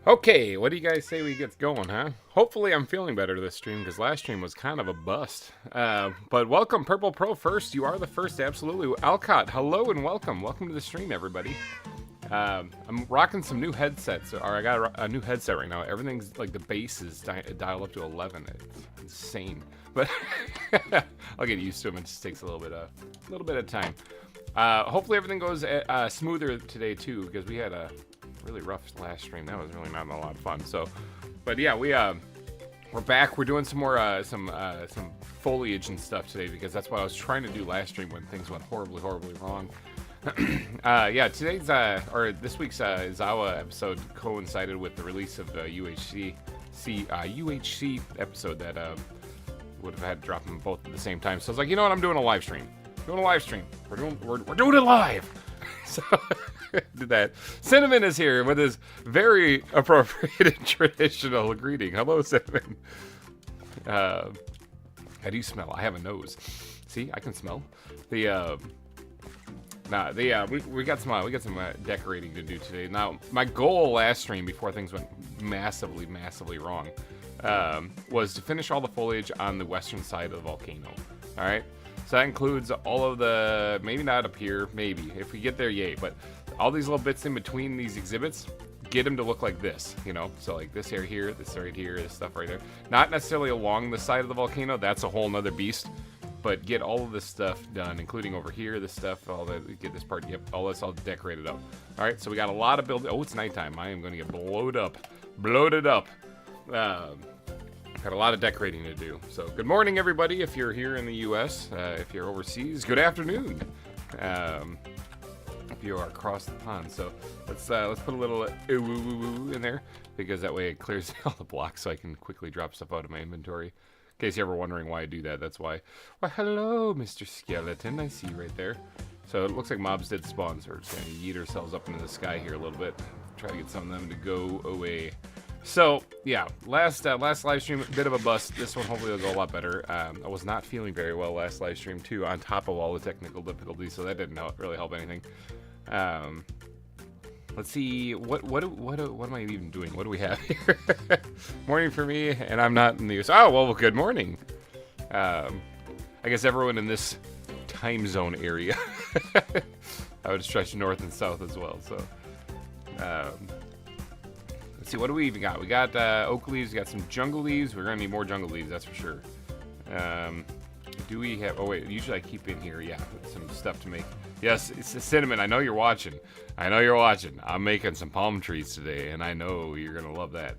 Okay, what do you guys say we get going, huh? Hopefully I'm feeling better this stream, because last stream was kind of a bust. But welcome, Purple Pro first. You are the first, absolutely. Alcott, hello and welcome. Welcome to the stream, everybody. I'm rocking some new headsets, or I got a new headset right now. Everything's, like, the bass is dialed up to 11. It's insane. But I'll get used to them. It just takes a little bit of time. Hopefully everything goes smoother today, too, because we had a really rough last stream. That was really not a lot of fun. So, but yeah, we're back. We're doing some more some foliage and stuff today, because that's what I was trying to do last stream when things went horribly wrong. Yeah, today's or this week's ZAWA episode coincided with the release of the UHC episode that would have had to drop them both at the same time. So I was like, you know what, I'm doing a live stream. We're doing it live. So did that. Cinnamon is here with his very appropriate and traditional greeting. Hello, Cinnamon. How do you smell? I have a nose. See, I can smell. We got some decorating to do today. Now, my goal last stream before things went massively wrong was to finish all the foliage on the western side of the volcano. All right. So that includes all of the, maybe not up here, maybe. If we get there, yay. But all these little bits in between these exhibits, get them to look like this, you know? So like this area here, this right here, this stuff right there. Not necessarily along the side of the volcano. That's a whole nother beast. But get all of this stuff done, including over here, this stuff, all that, get this part, yep, all this all decorated up. All right, so we got a lot of building. Oh, it's nighttime. I am going to get bloated up. Got a lot of decorating to do. So good morning, everybody, if you're here in the U.S. If you're overseas, good afternoon. If you are across the pond. So let's put a little in there, because that way it clears all the blocks so I can quickly drop stuff out of my inventory. In case you're ever wondering why I do that, that's why. Well, hello, Mr. Skeleton. I see you right there. So it looks like mobs did spawn, so we're just going to yeet ourselves up into the sky here a little bit. Try to get some of them to go away. So, yeah, last live stream, a bit of a bust. This one hopefully will go a lot better. I was not feeling very well last live stream, too, on top of all the technical difficulties, so that didn't really help anything. Let's see, what am I even doing? What do we have here? Morning for me, and I'm not in the US. Oh, well, good morning. I guess everyone in this time zone area. I would stretch north and south as well, so. Let's see, what do we even got? We got oak leaves, we got some jungle leaves. We're gonna need more jungle leaves, that's for sure. Do we have, oh wait, usually I keep in here, yeah, some stuff to make. Yes, it's Cinnamon, I know you're watching. I know you're watching. I'm making some palm trees today, and I know you're gonna love that.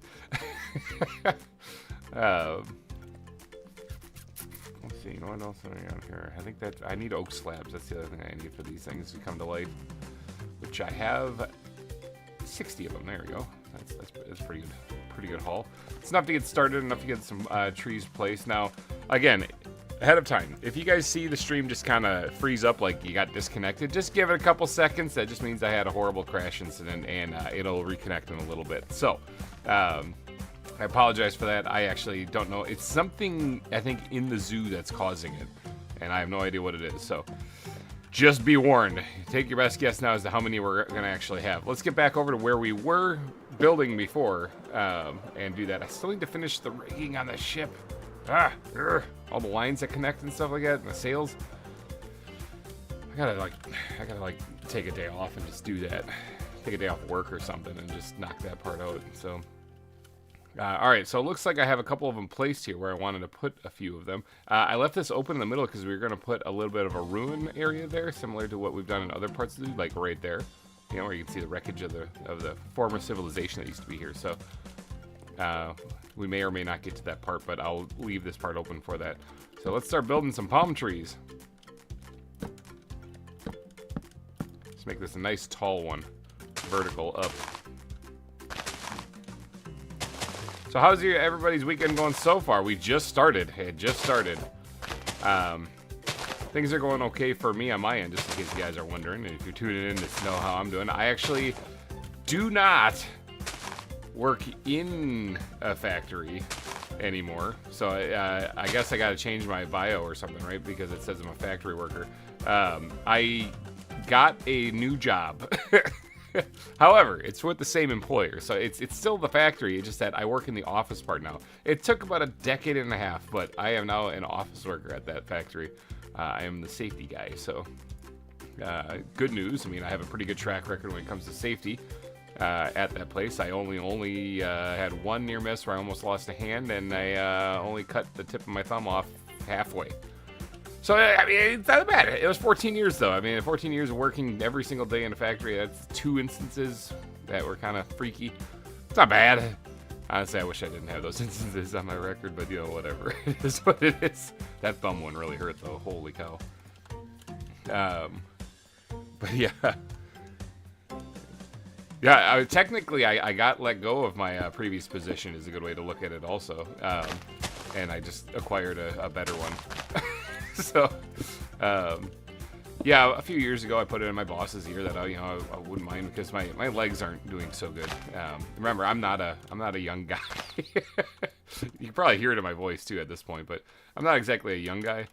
Let's see, what else do I got here? I think that I need oak slabs. That's the other thing I need for these things to come to life, which I have 60 of them. There we go. That's pretty good haul. It's enough to get started, enough to get some trees placed. Now, again, ahead of time, if you guys see the stream just kind of freeze up like you got disconnected, just give it a couple seconds. That just means I had a horrible crash incident, and it'll reconnect in a little bit. So, I apologize for that. I actually don't know. It's something, I think, in the zoo that's causing it, and I have no idea what it is. So, just be warned. Take your best guess now as to how many we're going to actually have. Let's get back over to where we were building before and do that. I still need to finish the rigging on the ship. All the lines that connect and stuff like that, and the sails. I gotta take a day off and just do that. Take a day off work or something and just knock that part out. So, all right. So it looks like I have a couple of them placed here where I wanted to put a few of them. I left this open in the middle because we were going to put a little bit of a ruin area there, similar to what we've done in other parts of the, like right there. You know, where you can see the wreckage of the former civilization that used to be here. So we may or may not get to that part, but I'll leave this part open for that. So let's start building some palm trees. Let's make this a nice tall one, vertical up. So how's everybody's weekend going so far? We just started. It just started. Things are going okay for me on my end, just in case you guys are wondering. And if you're tuning in to know how I'm doing, I actually do not work in a factory anymore. So I guess I got to change my bio or something, right? Because it says I'm a factory worker. I got a new job However, it's with the same employer, so it's still the factory. It's just that I work in the office part now. It took about a decade and a half, but I am now an office worker at that factory. I am the safety guy, so good news. I mean, I have a pretty good track record when it comes to safety at that place. I only had one near miss where I almost lost a hand, and I only cut the tip of my thumb off halfway. So, I mean, it's not bad. It was 14 years, though. I mean, 14 years of working every single day in a factory. That's 2 instances that were kind of freaky. It's not bad. Honestly, I wish I didn't have those instances on my record, but, you know, whatever. It is what it is. That thumb one really hurt, though. Holy cow. But, yeah. Yeah, technically, I got let go of my previous position is a good way to look at it, also. And I just acquired a better one. So, yeah, a few years ago, I put it in my boss's ear that I wouldn't mind because my legs aren't doing so good. Remember, I'm not a young guy. You can probably hear it in my voice too at this point, but I'm not exactly a young guy.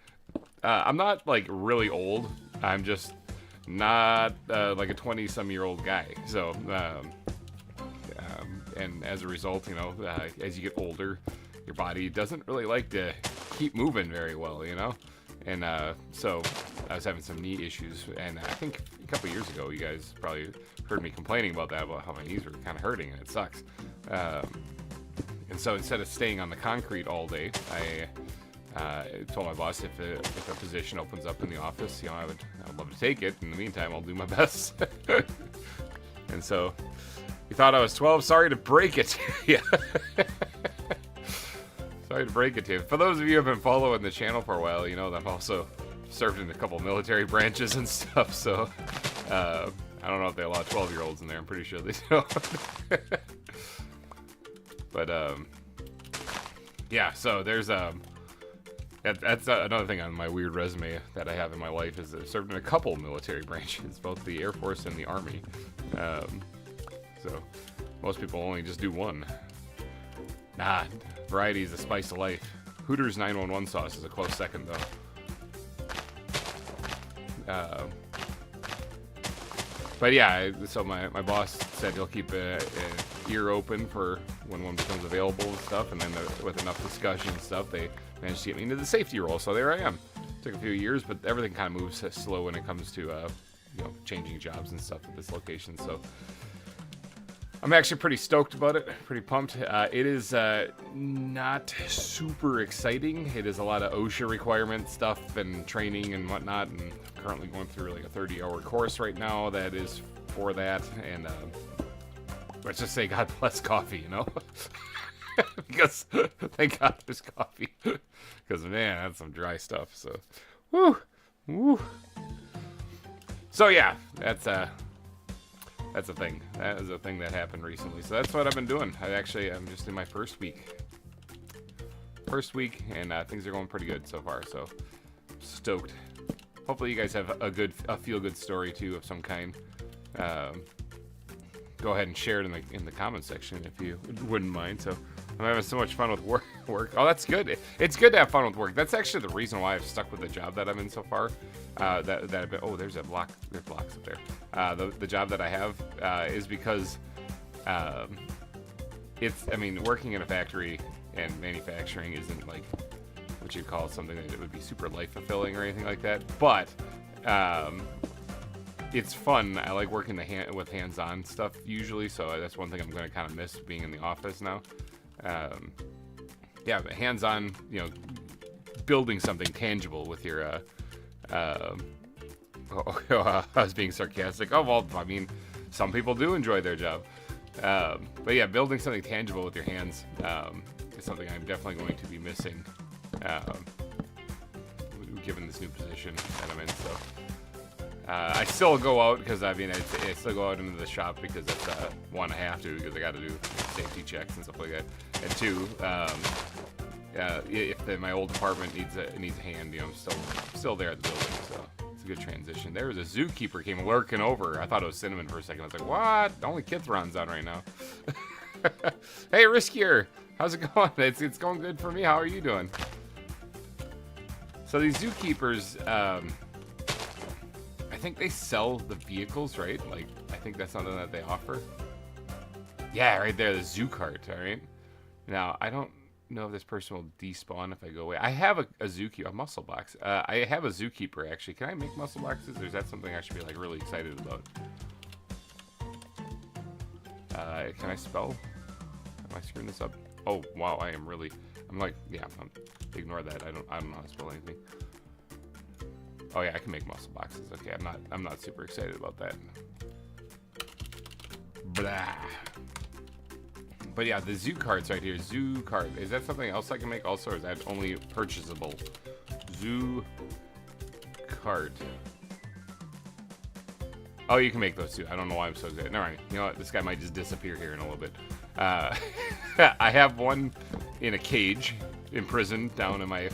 I'm not like really old. I'm just not like a 20-some-year-old guy. So, and as a result, you know, as you get older, your body doesn't really like to keep moving very well, you know. And so I was having some knee issues, and I think a couple years ago, you guys probably heard me complaining about that, about how my knees were kind of hurting, and it sucks. And so instead of staying on the concrete all day, I told my boss if a position opens up in the office, you know, I would love to take it. In the meantime, I'll do my best. And so you thought I was 12. Sorry to break it. Yeah. Sorry to break it to you. For those of you who have been following the channel for a while, you know that I've also served in a couple military branches and stuff, so I don't know if they allow 12-year-olds in there. I'm pretty sure they don't. But, yeah, so there's, that's another thing on my weird resume that I have in my life is I've served in a couple military branches, both the Air Force and the Army. So most people only just do one. Nah, variety is the spice of life. Hooters 911 sauce is a close second, though. But yeah, so my boss said he'll keep an ear open for when one becomes available and stuff, and then with enough discussion and stuff, they managed to get me into the safety role, so there I am. Took a few years, but everything kind of moves slow when it comes to, you know, changing jobs and stuff at this location, so I'm actually pretty stoked about it, pretty pumped. It is not super exciting. It is a lot of OSHA requirement stuff and training and whatnot, and I'm currently going through like a 30-hour course right now that is for that, and let's just say God bless coffee, you know? Because, thank God there's coffee. Because, man, that's some dry stuff, so, woo, woo. So, yeah, that's a thing. That is a thing that happened recently. So that's what I've been doing. I'm just in my first week. And things are going pretty good so far. So stoked. Hopefully you guys have a feel-good story too of some kind. Go ahead and share it in the comment section if you wouldn't mind. So I'm having so much fun with work. Oh, that's good. It's good to have fun with work. That's actually the reason why I've stuck with the job that I'm in so far. That I've been, oh, there's a block. There's blocks up there. The job that I have is because I mean, working in a factory and manufacturing isn't like what you'd call something that would be super life fulfilling or anything like that. But it's fun. I like working with hands-on stuff usually, so that's one thing I'm going to kind of miss being in the office now. Yeah, but hands-on, you know, building something tangible with your, I was being sarcastic. Oh, well, I mean, some people do enjoy their job. But yeah, building something tangible with your hands is something I'm definitely going to be missing, given this new position that I'm in, so. I still go out because I still go out into the shop because that's one, I have to because I got to do safety checks and stuff like that. And two, if my old department needs a hand, you know, I'm still there at the building, so it's a good transition. There was a zookeeper came lurking over. I thought it was Cinnamon for a second. I was like, what? Only Kithron's on right now. Hey, Riskier, how's it going? It's going good for me. How are you doing? So these zookeepers, I think they sell the vehicles, right? Like, I think that's something that they offer. Yeah, right there, the zoo cart, all right? Now, I don't know if this person will despawn if I go away. I have a zookeeper, a muscle box. I have a zookeeper, actually. Can I make muscle boxes, or is that something I should be, like, really excited about? Can I spell? Am I screwing this up? Oh, wow, I am really... I'm like, yeah, ignore that. I don't know how to spell anything. Oh yeah, I can make muscle boxes. Okay, I'm not super excited about that. Blah. But yeah, the zoo cards right here. Zoo card. Is that something else I can make also, or is that only purchasable? Zoo card. Oh, you can make those too. I don't know why I'm so excited. Never mind. You know what? This guy might just disappear here in a little bit. I have one in a cage, imprisoned down in my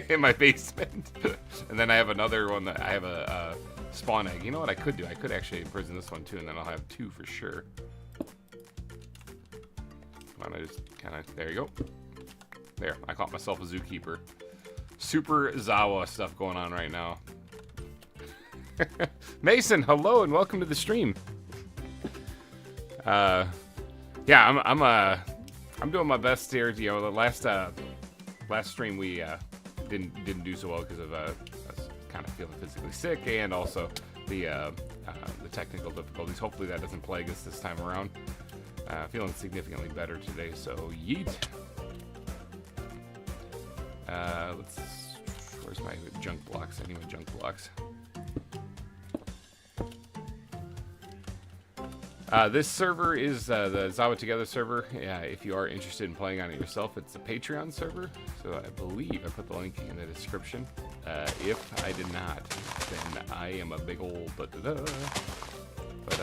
in my basement, and then I have another one that I have a spawn egg. You know what I could do? I could actually imprison this one too, and then I'll have two for sure. Come on, I just kind of, there you go. There, I caught myself a zookeeper. Super ZAWA stuff going on right now. Mason, hello and welcome to the stream. Yeah, I'm doing my best here. You know, the last stream we didn't do so well because of us kind of feeling physically sick, and also the technical difficulties. Hopefully that doesn't plague us this time around. Feeling significantly better today, so yeet. Where's my junk blocks? I need my junk blocks. This server is the ZAWA Together server. Yeah, if you are interested in playing on it yourself, it's a Patreon server. So I believe I put the link in the description. If I did not, then I am a big old da-da-da. But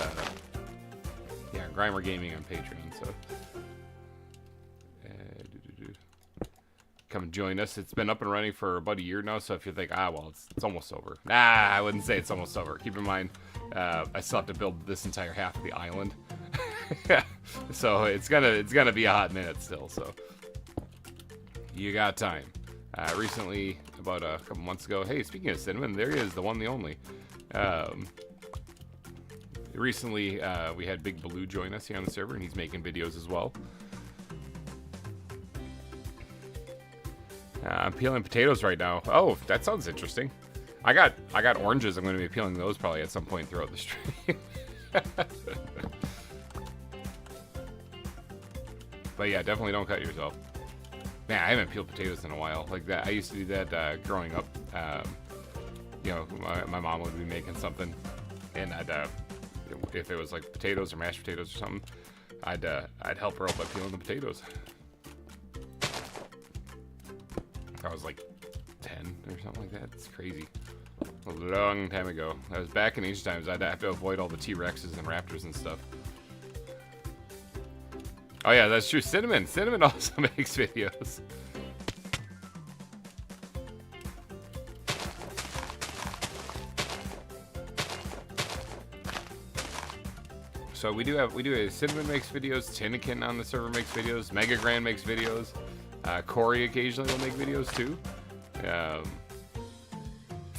yeah, GReimer Gaming on Patreon. So come and join us. It's been up and running for about a year now. So if you think, well, it's almost over. Nah, I wouldn't say it's almost over. Keep in mind, I still have to build this entire half of the island. So it's gonna be a hot minute still. So you got time. Recently, about a couple months ago. Hey, speaking of Cinnamon, there he is, the one, the only. Recently, we had Big Baloo join us here on the server, and he's making videos as well. I'm peeling potatoes right now. Oh, that sounds interesting. I got oranges. I'm going to be peeling those probably at some point throughout the stream. But yeah, definitely don't cut yourself. Man, I haven't peeled potatoes in a while. Like that, I used to do that growing up. You know, my mom would be making something, and if it was like potatoes or mashed potatoes or something, I'd help her out by peeling the potatoes. I was like 10 or something like that. It's crazy. A long time ago. I was back in ancient times. I'd have to avoid all the T-Rexes and raptors and stuff. Oh yeah, that's true. Cinnamon also makes videos. So we do a Cinnamon makes videos, Tinnikin on the server makes videos, Mega Grand makes videos, Corey occasionally will make videos too.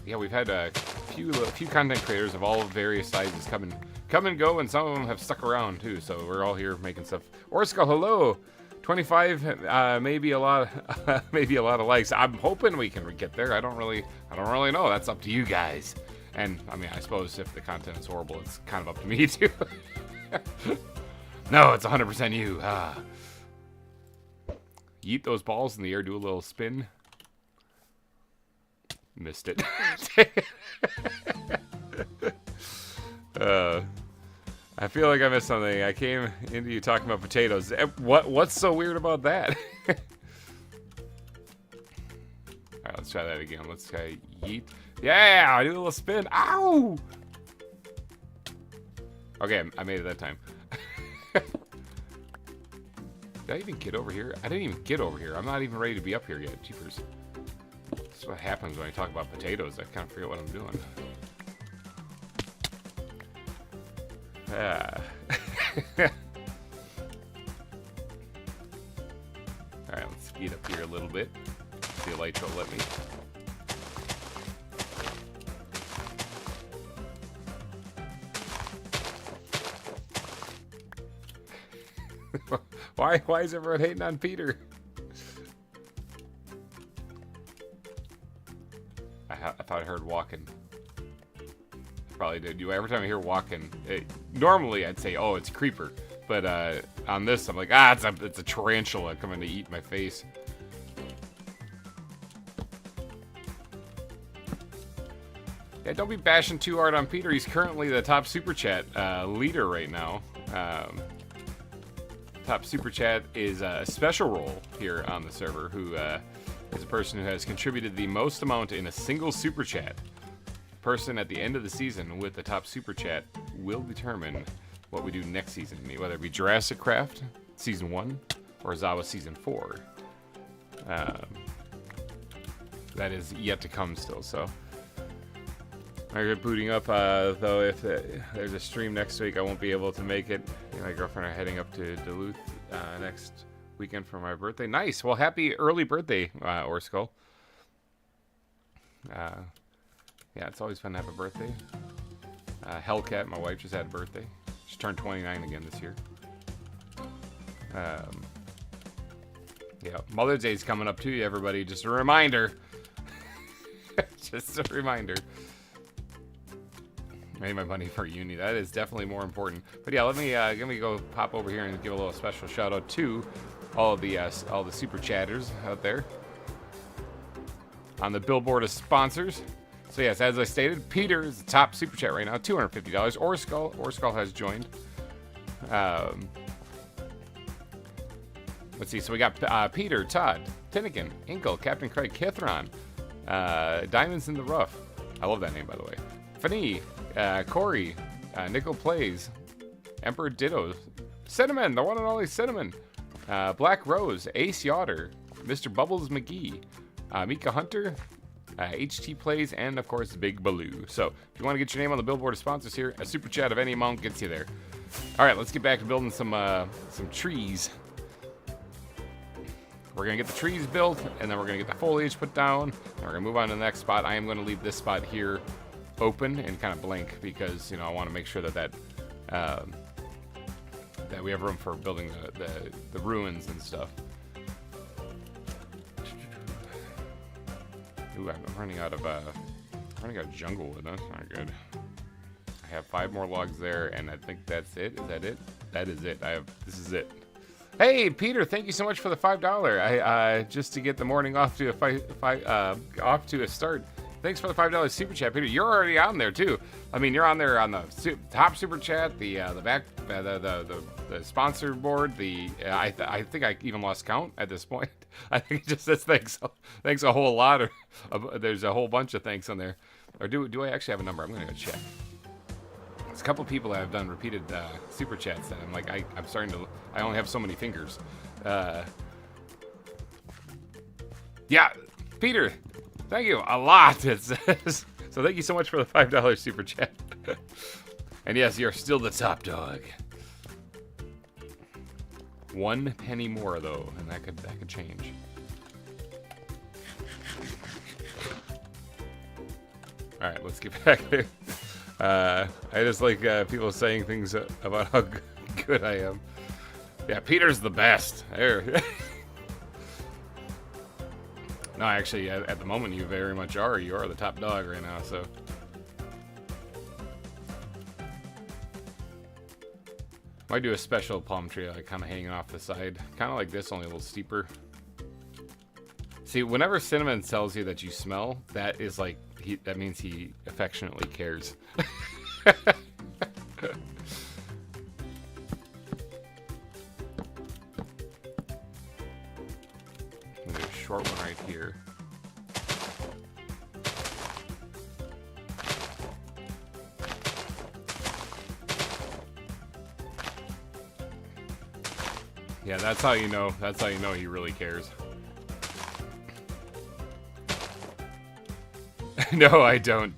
Yeah, we've had a few content creators of all various sizes come and go, and some of them have stuck around too. So we're all here making stuff. Orska, hello, 25, maybe a lot of likes. I'm hoping we can get there. I don't really know. That's up to you guys. And I mean, I suppose if the content is horrible, it's kind of up to me too. No, it's 100% you. Yeet those balls in the air, do a little spin. Missed it. I feel like I missed something. I came into you talking about potatoes. What's so weird about that? Alright, let's try that again. Let's try yeet. Yeah, I do a little spin. Ow! Okay, I made it that time. Did I even get over here? I didn't even get over here. I'm not even ready to be up here yet. Jeepers. This is what happens when I talk about potatoes. I kind of forget what I'm doing. Alright, let's speed up here a little bit. See if Elytra will let me. Why is everyone hating on Peter? I thought I heard walking. Probably did. Every time I hear walking, normally I'd say, oh, it's creeper. But on this, I'm like, it's a tarantula coming to eat my face. Yeah, don't be bashing too hard on Peter. He's currently the top Super Chat leader right now. Top Super Chat is a special role here on the server, who is a person who has contributed the most amount in a single Super Chat. Person at the end of the season with the top Super Chat will determine what we do next season, whether it be Jurassic Craft Season 1 or ZAWA Season 4. That is yet to come still, so. I'm booting up, though if there's a stream next week, I won't be able to make it. Me and my girlfriend are heading up to Duluth next weekend for my birthday. Nice! Well, happy early birthday, Orskull. Yeah, it's always fun to have a birthday. Hellcat, my wife, just had a birthday. She turned 29 again this year. Yeah, Mother's Day's coming up too, everybody. Just a reminder. Just a reminder. Made my money for uni. That is definitely more important. But yeah, let me go pop over here and give a little special shout out to all the super chatters out there on the billboard of sponsors. So yes, as I stated, Peter is the top super chat right now, $250. Orskull has joined. Let's see. So we got Peter, Todd, Tinnigan, Inkle, Captain Craig, Kithron, Diamonds in the Rough. I love that name, by the way. Fanny, Corey, Nickel Plays, Emperor Ditto, Cinnamon, the one and only Cinnamon, Black Rose, Ace Yotter, Mr. Bubbles McGee, Mika Hunter, HT Plays, and of course Big Baloo. So if you want to get your name on the billboard of sponsors here, a super chat of any amount gets you there. All right, let's get back to building some trees. We're gonna get the trees built, and then we're gonna get the foliage put down, and we're gonna move on to the next spot. I am gonna leave this spot here open and kind of blank because, you know, I want to make sure that that we have room for building the ruins and stuff. Ooh, I'm running out of jungle wood. That's not good. I have 5 more logs there, and I think that's it. Is that it? That is it. This is it. Hey, Peter, thank you so much for the $5. I just to get the morning off to a start. Thanks for the $5 super chat, Peter. You're already on there too. I mean, you're on there on the top super chat, the sponsor board. I think I even lost count at this point. I think it just says thanks a whole lot, or there's a whole bunch of thanks on there. Or do I actually have a number? I'm gonna go check. There's a couple people that have done repeated super chats that I'm like, I'm starting to. I only have so many fingers. Yeah, Peter. Thank you a lot, it says. So thank you so much for the $5 super chat. And yes, you're still the top dog. 1 penny more though, and that could change. All right, let's get back there. I just like people saying things about how good I am. Yeah, Peter's the best. There. No, actually, at the moment, you very much are. You are the top dog right now, so. Might do a special palm tree, like kind of hanging off the side. Kind of like this, only a little steeper. See, whenever Cinnamon tells you that you smell, that is like, that means he affectionately cares. Short one right here. Yeah, that's how you know. That's how you know he really cares. No, I don't. ...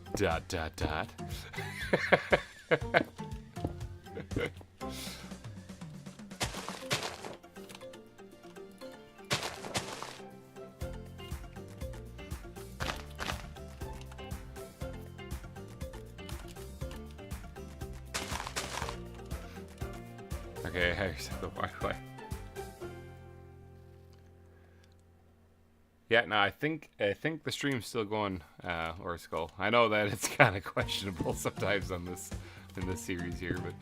Okay, Yeah, have yourself the Wi-Fi. Yeah, no, I think the stream's still going, or Skull. I know that it's kind of questionable sometimes on this in this series here, but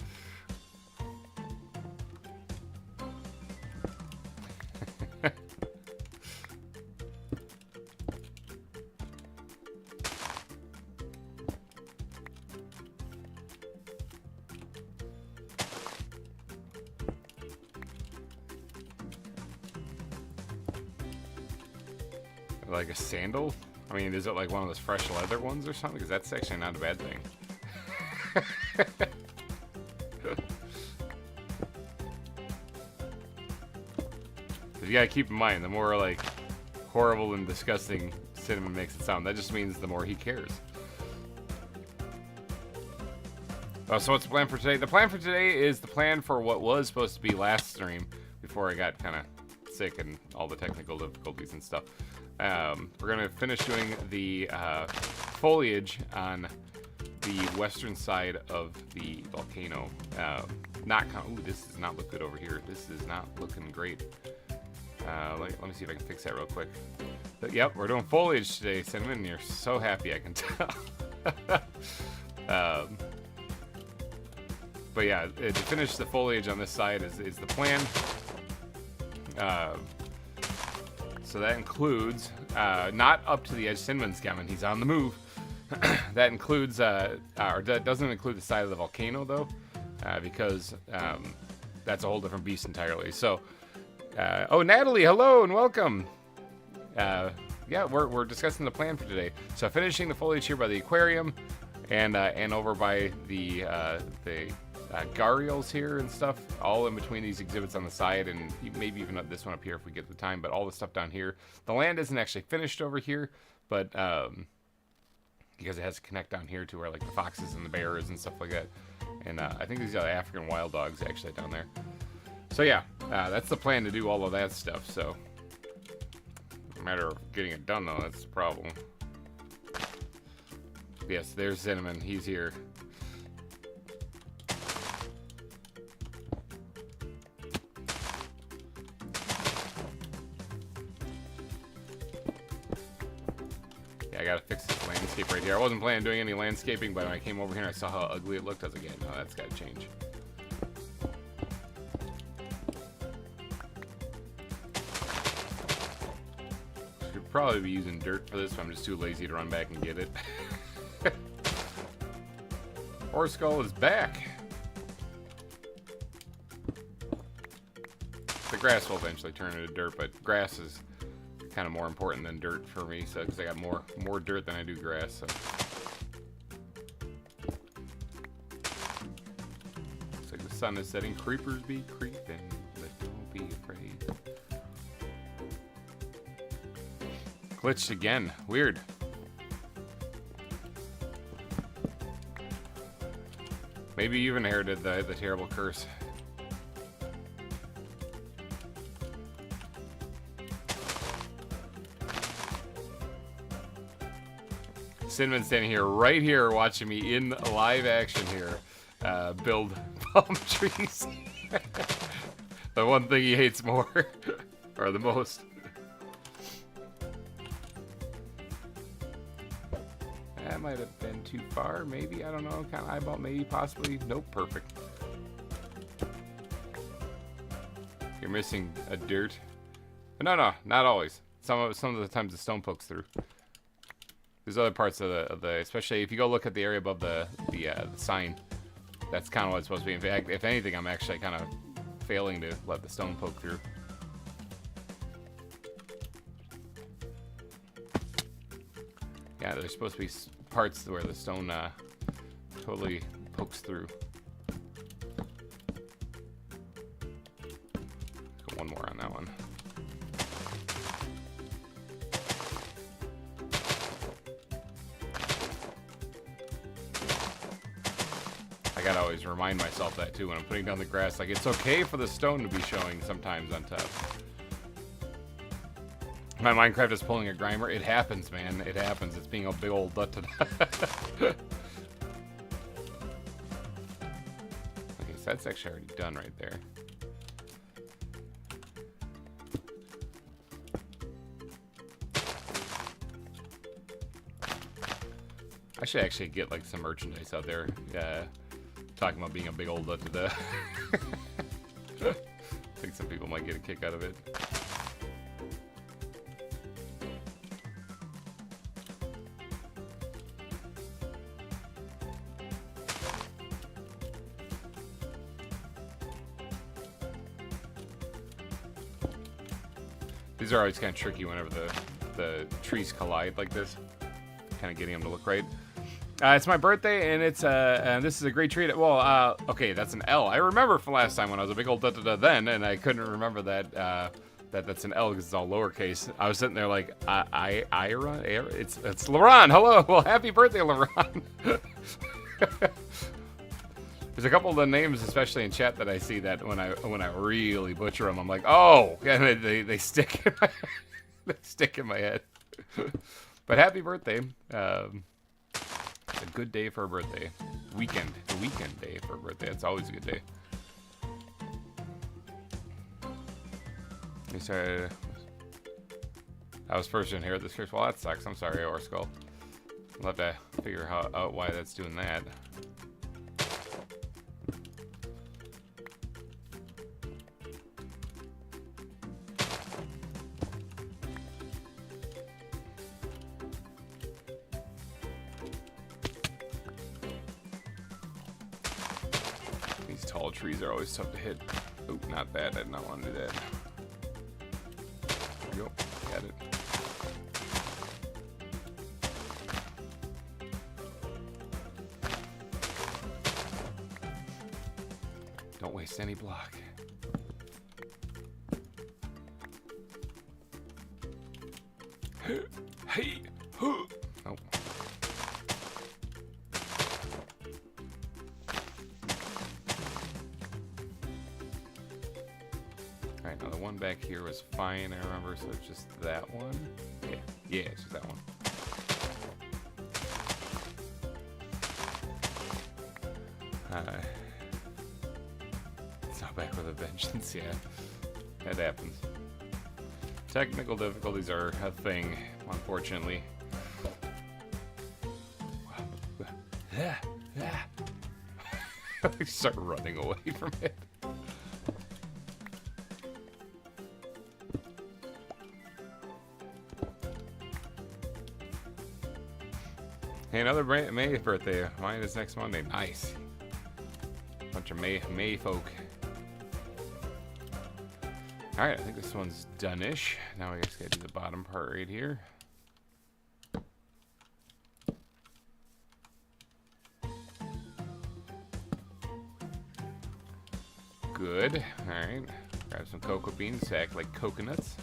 like a sandal? I mean, is it like one of those fresh leather ones or something? Because that's actually not a bad thing. But you gotta keep in mind, the more like horrible and disgusting Cinnamon makes it sound, that just means the more he cares. So what's the plan for today? The plan for today is the plan for what was supposed to be last stream before I got kind of sick and all the technical difficulties and stuff. We're gonna finish doing the foliage on the western side of the volcano. Ooh, this does not look good over here. This is not looking great. Let me see if I can fix that real quick. But, yep, we're doing foliage today, Cinnamon. You're so happy, I can tell. But yeah, to finish the foliage on this side is the plan. So that includes, not up to the edge, Cinnamon's coming, he's on the move. That includes, or that doesn't include the side of the volcano though, because that's a whole different beast entirely. So, oh, Natalie, hello and welcome. Yeah, we're discussing the plan for today. So finishing the foliage here by the aquarium, and over by the gharials here and stuff, all in between these exhibits on the side, and maybe even this one up here if we get the time, but all the stuff down here. The land isn't actually finished over here, but because it has to connect down here to where like the foxes and the bears and stuff like that. And I think these are African wild dogs actually down there. So yeah, that's the plan, to do all of that stuff. So a matter of getting it done though, that's the problem. Yes, there's Cinnamon, he's here. I gotta fix this landscape right here. I wasn't planning on doing any landscaping, but when I came over here and I saw how ugly it looked, I was like, yeah, no, that's gotta change. Should probably be using dirt for this, but I'm just too lazy to run back and get it. Horse Skull is back. The grass will eventually turn into dirt, but grass is kind of more important than dirt for me, so because I got more dirt than I do grass. So looks like the sun is setting. Creepers be creeping, but don't be afraid. Glitched again. Weird. Maybe you even inherited the terrible curse. Cinnamon standing here, right here, watching me in live action here, build palm trees. The one thing he hates more, or the most. That might have been too far, maybe, I don't know, kind of eyeball, maybe, possibly. Nope, perfect. You're missing a dirt. No, not always. Some of the times the stone pokes through. There's other parts of the, especially if you go look at the area above the sign, that's kind of what it's supposed to be. In fact, if anything, I'm actually kind of failing to let the stone poke through. Yeah, there's supposed to be parts where the stone totally pokes through. Go one more on that one. I gotta always remind myself that too when I'm putting down the grass. Like, it's okay for the stone to be showing sometimes on top. My Minecraft is pulling a GReimer. It happens, man. It happens. It's being a big old da-da-da. Okay, so that's actually already done right there. I should actually get like some merchandise out there. Talking about being a big old da-da-da. I think some people might get a kick out of it. These are always kind of tricky whenever the trees collide like this. Kind of getting them to look right. It's my birthday, and it's and this is a great treat. Well, okay, that's an L. I remember from last time when I was a big old da-da-da then, and I couldn't remember that that's an L because it's all lowercase. I was sitting there like, Ira? It's Laron. Hello. Well, happy birthday, Laron. There's a couple of the names, especially in chat, that I see that when I really butcher them, I'm like, oh, and they stick in my they stick in my head. But happy birthday! It's a good day for a birthday. The weekend day for a birthday. It's always a good day. You started. I was first to inherit this curse. Well, that sucks. I'm sorry, Orskull. I'll have to figure out why that's doing that. Tall trees are always tough to hit. Oh, not that. I did not want to do that. There we go. Got it. Don't waste any block. Hey! Oh. Alright, now the one back here was fine, I remember, so it's just that one. Yeah, it's just that one. It's not back with a vengeance, yeah. That happens. Technical difficulties are a thing, unfortunately. I start running away from it. Hey, another May birthday. Mine is next Monday. Nice. Bunch of May folk. Alright, I think this one's done-ish. Now I guess gotta do the bottom part right here. Good. Alright. Grab some cocoa beans to act like coconuts.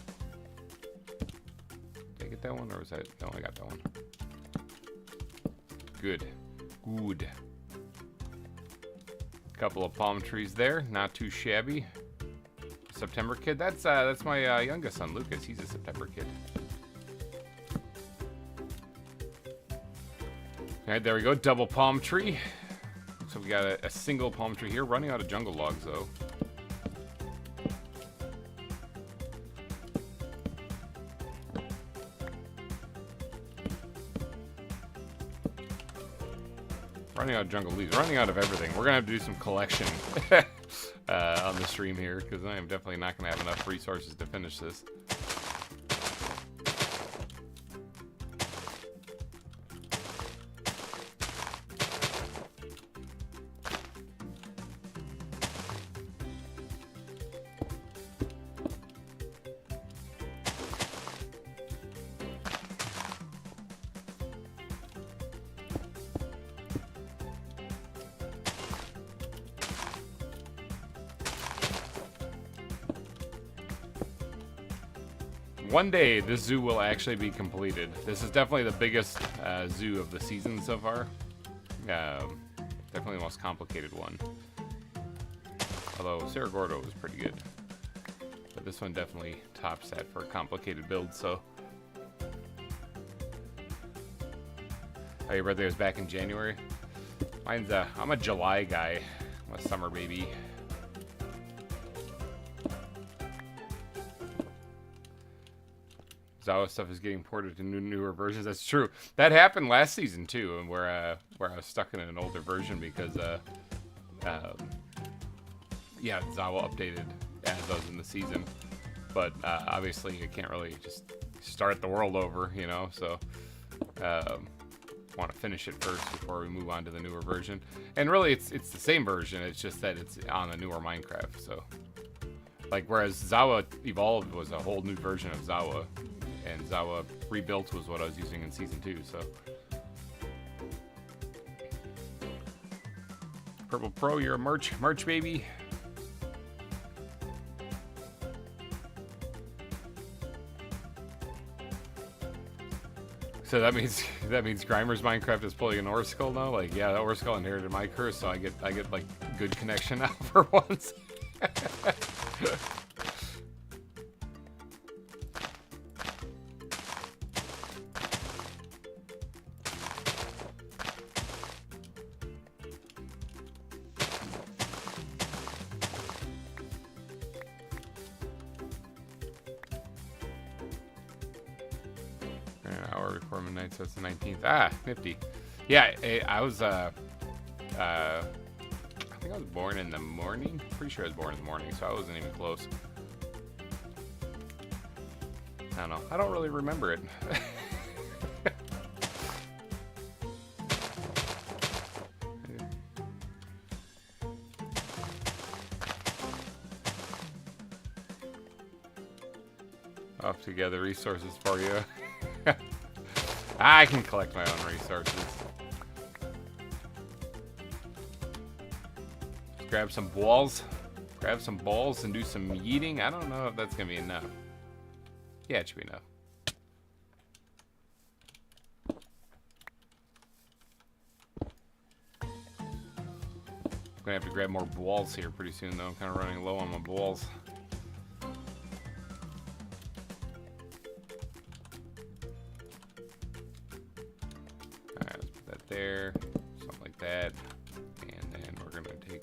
Did I get that one, or was that? No, I got that one. Good. Good. Couple of palm trees there. Not too shabby. September kid. That's my youngest son, Lucas. He's a September kid. Alright, there we go. Double palm tree. So we got a single palm tree here. Running out of jungle logs, though. Running out of jungle leaves. Running out of everything. We're going to have to do some collection on the stream here, because I am definitely not going to have enough resources to finish this. One day, this zoo will actually be completed. This is definitely the biggest zoo of the season so far. Definitely the most complicated one. Although Cerro Gordo was pretty good. But this one definitely tops that for a complicated build, so. Oh, your birthday was back in January? Mine's, I'm a July guy. I'm a summer baby. ZAWA stuff is getting ported to newer versions. That's true. That happened last season too, and where I was stuck in an older version because yeah, ZAWA updated as I was in the season. But obviously, you can't really just start the world over, you know. So want to finish it first before we move on to the newer version. And really, it's the same version. It's just that it's on a newer Minecraft. So, like, whereas ZAWA Evolved was a whole new version of ZAWA, and ZAWA Rebuilt was what I was using in Season 2, so. Purple Pro, you're a March baby. So that means GReimer's Minecraft is pulling an Oracle now? Like, yeah, that Oracle inherited my curse, so I get like good connection now for once. Before midnight, so it's the 19th. Ah, nifty. Yeah, I was, I think I was born in the morning. Pretty sure I was born in the morning, so I wasn't even close. I don't know. I don't really remember it. Off to gather resources for you. I can collect my own resources. Just grab some balls. Grab some balls and do some yeeting. I don't know if that's going to be enough. Yeah, it should be enough. I'm going to have to grab more balls here pretty soon, though. I'm kind of running low on my balls. There, something like that, and then we're gonna take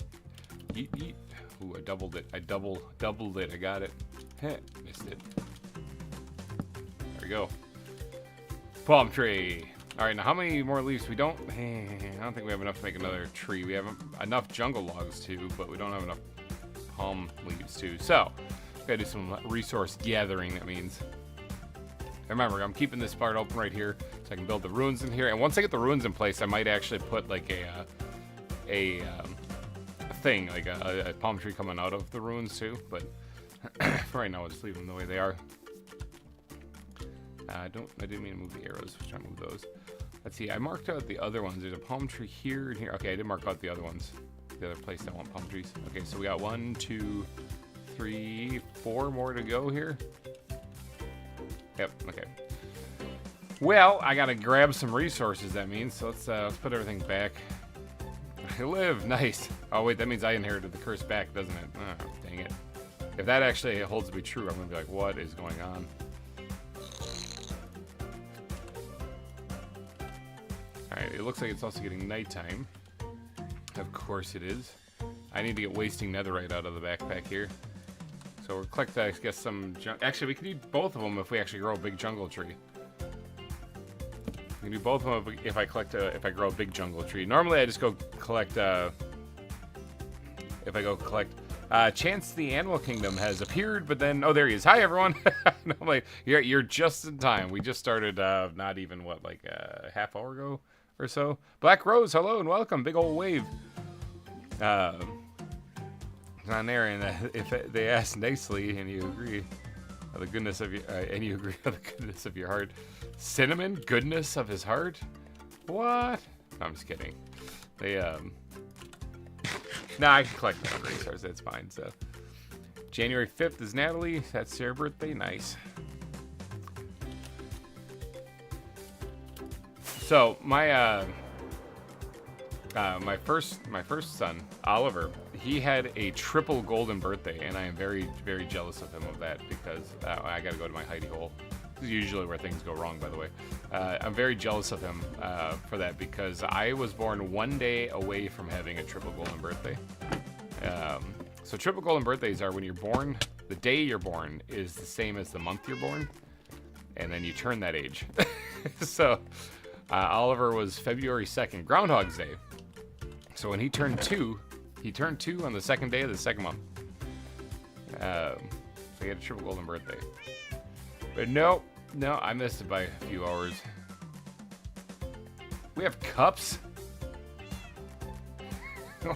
yeet. Ooh, I doubled it. I doubled it. I got it. Missed it. There we go. Palm tree. All right, now how many more leaves? We don't. I don't think we have enough to make another tree. We have enough jungle logs too, but we don't have enough palm leaves too. So, gotta do some resource gathering. That means. Remember, I'm keeping this part open right here so I can build the ruins in here. And once I get the ruins in place, I might actually put like a thing, like a palm tree coming out of the ruins too. But for right now, I'll just leave them the way they are. I didn't mean to move the arrows. I was trying to move those. Let's see. I marked out the other ones. There's a palm tree here and here. Okay, I did mark out the other ones. The other place I want palm trees. Okay, so we got 1, 2, 3, 4 more to go here. Yep, okay. Well, I gotta grab some resources, that means. So let's put everything back. I live, nice. Oh wait, that means I inherited the curse back, doesn't it? Oh, dang it. If that actually holds to be true, I'm gonna be like, what is going on? Alright, it looks like it's also getting nighttime. Of course it is. I need to get wasting netherite out of the backpack here. So we'll collect, I guess, some... Actually, we can do both of them if we actually grow a big jungle tree. We can do both of them if I grow a big jungle tree. Normally, I just go collect... if I go collect... Chance the Animal Kingdom has appeared, but then... Oh, there he is. Hi, everyone! I'm like, you're just in time. We just started, not even, what, like a half hour ago or so? Black Rose, hello and welcome. Big old wave. On there, and if they ask nicely and you agree of the goodness of your and you agree of the goodness of your heart, Cinnamon, goodness of his heart, what? No, I'm just kidding. They nah, I can collect my own resources. That's fine. So January 5th is Natalie. That's her birthday. Nice. So my my first son, Oliver, he had a triple golden birthday, and I am very, very jealous of him of that because I got to go to my hidey hole. This is usually where things go wrong, by the way. I'm very jealous of him for that because I was born one day away from having a triple golden birthday. So triple golden birthdays are when you're born, the day you're born is the same as the month you're born. and then you turn that age. So Oliver was February 2nd, Groundhog's Day. So when he turned 2 on the second day of the second month. So he had a triple golden birthday. But no, I missed it by a few hours. We have cups?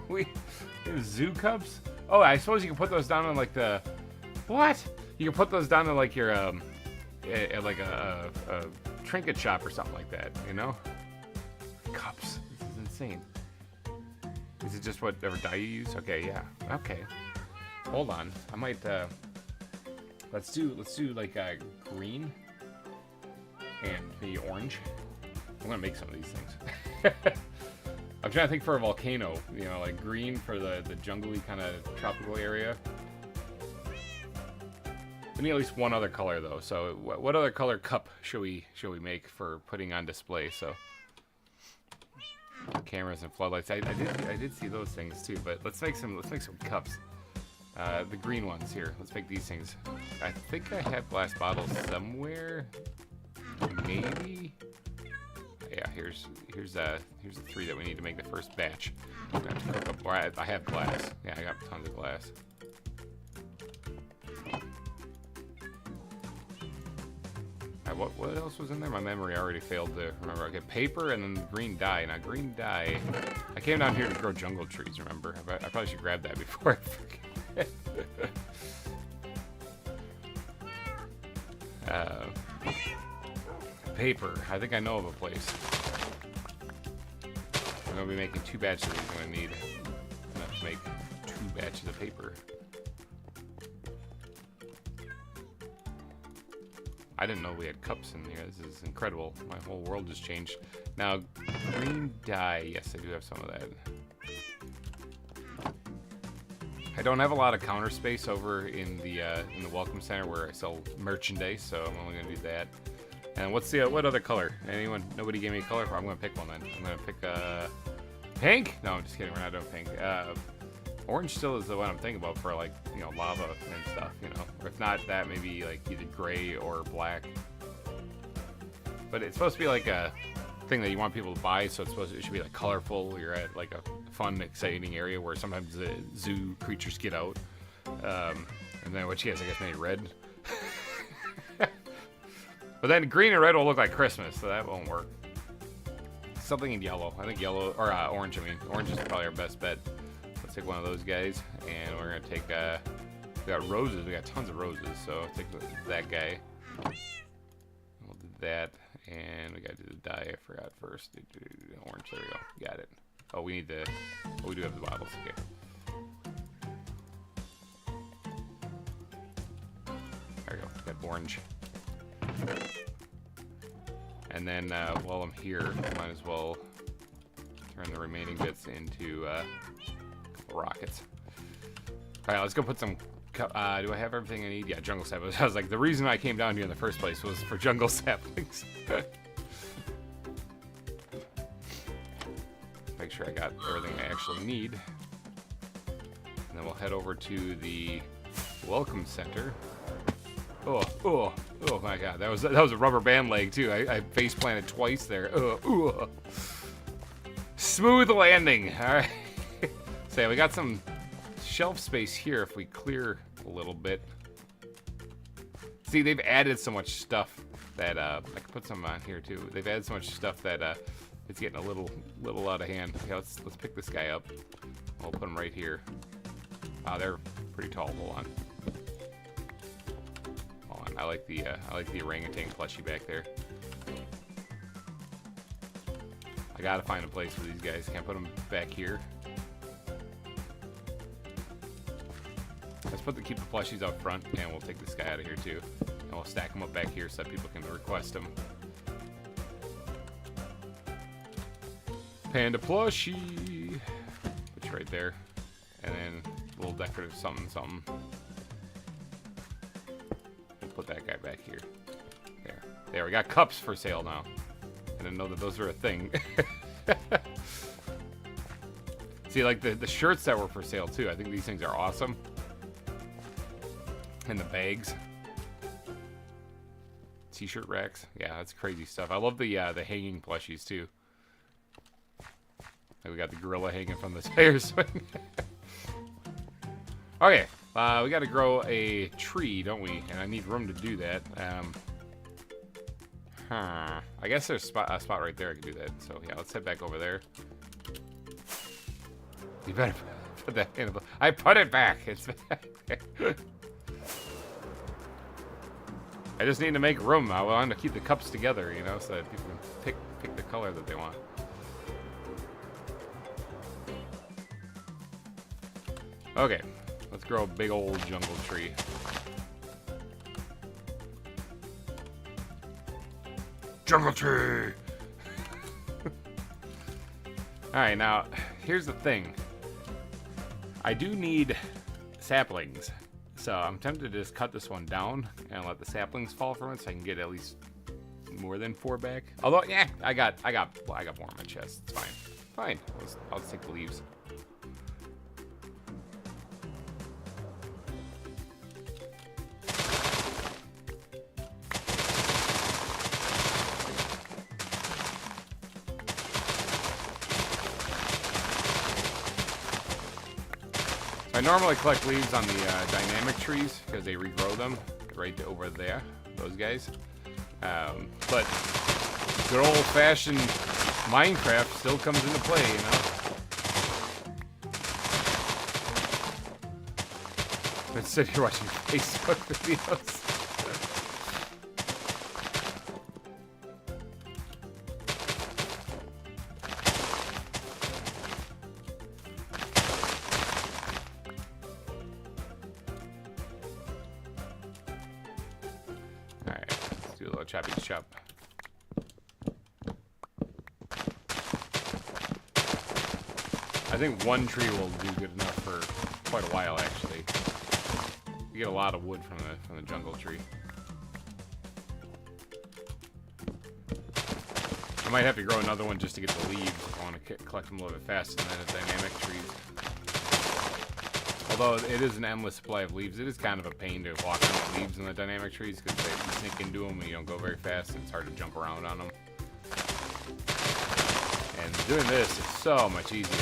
We have zoo cups? Oh, I suppose you can put those down in like the... What? You can put those down in like your, like a trinket shop or something like that, you know? Cups. This is insane. Is it just whatever dye you use? Okay, yeah. Okay. Hold on. I might, let's do like green and maybe orange. I'm gonna make some of these things. I'm trying to think for a volcano, you know, like green for the jungly kind of tropical area. We need at least one other color though. So what other color cup should we make for putting on display? So cameras and floodlights. I did see those things too, but let's make some cups. The green ones here. Let's make these things. I think I have glass bottles somewhere. Maybe. Yeah, here's the 3 that we need to make the first batch. I have to cook up. Or I have glass. Yeah, I got tons of glass. What else was in there? My memory already failed to remember. Okay, paper and then green dye. Now green dye. I came down here to grow jungle trees. Remember? I probably should grab that before I forget. Paper. I think I know of a place. I'm gonna be making 2 batches of these. I'm gonna need enough to make 2 batches of paper. I didn't know we had cups in here. This is incredible. My whole world just changed. Now, green dye. Yes, I do have some of that. I don't have a lot of counter space over in the welcome center where I sell merchandise, so I'm only gonna do that. And what other color? Anyone? Nobody gave me a color. I'm gonna pick one then. I'm gonna pick pink. No, I'm just kidding. We're not doing pink. Orange still is the one I'm thinking about for like, you know, lava and stuff, you know. Or if not that, maybe like either gray or black. But it's supposed to be like a thing that you want people to buy, so it should be like colorful. You're at like a fun, exciting area where sometimes the zoo creatures get out. And then what she has, I guess, maybe red. But then green and red will look like Christmas, so that won't work. Something in yellow. I think yellow, or orange, I mean. Orange is probably our best bet. Let's take one of those guys, and we're going to take, we got roses. We got tons of roses, so take that guy. We'll do that, and we got to do the dye. I forgot first. Orange, there we go. Got it. Oh, we need the, oh, we do have the bottles, okay. There we go. Got orange. And then while I'm here, might as well turn the remaining bits into a couple rockets. All right, let's go put some. Do I have everything I need? Yeah, jungle saplings. I was like, the reason I came down here in the first place was for jungle saplings. Make sure I got everything I actually need, and then we'll head over to the welcome center. Oh my God, that was a rubber band leg too. I face planted twice there. Smooth landing. All right. So yeah, we got some shelf space here if we clear a little bit. See, they've added so much stuff that I can put some on here too. They've added so much stuff that it's getting a little out of hand. Okay, let's pick this guy up. We'll put him right here. They're pretty tall. Hold on. I like the orangutan plushie back there. I gotta find a place for these guys. Can't put them back here. Let's keep the plushies up front, and we'll take this guy out of here too, and we'll stack them up back here so that people can request them. Panda plushie. Put you right there, and then a little decorative something. Put that guy back here. There, we got cups for sale now. I didn't know that those were a thing. See, like the shirts that were for sale too. I think these things are awesome. And the bags. t-shirt racks. Yeah, that's crazy stuff. I love the hanging plushies too. Like we got the gorilla hanging from the tire swing. Okay, we got to grow a tree, don't we? And I need room to do that. I guess there's a spot right there I can do that. So yeah, let's head back over there. You better put that in. I put it back. It's back. I just need to make room. I want to keep the cups together, you know, so that people can pick the color that they want. Okay, let's grow a big old jungle tree. Jungle tree! Alright, now, here's the thing. I do need saplings. So I'm tempted to just cut this one down and let the saplings fall from it so I can get at least more than 4 back. Although, yeah, I got more in my chest. It's fine. Fine. I'll just take the leaves. I normally collect leaves on the dynamic trees because they regrow them right over there, those guys. But good old-fashioned Minecraft still comes into play, you know? I've been sitting here watching Facebook videos. Choppy chop. I think one tree will do good enough for quite a while, actually. You get a lot of wood from the jungle tree. I might have to grow another one just to get the leaves if I want to collect them a little bit faster than the dynamic trees. Although it is an endless supply of leaves, it is kind of a pain to walk on the leaves in the dynamic trees because you sneak into them and you don't go very fast and it's hard to jump around on them. And doing this is so much easier.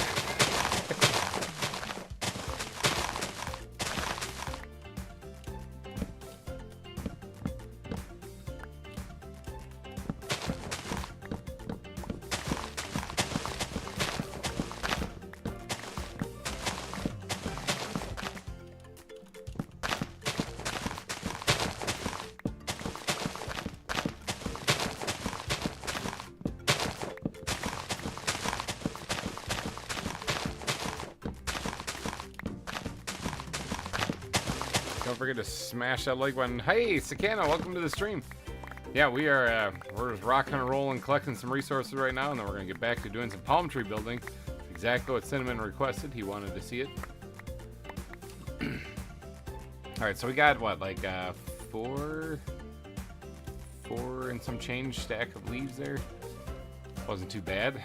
Don't forget to smash that like button. Hey, Sakana, welcome to the stream. Yeah, we're just rocking and rolling, collecting some resources right now, and then we're gonna get back to doing some palm tree building. Exactly what Cinnamon requested. He wanted to see it. All right, so we got what, like four and some change stack of leaves there. Wasn't too bad.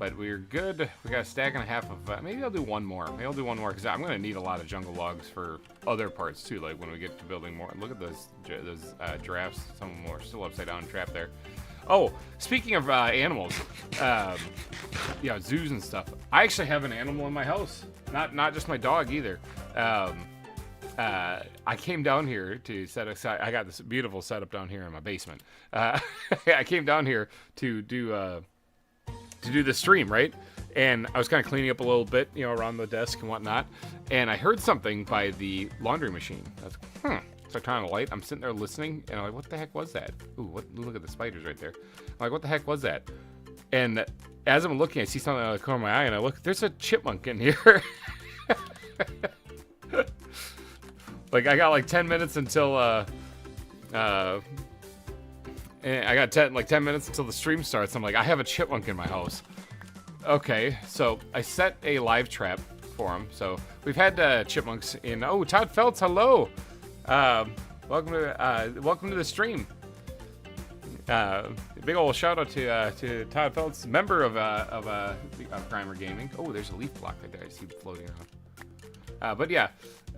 But we're good. We got a stack and a half of, maybe I'll do one more. Maybe I'll do one more because I'm going to need a lot of jungle logs for other parts too, like when we get to building more. Look at those giraffes. Some of them are still upside down trapped there. Oh, speaking of animals, yeah, zoos and stuff. I actually have an animal in my house. Not just my dog either. I came down here to set aside. I got this beautiful setup down here in my basement. I came down here to do the stream, right? And I was kind of cleaning up a little bit, you know, around the desk and whatnot. And I heard something by the laundry machine. I was like, So I turn on the light. I'm sitting there listening, and I'm like, what the heck was that? Ooh, look at the spiders right there. I'm like, what the heck was that? And as I'm looking, I see something out of the corner of my eye, and I look, there's a chipmunk in here. Like, I got like 10 minutes until, and I got 10 minutes until the stream starts. I'm like, I have a chipmunk in my house. Okay, so I set a live trap for him. So we've had chipmunks in. Oh, Todd Feltz, hello. Welcome to the stream. Big old shout out to Todd Feltz, member of GReimer Gaming. Oh, there's a leaf block right there. I see it floating around. But yeah,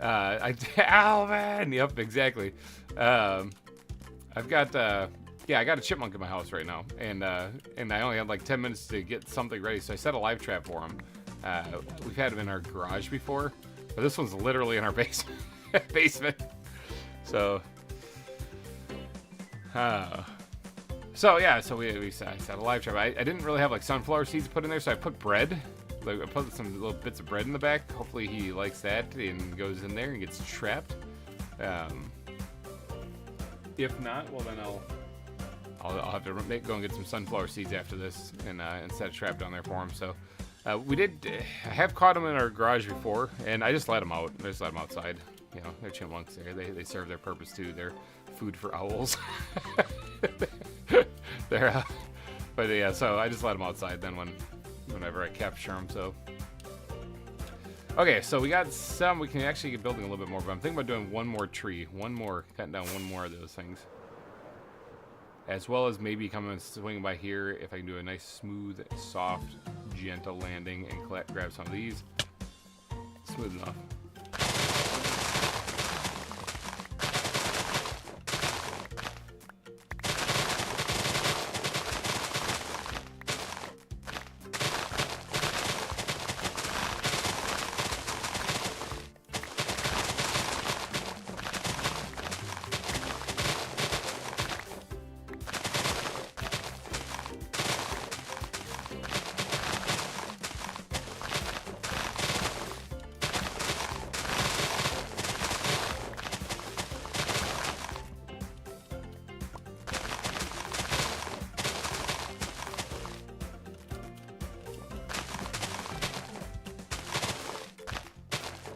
Alvin. Yep, exactly. I've got yeah, I got a chipmunk in my house right now, and I only had like 10 minutes to get something ready, so I set a live trap for him. We've had him in our garage before, but this one's literally in our basement. So, so yeah, so we set a live trap. I didn't really have like sunflower seeds put in there, so I put bread. Like, I put some little bits of bread in the back. Hopefully he likes that and goes in there and gets trapped. If not, well then I'll have to go and get some sunflower seeds after this and set a trap down there for him. So I have caught them in our garage before, and I just let them out. I just let them outside. You know, they're chipmunks there. They serve their purpose too. They're food for owls. But yeah, so I just let them outside then whenever I capture them. So okay, so we got some. We can actually get building a little bit more, but I'm thinking about doing one more tree, cutting down one more of those things, as well as maybe coming and swinging by here if I can do a nice, smooth, soft, gentle landing and grab some of these. Smooth enough.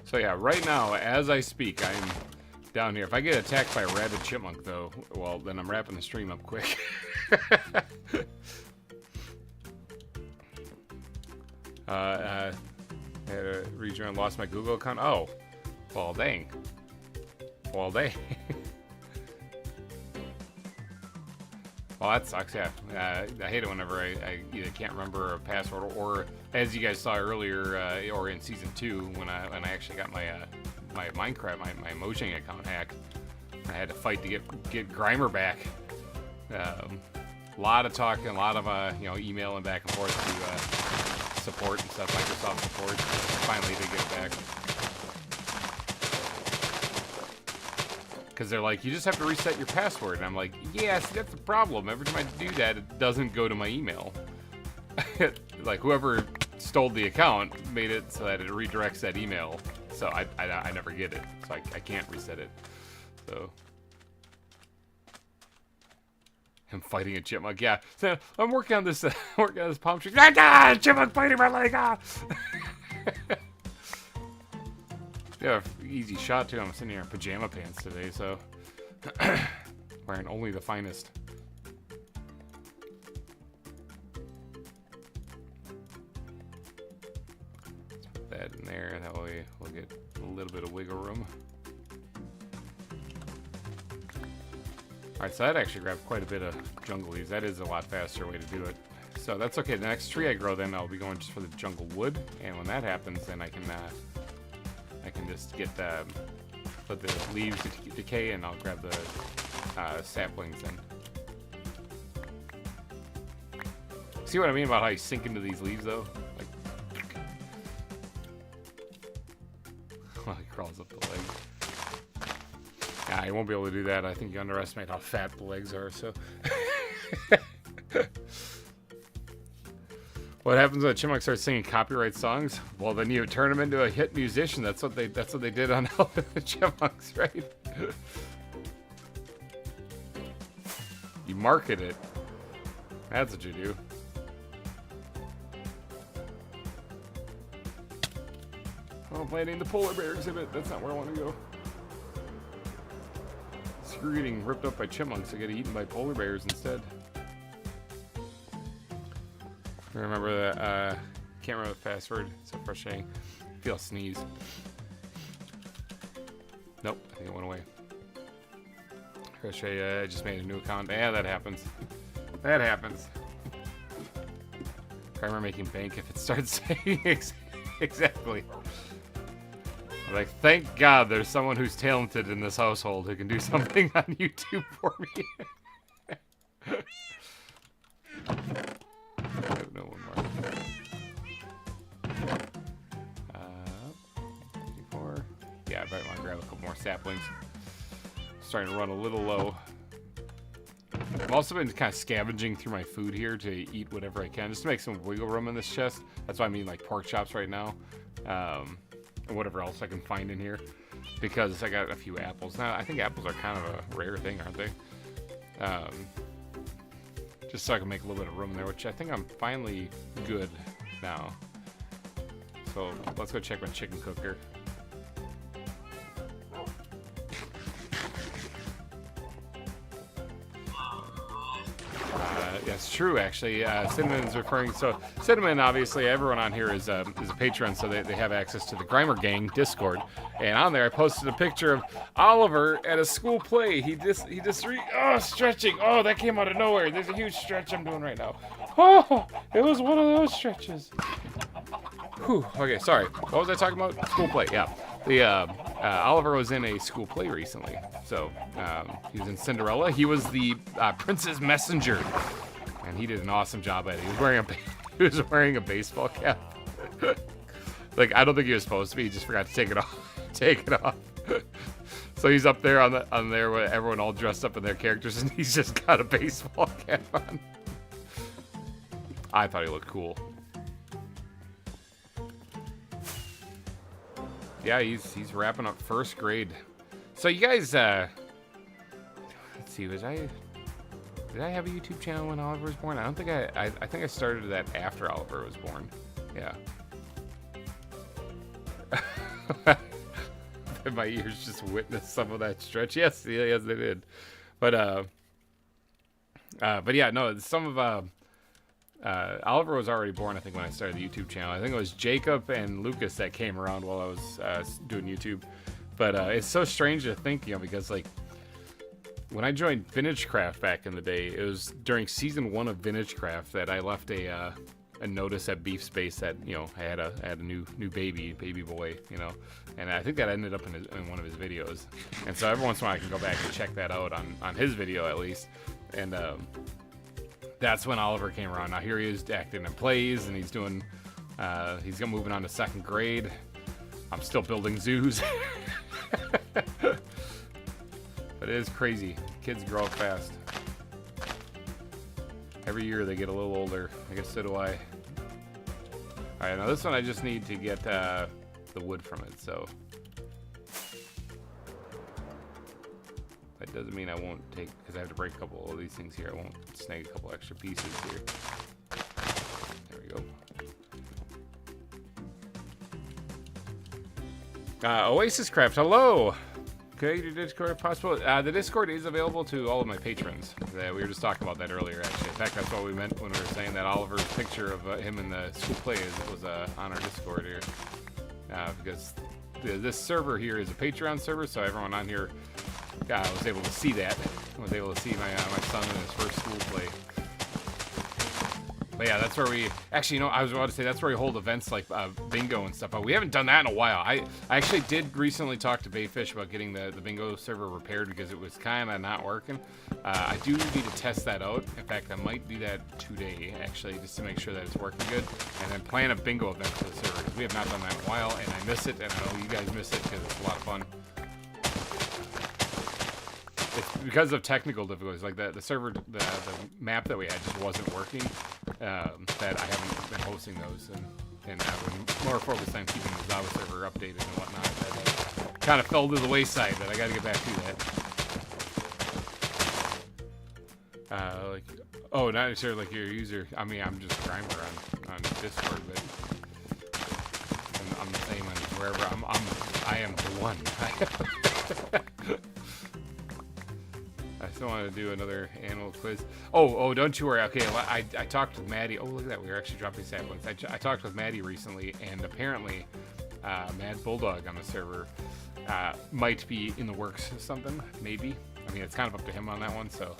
So yeah, right now, as I speak, I'm down here. If I get attacked by a rabid chipmunk, though, well, then I'm wrapping the stream up quick. Rejoin, lost my Google account. Oh, well, dang. Well, dang. Well, that sucks, yeah. I hate it whenever I either can't remember a password or as you guys saw earlier, or in Season 2, when I actually got my Minecraft, my Mojang account hacked, I had to fight to get GReimer back. A lot of talking, a lot of emailing back and forth to support and stuff, Microsoft support. Finally, they get it back. Because they're like, you just have to reset your password. And I'm like, yeah, see, that's the problem. Every time I do that, it doesn't go to my email. Like, whoever stole the account made it so that it redirects that email. So I never get it. So I can't reset it. So I'm fighting a chipmunk. Yeah. So I'm working on this palm tree. Ah, chipmunk biting my leg off. Yeah, easy shot too. I'm sitting here in pajama pants today, so wearing only the finest. Let's put that in there. That way we'll get a little bit of wiggle room. Alright, so that actually grabbed quite a bit of jungle leaves. That is a lot faster way to do it. So that's okay. The next tree I grow, then I'll be going just for the jungle wood, and when that happens, then I can just get let the leaves decay, and I'll grab the saplings in. See what I mean about how you sink into these leaves, though? Like, well, he crawls up the leg. Nah, he won't be able to do that. I think you underestimate how fat the legs are. So. What happens when a chipmunk starts singing copyright songs? Well, then you turn them into a hit musician. That's what they did on Alvin and the Chipmunks, right? You market it. That's what you do. Oh, I'm planning the polar bear exhibit. That's not where I want to go. Screw getting ripped up by chipmunks. I get eaten by polar bears instead. Remember that, can't remember the password. It's so frustrating. I feel a sneeze. Nope, I think it went away. Crochet, I just made a new account. Yeah, that happens. That happens. GReimer making bank if it starts saying exactly. Like, thank God there's someone who's talented in this household who can do something on YouTube for me. No one more. 54. Yeah, I might want to grab a couple more saplings. Starting to run a little low. I've also been kind of scavenging through my food here to eat whatever I can, just to make some wiggle room in this chest. That's why I'm eating like pork chops right now, and whatever else I can find in here, because I got a few apples. Now, I think apples are kind of a rare thing, aren't they? Just so I can make a little bit of room there, which I think I'm finally good now. So let's go check my chicken cooker. Yeah, it's true, actually. Cinnamon's referring. So Cinnamon, obviously, everyone on here is a patron, so they have access to the GReimer Gang Discord. And on there, I posted a picture of Oliver at a school play. Stretching. Oh, that came out of nowhere. There's a huge stretch I'm doing right now. Oh, it was one of those stretches. Whew. Okay, sorry. What was I talking about? School play. Yeah. Oliver was in a school play recently. So he was in Cinderella. He was the Prince's messenger, and he did an awesome job at it. He was wearing a baseball cap. Like, I don't think he was supposed to be. He just forgot to take it off. So he's up there on there with everyone all dressed up in their characters, and he's just got a baseball cap on. I thought he looked cool. Yeah, he's wrapping up first grade. So you guys, let's see, did I have a YouTube channel when Oliver was born? I don't think I think I started that after Oliver was born. Yeah. My ears just witnessed some of that stretch. Yes, they did. But yeah, no, some of Oliver was already born, I think, when I started the YouTube channel. I think it was Jacob and Lucas that came around while I was doing YouTube. But it's so strange to think, because like when I joined VintageCraft back in the day, it was during season 1 of VintageCraft that I left a notice at Beef Space that I had a new baby boy, and I think that ended up in one of his videos. And so every once in a while I can go back and check that out on his video at least. And that's when Oliver came around. Now here he is acting in plays, and he's moving on to 2nd grade. I'm still building zoos. But it is crazy. Kids grow up fast. Every year they get a little older. I guess so do I. Alright, now this one I just need to get the wood from it, so. That doesn't mean I won't take, because I have to break a couple of these things here. I won't snag a couple extra pieces here. There we go. Oasis Craft, hello! Okay, your Discord if possible. The Discord is available to all of my patrons. We were just talking about that earlier, actually. In fact, that's what we meant when we were saying that Oliver's picture of him in the school play was on our Discord here. Because this server here is a Patreon server, so everyone on here was able to see that. I was able to see my son in his first school play. But yeah, that's where we actually, I was about to say that's where we hold events like bingo and stuff. But we haven't done that in a while. I actually did recently talk to Bayfish about getting the bingo server repaired because it was kind of not working. I do need to test that out. In fact, I might do that today actually, just to make sure that it's working good, and then plan a bingo event for the server because we have not done that in a while, and I miss it, and I know you guys miss it because it's a lot of fun. It's because of technical difficulties, like the server, the map that we had just wasn't working, that I haven't been hosting those, and I've been more focused on keeping the ZAWA server updated and whatnot. That kind of fell to the wayside, but I got to get back to that. Oh, not necessarily like your user. I mean, I'm just GReimer on Discord, but I'm the same on wherever. I am the one. I still want to do another animal quiz. Oh, don't you worry. Okay, I talked with Maddie. Oh, look at that. We were actually dropping saplings. I talked with Maddie recently, and apparently Mad Bulldog on the server might be in the works or something, maybe. I mean, it's kind of up to him on that one, so.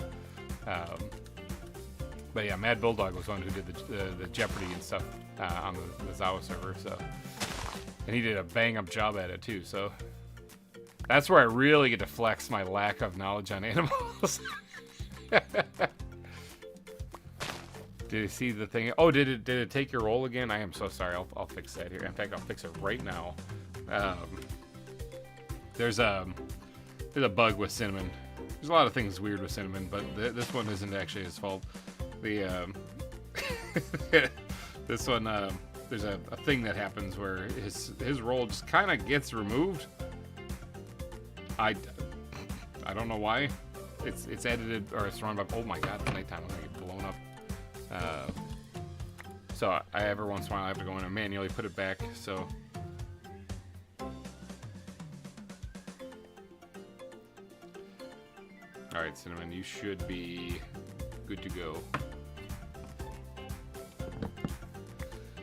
But yeah, Mad Bulldog was one who did the Jeopardy and stuff on the ZAWA server, so. And he did a bang-up job at it, too, so... That's where I really get to flex my lack of knowledge on animals. Did you see the thing? Oh, did it take your roll again? I am so sorry. I'll fix that here. In fact, I'll fix it right now. There's a bug with Cinnamon. There's a lot of things weird with Cinnamon, but this one isn't actually his fault. The this one there's a thing that happens where his roll just kind of gets removed. I don't know why. It's edited or it's run by. Oh my god, it's nighttime. I'm gonna get blown up. So I every once in a while I have to go in and manually put it back. So all right, Cinnamon, you should be good to go.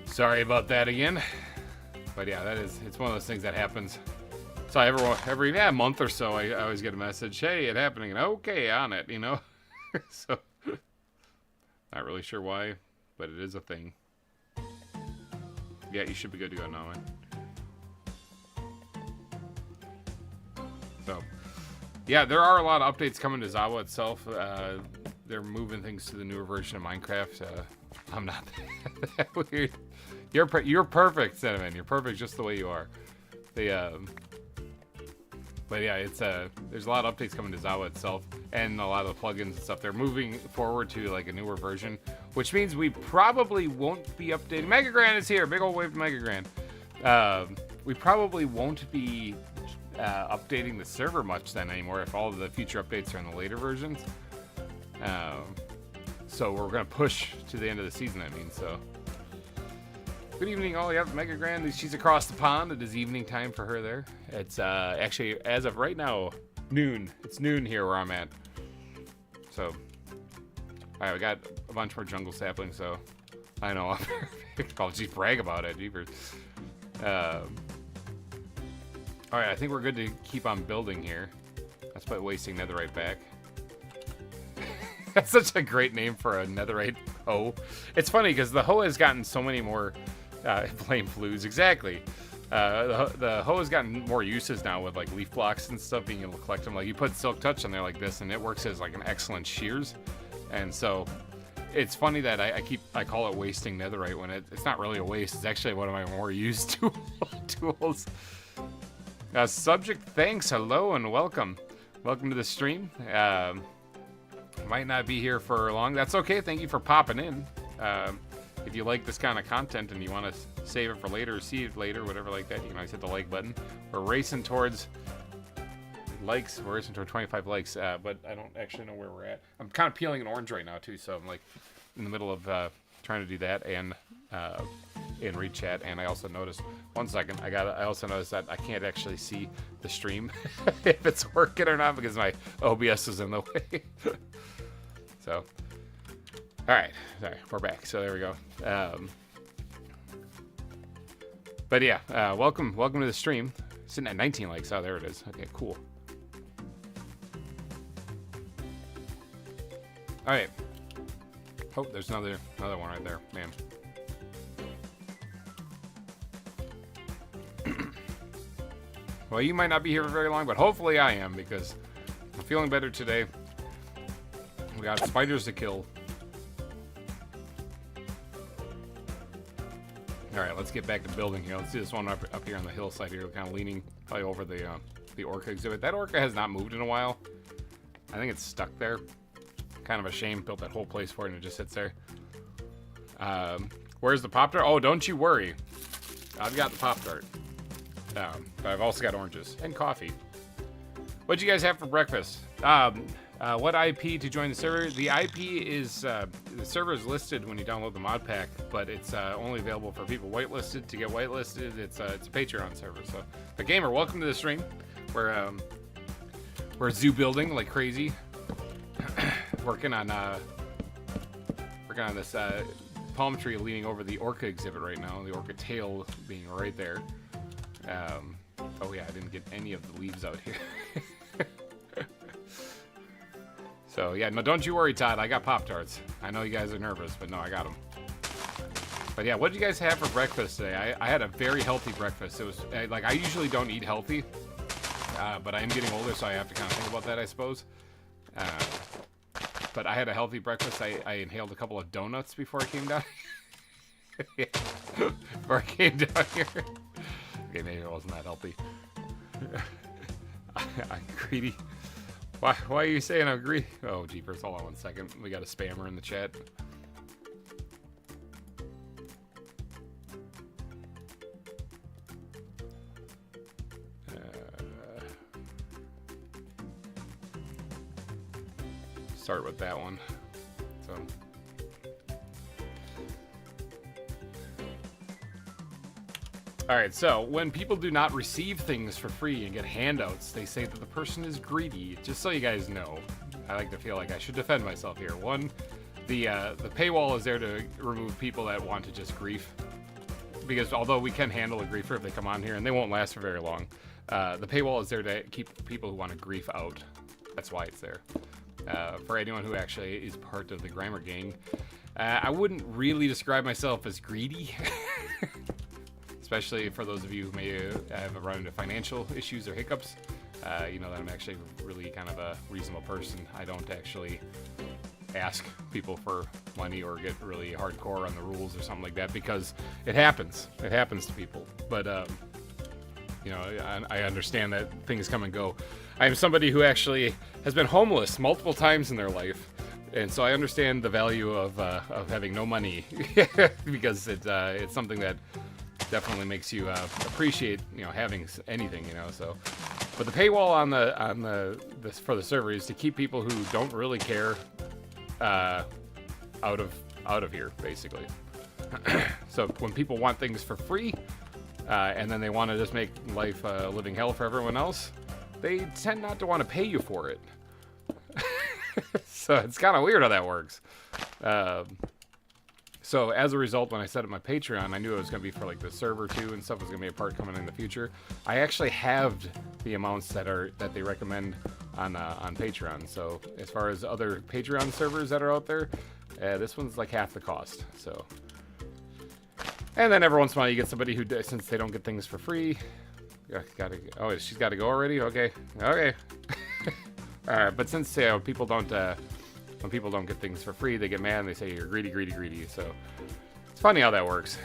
Sorry about that again, but yeah, it's one of those things that happens. So every month or so, I always get a message, hey, it's happening, and okay, on it, you know? So, not really sure why, but it is a thing. Yeah, you should be good to go now, man. So, yeah, there are a lot of updates coming to ZAWA itself. They're moving things to the newer version of Minecraft. I'm not that weird. You're perfect, Cinnamon. You're perfect just the way you are. But yeah, there's a lot of updates coming to ZAWA itself, and a lot of the plugins and stuff. They're moving forward to like a newer version, which means we probably won't be updating. Megagran is here, big old wave to Megagran. We probably won't be updating the server much then anymore if all of the future updates are in the later versions. So we're gonna push to the end of the season. I mean, so. Good evening, all. Yep, Megagran. She's across the pond. It is evening time for her there. It's actually, as of right now, noon. It's noon here where I'm at. So, all right, we got a bunch more jungle saplings, so I know. Oh, geez, brag about it. Jeepers. All right, I think we're good to keep on building here. That's by wasting netherite back. That's such a great name for a netherite hoe. It's funny because the hoe has gotten so many more flame flues. Exactly. The hoe has gotten more uses now with like leaf blocks and stuff, being able to collect them. Like you put Silk Touch on there like this, and it works as like an excellent shears. And so it's funny that I call it wasting netherite when it's not really a waste. It's actually one of my more used tools. Subject, thanks. Hello and welcome. Welcome to the stream. Might not be here for long. That's okay. Thank you for popping in. If you like this kind of content and you want to save it for later or see it later, whatever like that, you can always hit the like button. We're racing towards likes. We're racing toward 25 likes, but I don't actually know where we're at. I'm kind of peeling an orange right now too, so I'm like in the middle of trying to do that and read chat. And I also noticed, one second, I also noticed that I can't actually see the stream if it's working or not because my OBS is in the way. So, all right, sorry, we're back. So there we go. But yeah, welcome to the stream. Sitting at 19 likes. Oh, there it is. Okay, cool. All right. Oh, there's another one right there, man. Well, you might not be here for very long, but hopefully I am because I'm feeling better today. We got spiders to kill. All right, let's get back to building here. Let's see this one up here on the hillside here, kind of leaning probably over the orca exhibit. That orca has not moved in a while. I think it's stuck there. Kind of a shame. Built that whole place for it and it just sits there. Where's the Pop-Tart? Oh, don't you worry. I've got the Pop-Tart. But I've also got oranges and coffee. What'd you guys have for breakfast? What IP to join the server? The IP is, the server is listed when you download the mod pack, but it's only available for people whitelisted. To get whitelisted, it's a Patreon server. So, but GReimer, welcome to the stream. We're zoo building like crazy. working on this palm tree leaning over the orca exhibit right now. The orca tail being right there. Oh yeah, I didn't get any of the leaves out here. So yeah, no, don't you worry, Todd. I got Pop-Tarts. I know you guys are nervous, but no, I got them. But yeah, what did you guys have for breakfast today? I had a very healthy breakfast. It was like, I usually don't eat healthy, but I am getting older, so I have to kind of think about that, I suppose. But I had a healthy breakfast. I inhaled a couple of donuts before I came down. Yeah. Before I came down here. Okay, maybe it wasn't that healthy. I'm greedy. Why are you saying I'm greedy? Oh, jeepers. Hold on one second. We got a spammer in the chat. Start with that one. So. Alright, so when people do not receive things for free and get handouts, they say that the person is greedy. Just so you guys know, I like to feel like I should defend myself here. One, the paywall is there to remove people that want to just grief. Because although we can handle a griefer if they come on here, and they won't last for very long, the paywall is there to keep people who want to grief out. That's why it's there. For anyone who actually is part of the GReimer gang, I wouldn't really describe myself as greedy. Especially for those of you who may have run into financial issues or hiccups. You know that I'm actually really kind of a reasonable person. I don't actually ask people for money or get really hardcore on the rules or something like that, because it happens. It happens to people. But, you know, I understand that things come and go. I am somebody who actually has been homeless multiple times in their life. And so I understand the value of having no money because it's something that definitely makes you appreciate, you know, having anything, you know. So, but the paywall on for the server is to keep people who don't really care out of here, basically. So when people want things for free, and then they want to just make life a living hell for everyone else, they tend not to want to pay you for it. So it's kind of weird how that works. So as a result, when I set up my Patreon, I knew it was going to be for like the server too and stuff was going to be a part coming in the future. I actually halved the amounts that they recommend on Patreon. So as far as other Patreon servers that are out there, this one's like half the cost. So, and then every once in a while you get somebody who, since they don't get things for free, oh, she's got to go already. Okay. All right, but since people don't. When people don't get things for free, they get mad and they say you're greedy, greedy, greedy. So it's funny how that works.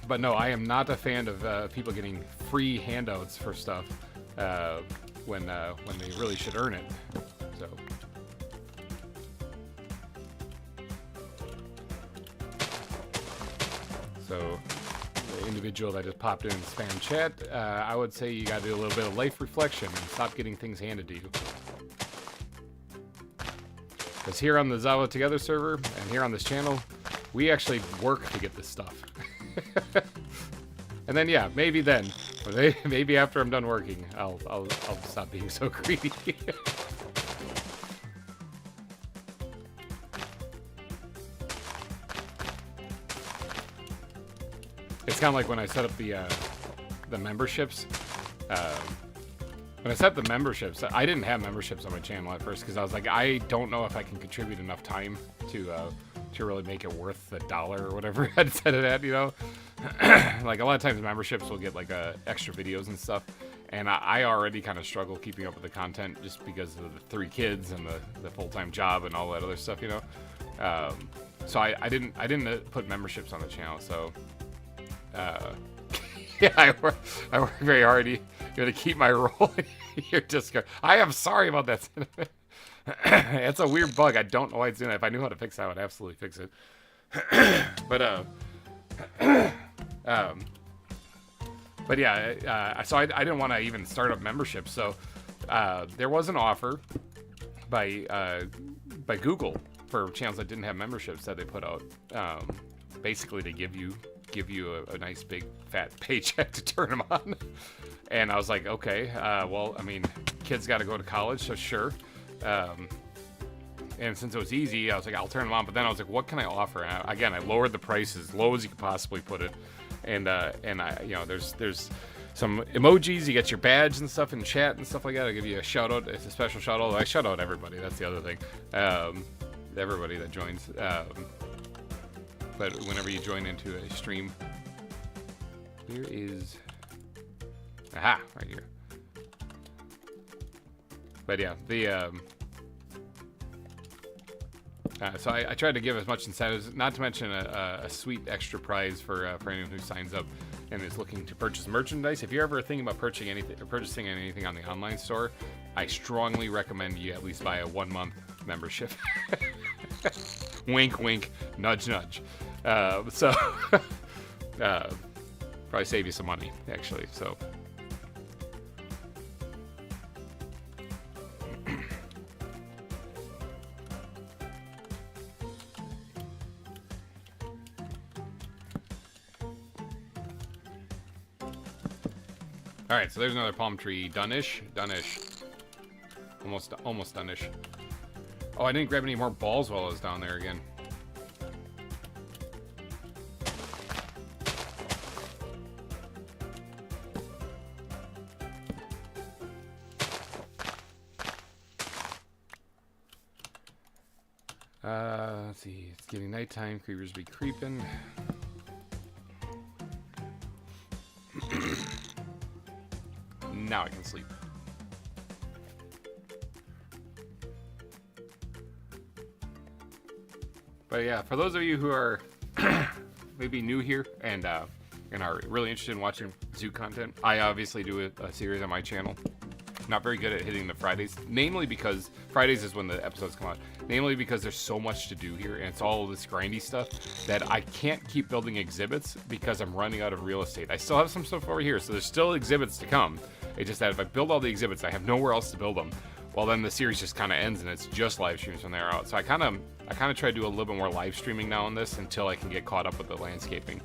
But no, I am not a fan of people getting free handouts for stuff when they really should earn it. So the individual that just popped in spam chat, I would say you got to do a little bit of life reflection and stop getting things handed to you. Because here on the ZAWA Together server, and here on this channel, we actually work to get this stuff. And then, yeah, maybe maybe after I'm done working, I'll stop being so greedy. It's kind of like when I set up the memberships. When I set up the memberships, I didn't have memberships on my channel at first because I was like, I don't know if I can contribute enough time to really make it worth the $1 or whatever I'd set it at, you know? Like a lot of times memberships will get like extra videos and stuff, and I already kind of struggle keeping up with the content just because of the 3 kids and the full-time job and all that other stuff, you know? So I didn't put memberships on the channel, so yeah, I work very hard. You're gonna keep my role. You're just I am sorry about that. It's a weird bug. I don't know why it's doing that. If I knew how to fix it, I would absolutely fix it. But yeah, so I didn't want to even start up memberships. So there was an offer by Google for channels that didn't have memberships that they put out, basically to give you a nice big fat paycheck to turn them on. And I was like, okay, well, I mean, kids got to go to college, so sure. And since it was easy, I was like, I'll turn them on. But then I was like, what can I offer? And I lowered the price as low as you could possibly put it. And I, you know, there's some emojis. You get your badge and stuff in chat and stuff like that. I'll give you a shout out. It's a special shout out. I shout out everybody. That's the other thing. Everybody that joins. but whenever you join into a stream, here is, aha, right here. But yeah, the so I tried to give as much incentives, not to mention a sweet extra prize for anyone who signs up and is looking to purchase merchandise. If you're ever thinking about purchasing anything on the online store, I strongly recommend you at least buy a 1-month membership. Wink, wink, nudge, nudge. So probably save you some money, actually. So. All right, so there's another palm tree. Done-ish. Almost done-ish. Oh, I didn't grab any more balls while I was down there again. Let's see. It's getting nighttime. Creepers be creeping. Now I can sleep. But yeah, for those of you who are maybe new here and are really interested in watching zoo content, I obviously do a series on my channel. Not very good at hitting the Fridays, namely because Fridays is when the episodes come out. Namely because there's so much to do here and it's all this grindy stuff that I can't keep building exhibits because I'm running out of real estate. I still have some stuff over here, so there's still exhibits to come. It's just that if I build all the exhibits, I have nowhere else to build them. Well, then the series just kind of ends and it's just live streams from there out. So I kind of try to do a little bit more live streaming now on this until I can get caught up with the landscaping.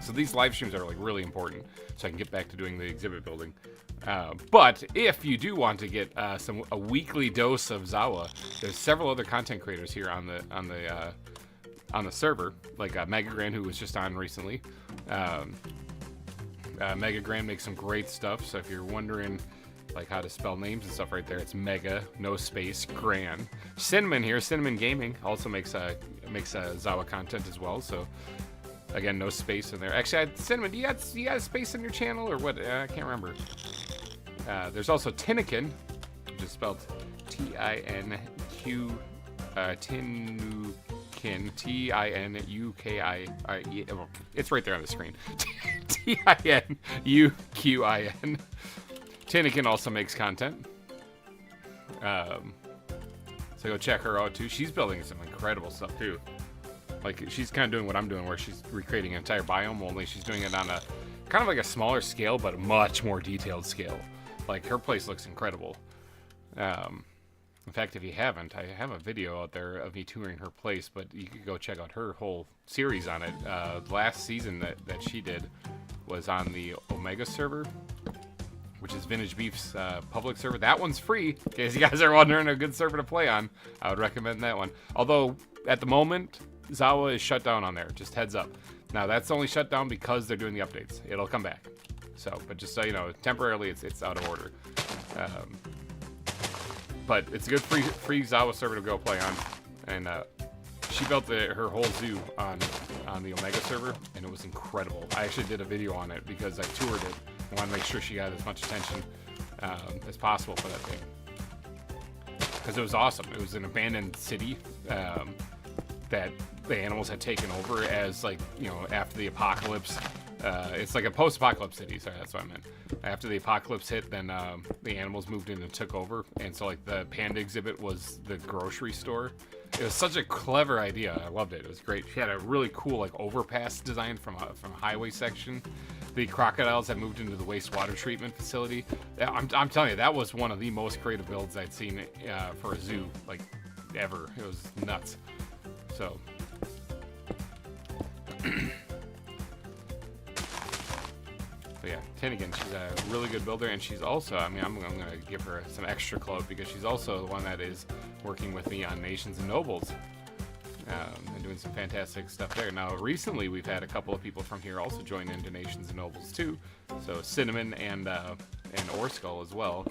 So these live streams are like really important so I can get back to doing the exhibit building. But if you do want to get a weekly dose of ZAWA, there's several other content creators here on the server, like MegaGrand, who was just on recently. MegaGrand makes some great stuff, so if you're wondering like how to spell names and stuff right there, it's Mega, no space, Grand. Cinnamon here, Cinnamon Gaming, also makes ZAWA content as well, so again, no space in there. Actually, Cinnamon, you got a space in your channel or what? I can't remember. There's also Tinnikin, which is spelled T-I-N-Q, Tinukin, T-I-N-U-K-I, it's right there on the screen. T-I-N-U-Q-I-N. Tinnikin also makes content. So go check her out too. She's building some incredible stuff too. Like she's kind of doing what I'm doing, where she's recreating an entire biome, only she's doing it on a kind of like a smaller scale, but a much more detailed scale. Like her place looks incredible. In fact, if you haven't, I have a video out there of me touring her place, but you could go check out her whole series on it. Last season that she did was on the Omega server, which is VintageBeef's public server. That one's free, in case you guys are wondering a good server to play on. I would recommend that one. Although, at the moment, ZAWA is shut down on there, just heads up. Now, that's only shut down because they're doing the updates. It'll come back. So, but just so you know, temporarily it's out of order. But it's a good free ZAWA server to go play on. And she built her whole zoo on the Omega server, and it was incredible. I actually did a video on it because I toured it. I want to make sure she got as much attention as possible for that thing. Because it was awesome. It was an abandoned city that the animals had taken over as, like, you know, after the apocalypse. It's like a post-apocalypse city. Sorry, that's what I meant. After the apocalypse hit, then the animals moved in and took over. And so, like, the panda exhibit was the grocery store. It was such a clever idea. I loved it. It was great. She had a really cool, like, overpass design from a highway section. The crocodiles had moved into the wastewater treatment facility. I'm telling you, that was one of the most creative builds I'd seen for a zoo, like, ever. It was nuts. So. But yeah, Tinnigan, she's a really good builder, and she's also, I mean, I'm going to give her some extra clout because she's also the one that is working with me on Nations and Nobles. And doing some fantastic stuff there. Now, recently we've had a couple of people from here also join into Nations and Nobles too. So Cinnamon and Orskull as well.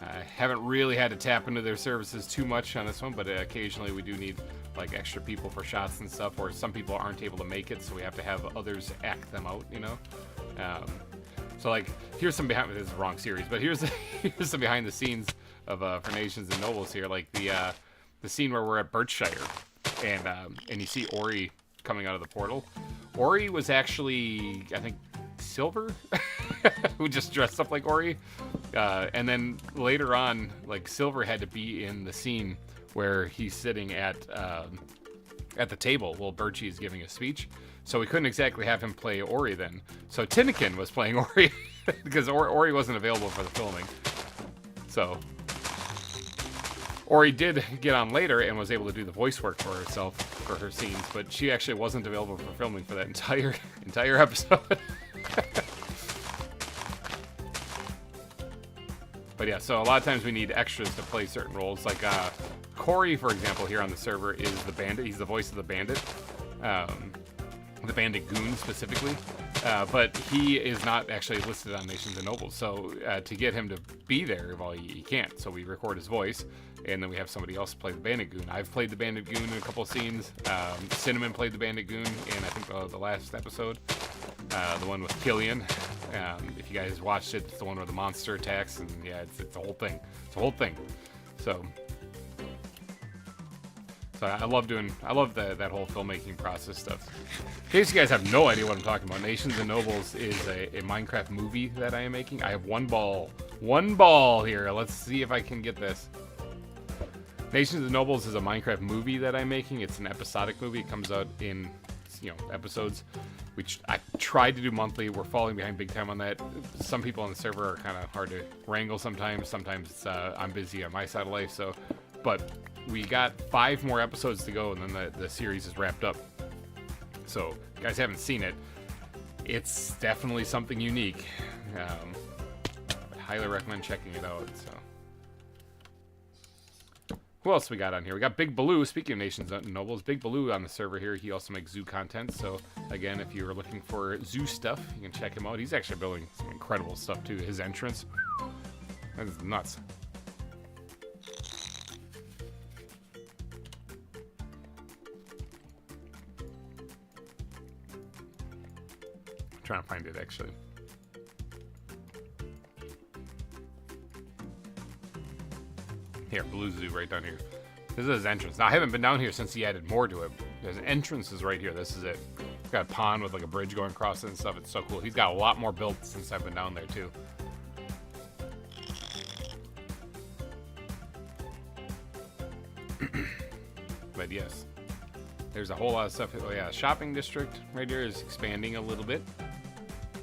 I haven't really had to tap into their services too much on this one, but occasionally we do need like extra people for shots and stuff, or some people aren't able to make it, so we have to have others act them out, you know. So like, here's some behind. This is the wrong series, but here's some behind the scenes of for Nations and Nobles here, like the scene where we're at Berkshire, and you see Ori coming out of the portal. Ori was actually, I think, Silver, who just dressed up like Ori, and then later on, like, Silver had to be in the scene where he's sitting at the table while Birchie is giving a speech. So we couldn't exactly have him play Ori then. So Tinnikin was playing Ori because Ori wasn't available for the filming. So Ori did get on later and was able to do the voice work for herself for her scenes, but she actually wasn't available for filming for that entire episode. But yeah, so a lot of times we need extras to play certain roles. Like Corey, for example, here on the server is the bandit. He's the voice of the bandit. The bandit goon specifically, but he is not actually listed on Nations and Nobles, so to get him to be there, well, he can't, so we record his voice, and then we have somebody else play the bandit goon. I've played the bandit goon in a couple of scenes. Cinnamon played the bandit goon in, I think, the last episode, the one with Killian. If you guys watched it, it's the one where the monster attacks, and yeah, it's a whole thing. It's a whole thing. So I love that whole filmmaking process stuff. In case you guys have no idea what I'm talking about, Nations and Nobles is a Minecraft movie that I am making. I have one ball here. Let's see if I can get this. Nations and Nobles is a Minecraft movie that I'm making. It's an episodic movie. It comes out in, episodes, which I tried to do monthly. We're falling behind big time on that. Some people on the server are kind of hard to wrangle sometimes. Sometimes it's, I'm busy on my side of life, but we got 5 more episodes to go, and then the series is wrapped up. So, if you guys haven't seen it, it's definitely something unique. I highly recommend checking it out. So, who else we got on here? We got Big Baloo. Speaking of Nations and Nobles, Big Baloo on the server here. He also makes zoo content. So, again, if you're looking for zoo stuff, you can check him out. He's actually building some incredible stuff too. His entrance, that is nuts. Trying to find it actually. Here, Blue Zoo right down here. This is his entrance. Now I haven't been down here since he added more to it. His entrance is right here. This is it. It's got a pond with like a bridge going across it and stuff. It's so cool. He's got a lot more built since I've been down there too. But yes, there's a whole lot of stuff. Oh yeah, shopping district right here is expanding a little bit.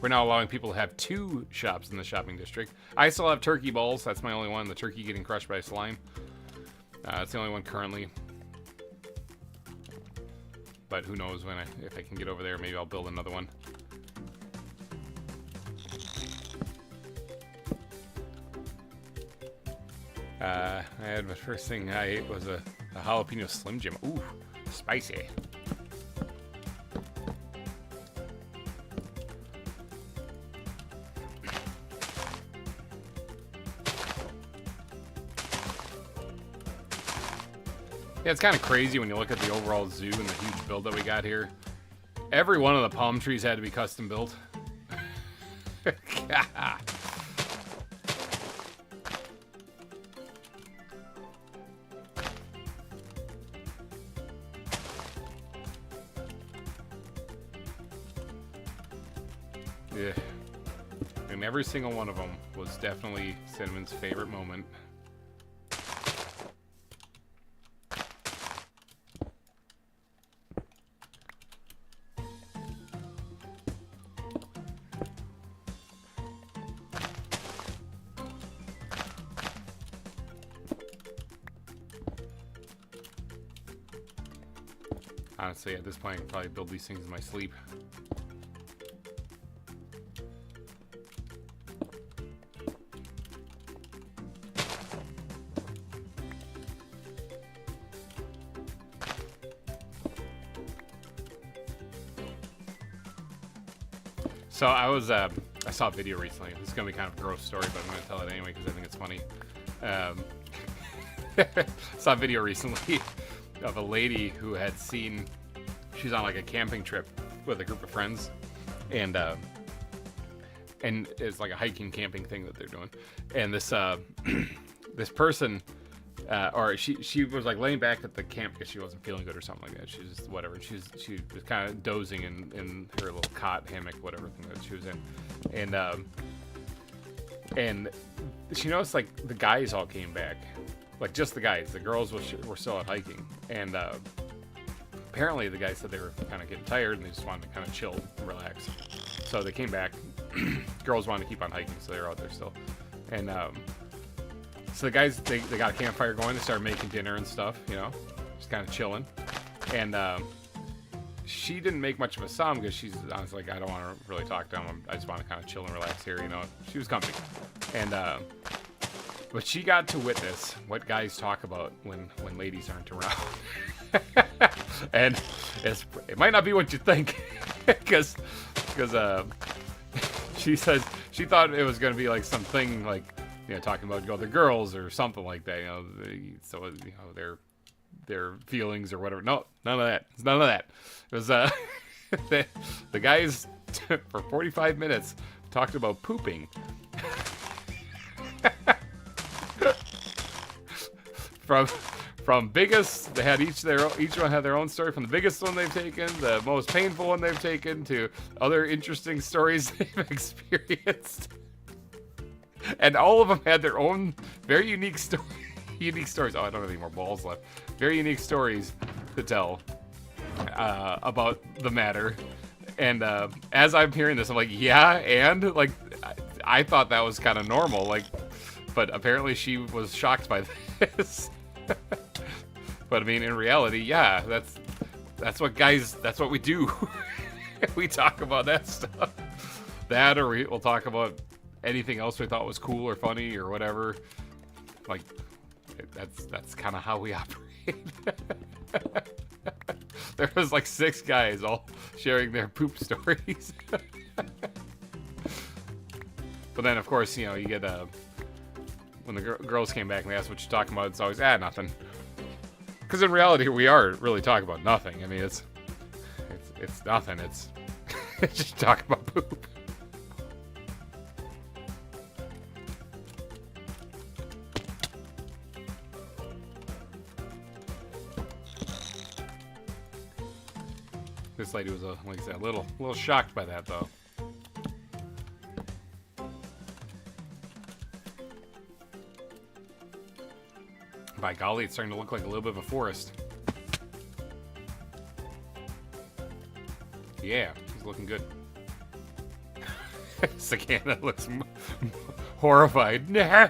We're now allowing people to have 2 shops in the shopping district. I still have turkey balls. That's my only one. The turkey getting crushed by slime. That's the only one currently. But who knows if I can get over there. Maybe I'll build another one. I had the first thing I ate was a jalapeno Slim Jim. Ooh, spicy. Yeah, it's kind of crazy when you look at the overall zoo and the huge build that we got here. Every one of the palm trees had to be custom built. Yeah. And every single one of them was definitely Cinnamon's favorite moment. Honestly, at this point, I can probably build these things in my sleep. So I saw a video recently. This is gonna be kind of a gross story, but I'm gonna tell it anyway because I think it's funny. Saw a video recently of a lady who had seen, she's on like a camping trip with a group of friends, and it's like a hiking camping thing that they're doing, and this this person, or she was like laying back at the camp because she wasn't feeling good or something like that. She was just whatever. She was kind of dozing in her little cot hammock, whatever thing that she was in, and she noticed like the guys all came back, like just the guys. The girls were still out hiking, and apparently the guys said they were kind of getting tired and they just wanted to kind of chill and relax. So they came back. Girls wanted to keep on hiking, so they were out there still, and so the guys, they got a campfire going. They started making dinner and stuff, you know, just kind of chilling. And she didn't make much of a sound because I was like, I don't want to really talk to them. I just want to kind of chill and relax here, you know. She was comfy. And but she got to witness what guys talk about when ladies aren't around. And it might not be what you think, because she says she thought it was going to be like something like, you know, talking about other girls or something like that, you know, so, you know, their feelings or whatever. No, none of that. It's none of that. It was, the guys for 45 minutes talked about pooping. From biggest, they had each one had their own story, from the biggest one they've taken, the most painful one they've taken, to other interesting stories they've experienced. And all of them had their own very unique stories. Oh, I don't have any more balls left. Very unique stories to tell about the matter. And as I'm hearing this, I'm like, yeah, and like I thought that was kind of normal, like, but apparently she was shocked by this. But I mean, in reality, yeah, that's what guys, that's what we do. We talk about that stuff. That, or we'll talk about anything else we thought was cool or funny or whatever. Like, that's kind of how we operate. There was like 6 guys all sharing their poop stories. But then, of course, you know, you get when the girls came back and they asked what you're talking about, it's always nothing. Because in reality, we are really talking about nothing. I mean, it's nothing. It's just talking about poop. This lady was, like I said, a little shocked by that, though. By golly, it's starting to look like a little bit of a forest. Yeah, he's looking good. Sakana looks horrified. No!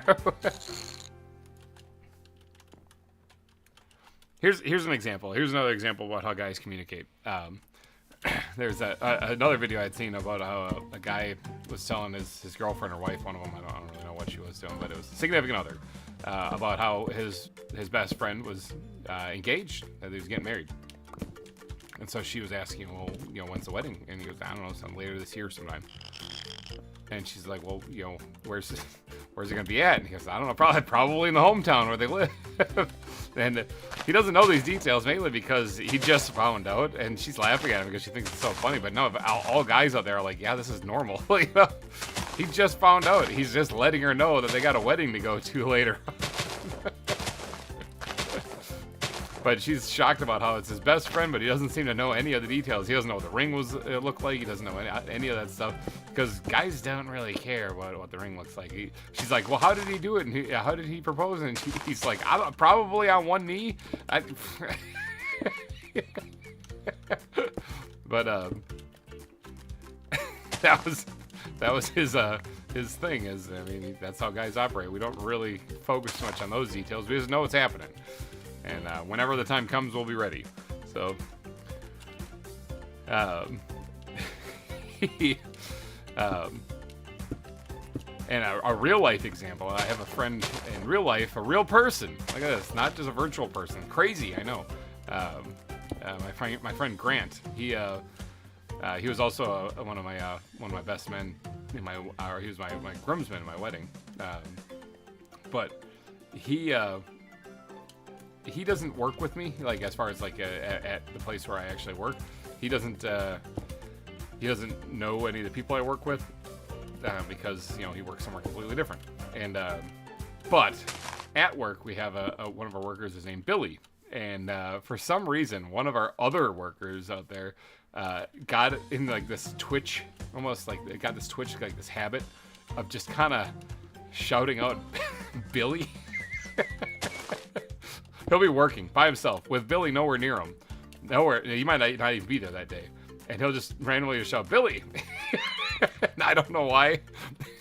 Here's an example. Here's another example about how guys communicate. There's another video I'd seen about how a guy was telling his girlfriend or wife, one of them, I don't really know what she was doing, but it was a significant other, about how his best friend was engaged, that he was getting married. And so she was asking, well, you know, when's the wedding? And he goes, I don't know, sometime later this year sometime. And she's like, well, you know, where's it gonna be at? And he goes, I don't know, probably in the hometown where they live. And he doesn't know these details, mainly because he just found out, and she's laughing at him because she thinks it's so funny. But no, all guys out there are like, yeah, this is normal. You know, he just found out. He's just letting her know that they got a wedding to go to later. But she's shocked about how it's his best friend, but he doesn't seem to know any of the details. He doesn't know what the ring looked like. He doesn't know any of that stuff, because guys don't really care about what the ring looks like. She's like, well, how did he do it? And how did he propose? And he's like, probably on one knee. But that was his thing. I mean, that's how guys operate. We don't really focus much on those details. We just know what's happening. And whenever the time comes, we'll be ready. So, and a real life example. I have a friend in real life, a real person. Look at this, not just a virtual person. Crazy, I know. My friend Grant. He was also one of my best men in he was my groomsman in my wedding. But he he doesn't work with me, like as far as like at the place where I actually work. He doesn't know any of the people I work with because you know he works somewhere completely different. And but at work we have one of our workers is named Billy, and for some reason one of our other workers out there got in like this twitch, almost like it got this twitch, like this habit of just kind of shouting out Billy. He'll be working by himself with Billy nowhere near him. Nowhere. He might not even be there that day. And he'll just randomly just shout, Billy! And I don't know why.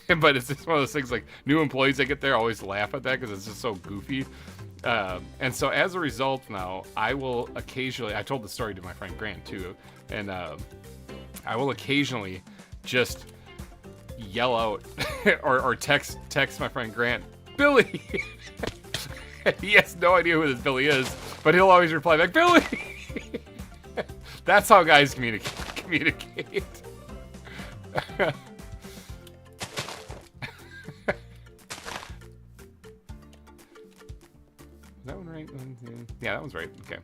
But it's just one of those things, like, new employees that get there always laugh at that because it's just so goofy. And so as a result now, I will occasionally, I told the story to my friend Grant too, and I will occasionally just yell out or text my friend Grant, Billy! He has no idea who this Billy is, but he'll always reply back, Billy! That's how guys communicate. That one right? Yeah, that one's right. Okay.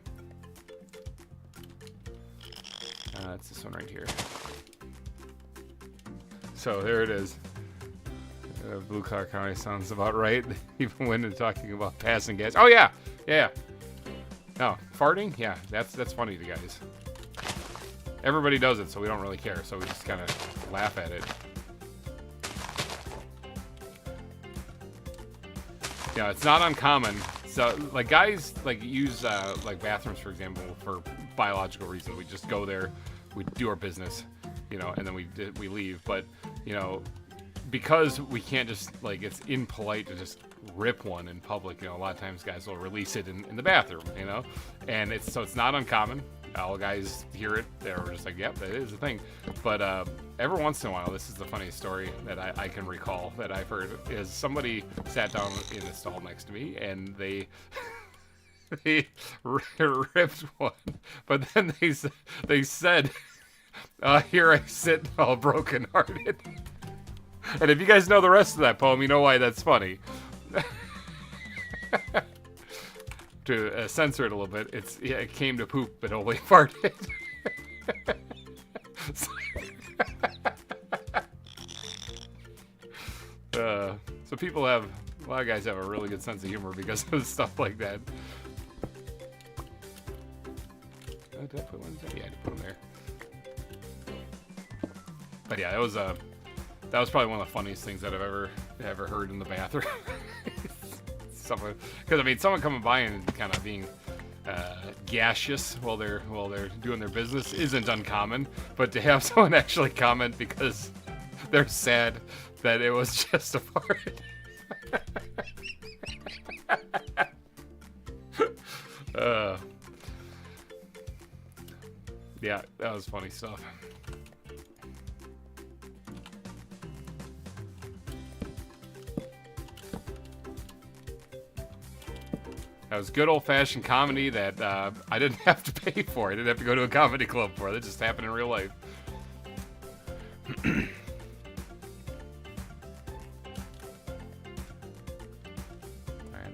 It's this one right here. So there it is. Blue Collar County sounds about right. Even when they're talking about passing gas. Oh yeah, yeah. No, farting. Yeah, that's funny to guys. Everybody does it, so we don't really care. So we just kind of laugh at it. Yeah, it's not uncommon. So like guys like use like bathrooms for example for biological reasons. We just go there, we do our business, you know, and then we leave. But you know, because we can't just like it's impolite to just rip one in public. You know, a lot of times guys will release it in the bathroom. You know, and it's not uncommon. All guys hear it. They're just like, yep, that is a thing. But every once in a while, this is the funniest story that I can recall that I've heard, is somebody sat down in the stall next to me and they ripped one. But then they said, here I sit all brokenhearted. And if you guys know the rest of that poem, you know why that's funny. To censor it a little bit, it came to poop but only farted. So people have, a lot of guys have a really good sense of humor because of stuff like that. Oh, did I put one there? Yeah, I did put them there. But yeah, that was probably one of the funniest things that I've ever heard in the bathroom. Because I mean, someone coming by and kind of being gaseous while they're doing their business isn't uncommon, but to have someone actually comment because they're sad that it was just a fart. Yeah, that was funny stuff. That was good old-fashioned comedy that I didn't have to pay for. I didn't have to go to a comedy club for. That just happened in real life. Alright,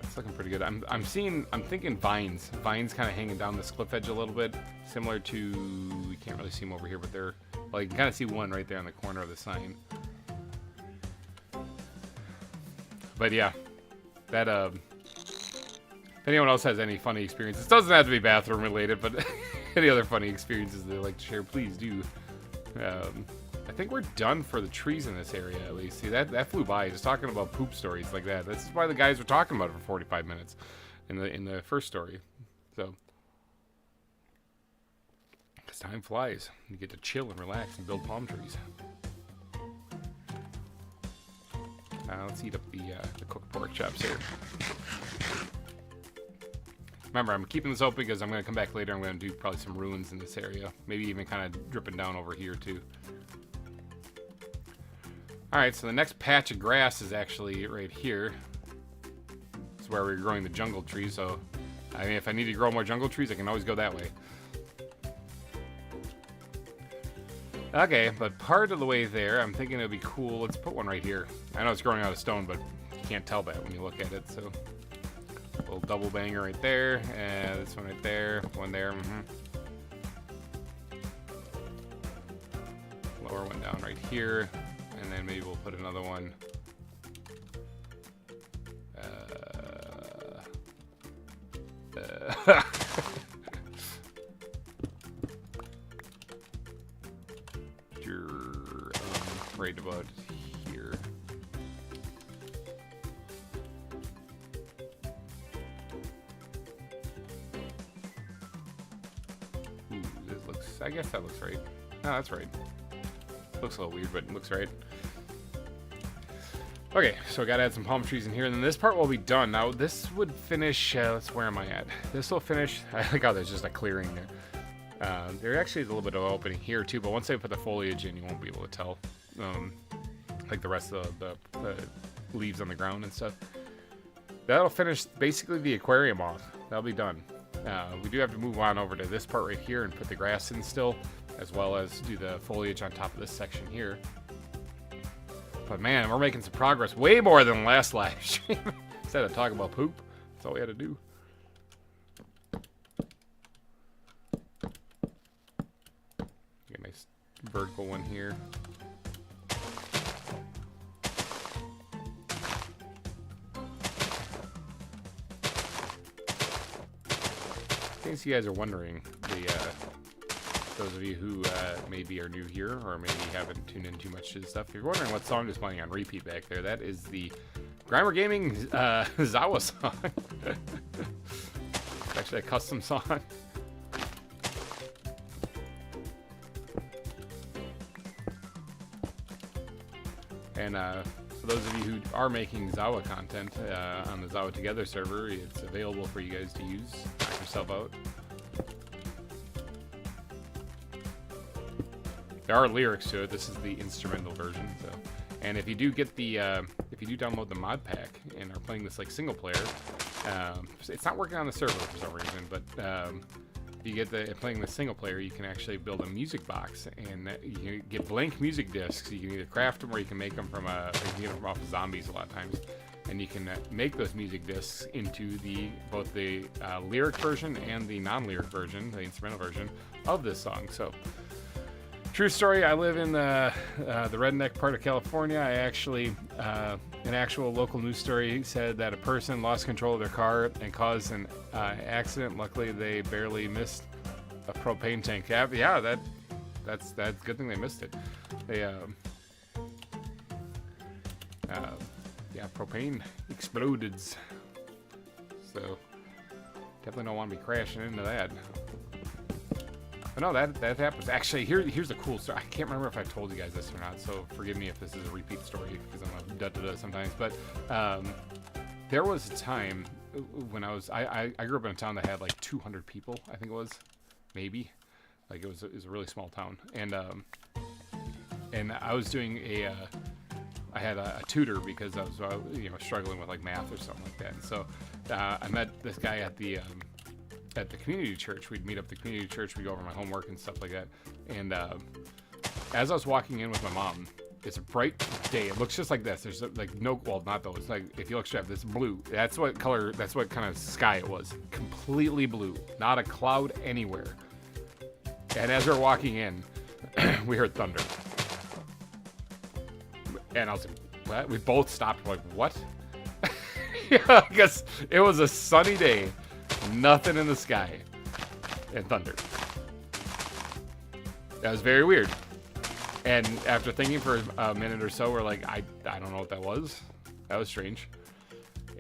that's looking pretty good. I'm thinking vines. Vines kind of hanging down this cliff edge a little bit. Similar to, you can't really see them over here, but they're, well, you can kind of see one right there in the corner of the sign. But yeah, that, if anyone else has any funny experiences, it doesn't have to be bathroom related, but any other funny experiences they'd like to share, please do. I think we're done for the trees in this area, at least. See, that flew by, just talking about poop stories like that. This is why the guys were talking about it for 45 minutes in the first story. So, because time flies. You get to chill and relax and build palm trees. Let's heat up the cooked pork chops here. Remember, I'm keeping this open because I'm going to come back later. I'm going to do probably some ruins in this area. Maybe even kind of dripping down over here, too. Alright, so the next patch of grass is actually right here. This is where we're growing the jungle trees, so... I mean, if I need to grow more jungle trees, I can always go that way. Okay, but part of the way there, I'm thinking it would be cool. Let's put one right here. I know it's growing out of stone, but you can't tell that when you look at it, so... Little double banger right there, and this one right there, one there. Lower one down right here, and then maybe we'll put another one. Right about here. Ooh, this looks, I guess that looks right. No, that's right. Looks a little weird, but it looks right. Okay, so I gotta add some palm trees in here, and then this part will be done. Now, this would finish, where am I at? This will finish, I like how there's just a clearing there. There actually is a little bit of an opening here too, but once I put the foliage in, you won't be able to tell. Like the rest of the leaves on the ground and stuff. That'll finish basically the aquarium off. That'll be done. We do have to move on over to this part right here and put the grass in still, as well as do the foliage on top of this section here. But man, we're making some progress. Way more than last live stream. Instead of talking about poop, that's all we had to do. Get a nice vertical one here. In case you guys are wondering, those of you who maybe are new here or maybe haven't tuned in too much to this stuff, if you're wondering what song is playing on repeat back there, that is the GReimer Gaming ZAWA song. It's actually a custom song. And for those of you who are making ZAWA content on the ZAWA Together server, it's available for you guys to use. Knock yourself out. There are lyrics to it. This is the instrumental version. So, and if you do get the, if you do download the mod pack and are playing this like single player, it's not working on the server for some reason. But if you get playing the single player, you can actually build a music box, and you can get blank music discs. You can either craft them or you can make them from you can get them off of zombies a lot of times, and you can make those music discs into both the lyric version and the non-lyric version, the instrumental version of this song. So. True story, I live in the redneck part of California. I actually, an actual local news story said that a person lost control of their car and caused an accident. Luckily, they barely missed a propane tank. Yeah, that's a good thing they missed it. They, yeah, propane exploded. So, definitely don't want to be crashing into that. But no, that happens. Actually, here's a cool story. I can't remember if I told you guys this or not, so forgive me if this is a repeat story, because I'm a da-da-da sometimes. But there was a time when I grew up in a town that had like 200 people, I think it was, maybe. Like it was a really small town. And I was doing I had a tutor because I was struggling with like math or something like that. And so I met this guy at the community church. We'd meet up at the community church. We'd go over my homework and stuff like that. And as I was walking in with my mom, it's a bright day. It looks just like this. There's like no, well, not those. Like if you look straight up, this blue. That's what color. That's what kind of sky it was. Completely blue. Not a cloud anywhere. And as we're walking in, we heard thunder. And I was like, what? We both stopped. We're like, what? Yeah, because it was a sunny day. Nothing in the sky. And thunder. That was very weird. And after thinking for a minute or so, we're like, I don't know what that was. That was strange.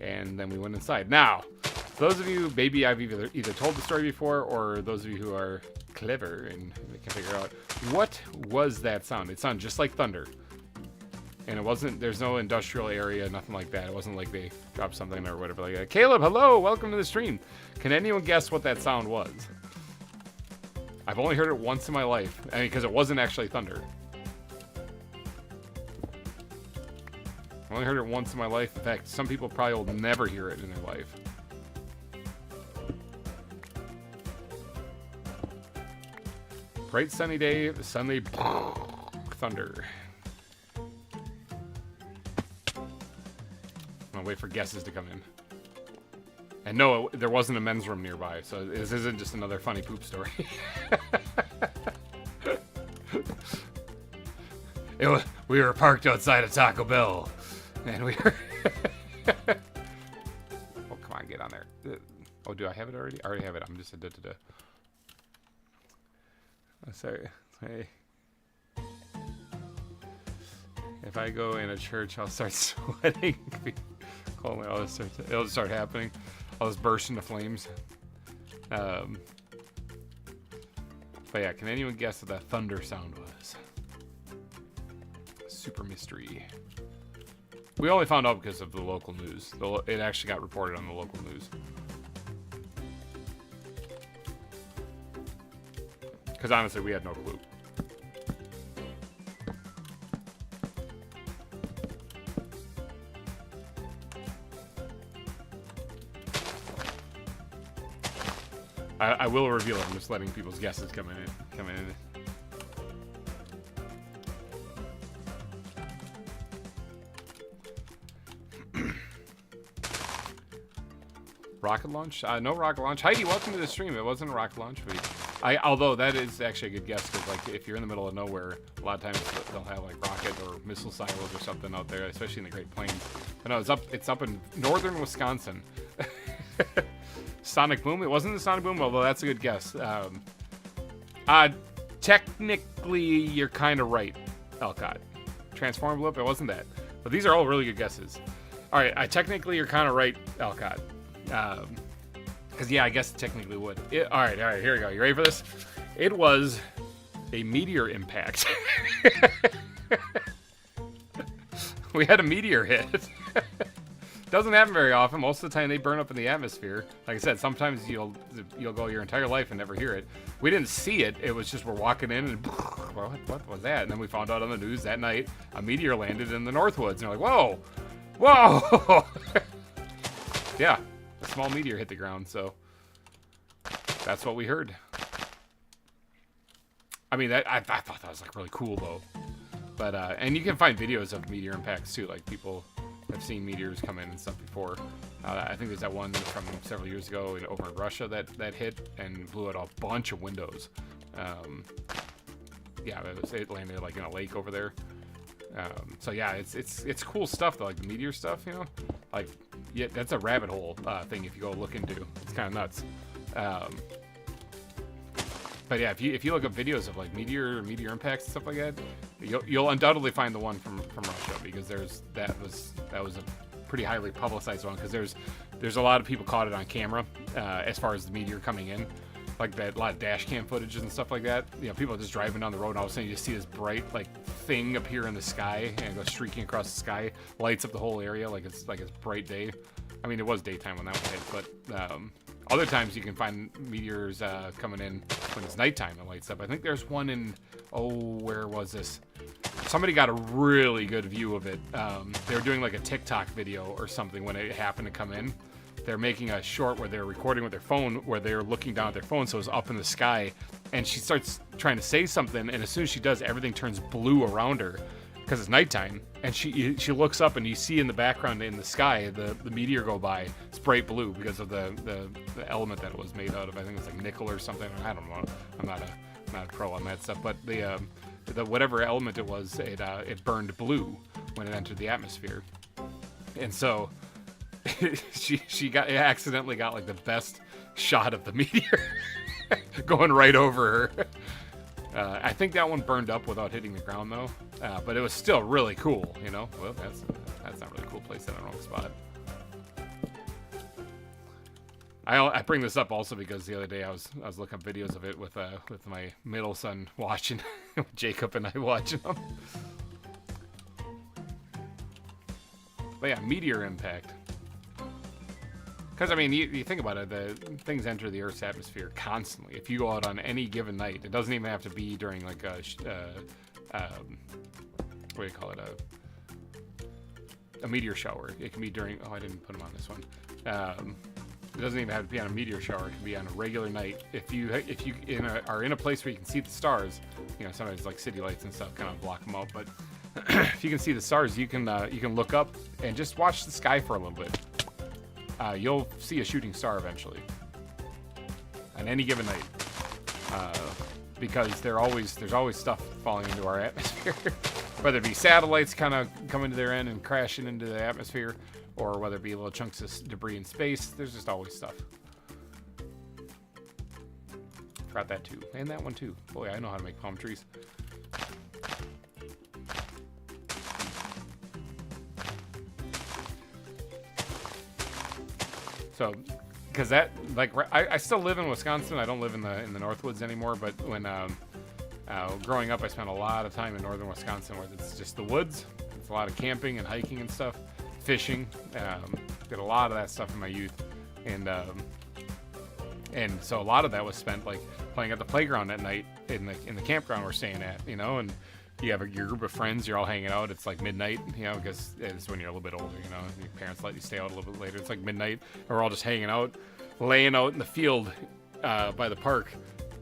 And then we went inside. Now, for those of you, maybe I've either told the story before, or those of you who are clever and can figure out, what was that sound? It sounded just like thunder. And it wasn't, there's no industrial area, nothing like that. It wasn't like they dropped something or whatever like that. Caleb, hello, welcome to the stream. Can anyone guess what that sound was? I've only heard it once in my life. I mean, because it wasn't actually thunder. I only heard it once in my life. In fact, some people probably will never hear it in their life. Bright sunny day, suddenly thunder. I'm gonna wait for guesses to come in. And no, there wasn't a men's room nearby, so this isn't just another funny poop story. We were parked outside of Taco Bell, and we were... Oh, come on, get on there. Oh, do I have it already? I already have it. I'm just a da-da-da. Oh, sorry. Hey. If I go in a church, I'll start sweating. It'll just start happening. I'll just burst into flames. But yeah, can anyone guess what that thunder sound was? Super mystery. We only found out because of the local news. It actually got reported on the local news. Because honestly, we had no clue. I will reveal it. I'm just letting people's guesses come in. Rocket launch? No rocket launch. Heidi, welcome to the stream. It wasn't a rocket launch. Although that is actually a good guess, because like if you're in the middle of nowhere, a lot of times they'll have like rocket or missile silos or something out there, especially in the Great Plains. But no, it's up in northern Wisconsin. Sonic Boom? It wasn't the Sonic Boom, although that's a good guess. Technically, you're kind of right, Elcott. Transform Blip? It wasn't that. But these are all really good guesses. All right, technically, you're kind of right, Elcott. Because, yeah, I guess it technically would. All right, here we go. You ready for this? It was a meteor impact. We had a meteor hit. Doesn't happen very often. Most of the time they burn up in the atmosphere. Like I said, sometimes you'll go your entire life and never hear it. We didn't see it. It was just we're walking in and what was that? And then we found out on the news that night a meteor landed in the Northwoods. And you're like, whoa, whoa. Yeah, a small meteor hit the ground. So that's what we heard. I mean, I thought that was like really cool though. But and you can find videos of meteor impacts too. Like people have seen meteors come in and stuff before. I think there's that one from several years ago over in Russia that hit and blew out a bunch of windows. Yeah, it landed like in a lake over there. So yeah, it's cool stuff though, like the meteor stuff, you know. Like, yeah, that's a rabbit hole thing if you go look into. It's kind of nuts. But yeah, if you look up videos of like meteor impacts and stuff like that, you'll undoubtedly find the one from Russia, because that was a pretty highly publicized one, because there's a lot of people caught it on camera as far as the meteor coming in, like that, a lot of dash cam footage and stuff like that. You know, people are just driving down the road and all of a sudden you just see this bright like thing appear in the sky and it goes streaking across the sky, lights up the whole area like it's bright day. I mean, it was daytime when that one hit, but other times you can find meteors coming in when it's nighttime and lights up. I think there's one in, where was this? Somebody got a really good view of it. They were doing like a TikTok video or something when it happened to come in. They're making a short where they're recording with their phone, where they're looking down at their phone, so it's up in the sky. And she starts trying to say something, and as soon as she does, everything turns blue around her because it's nighttime. And she looks up, and you see in the background in the sky the meteor go by. It's bright blue because of the element that it was made out of. I think it's like nickel or something. I don't know. I'm not a pro on that stuff. But the whatever element it was, it burned blue when it entered the atmosphere. And so she accidentally got like the best shot of the meteor going right over her. I think that one burned up without hitting the ground though, but it was still really cool, you know. Well, that's not really a cool place in the wrong spot. I bring this up also because the other day I was looking up videos of it with my middle son watching, Jacob and I watching them. But yeah, meteor impact. Because, I mean, you think about it, the things enter the Earth's atmosphere constantly. If you go out on any given night, it doesn't even have to be during, like, what do you call it, a meteor shower. It can be during, I didn't put them on this one. It doesn't even have to be on a meteor shower. It can be on a regular night. If you are in a place where you can see the stars, you know, sometimes, like, city lights and stuff kind of block them out, but if you can see the stars, you can look up and just watch the sky for a little bit. you'll see a shooting star eventually on any given night, because there's always stuff falling into our atmosphere, whether it be satellites kind of coming to their end and crashing into the atmosphere, or whether it be little chunks of debris in space. There's just always stuff. Forgot that too, and that one too. Boy, I know how to make palm trees. So, because that, like, I still live in Wisconsin. I don't live in the Northwoods anymore. But when growing up, I spent a lot of time in northern Wisconsin, where it's just the woods. It's a lot of camping and hiking and stuff, fishing. Did a lot of that stuff in my youth, and so a lot of that was spent like playing at the playground at night in the campground we're staying at, you know. And you have your group of friends, you're all hanging out. It's like midnight, you know, because it's when you're a little bit older, you know. Your parents let you stay out a little bit later. It's like midnight, and we're all just hanging out, laying out in the field by the park.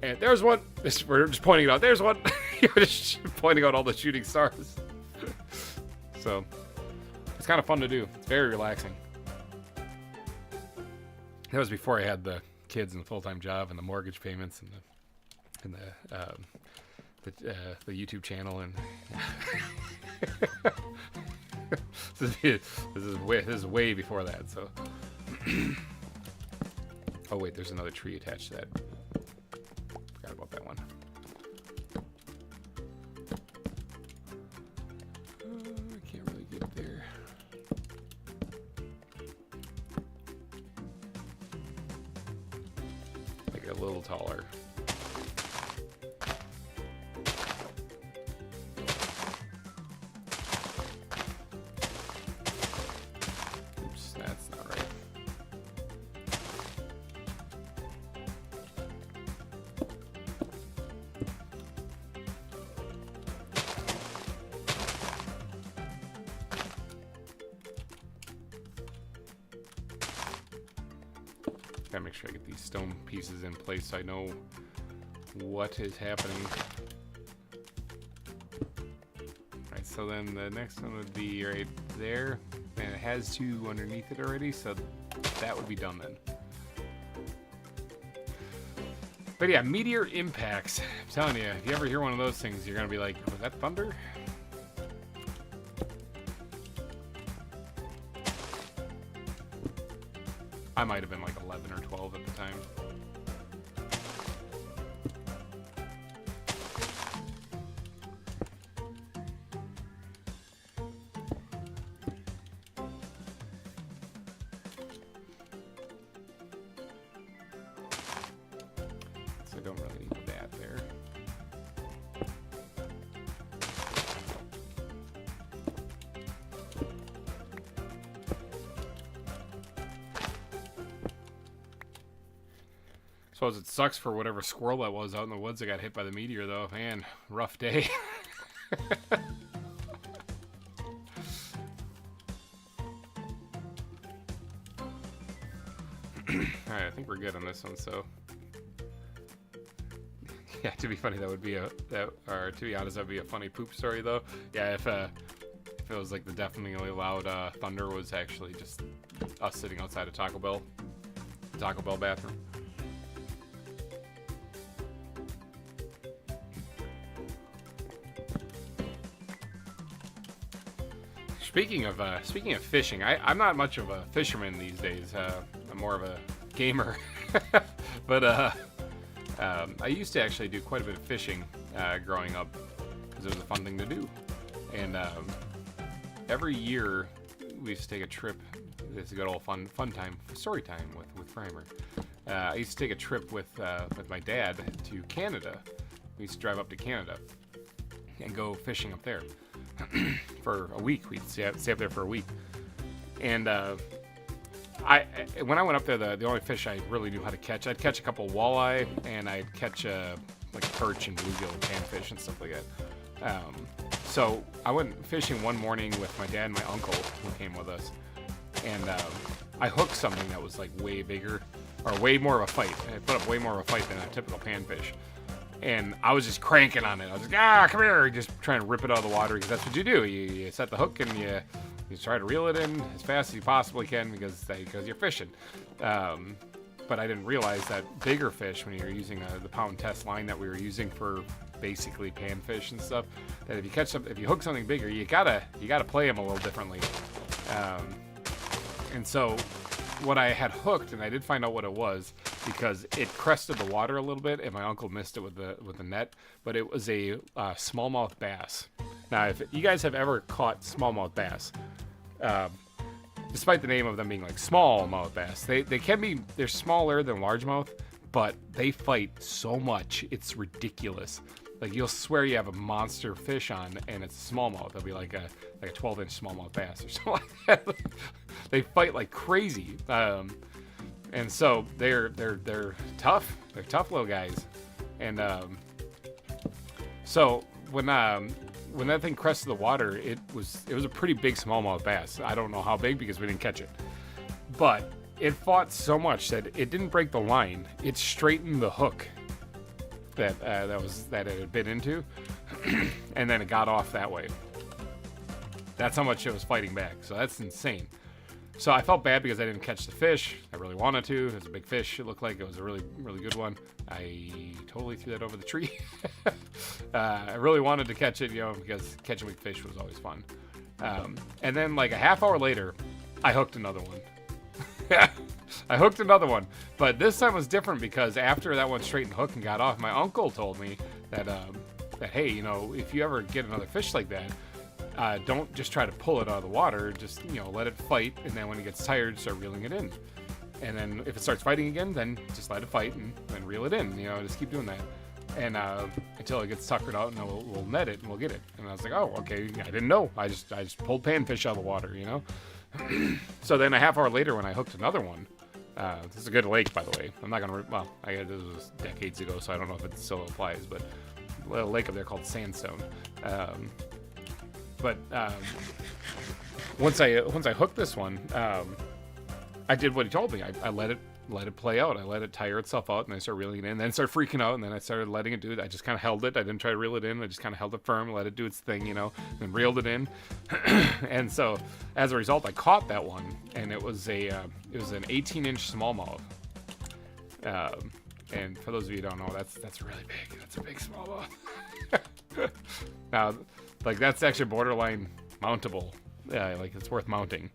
And there's one. We're just pointing it out. There's one. You're just pointing out all the shooting stars. So it's kind of fun to do. It's very relaxing. That was before I had the kids and the full-time job and the mortgage payments and the YouTube channel, and this is way before that. So, oh wait, there's another tree attached to that. Forgot about that one. I can't really get there. Make it a little taller. Gotta make sure I get these stone pieces in place so I know what is happening. Alright, so then the next one would be right there, and it has two underneath it already, so that would be done then. But yeah, meteor impacts. I'm telling you, if you ever hear one of those things, you're gonna be like, was that thunder? I might have been like 11 or 12 at the time. So I don't really need that there. Suppose it sucks for whatever squirrel that was out in the woods that got hit by the meteor, though. Man, rough day. Alright, I think we're good on this one, so. Yeah, to be funny, that would be or to be honest, that would be a funny poop story, though. Yeah, if it was like the deafeningly loud thunder was actually just us sitting outside of Taco Bell bathroom. Speaking of fishing, I'm not much of a fisherman these days. I'm more of a gamer. But I used to actually do quite a bit of fishing growing up because it was a fun thing to do. And every year we used to take a trip. It's a good old fun time, story time with GReimer. I used to take a trip with my dad to Canada. We used to drive up to Canada and go fishing up there. For a week. We'd stay up there for a week. And when I went up there, the only fish I really knew how to catch, I'd catch a couple walleye, and I'd catch like perch and bluegill and panfish and stuff like that. So I went fishing one morning with my dad and my uncle who came with us, and I hooked something that was like way bigger, or way more of a fight. I put up way more of a fight than a typical panfish. And I was just cranking on it. I was like, come here, just trying to rip it out of the water, because that's what you do. You set the hook and You try to reel it in as fast as you possibly can because you're fishing. But I didn't realize that bigger fish, when you're using the pound test line that we were using for basically panfish and stuff, that if you hook something bigger, you gotta play them a little differently. And so what I had hooked, and I did find out what it was because it crested the water a little bit, and my uncle missed it with the net. But it was a smallmouth bass. Now, if you guys have ever caught smallmouth bass, despite the name of them being like smallmouth bass, they're smaller than largemouth, but they fight so much, it's ridiculous. Like, you'll swear you have a monster fish on, and it's a smallmouth. It'll be like a 12-inch smallmouth bass or something like that. They fight like crazy, and so they're tough. They're tough little guys, and so when that thing crested the water, it was a pretty big smallmouth bass. I don't know how big because we didn't catch it, but it fought so much that it didn't break the line. It straightened the hook that it had bit into, and then it got off that way. That's how much it was fighting back. So that's insane. So I felt bad because I didn't catch the fish. I really wanted to. It was a big fish. It looked like it was a really, really good one. I totally threw that over the tree. I really wanted to catch it, because catching big fish was always fun. And then like a half hour later, I hooked another one. I hooked another one, but this time was different because after that one straightened hook and got off, my uncle told me that hey, if you ever get another fish like that, don't just try to pull it out of the water. Just let it fight, and then when it gets tired, start reeling it in. And then if it starts fighting again, then just let it fight and then reel it in. Just keep doing that, and until it gets tuckered out, and then we'll net it and we'll get it. And I was like, oh, okay, I didn't know. I just pulled panfish out of the water, So then a half hour later, when I hooked another one. This is a good lake, by the way. I'm not gonna. Well, this was decades ago, so I don't know if it still applies. But a little lake up there called Sandstone. Once I hooked this one, I did what he told me. I let it play out. I let it tire itself out, and I started reeling it in. Then it started freaking out, and then I started letting it do it. I just kind of held it. I didn't try to reel it in. I just kind of held it firm, let it do its thing, and reeled it in. And so, as a result, I caught that one, and it was an 18-inch smallmouth. And for those of you who don't know, that's really big. That's a big smallmouth. Now, like, that's actually borderline mountable. Yeah, like, it's worth mounting.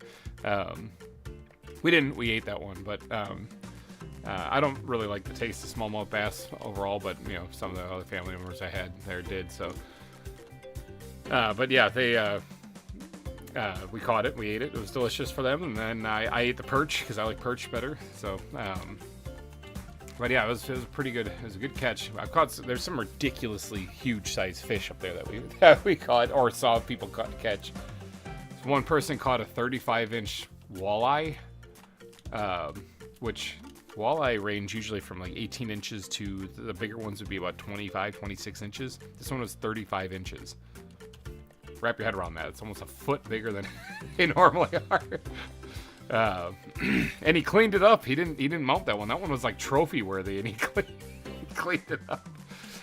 We ate that one, but I don't really like the taste of smallmouth bass overall, but some of the other family members I had there did. So, but yeah, we caught it, we ate it. It was delicious for them, and then I ate the perch because I like perch better. So, but yeah, it was pretty good. It was a good catch. There's some ridiculously huge sized fish up there that we caught or saw people catch. One person caught a 35-inch walleye. Which walleye range usually from like 18 inches to the bigger ones would be about 25, 26 inches. This one was 35 inches. Wrap your head around that. It's almost a foot bigger than they normally are. And he cleaned it up. He didn't mount that one. That one was like trophy worthy, and he cleaned it up.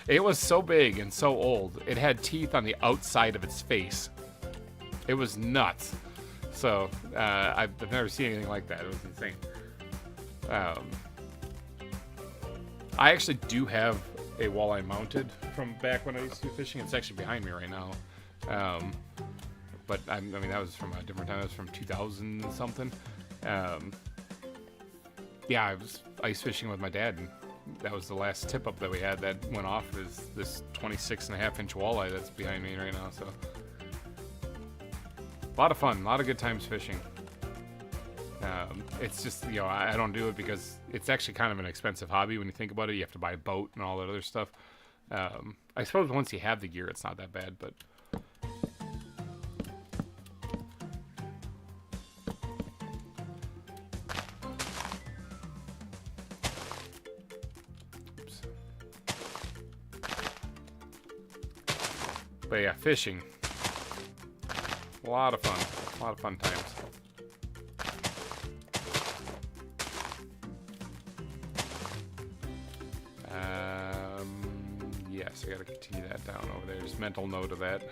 It was so big and so old. It had teeth on the outside of its face. It was nuts. So, I've never seen anything like that. It was insane. I actually do have a walleye mounted from back when I used to do fishing. It's actually behind me right now. But I mean, that was from a different time. That was from 2000 and something. Yeah, I was ice fishing with my dad, and that was the last tip up that we had that went off, is this 26.5-inch walleye that's behind me right now. So. A lot of fun, a lot of good times fishing. It's just, I don't do it because it's actually kind of an expensive hobby when you think about it. You have to buy a boat and all that other stuff. I suppose once you have the gear, it's not that bad, but... Oops. But yeah, fishing. A lot of fun times. Yes, I gotta continue that down over there. Just mental note of that.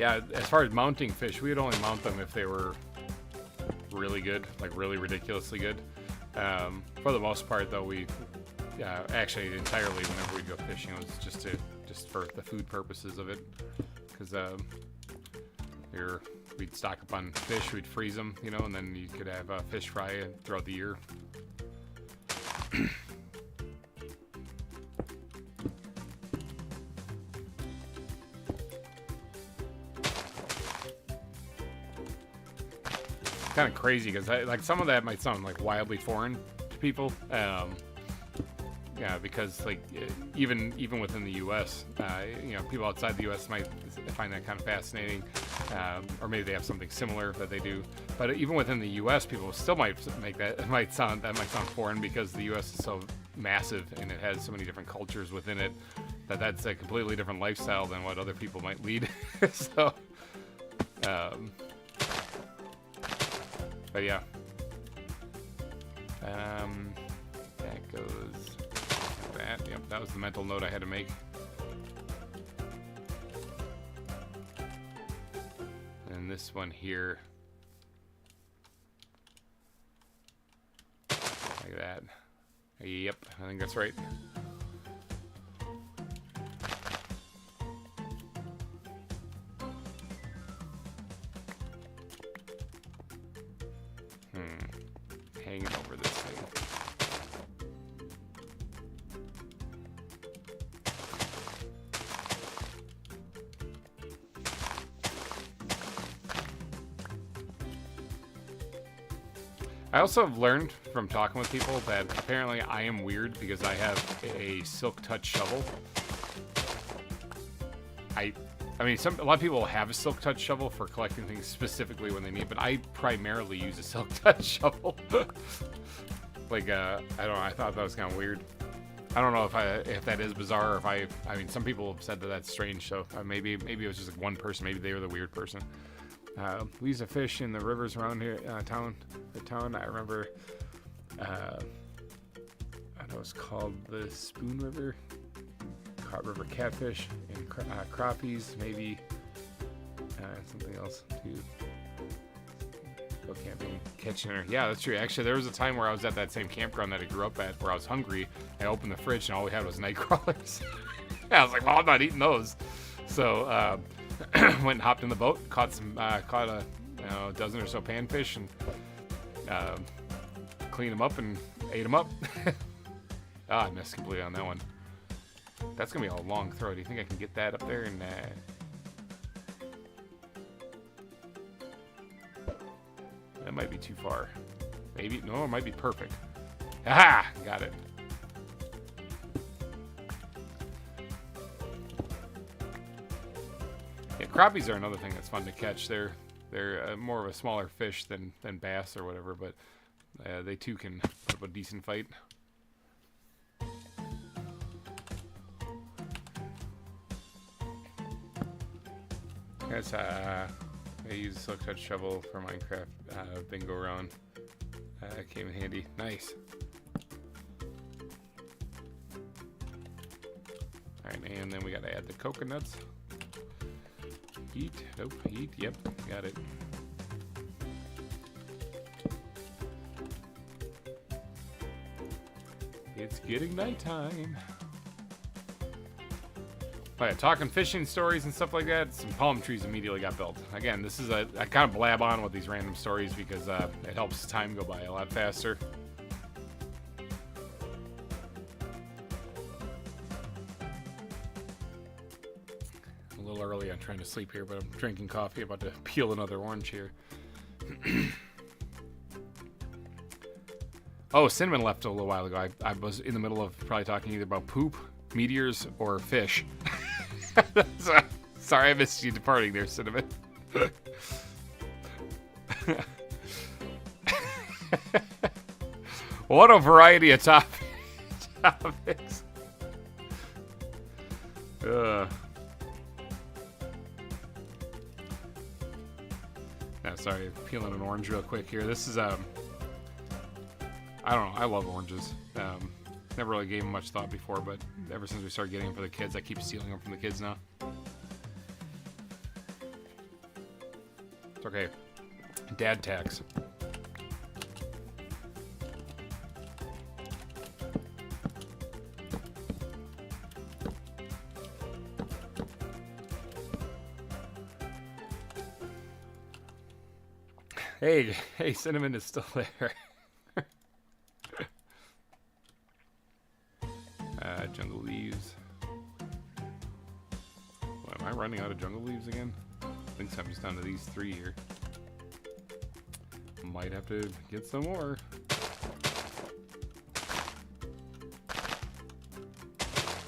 Yeah, as far as mounting fish, we would only mount them if they were really good, like really ridiculously good. For the most part, though, we actually entirely whenever we go fishing, it was just for the food purposes of it, because we'd stock up on fish, we'd freeze them, you know, and then you could have fish fry throughout the year. Kind of crazy because like some of that might sound like wildly foreign to people. Yeah, because like even within the U.S., you know, people outside the U.S. might find that kind of fascinating, or maybe they have something similar that they do. But even within the U.S., people still might sound foreign because the U.S. is so massive and it has so many different cultures within it that's a completely different lifestyle than what other people might lead. So, but yeah, that goes. That. Yep, that was the mental note I had to make. And this one here, like that. Yep, I think that's right. Hanging over this thing. I also have learned from talking with people that apparently I am weird because I have a silk touch shovel. I mean, a lot of people have a silk touch shovel for collecting things specifically when they need, but I primarily use a silk touch shovel. Like, I don't know, I thought that was kind of weird. I don't know if that is bizarre, or if I mean, some people have said that that's strange, so maybe it was just like one person, maybe they were the weird person. We use to fish in the rivers around here, town. I remember, I know it's called the Spoon River, Cod River catfish, and crappies, maybe, something else too. Go camping, catching her. Yeah, that's true. Actually, there was a time where I was at that same campground that I grew up at, where I was hungry. I opened the fridge and all we had was night crawlers. I was like, well, I'm not eating those. So, went and hopped in the boat, caught a dozen or so panfish, and cleaned them up and ate them up. I missed completely on that one. That's gonna be a long throw. Do you think I can get that up there? And that might be too far. Maybe no, it might be perfect. Aha! Got it. Yeah, crappies are another thing that's fun to catch. They're more of a smaller fish than bass or whatever, but they too can put up a decent fight. Guys, I use a silk touch shovel for Minecraft bingo round. Came in handy. Nice. Alright, and then we gotta add the coconuts. Heat. Nope. Heat. Yep. Got it. It's getting nighttime. Oh yeah, talking fishing stories and stuff like that, some palm trees immediately got built. Again, this is I kind of blab on with these random stories because it helps time go by a lot faster. A little early on trying to sleep here, but I'm drinking coffee, about to peel another orange here. Oh, Cinnamon left a little while ago. I was in the middle of probably talking either about poop, meteors, or fish. Sorry, I missed you departing there, Cinnamon. What a variety of topics. No, sorry, peeling an orange real quick here. This is I don't know. I love oranges. Never really gave them much thought before, but ever since we started getting them for the kids, I keep stealing them from the kids now. It's okay. Dad tax. Hey, Cinnamon is still there. Jungle leaves. What, am I running out of jungle leaves again? I think so. I'm just down to these 3 here. Might have to get some more.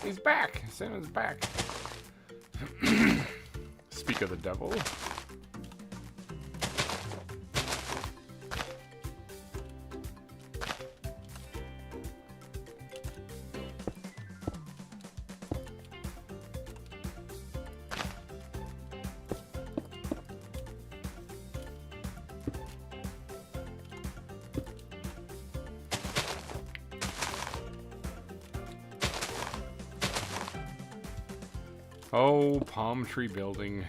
He's back! Cinnamon's back. Speak of the devil. Oh, palm tree building.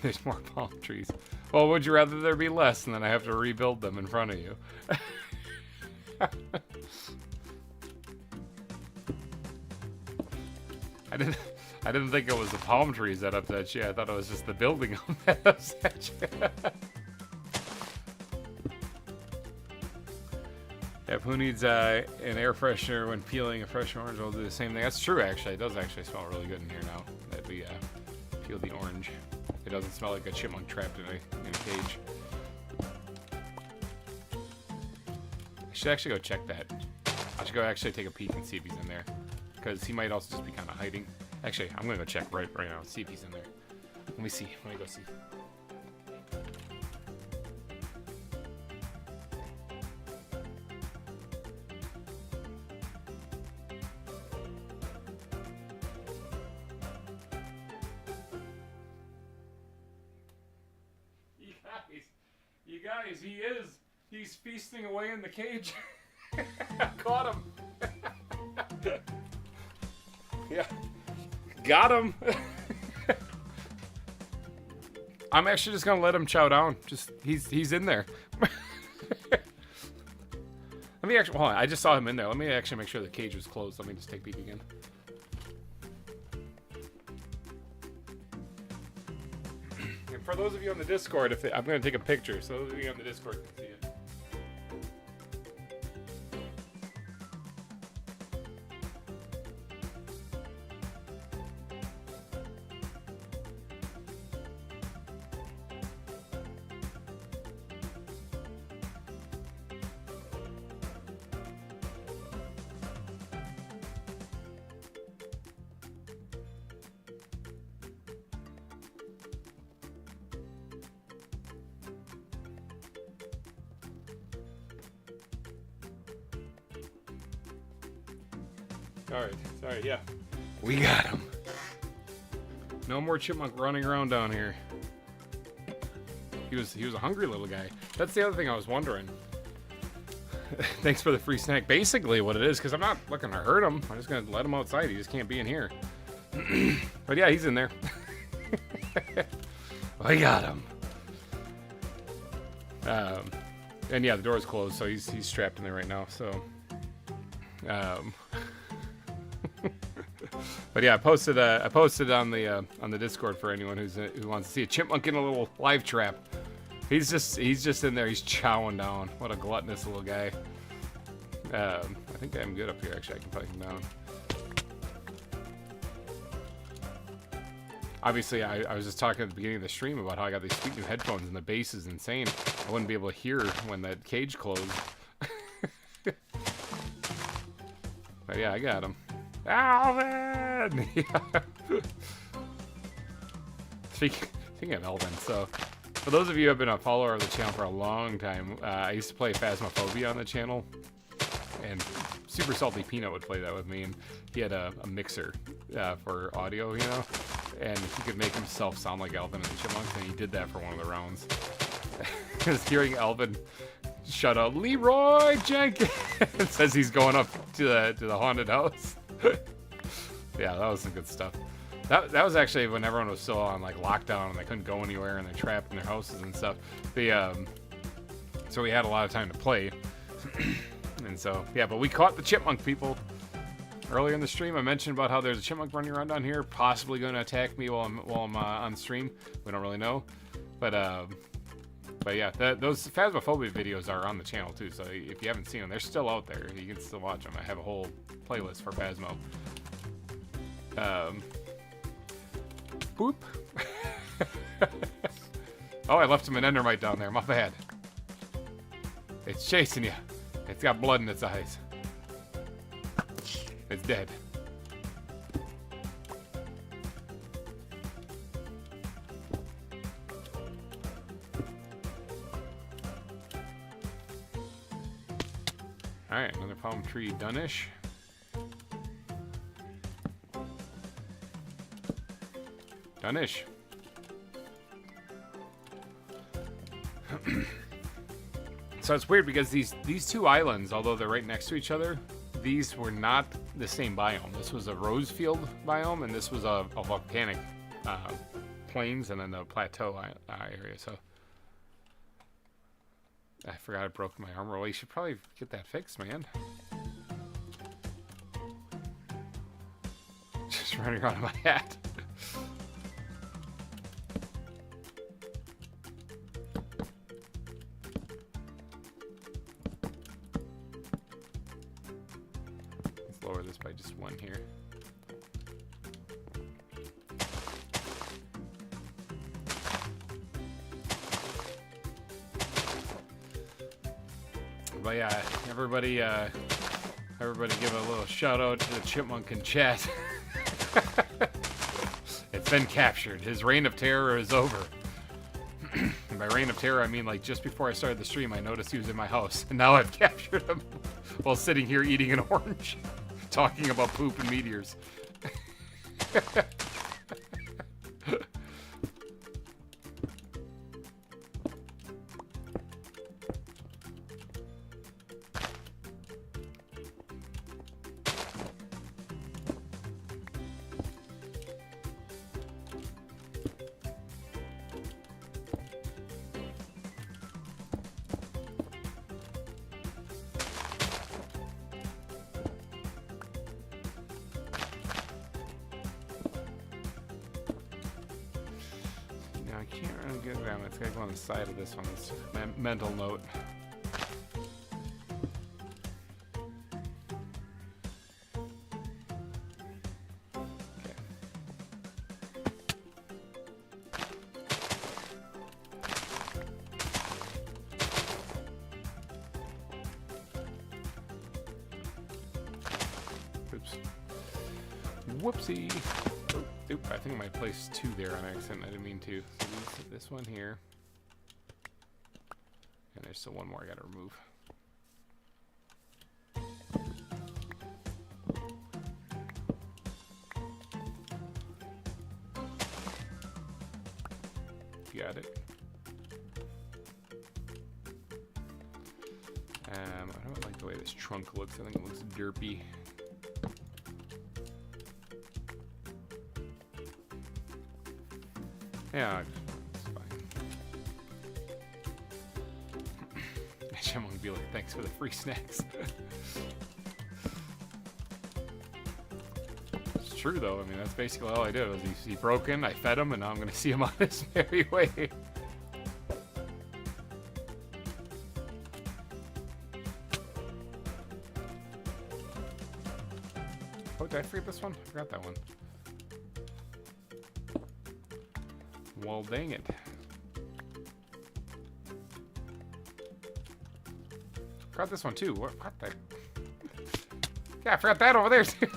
There's more palm trees. Well, would you rather there be less and then I have to rebuild them in front of you? I didn't think it was the palm trees that upset you. I thought it was just the building that upset you. Yep, who needs an air freshener when peeling a fresh orange? Will do the same thing. That's true, actually. It does actually smell really good in here now that we peel the orange. It doesn't smell like a chipmunk trapped in a cage. I should actually go check that. I should go actually take a peek and see if he's in there, because he might also just be kind of hiding. Actually, I'm gonna go check right now, see if he's in there. Let me see. Let me go see. You guys, he's feasting away in the cage. I caught him. Yeah, got him. I'm actually just gonna let him chow down. He's in there. Let me actually, hold on, I just saw him in there. Let me actually make sure the cage was closed. Let me just take a peek again. And for those of you on the Discord, I'm gonna take a picture, so those of you on the Discord can see it. Sorry, yeah. We got him. No more chipmunk running around down here. He was a hungry little guy. That's the other thing I was wondering. Thanks for the free snack. Basically what it is, because I'm not looking to hurt him. I'm just going to let him outside. He just can't be in here. But yeah, he's in there. I got him. And yeah, the door's closed, so he's strapped in there right now. So, but yeah, I posted on the Discord for anyone who wants to see a chipmunk in a little live trap. He's just in there. He's chowing down. What a gluttonous little guy. I think I'm good up here. Actually, I can put him down. Obviously, I was just talking at the beginning of the stream about how I got these sweet new headphones and the bass is insane. I wouldn't be able to hear when that cage closed. But yeah, I got him. Alvin! Yeah. Speaking of Alvin, so for those of you who have been a follower of the channel for a long time, I used to play Phasmophobia on the channel, and Super Salty Peanut would play that with me, and he had a mixer for audio, you know, and he could make himself sound like Alvin and the Chipmunks, and he did that for one of the rounds. Because hearing Alvin shout out Leroy Jenkins as he's going up to the haunted house. Yeah, that was some good stuff. That was actually when everyone was still on like lockdown and they couldn't go anywhere and they're trapped in their houses and stuff. So we had a lot of time to play. And so, yeah, but we caught the chipmunk, people. Earlier in the stream, I mentioned about how there's a chipmunk running around down here, possibly going to attack me while I'm on stream. We don't really know, but yeah, those Phasmophobia videos are on the channel too. So if you haven't seen them, they're still out there. You can still watch them. I have a whole playlist for Phasmo. Boop. Oh, I left him an endermite down there. My bad. It's chasing you. It's got blood in its eyes. It's dead. Alright, another palm tree done-ish. Done-ish. So it's weird because these two islands, although they're right next to each other, these were not the same biome. This was a rose field biome, and this was a volcanic plains, and then the plateau area. So I forgot I broke my armor. Well, you should probably get that fixed, man. Just running around in my hat. Lower this by just one here. But yeah, everybody give a little shout out to the chipmunk in chat. It's been captured. His reign of terror is over. And by reign of terror, I mean like just before I started the stream, I noticed he was in my house, and now I've captured him while sitting here eating an orange. Talking about poop and meteors. Side of this one, this mental note. Okay. Oops. Whoopsie. Oop, I think I might place two there on accident. I didn't mean to. So this one here. And there's still one more I gotta remove. Got it. I don't like the way this trunk looks. I think it looks derpy. Yeah, it's fine. I'm gonna be like, thanks for the free snacks. It's true though. I mean, that's basically all I did. Was he broken? I fed him, and now I'm gonna see him on his merry way. Oh, did I forget this one? I forgot that one. Well, dang it. Forgot this one too. What the? Yeah, I forgot that over there too.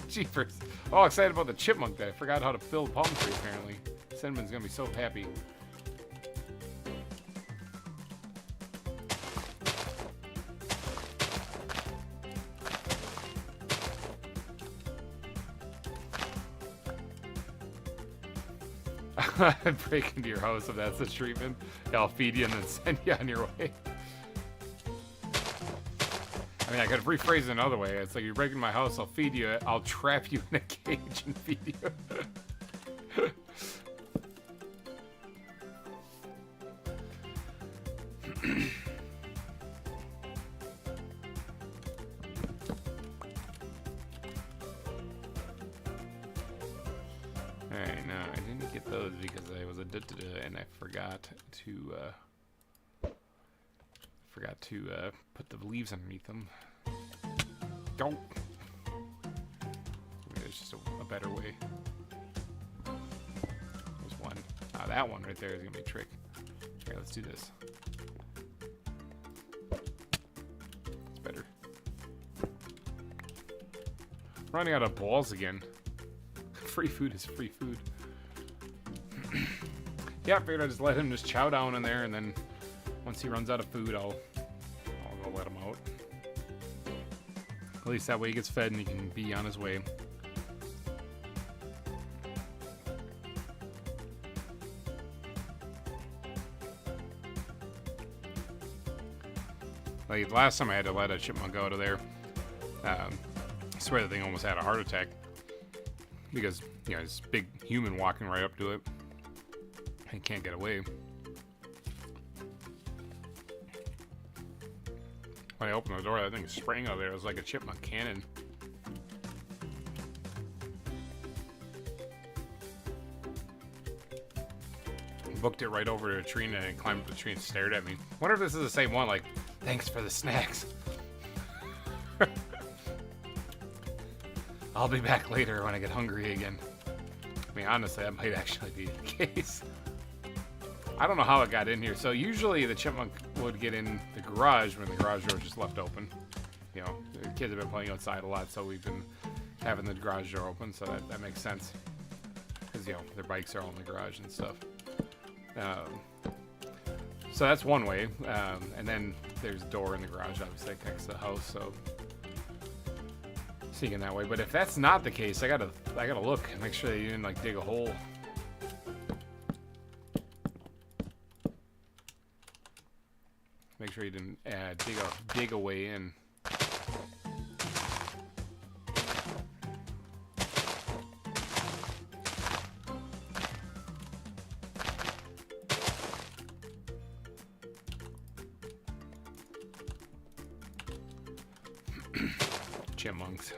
Jeepers. All excited about the chipmunk that I forgot how to build palm tree apparently. Cinnamon's gonna be so happy. I'd break into your house if that's the treatment. Yeah, I'll feed you and then send you on your way. I mean, I could rephrase it another way. It's like, you're breaking my house, I'll feed you. I'll trap you in a cage and feed you. Alright, no, I didn't get those because I was addicted to it and I forgot to put the leaves underneath them. Don't. There's just a better way. There's one. Ah, that one right there is gonna be a trick. Okay, let's do this. It's better. Running out of balls again. Free food is free food. Yeah, I figured I'd just let him just chow down in there, and then once he runs out of food, I'll go let him out. At least that way he gets fed and he can be on his way. Like last time I had to let a chipmunk out of there, I swear the thing almost had a heart attack. Because, you know, this big human walking right up to it. He can't get away. When I opened the door, that thing sprang out there. It was like a chipmunk cannon. Booked it right over to a tree and it climbed up the tree and stared at me. Wonder if this is the same one, like, thanks for the snacks. I'll be back later when I get hungry again. I mean, honestly, that might actually be the case. I don't know how it got in here. So usually the chipmunk would get in the garage when the garage door was just left open. You know, the kids have been playing outside a lot, so we've been having the garage door open, so that makes sense. Because, you know, their bikes are all in the garage and stuff. So that's one way. And then there's a door in the garage, obviously, next to the house, so sneaking that way. But if that's not the case, I gotta look and make sure that you didn't like dig a hole. Make sure you didn't dig a way in. Chipmunks.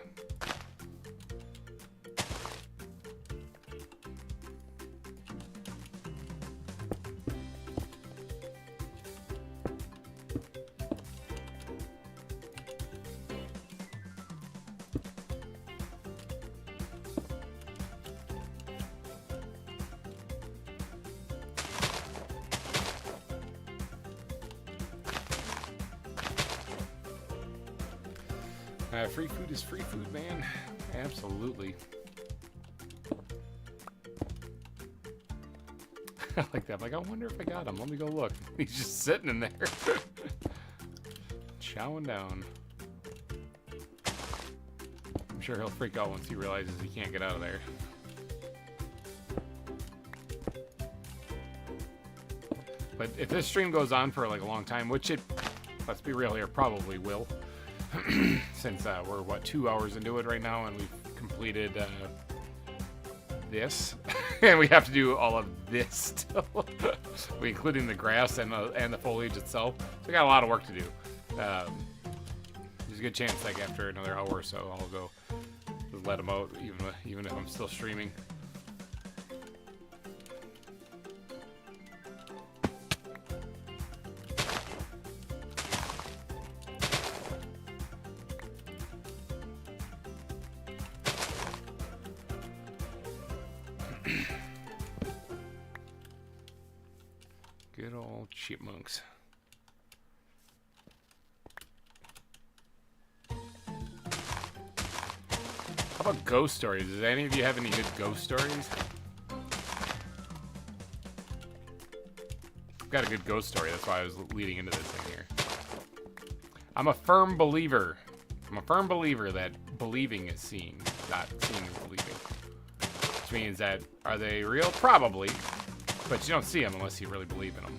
Free food is free food, man. Absolutely. I like that. I'm like, I wonder if I got him. Let me go look. He's just sitting in there. Chowing down. I'm sure he'll freak out once he realizes he can't get out of there. But if this stream goes on for like a long time, which it, let's be real here, probably will. Since we're, what, 2 hours into it right now, and we've completed this. And we have to do all of this still. Including the grass and the foliage itself. So we got a lot of work to do. There's a good chance, like, after another hour or so, I'll go let them out, even if I'm still streaming. Good old chipmunks. How about ghost stories? Does any of you have any good ghost stories? I've got a good ghost story. That's why I was leading into this thing here. I'm a firm believer. That believing is seeing, not seeing is believing. Which means that, are they real? Probably. But you don't see them unless you really believe in them.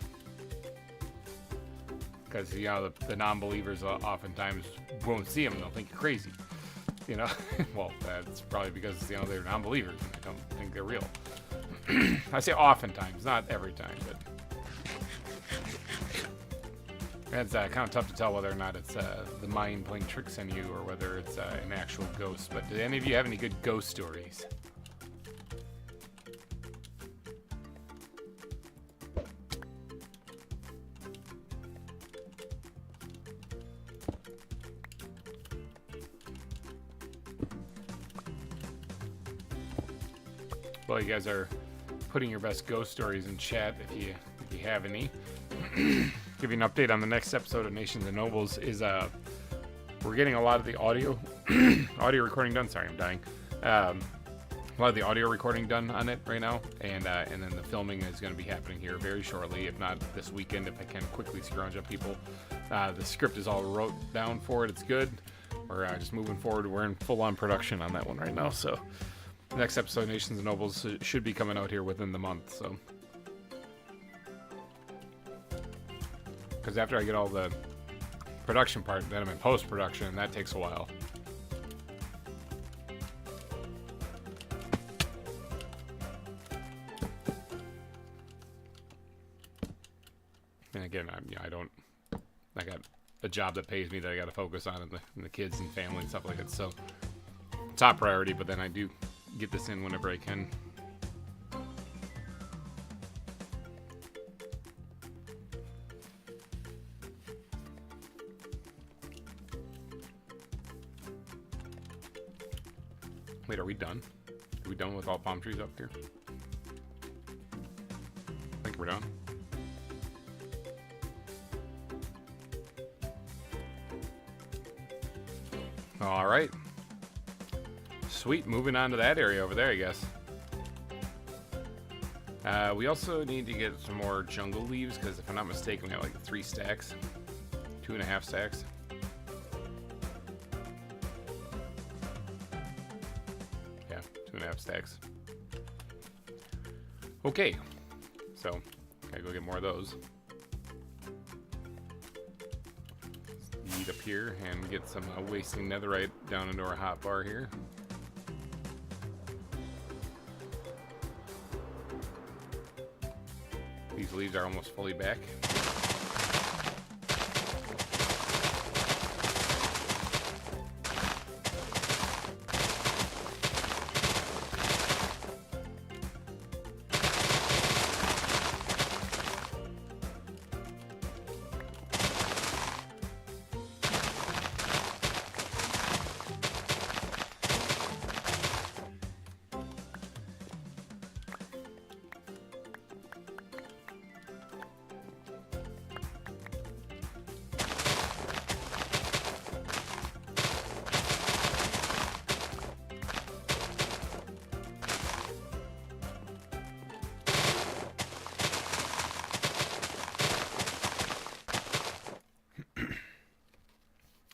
because you know the non-believers oftentimes won't see them. They'll think you're crazy. You know, well, that's probably because you know they're non-believers and they don't think they're real. I say oftentimes, not every time, but it's kind of tough to tell whether or not it's the mind playing tricks on you or whether it's an actual ghost. But do any of you have any good ghost stories? Well, you guys are putting your best ghost stories in chat if you have any. Give you an update on the next episode of Nations and Nobles is we're getting a lot of the audio recording done. Sorry, I'm dying. A lot of the audio recording done on it right now, and then the filming is going to be happening here very shortly, if not this weekend, if I can quickly scrounge up people. The script is all wrote down for it. It's good. We're just moving forward. We're in full-on production on that one right now, so the next episode of Nations and Nobles should be coming out here within the month. So, because after I get all the production part, then I'm in post-production, and that takes a while. And again, I got a job that pays me that I got to focus on, and the kids and family and stuff like that. So, top priority, but then I do get this in whenever I can. Wait, are we done? Are we done with all palm trees up here? I think we're done. All right. Sweet, moving on to that area over there, I guess. We also need to get some more jungle leaves, because if I'm not mistaken, we have like 3 stacks. 2.5 stacks. Yeah, 2.5 stacks. Okay, so gotta go get more of those. Eat up here and get some wasting netherite down into our hot bar here. These leaves are almost fully back.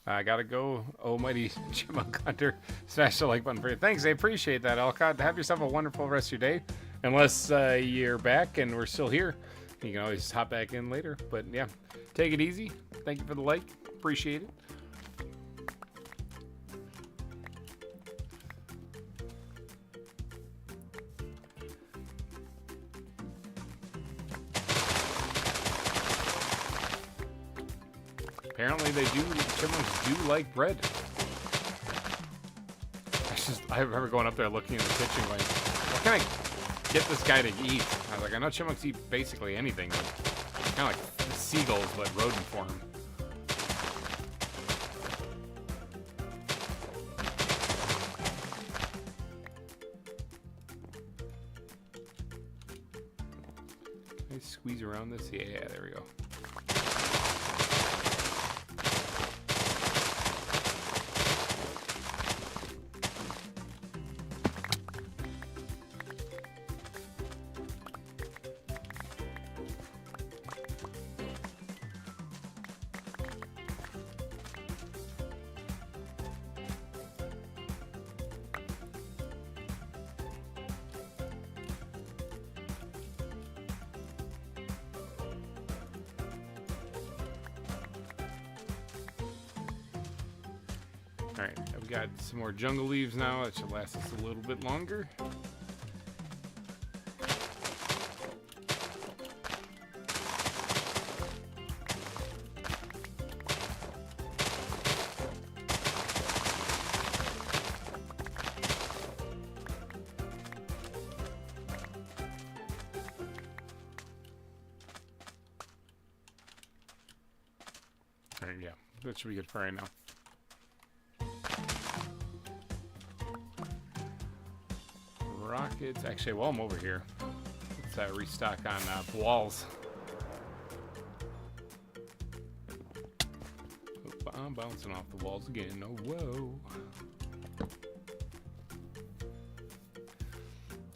I gotta go. Almighty Chipmunk Hunter. Smash the like button for you. Thanks, I appreciate that, Alcott. Have yourself a wonderful rest of your day. Unless you're back and we're still here. You can always hop back in later. But yeah, take it easy. Thank you for the like. Appreciate it. Apparently chipmunks do like bread. I remember going up there looking in the kitchen going, what can I get this guy to eat? I was like, I know chipmunks eat basically anything, but kind of like the seagulls, but rodent form. Can I squeeze around this? Yeah, there we go. Alright, I've got some more jungle leaves now. That should last us a little bit longer. Alright, yeah, that should be good for right now. Rockets. Actually, while I'm over here, let's restock on walls. Oop, I'm bouncing off the walls again. Oh, whoa.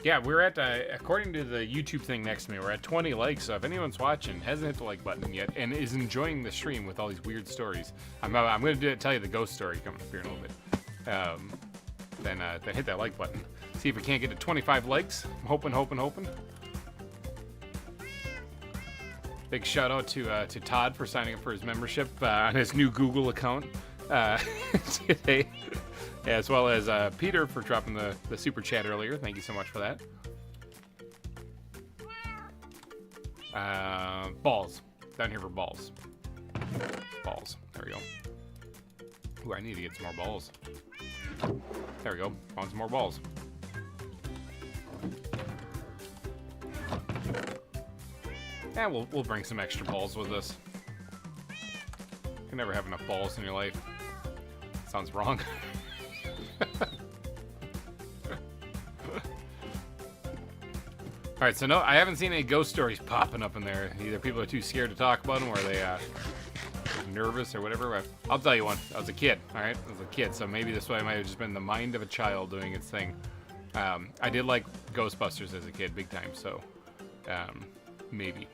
Yeah, we're at, according to the YouTube thing next to me, we're at 20 likes. So if anyone's watching, hasn't hit the like button yet, and is enjoying the stream with all these weird stories, I'm going to tell you the ghost story coming up here in a little bit. Then hit that like button. See if we can't get to 25 likes. I'm hoping. Big shout out to Todd for signing up for his membership on his new Google account today, as well as Peter for dropping the super chat earlier. Thank you so much for that. Balls. Down here for balls. Balls. There we go. Ooh, I need to get some more balls. There we go. Found some more balls. Yeah, we'll bring some extra balls with us. You can never have enough balls in your life. Sounds wrong. Alright, so no, I haven't seen any ghost stories popping up in there. Either people are too scared to talk about them, or they nervous or whatever. But I'll tell you one. I was a kid, alright? I was a kid, so maybe this way might have just been the mind of a child doing its thing. I did like Ghostbusters as a kid, big time, so maybe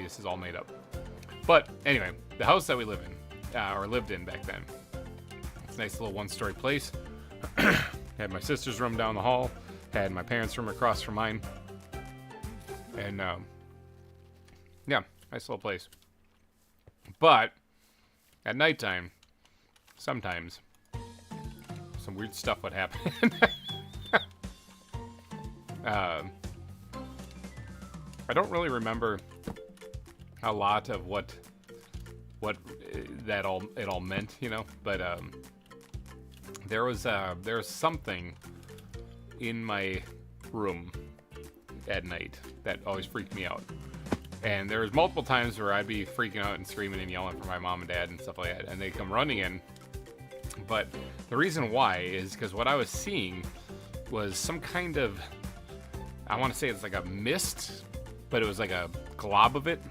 this is all made up. But anyway, the house that we live in, or lived in back then, it's a nice little one-story place. Had my sister's room down the hall, had my parents' room across from mine, and yeah, nice little place. But at nighttime, sometimes some weird stuff would happen. I don't really remember a lot of what it all meant, you know, but there was something in my room at night that always freaked me out. And there was multiple times where I'd be freaking out and screaming and yelling for my mom and dad and stuff like that, and they'd come running in. But the reason why is because what I was seeing was some kind of, I want to say it's like a mist, but it was like a glob of it.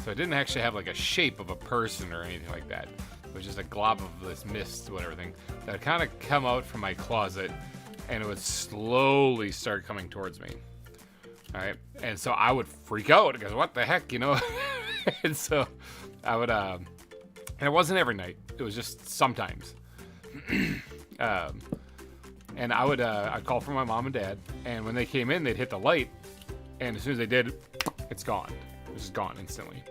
So it didn't actually have like a shape of a person or anything like that. It was just a glob of this mist, whatever thing, that would kind of come out from my closet, and it would slowly start coming towards me. All right, and so I would freak out because what the heck, you know? And so I would, and it wasn't every night. It was just sometimes. And I would, I'd call for my mom and dad, and when they came in, they'd hit the light, and as soon as they did, it's gone. It was just gone instantly.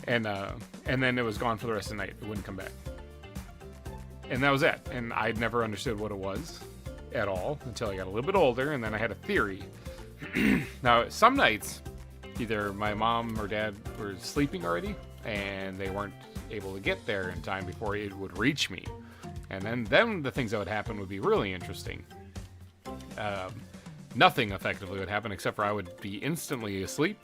And then it was gone for the rest of the night. It wouldn't come back. And that was it. And I'd never understood what it was at all until I got a little bit older, and then I had a theory. Now, some nights, either my mom or dad were sleeping already, and they weren't able to get there in time before it would reach me. And then the things that would happen would be really interesting. Nothing effectively would happen except for I would be instantly asleep,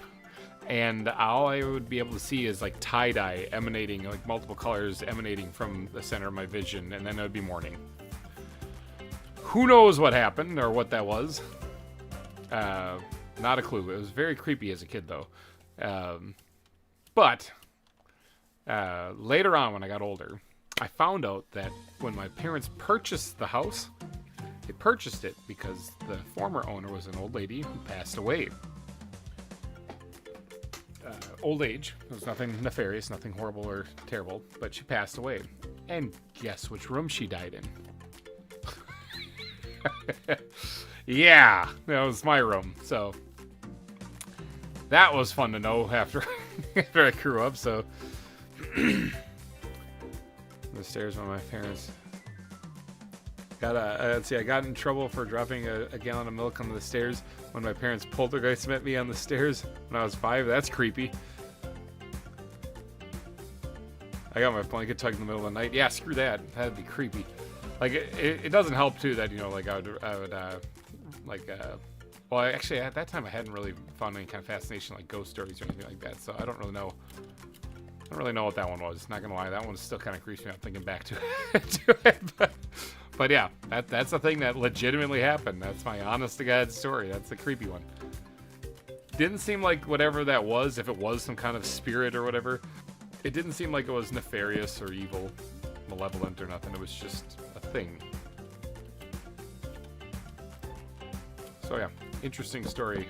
and all I would be able to see is like tie-dye emanating, like multiple colors emanating from the center of my vision, and then it would be morning. Who knows what happened or what that was? Not a clue. It was very creepy as a kid, though. But later on, when I got older, I found out that when my parents purchased the house, they purchased it because the former owner was an old lady who passed away. Old age. It was nothing nefarious, nothing horrible or terrible, but she passed away. And guess which room she died in? Yeah, that was my room. So that was fun to know after I grew up. So the the stairs when my parents got let's see, I got in trouble for dropping a gallon of milk on the stairs when my parents poltergeist met me on the stairs when I was 5. That's creepy. I got my blanket tucked in the middle of the night. Yeah, screw that. That'd be creepy. Like, it doesn't help, too, that, you know, like, I would well, actually, at that time, I hadn't really found any kind of fascination, like, ghost stories or anything like that, so I don't really know. I don't really know what that one was. Not gonna lie, that one still kind of creeps me out thinking back to it. But yeah, that's a thing that legitimately happened. That's my honest-to-God story. That's the creepy one. Didn't seem like whatever that was, if it was some kind of spirit or whatever, it didn't seem like it was nefarious or evil, malevolent or nothing. It was just a thing. So yeah, interesting story.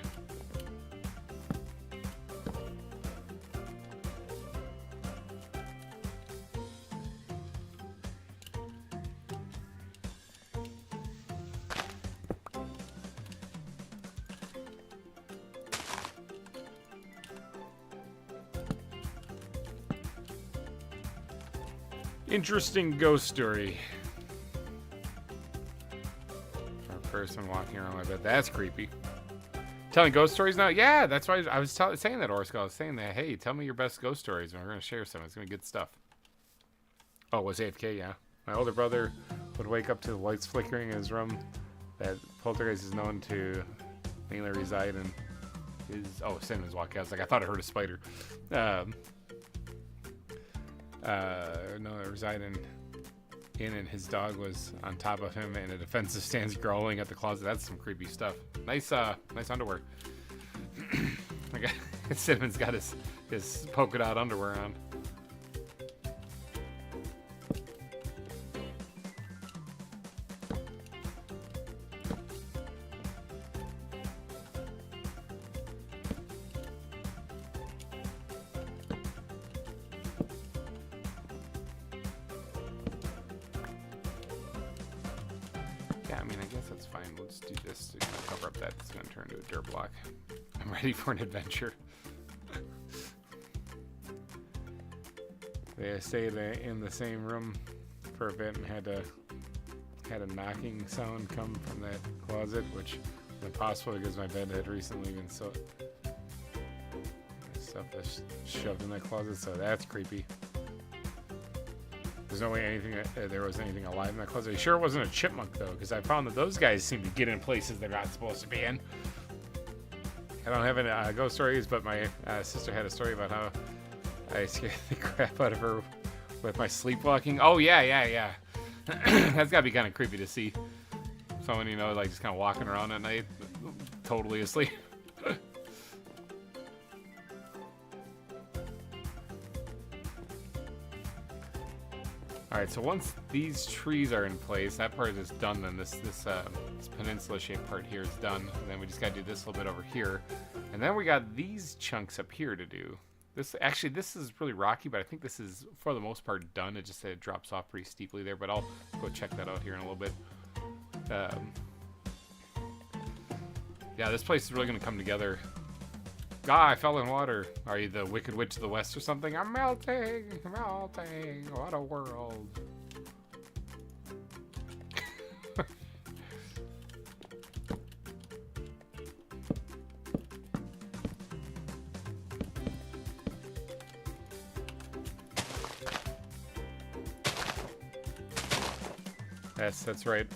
Interesting ghost story. For a person walking around my bed. That's creepy. Telling ghost stories now? Yeah, that's why I was saying that, Orsko. I was saying that, hey, tell me your best ghost stories, and we're going to share some. It's going to be good stuff. Oh, it was AFK, yeah. My older brother would wake up to the lights flickering in his room. That poltergeist is known to mainly reside in his... Oh, Cinnamons walking. I was like, I thought I heard a spider. No, it resided in and his dog was on top of him in a defensive stance growling at the closet. That's some creepy stuff. Nice underwear. Cinnamons got his polka dot underwear on. I mean, I guess that's fine. Let's do this to kind of cover up that. It's going to turn into a dirt block. I'm ready for an adventure. They stayed in the same room for a bit and had a knocking sound come from that closet, which is impossible because my bed had recently been stuff that's shoved in that closet, so that's creepy. There's no way there was anything alive in that closet. Are you sure it wasn't a chipmunk, though? Because I found that those guys seem to get in places they're not supposed to be in. I don't have any ghost stories, but my sister had a story about how I scared the crap out of her with my sleepwalking. Oh, yeah. That's got to be kind of creepy to see someone, you know, like just kind of walking around at night, totally asleep. Alright, so once these trees are in place, that part is done then. This peninsula-shaped part here is done. And then we just gotta do this little bit over here. And then we got these chunks up here to do. This is really rocky, but I think this is, for the most part, done. It just said it drops off pretty steeply there, but I'll go check that out here in a little bit. Yeah, this place is really gonna come together. Ah, I fell in water. Are you the Wicked Witch of the West or something? I'm melting, melting. What a world. That's right.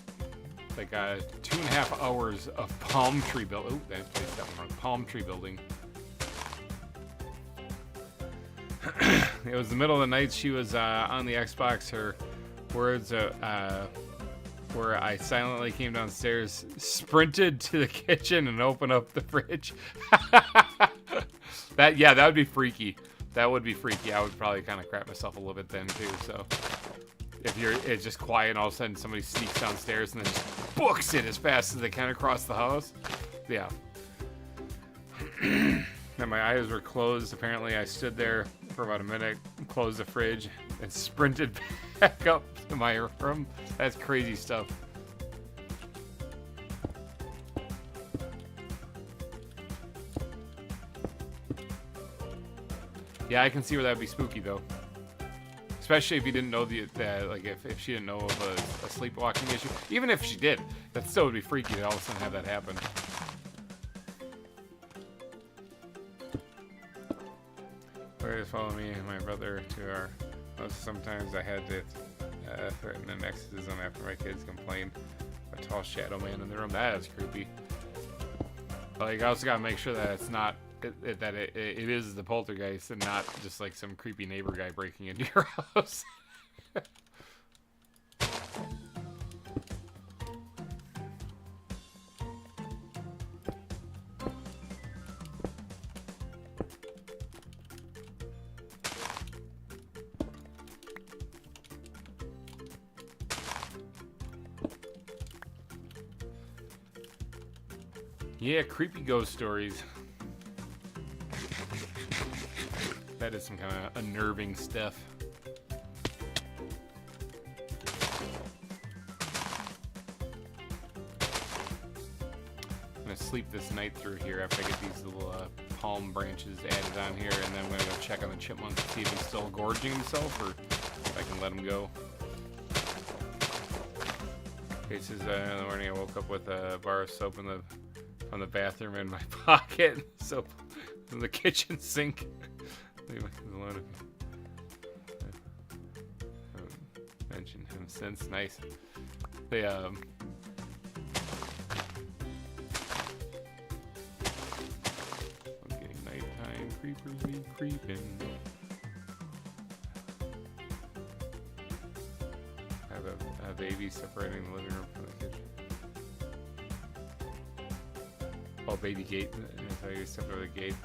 Like 2.5 hours of palm tree building. Oh, that place that one wrong. Palm tree building. It was the middle of the night. She was on the Xbox. Her words where I silently came downstairs, sprinted to the kitchen, and opened up the fridge. That would be freaky. That would be freaky. I would probably kind of crap myself a little bit then too. So if it's just quiet and all of a sudden somebody sneaks downstairs and then just books it as fast as they can across the house, yeah. And my eyes were closed. Apparently, I stood there for about a minute, closed the fridge, and sprinted back up to my room. That's crazy stuff. Yeah, I can see where that would be spooky, though. Especially if you didn't know like if she didn't know of a sleepwalking issue. Even if she did, that still would be freaky to all of a sudden have that happen. Players follow me and my brother to our house. Sometimes I had to threaten an exorcism after my kids complained. A tall shadow man in the room. That is creepy. Like, I also gotta make sure that it's not that it is the poltergeist and not just like some creepy neighbor guy breaking into your house. Yeah, creepy ghost stories. That is some kind of unnerving stuff. I'm gonna sleep this night through here after I get these little palm branches added on here, and then I'm gonna go check on the chipmunk to see if he's still gorging himself or if I can let him go. Okay, this is in the morning I woke up with a bar of soap from the bathroom in my pocket. Soap in the kitchen sink. I haven't mentioned him since. Nice. They okay, nighttime creepers be creeping. I have a baby separating the living room from the kitchen. Oh, baby gate. If I step over the gate.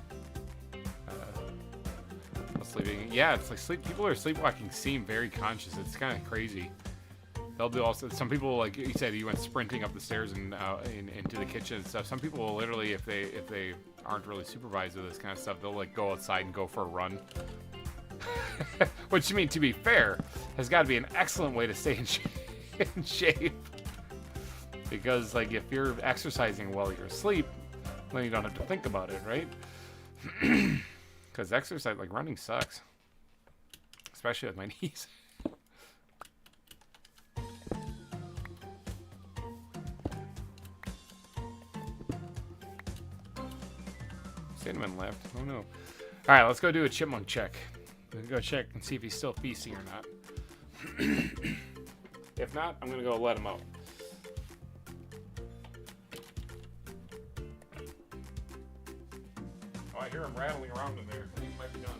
Sleeping. Yeah, it's like people who are sleepwalking seem very conscious. It's kind of crazy. They'll do also. Some people, like you said, you went sprinting up the stairs and into the kitchen and stuff. Some people will literally, if they aren't really supervised with this kind of stuff, they'll like go outside and go for a run. Which, I mean, to be fair, has got to be an excellent way to stay in shape. Because like if you're exercising while you're asleep, then you don't have to think about it, right? Because exercise, like running, sucks. Especially with my knees. Cinnamon left. Oh no. Alright, let's go do a chipmunk check. Let's go check and see if he's still feasting or not. If not, I'm gonna go let him out. Oh, I hear him rattling around in there. I think he might be done.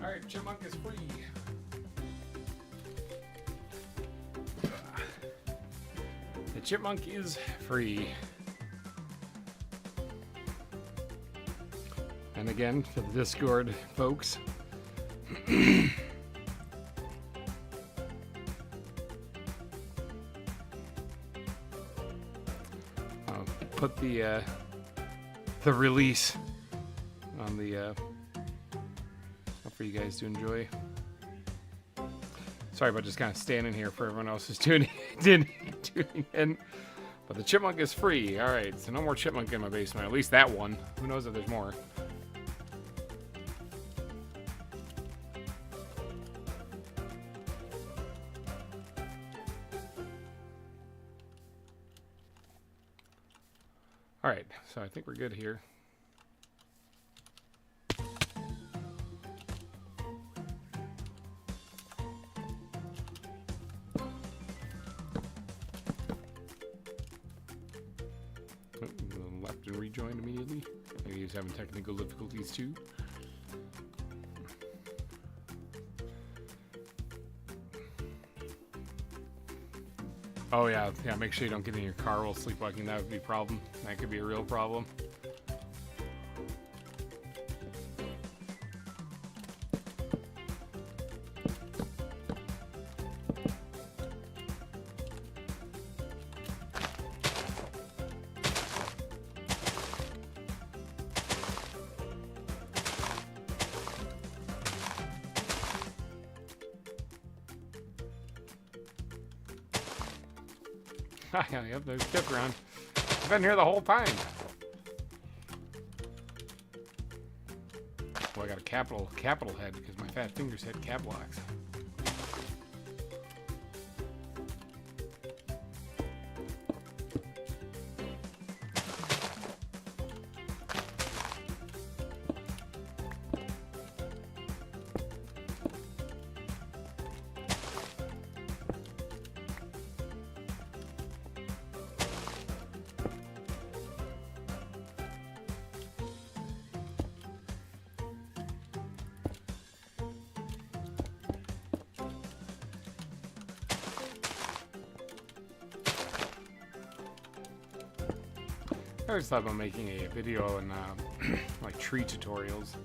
Alright, chipmunk is free. The chipmunk is free. And again, for the Discord folks, I'll put the release on the for you guys to enjoy. Sorry about just kind of standing here for everyone else who's tuning in. But the chipmunk is free. All right, so no more chipmunk in my basement. At least that one. Who knows if there's more. All right, so I think we're good here. Left and rejoined immediately. Maybe he's having technical difficulties too. Oh yeah, make sure you don't get in your car while sleepwalking. That would be a problem. That could be a real problem. Yep, there's Chip around. I've been here the whole time. Well, I got a capital head because my fat fingers hit cap locks. I always thought about making a video and like tree tutorials,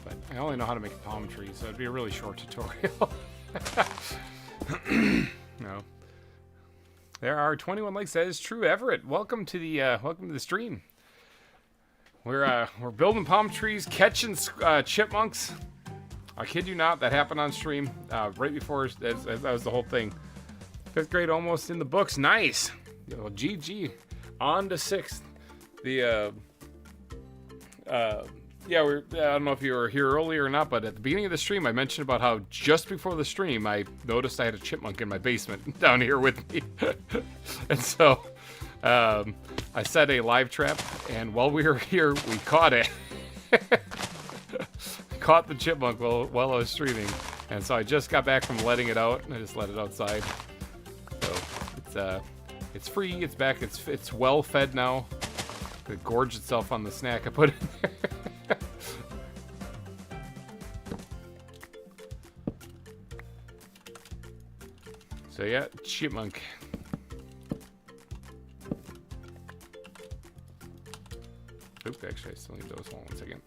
but I only know how to make a palm tree, so it'd be a really short tutorial. No, there are 21 likes. That is true, Everett. Welcome to the stream. We're building palm trees, catching chipmunks. I kid you not, that happened on stream right before that was the whole thing. 5th grade almost in the books. Nice. Well, GG. On to 6th. Yeah, I don't know if you were here earlier or not, but at the beginning of the stream, I mentioned about how just before the stream, I noticed I had a chipmunk in my basement down here with me. And so I set a live trap, and while we were here, we caught it. Caught the chipmunk while I was streaming. And so I just got back from letting it out, and I just let it outside. So it's free, it's back, it's well fed now. It gorged itself on the snack I put in there. So yeah, chipmunk. Oop, actually I still need those. Hold on 1 second.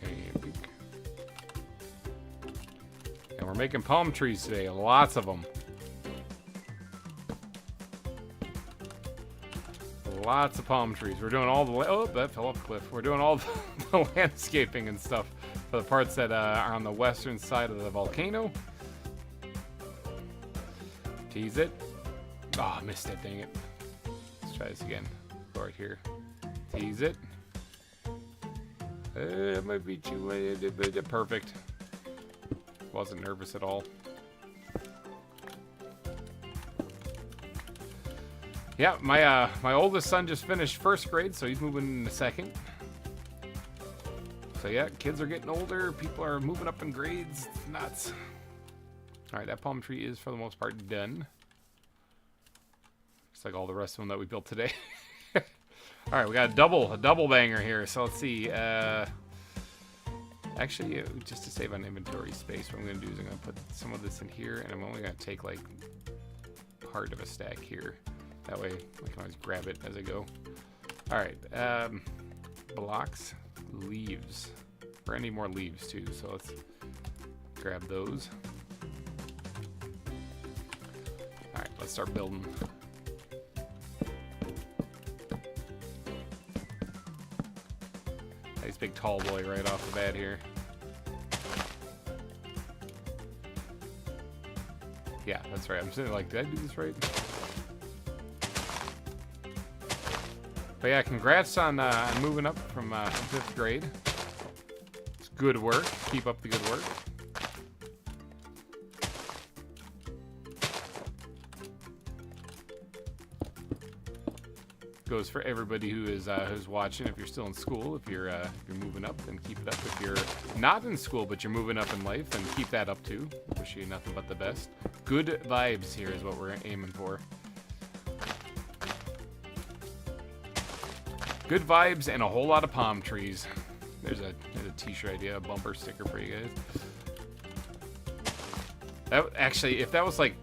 Pink. And we're making palm trees today, lots of them. Lots of palm trees. We're doing all the that fell off a cliff. We're doing all the landscaping and stuff for the parts that are on the western side of the volcano. Tease it. Oh, I missed it, dang it. Let's try this again. Go right here. Tease it. It might be too perfect. Wasn't nervous at all. Yeah, my oldest son just finished 1st grade, so he's moving into 2nd. So yeah, kids are getting older. People are moving up in grades. It's nuts. All right, that palm tree is for the most part done. Just like all the rest of them that we built today. All right, we got a double banger here. So let's see. Actually, just to save on inventory space, what I'm gonna do is I'm gonna put some of this in here, and I'm only gonna take like part of a stack here. That way I can always grab it as I go. All right, blocks, leaves. Or any more leaves too, so let's grab those. All right, let's start building. Nice big tall boy right off the bat here. Yeah, that's right. I'm sitting like, did I do this right? But yeah, congrats on moving up from 5th grade. It's good work. Keep up the good work. Goes for everybody who is who's watching. If you're still in school, if you're moving up, then keep it up. If you're not in school but you're moving up in life, then keep that up too. Wish you nothing but the best. Good vibes here is what we're aiming for. Good vibes and a whole lot of palm trees. There's a t-shirt idea, a bumper sticker for you guys. That actually, if I was on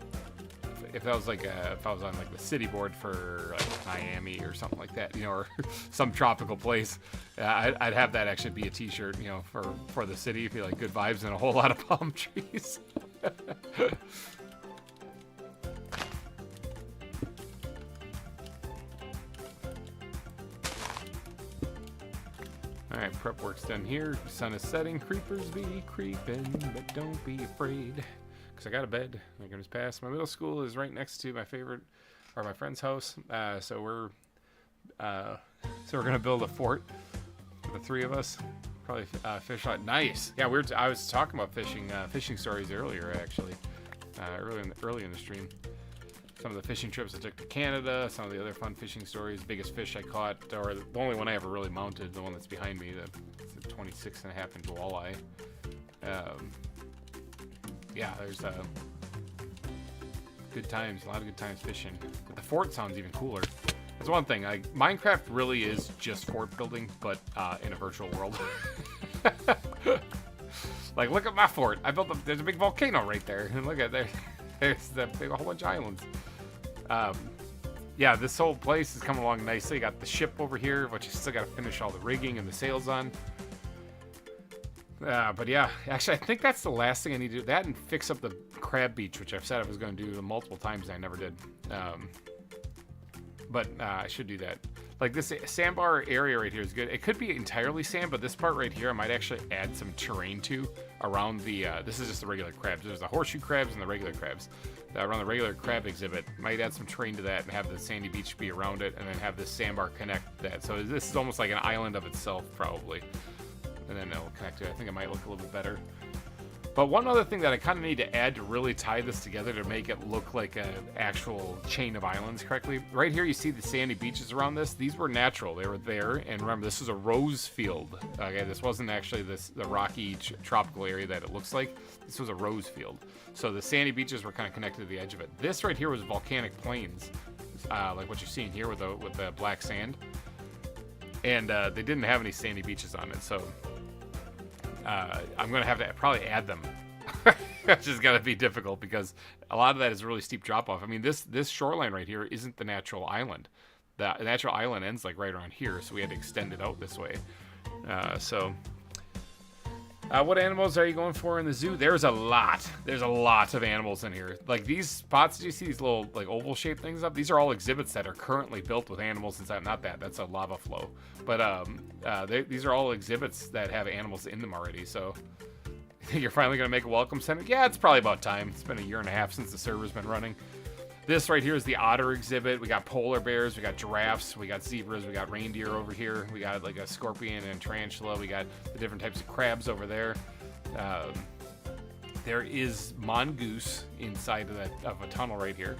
like the city board for like Miami or something like that, you know, or some tropical place, I'd have that actually be a t-shirt, you know, for the city. Be like good vibes and a whole lot of palm trees. All right, prep work's done here. Sun is setting. Creepers be creeping, but don't be afraid. Because I got a bed. I can just pass. My middle school is right next to my friend's house. So we're gonna build a fort for the three of us. Probably fish out. Nice. Yeah, I was talking about fishing stories earlier, actually. Early in the stream. Some of the fishing trips I took to Canada, some of the other fun fishing stories. Biggest fish I caught, or the only one I ever really mounted, the one that's behind me, the 26.5-inch walleye. Yeah, there's good times, a lot of good times fishing. But the fort sounds even cooler. That's one thing. Minecraft really is just fort building, but in a virtual world. Like, look at my fort. There's a big volcano right there, and look at there. There's a whole bunch of islands. Yeah, this whole place is coming along nicely. Got the ship over here, which you still got to finish all the rigging and the sails on. But yeah, actually, I think that's the last thing I need to do. That and fix up the crab beach, which I've said I was going to do multiple times and I never did. But I should do that. Like this sandbar area right here is good. It could be entirely sand, but this part right here, I might actually add some terrain to around the, this is just the regular crabs. There's the horseshoe crabs and the regular crabs. Around the regular crab exhibit, might add some terrain to that and have the sandy beach be around it, and then have this sandbar connect that. So this is almost like an island of itself, probably. And then it'll connect to it. I think it might look a little bit better. But one other thing that I kind of need to add to really tie this together to make it look like an actual chain of islands correctly. Right here, you see the sandy beaches around this. These were natural. They were there. And remember, this is a rose field. Okay, this wasn't actually the rocky tropical area that it looks like. This was a rose field. So the sandy beaches were kind of connected to the edge of it. This right here was volcanic plains, like what you're seeing here with the black sand. And they didn't have any sandy beaches on it, so I'm gonna have to probably add them. Which is gonna be difficult because a lot of that is really steep drop off. I mean, this shoreline right here isn't the natural island. The natural island ends like right around here, so we had to extend it out this way. What animals are you going for in the zoo? There's a lot. There's a lot of animals in here. Like these spots, do you see these little like oval shaped things up? These are all exhibits that are currently built with animals inside. Not that's a lava flow. But these are all exhibits that have animals in them already. So you're finally going to make a welcome center? Yeah, it's probably about time. It's been 1.5 years since the server's been running. This right here is the otter exhibit. We got polar bears, we got giraffes, we got zebras, we got reindeer over here. We got like a scorpion and tarantula. We got the different types of crabs over there. There is mongoose inside of a tunnel right here.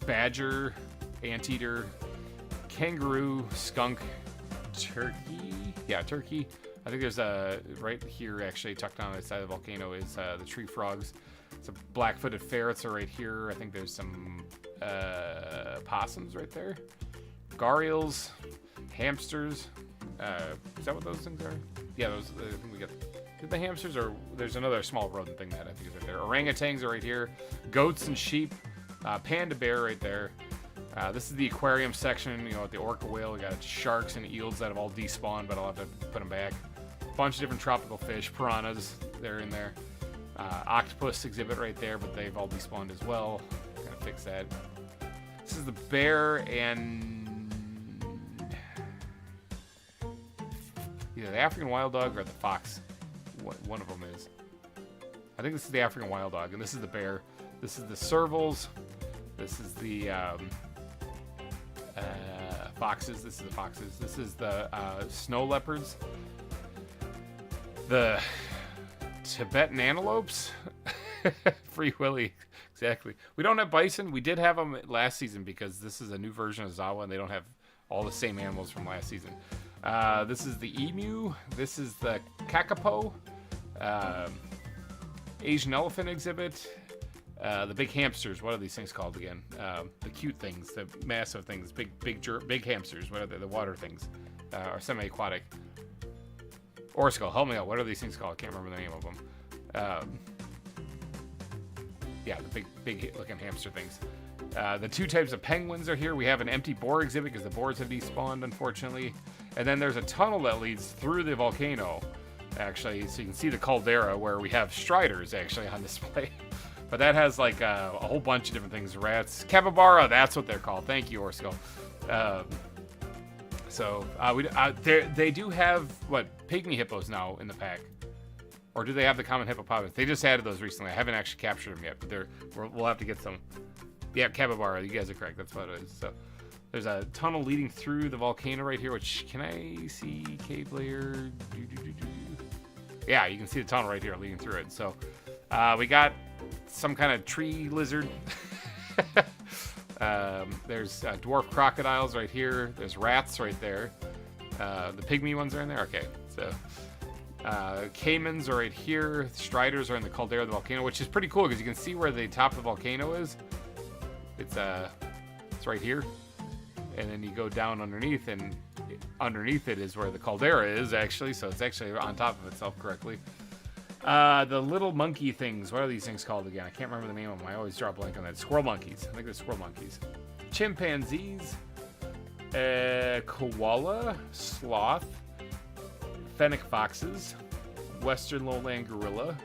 Badger, anteater, kangaroo, skunk, turkey. Yeah, turkey. I think there's right here actually tucked on the side of the volcano is the tree frogs. Some black-footed ferrets are right here. I think there's some possums right there. Gharials, hamsters. Is that what those things are? Yeah, those. I think we got the hamsters, or there's another small rodent thing that I think is right there. Orangutans are right here. Goats and sheep. Panda bear right there. This is the aquarium section. You know, with the orca whale, we got sharks and eels that have all despawned, but I'll have to put them back. Bunch of different tropical fish, piranhas. They're in there. Octopus exhibit right there, but they've all despawned as well. Gotta fix that. This is the bear and either the African wild dog or the fox. One of them is. I think this is the African wild dog, and this is the bear. This is the servals. This is the foxes. This is the foxes. This is the snow leopards. The Tibetan antelopes. Free Willy. Exactly. We don't have bison. We did have them last season because this is a new version of ZAWA, and they don't have all the same animals from last season. This is the emu. This is the kakapo. Asian elephant exhibit. The big hamsters. What are these things called again? The cute things, the massive things, big hamsters. What are they? The water things, or semi-aquatic. Orsko, help me out. What are these things called? I can't remember the name of them. Yeah, the big looking hamster things. The two types of penguins are here. We have an empty boar exhibit because the boars have despawned, unfortunately. And then there's a tunnel that leads through the volcano, actually. So you can see the caldera where we have striders actually on display. But that has like a whole bunch of different things. Rats, capybara, that's what they're called. Thank you, Orsko. They do have, what, pygmy hippos now in the pack. Or do they have the common hippopotamus? They just added those recently. I haven't actually captured them yet, but we'll have to get some. Yeah, capybara, you guys are correct. That's what it is. So there's a tunnel leading through the volcano right here, which, can I see cave layer? Yeah, you can see the tunnel right here leading through it. So we got some kind of tree lizard. There's dwarf crocodiles right here. There's rats right there. The pygmy ones are in there. Okay, so caimans are right here. Striders are in the caldera of the volcano, which is pretty cool because you can see where the top of the volcano is. It's right here, and then you go down underneath, and underneath it is where the caldera is actually. So it's actually on top of itself correctly. The little monkey things. What are these things called again? I can't remember the name of them. I always draw a blank on that. Squirrel monkeys. I think they're squirrel monkeys. Chimpanzees. Koala. Sloth. Fennec foxes. Western lowland gorilla.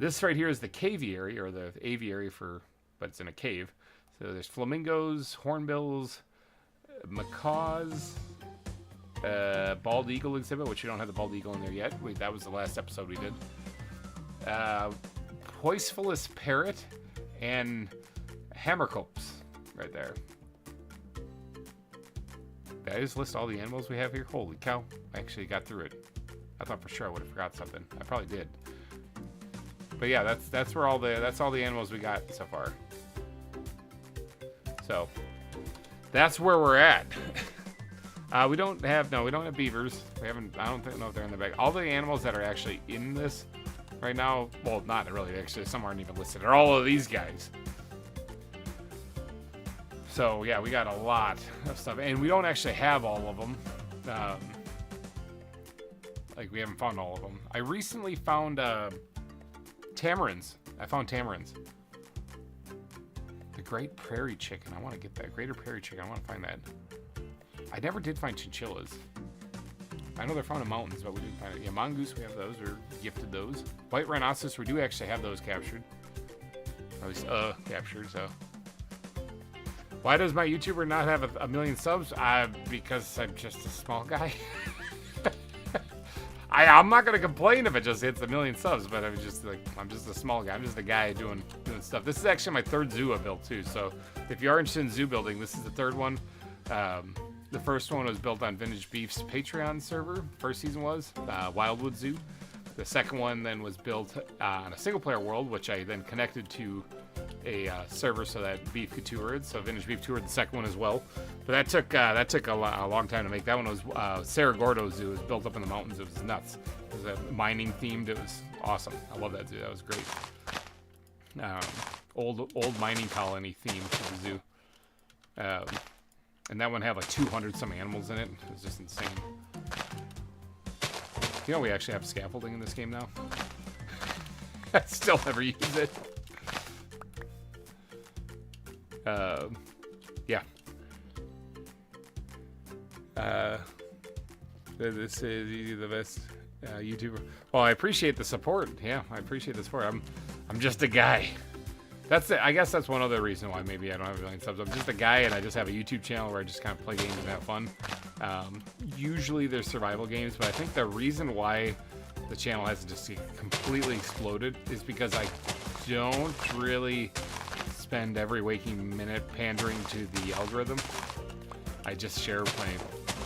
This right here is the caviary, or the aviary but it's in a cave. So there's flamingos, hornbills, macaws. Bald eagle exhibit, which we don't have the bald eagle in there yet. That was the last episode we did. Poisphilus parrot and hammercopes right there. Did I just list all the animals we have here? Holy cow! I actually got through it. I thought for sure I would have forgot something. I probably did. But yeah, that's all the animals we got so far. So that's where we're at. We don't have beavers. I don't know if they're in the bag. All the animals that are actually in this right now, well, not really. Actually, some aren't even listed. They're all of these guys. So yeah, we got a lot of stuff, and we don't actually have all of them. Like, we haven't found all of them. I recently found tamarins. I found tamarins. The Great Prairie Chicken. I want to get that. Greater Prairie Chicken. I want to find that. I never did find chinchillas. I know they're found in mountains, but we didn't find it. Yeah, mongoose, we have those. We're gifted those. White rhinoceros, we do actually have those captured. Or at least, captured, so. Why does my YouTuber not have a million subs? Because I'm just a small guy. I'm not gonna complain if it just hits a million subs, but I'm just a small guy. I'm just a guy doing stuff. This is actually my third zoo I built too. So if you are interested in zoo building, this is the third one. The first one was built on VintageBeef's Patreon server. First season was Wildwood Zoo. The second one then was built on a single-player world, which I then connected to a server so that Beef could tour it. So VintageBeef toured the second one as well. But that took a long time to make. That one was Cerro Gordo Zoo. It was built up in the mountains. It was nuts. It was mining themed. It was awesome. I love that zoo. That was great. Old mining colony theme to the zoo. And that one had like 200 some animals in it. It was just insane. You know, we actually have scaffolding in this game now. I still never use it. Yeah. This is the best YouTuber. Well, I appreciate the support. Yeah, I appreciate the support. I'm just a guy. That's it. I guess that's one other reason why maybe I don't have a million subs. I'm just a guy, and I just have a YouTube channel where I just kind of play games and have fun. Usually there's survival games, but I think the reason why the channel hasn't just completely exploded is because I don't really spend every waking minute pandering to the algorithm. I just share my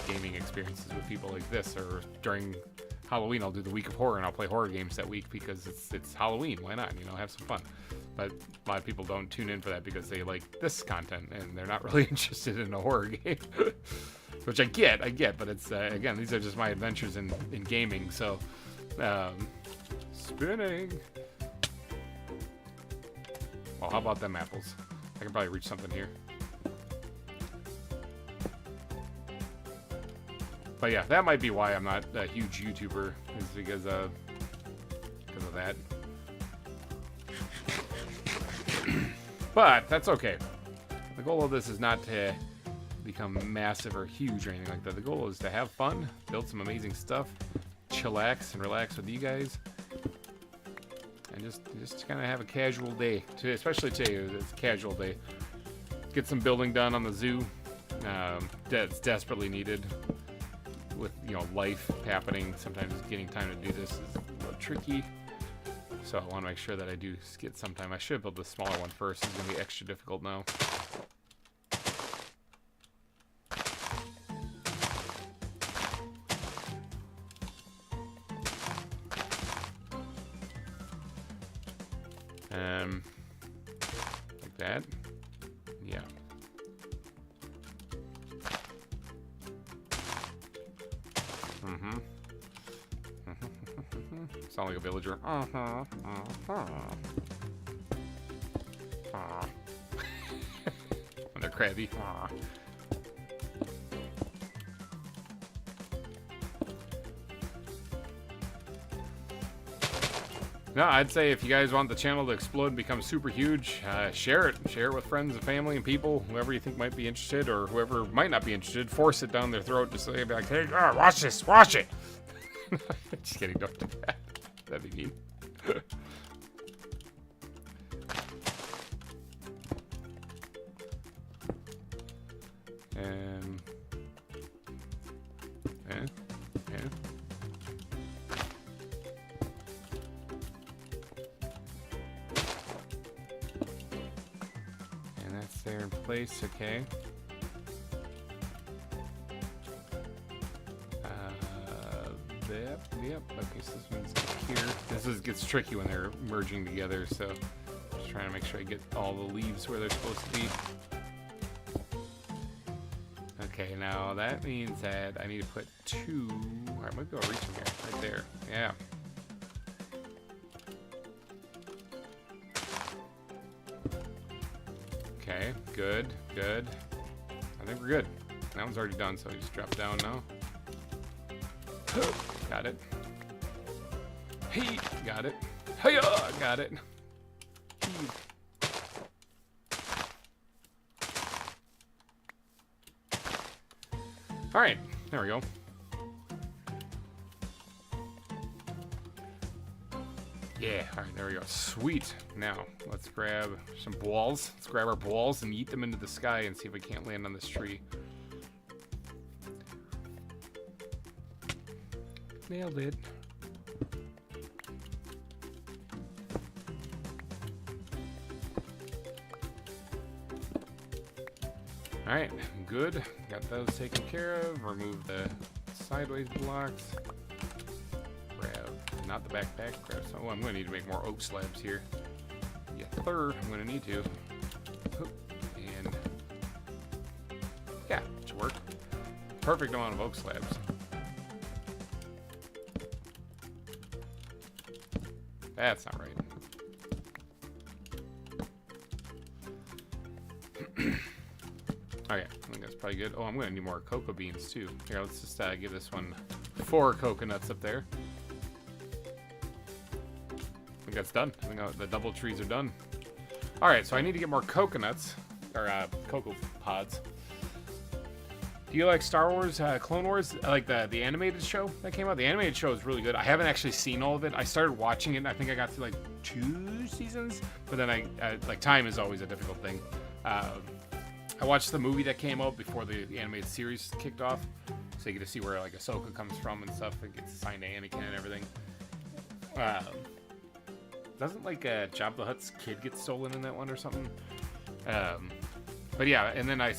gaming experiences with people like this, or during Halloween I'll do the week of horror and I'll play horror games that week because it's Halloween. Why not? You know, have some fun. But a lot of people don't tune in for that because they like this content and they're not really interested in a horror game. Which I get, but it's again, these are just my adventures in gaming. So spinning. Well, how about them apples? I can probably reach something here. But yeah, that might be why I'm not a huge YouTuber, is because of that. But that's okay. The goal of this is not to become massive or huge or anything like that. The goal is to have fun, build some amazing stuff, chillax and relax with you guys, and just kind of have a casual day. Today, especially today, it's a casual day. Get some building done on the zoo. That's desperately needed. With, you know, life happening, sometimes getting time to do this is a little tricky. So I want to make sure that I do get some time. I should build the smaller one first. It's going to be extra difficult now. Like that. Yeah. Sound like a villager. When they're crabby. No, I'd say if you guys want the channel to explode and become super huge, share it. Share it with friends and family and people, whoever you think might be interested, or whoever might not be interested. Force it down their throat to say, like, hey, watch this, watch it. Just kidding, don't do that. That'd be mean. And that's there in place, okay. Yep. Okay, so this one's here. This gets tricky when they're merging together, so just trying to make sure I get all the leaves where they're supposed to be. Okay, now that means that I need to put two. Alright, maybe I'll reach them here, right there. Yeah. Okay, good. I think we're good. That one's already done, so I just drop down now. Got it. Hey, got it. Hey, got it. All right, there we go. Yeah, all right, there we go. Sweet. Now, let's grab some balls. Let's grab our balls and yeet them into the sky and see if we can't land on this tree. Nailed it. Alright, good. Got those taken care of. Remove the sideways blocks. Grab, not the backpack, grab some. Oh, I'm going to need to make more oak slabs here. Yeah, third, I'm going to need to. And yeah, it should work. Perfect amount of oak slabs. That's not right. Okay, I think that's probably good. Oh, I'm gonna need more cocoa beans too. Here, let's just give this one 4 coconuts up there. I think that's done. I think the double trees are done. All right, so I need to get more coconuts, or cocoa pods. Do you like Star Wars, Clone Wars? I like the animated show that came out. The animated show is really good. I haven't actually seen all of it. I started watching it, and I think I got through like 2 seasons, but then I like, time is always a difficult thing. I watched the movie that came out before the animated series kicked off, so you get to see where like Ahsoka comes from and stuff. It gets assigned to Anakin and everything. Doesn't like Jabba the Hutt's kid get stolen in that one or something? But yeah, and then I've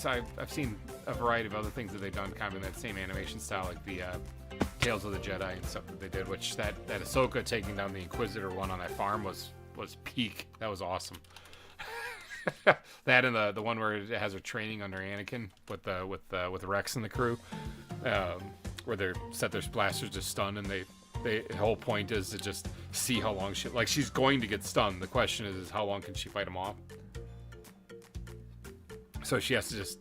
seen a variety of other things that they've done kind of in that same animation style, like the Tales of the Jedi and stuff that they did, which that Ahsoka taking down the Inquisitor one on that farm was peak. That was awesome. That and the one where it has her training under Anakin with Rex and the crew, where they set their blasters to stun, and the whole point is to just see how long she's going to get stunned. The question is how long can she fight them off? So she has to just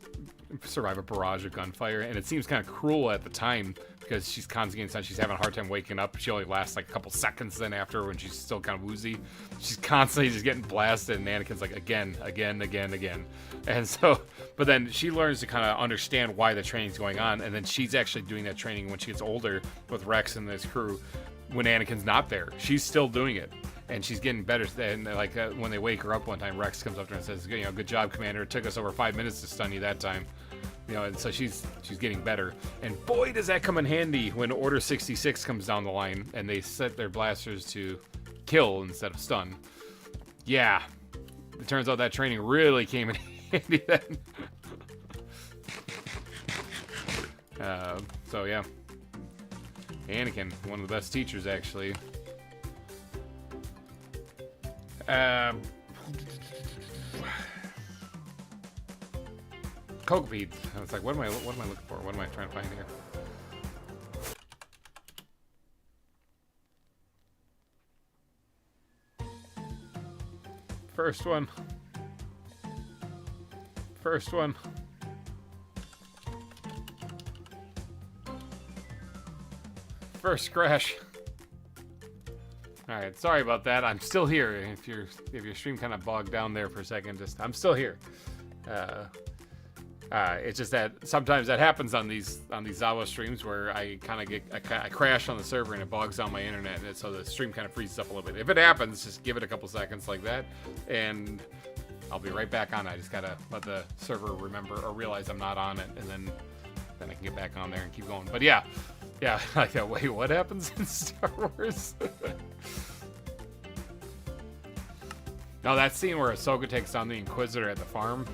survive a barrage of gunfire, and it seems kind of cruel at the time because she's constantly getting stunned. She's having a hard time waking up. She only lasts like a couple seconds then after, when she's still kind of woozy. She's constantly just getting blasted, and Anakin's like, again. And so, but then she learns to kind of understand why the training's going on, and then she's actually doing that training when she gets older with Rex and this crew when Anakin's not there. She's still doing it. And she's getting better. And like when they wake her up one time, Rex comes up to her and says, you know, good job, Commander. It took us over 5 minutes to stun you that time. You know, and so she's getting better. And boy, does that come in handy when Order 66 comes down the line and they set their blasters to kill instead of stun. Yeah, it turns out that training really came in handy then. So yeah, Anakin, one of the best teachers actually. Cocoa beads. I was like, what am I looking for? What am I trying to find here? First one. First crash. All right, sorry about that. I'm still here. If your stream kind of bogged down there for a second, I'm still here. It's just that sometimes that happens on these ZAWA streams where I crash on the server and it bogs down my internet, and so the stream kind of freezes up a little bit. If it happens, just give it a couple seconds like that, and I'll be right back on. I just gotta let the server remember or realize I'm not on it, and then I can get back on there and keep going. But yeah, like that. Wait, what happens in Star Wars? No, that scene where Ahsoka takes on the Inquisitor at the farm,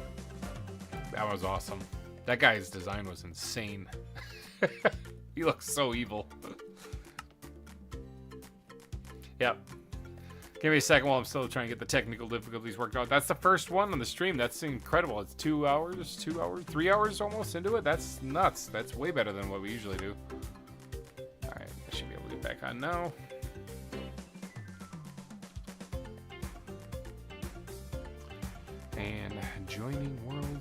that was awesome. That guy's design was insane. He looks so evil. Yep. Give me a second while I'm still trying to get the technical difficulties worked out. That's the first one on the stream. That's incredible. It's 2 hours, 3 hours almost into it. That's nuts. That's way better than what we usually do. All right, I should be able to get back on now. And joining world.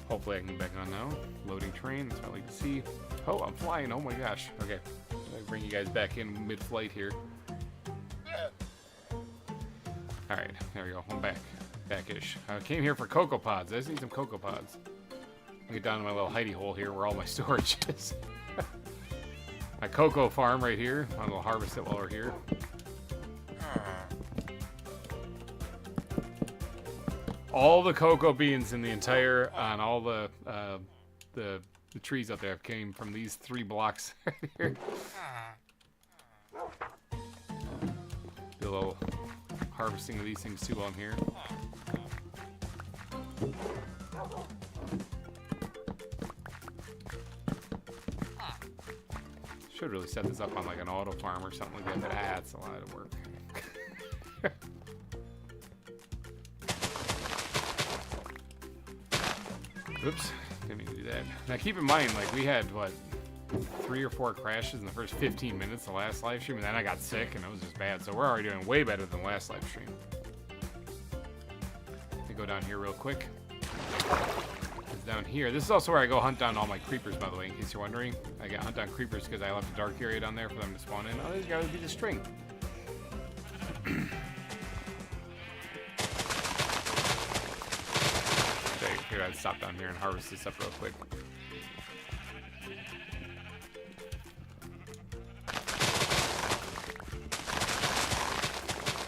Hopefully I can get back on now. Loading train, that's what I like to see. Oh, I'm flying, oh my gosh. Okay, I'll bring you guys back in mid-flight here. Alright, there we go, I'm back-ish. I came here for Cocoa Pods. I just need some Cocoa Pods. I'll get down to my little hidey hole here where all my storage is. My cocoa farm right here. I'll harvest it while we're here. All the cocoa beans in the entire, on all the trees out there came from these 3 blocks right here. Do a little harvesting of these things too while I'm here. Should really set this up on like an auto farm or something like that, but that's a lot of work. Oops, didn't mean to do that. Now keep in mind, like we had, what, 3 or 4 crashes in the first 15 minutes of the last live stream, and then I got sick and it was just bad. So we're already doing way better than the last live stream. to go down here real quick. Down here, this is also where I go hunt down all my creepers, by the way, in case you're wondering. I get hunt down creepers because I left a dark area down there for them to spawn in. Oh, there's got to be the string. Okay, here, I'd stop down here and harvest this up real quick.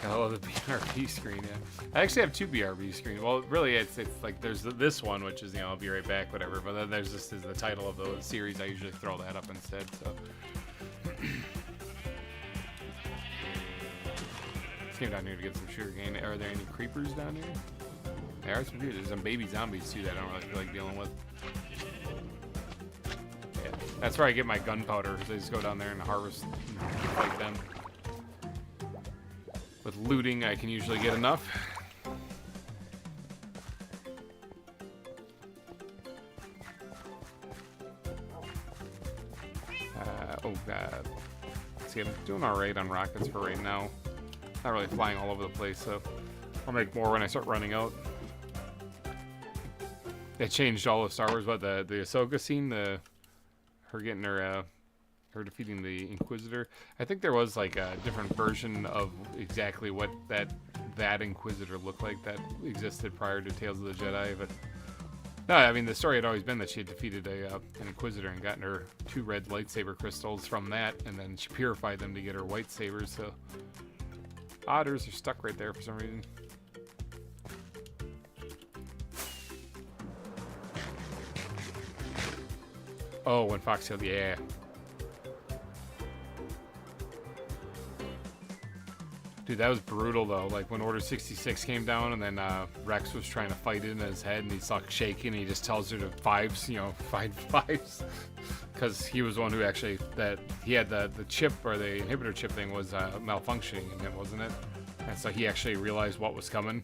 Oh, the BRB screen, yeah. I actually have 2 BRB screens. Well, really, it's like there's this one, which is, you know, I'll be right back, whatever. But then there's this is the title of the series. I usually throw that up instead. So, let's came down here to get some sugar cane. Are there any creepers down here? There are some dudes. There's some baby zombies too that I don't really feel like dealing with. Yeah, that's where I get my gunpowder. I just go down there and harvest and fight them. With looting, I can usually get enough. See, I'm doing alright on rockets for right now. Not really flying all over the place, so I'll make more when I start running out. It changed all of Star Wars, but the Ahsoka scene, her getting her defeating the Inquisitor. I think there was like a different version of exactly what that Inquisitor looked like that existed prior to Tales of the Jedi. But no, I mean the story had always been that she had defeated an Inquisitor and gotten her 2 red lightsaber crystals from that, and then she purified them to get her white sabers. So otters are stuck right there for some reason. Oh, when Fox killed, yeah. Dude, that was brutal though. Like when Order 66 came down, and then Rex was trying to fight it in his head, and he's like shaking. And he just tells her to fives, you know, find fives, because he was the one who actually he had the chip or the inhibitor chip thing was malfunctioning in him, wasn't it? And so he actually realized what was coming,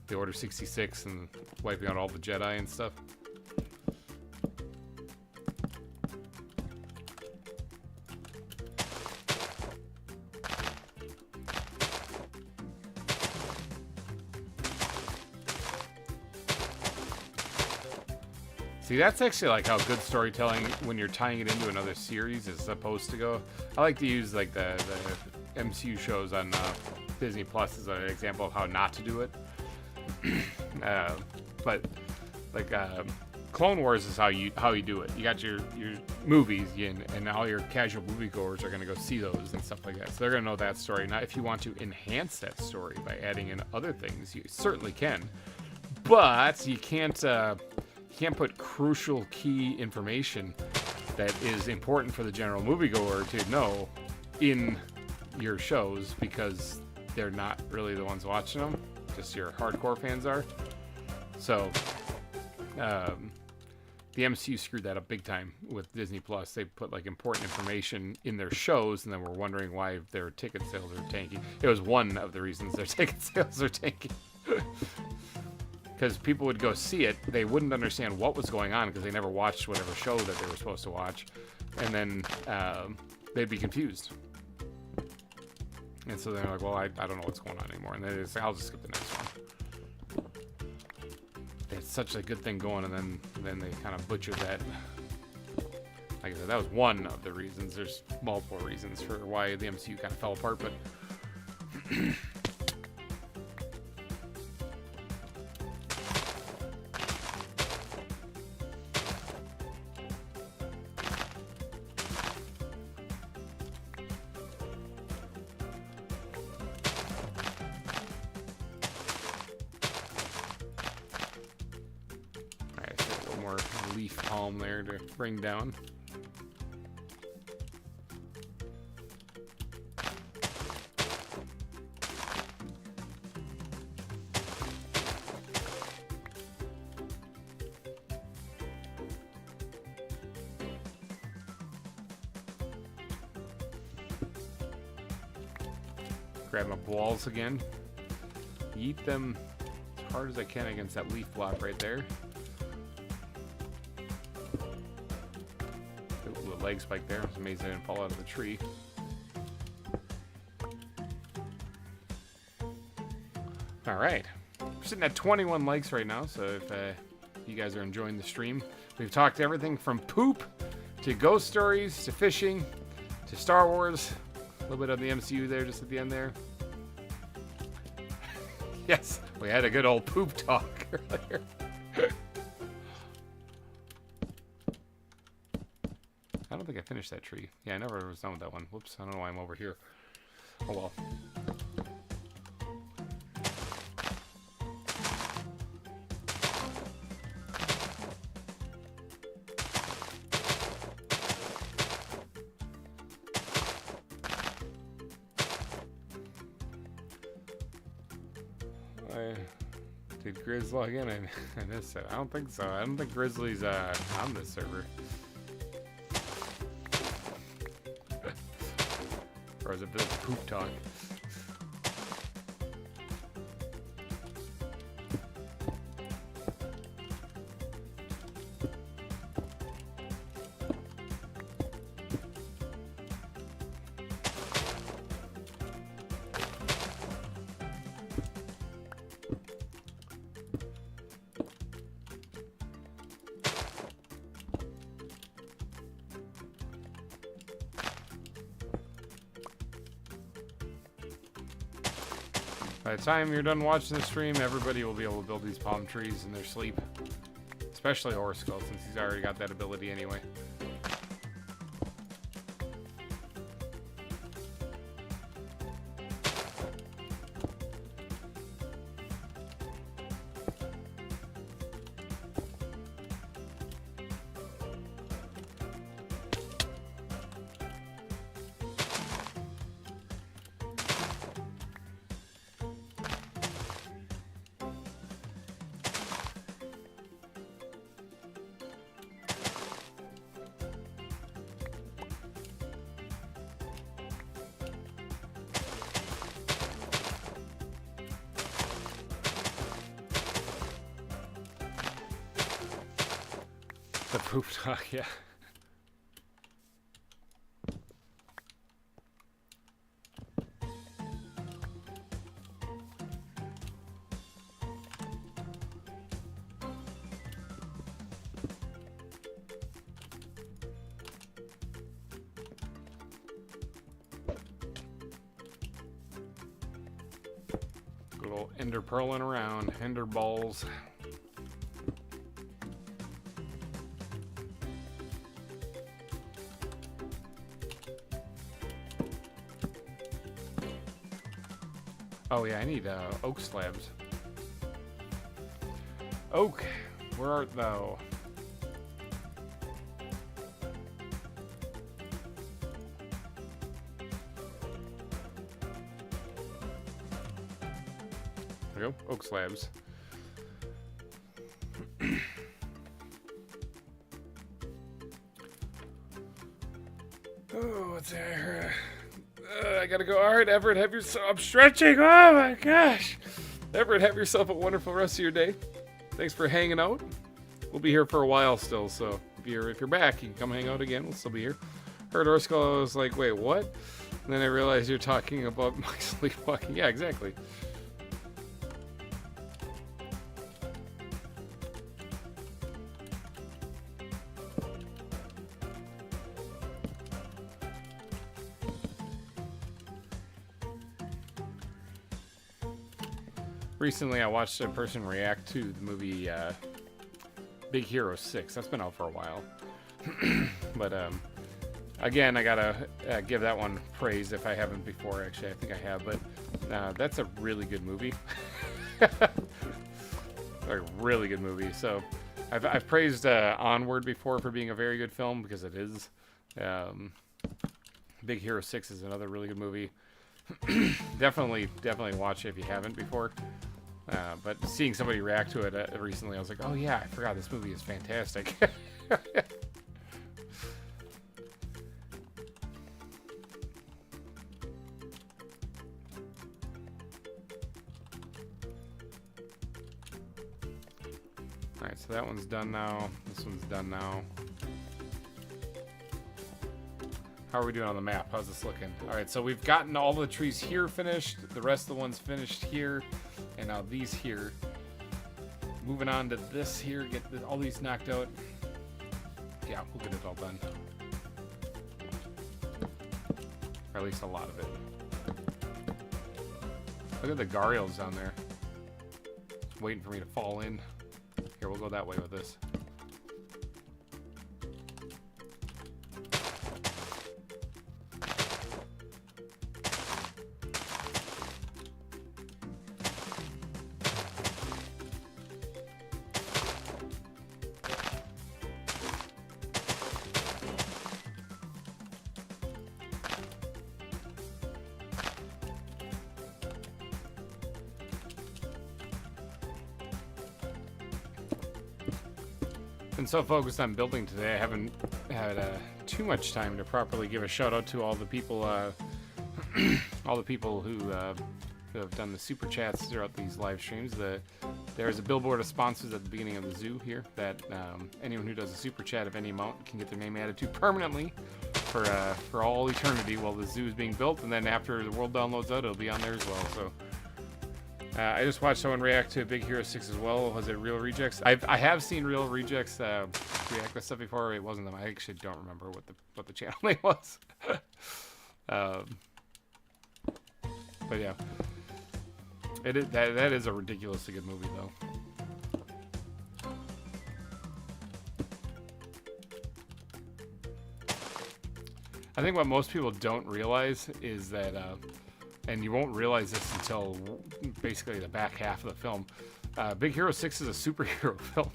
the Order 66 and wiping out all the Jedi and stuff. See, that's actually like how good storytelling, when you're tying it into another series, is supposed to go. I like to use like the MCU shows on Disney Plus as an example of how not to do it. But like Clone Wars is how you do it. You got your movies, and all your casual moviegoers are gonna go see those and stuff like that. So they're gonna know that story. Now, if you want to enhance that story by adding in other things, you certainly can. But you can't put crucial key information that is important for the general moviegoer to know in your shows, because they're not really the ones watching them, just your hardcore fans are. So the MCU screwed that up big time with Disney Plus. They put like important information in their shows, and then we're wondering why their ticket sales are tanking. It was one of the reasons their ticket sales are tanking. Because people would go see it, they wouldn't understand what was going on because they never watched whatever show that they were supposed to watch, and then they'd be confused. And so they're like, well, I don't know what's going on anymore, and they say, I'll just skip the next one. It's such a good thing going, and then they kind of butchered that. Like I said, that was one of the reasons. There's multiple reasons for why the MCU kind of fell apart, but leaf palm there to bring down. Grab my balls again. Yeet them as hard as I can against that leaf block right there. Leg spike there. It's amazing I didn't fall out of the tree. All right, We're sitting at 21 likes right now, so if you guys are enjoying the stream, we've talked everything from poop to ghost stories to fishing to Star Wars. A little bit of the MCU there, just at the end there. Yes, we had a good old poop talk earlier. I don't think I finished that tree. Yeah, I never was done with that one. Whoops, I don't know why I'm over here. Oh well. Did Grizz log in? I missed it. I don't think so. I don't think Grizzly's on this server. Or is it Bill's poop talk? By the time you're done watching the stream, everybody will be able to build these palm trees in their sleep. Especially Orskull, since he's already got that ability anyway. The poop talk, yeah. Good old ender pearling around, ender balls. Oh yeah, I need oak slabs. Oak, where art thou? There we go, oak slabs. Oh, what's that? I gotta go. All right, Everett, have yourself. I'm stretching. Oh my gosh, Everett, have yourself a wonderful rest of your day. Thanks for hanging out. We'll be here for a while still, so if you're back, you can come hang out again. We'll still be here. Heard Orskull, I was like, wait, what? And then I realized you're talking about my sleepwalking. Yeah, exactly. Recently, I watched a person react to the movie Big Hero 6. That's been out for a while. But again, I gotta give that one praise if I haven't before. Actually, I think I have. But that's a really good movie. A really good movie. So I've praised Onward before for being a very good film, because it is. Big Hero 6 is another really good movie. definitely watch it if you haven't before. But seeing somebody react to it recently, I was like, oh yeah, I forgot this movie is fantastic. Alright, so that one's done now. This one's done now. How are we doing on the map? How's this looking? Alright, so we've gotten all the trees here finished. The rest of the ones finished here. And now these here. moving on to this here, get all these knocked out. Yeah, we'll get it all done. Or at least a lot of it. Look at the Gargoyles down there. Just waiting for me to fall in. Here, we'll go that way with this. Been so focused on building today, I haven't had too much time to properly give a shout out to all the people, who have done the super chats throughout these live streams. There's a billboard of sponsors at the beginning of the zoo here that anyone who does a super chat of any amount can get their name added to permanently for all eternity while the zoo is being built, and then after the world downloads out, it'll be on there as well. So. I just watched someone react to Big Hero 6 as well. Was it Real Rejects? I have seen Real Rejects react to stuff before. It wasn't them. I actually don't remember what the channel name was. But yeah, that is a ridiculously good movie though. I think what most people don't realize is that. And you won't realize this until basically the back half of the film. Big Hero 6 is a superhero film.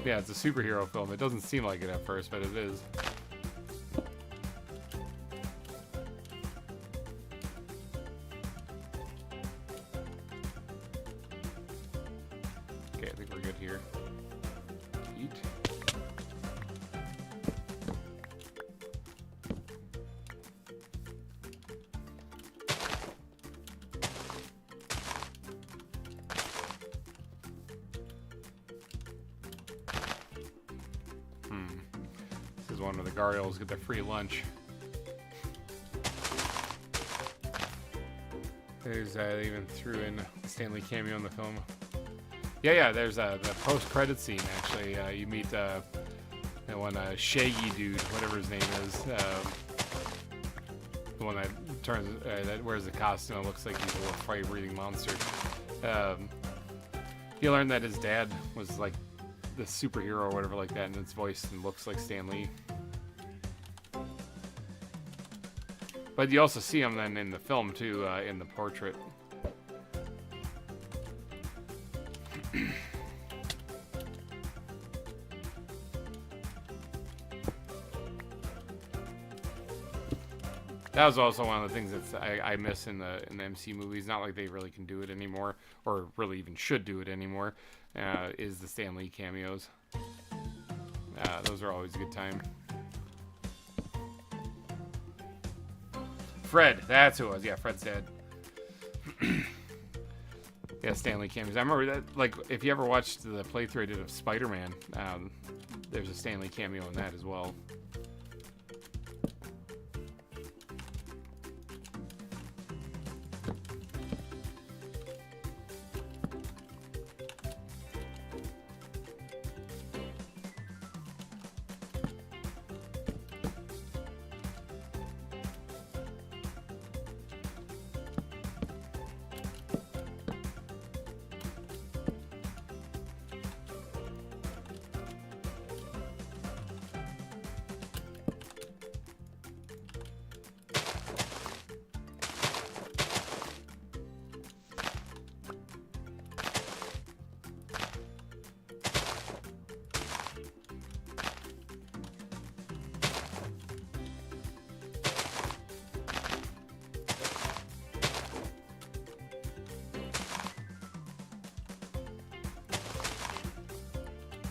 Yeah, it's a superhero film. It doesn't seem like it at first, but it is. Okay, I think we're good here. Eat. This is one where the Gargoyles get their free lunch. There's they even threw in a Stanley cameo in the film. Yeah, there's the post-credit scene, actually. You meet that one Shaggy dude, whatever his name is. The one that turns, that wears the costume and looks like he's a little fire-breathing monster. You learn that his dad was like the superhero or whatever like that, and it's voiced and looks like Stan Lee. But you also see him then in the film, too, in the portrait. That was also one of the things that I miss in the MC movies. Not like they really can do it anymore, or really even should do it anymore. Is the Stan Lee cameos. Those are always a good time. Fred, that's who it was. Yeah, Fred's dad. Yeah, Stan Lee cameos. I remember that. Like, if you ever watched the playthrough I did of Spider-Man, there's a Stan Lee cameo in that as well.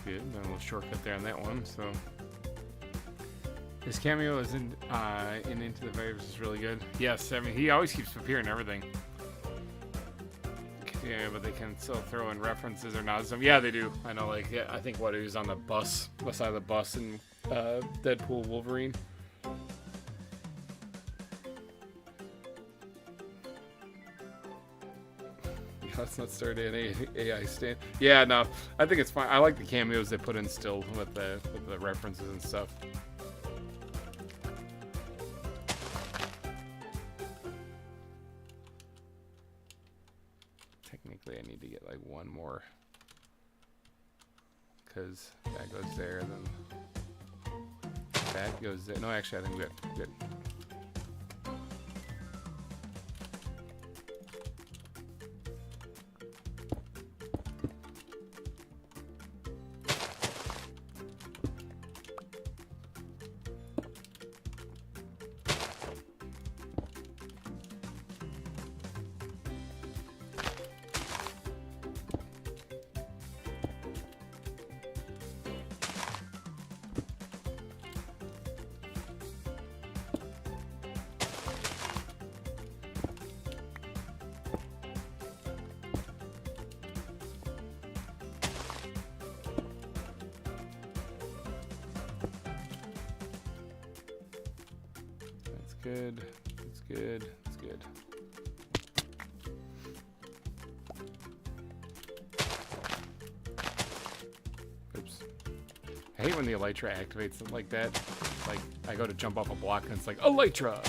Good, a little shortcut there on that one. So his cameo is in Into the Waves is really good. Yes, I mean he always keeps appearing in everything. Yeah, but they can still throw in references or not. Yeah, they do. I know. Like, yeah, I think what he was on the bus, beside the bus in Deadpool Wolverine. Let's not start an AI stand. Yeah, no, I think it's fine. I like the cameos they put in still with the references and stuff. Technically, I need to get like one more, because that goes there, then that goes there. No, actually, I think we're good. Good. It's good. It's good. Oops. I hate when the elytra activates it like that. Like, I go to jump off a block and it's like, elytra!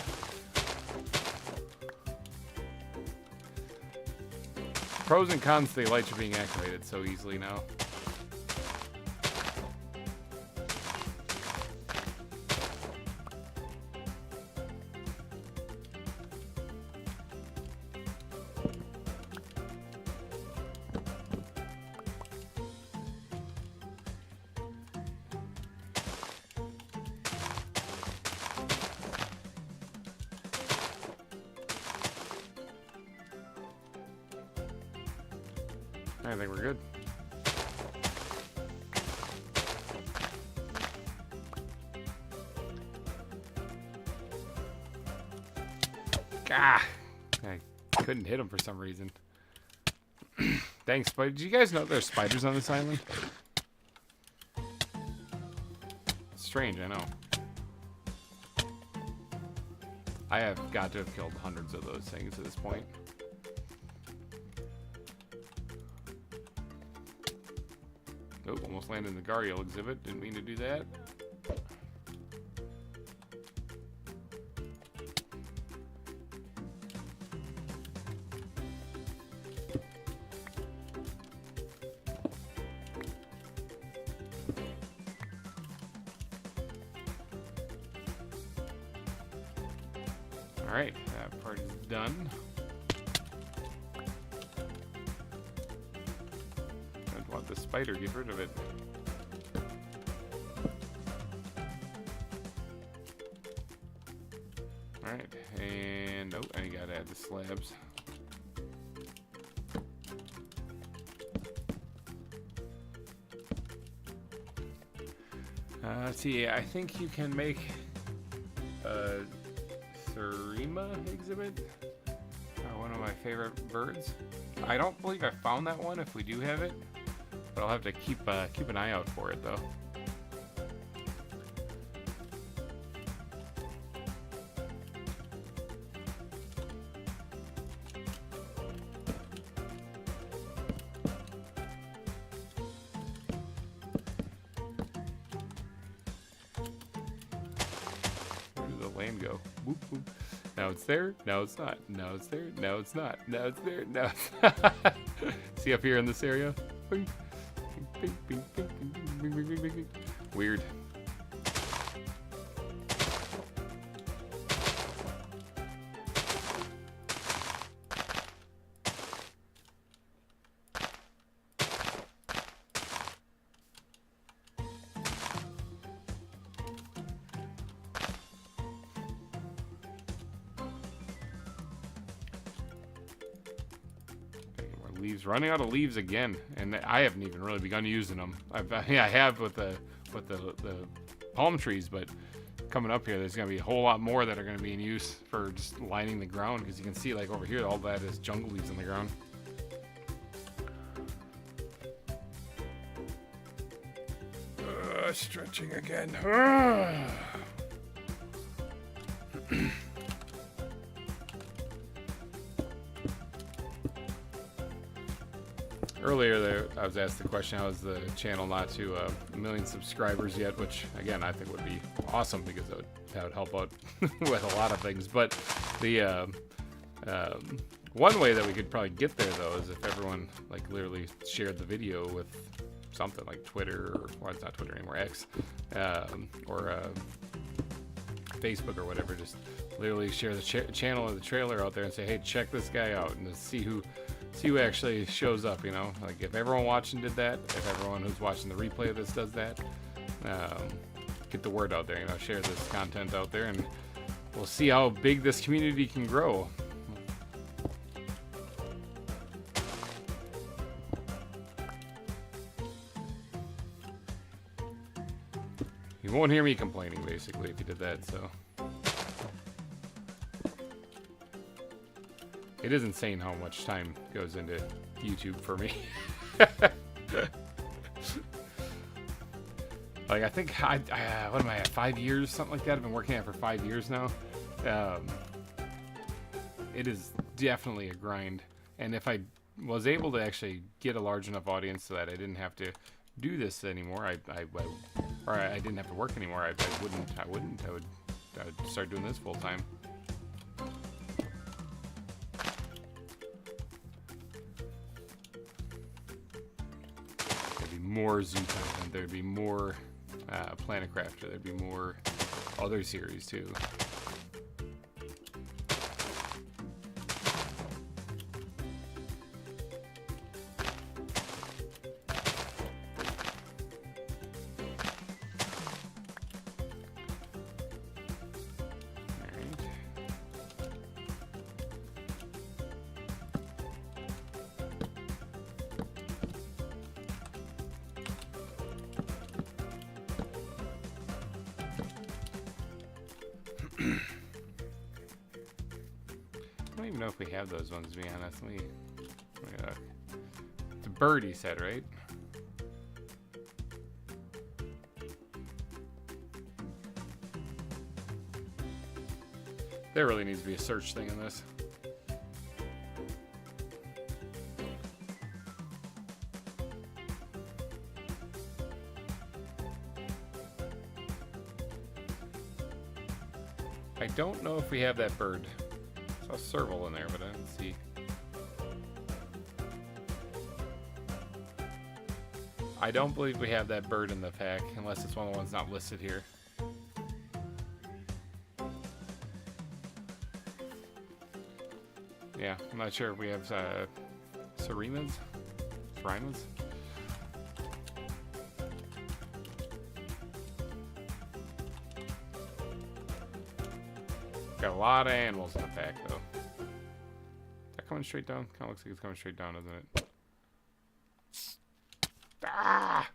Pros and cons to the elytra being activated so easily now. I think we're good. Gah! I couldn't hit him for some reason. Thanks, spider. Did you guys know there's spiders on this island? Strange, I know. I have got to have killed hundreds of those things at this point. Oh, almost landed in the Gharial exhibit. Didn't mean to do that. Alright, that part is done. The spider, get rid of it. Alright, and oh, I gotta add the slabs. Let's see, I think you can make a Therema exhibit. One of my favorite birds. I don't believe I found that one if we do have it. But I'll have to keep an eye out for it, though. Where did the land go? Boop, boop. Now it's there. Now it's not. Now it's there. Now it's not. Now it's there. Now it's not. See up here in this area? Bing. Bing, bing, bing, bing, bing, bing, bing, bing, bing. Weird. Leaves, running out of leaves again, and I haven't even really begun using them. I have with the palm trees, but coming up here, there's gonna be a whole lot more that are gonna be in use for just lining the ground, because you can see like over here, all that is jungle leaves on the ground. Stretching again. Earlier there, I was asked the question, how is the channel not to 1 million subscribers yet? Which, again, I think would be awesome because that would help out with a lot of things. But the one way that we could probably get there, though, is if everyone, like, literally shared the video with something like Twitter, or, well, it's not Twitter anymore, X, or Facebook or whatever. Just literally share the channel or the trailer out there and say, hey, check this guy out, and to see who actually shows up, you know? Like, if everyone watching did that, if everyone who's watching the replay of this does that, get the word out there, you know, share this content out there, and we'll see how big this community can grow. You won't hear me complaining, basically, if you did that, so. It is insane how much time goes into YouTube for me. Like, I think, what am I at, 5 years, something like that? I've been working at it for 5 years now. It is definitely a grind. And if I was able to actually get a large enough audience so that I didn't have to do this anymore, or I didn't have to work anymore, I would start doing this full time. There'd be more zoo content, there'd be more Planet Crafter, there'd be more other series too. I don't even know if we have those ones, to be honest. Let me look. It's a bird, he said, right? There really needs to be a search thing in this. I don't know if we have that bird. I saw a serval in there, but I didn't see. I don't believe we have that bird in the pack, unless it's one of the ones not listed here. Yeah, I'm not sure if we have Serimas? Got a lot of animals in the pack, though. Is that coming straight down? Kind of looks like it's coming straight down, doesn't it? Ah!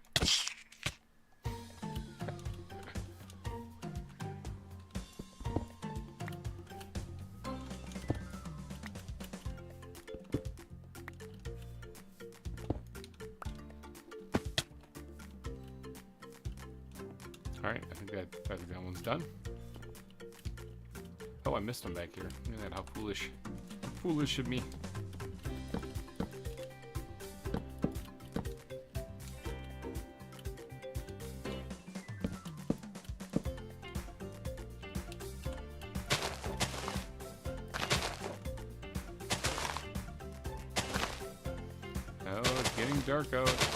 Alright, I think that one's done. Oh, I missed him back here. Look at that, how foolish. Foolish of me. Oh, it's getting dark out.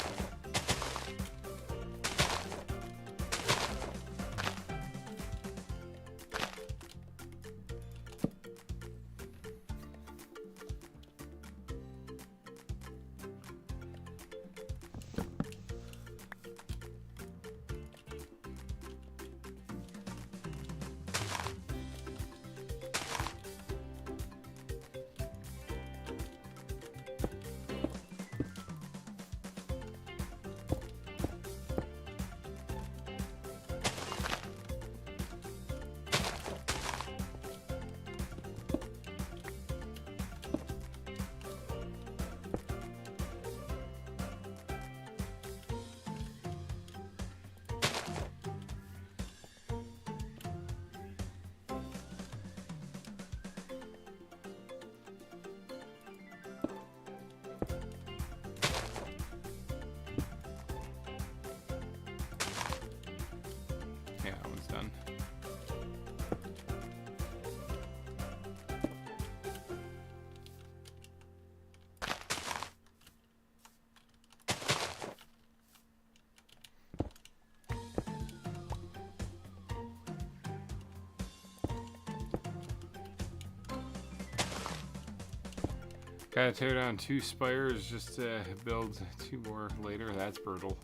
Gotta tear down 2 spires just to build 2 more later. That's brutal.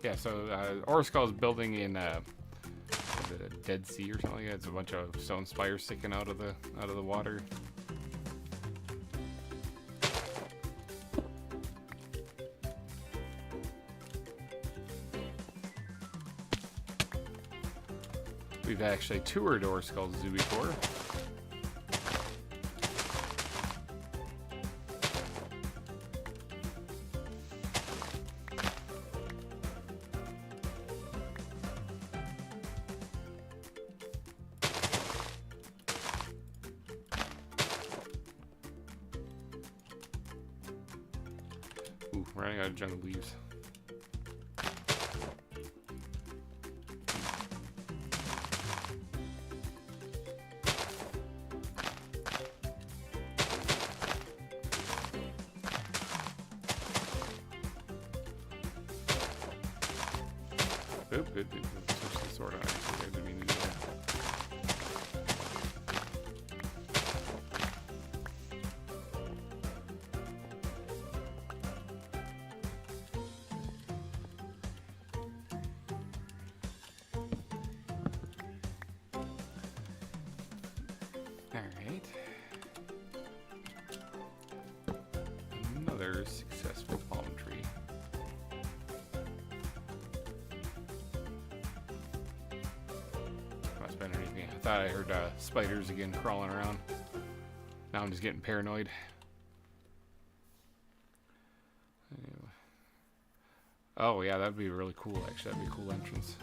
Yeah, so Orskull is building in the Dead Sea or something like that. It's a bunch of stone spires sticking out of the water. We've actually toured Orskull Zoo before. Ooh, running out of jungle leaves. Oop, good. Switch the sword on. I didn't mean to do that. Alright. Another successful palm tree. Must have been anything. I thought I heard spiders again crawling around. Now I'm just getting paranoid. Anyway. Oh yeah, that'd be really cool actually. That'd be a cool entrance.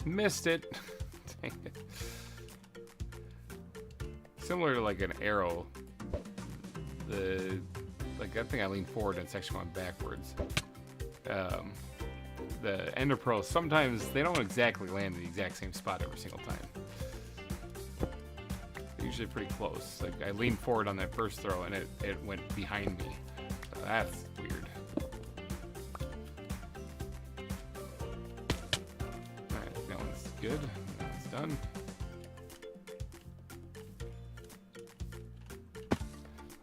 Missed it. Dang it. Similar to like an arrow. Like that thing I lean forward and it's actually going backwards. The ender pearls, sometimes they don't exactly land in the exact same spot every single time. They're usually pretty close. Like I leaned forward on that first throw and it went behind me. So that's weird. Alright, that one's good. That one's done.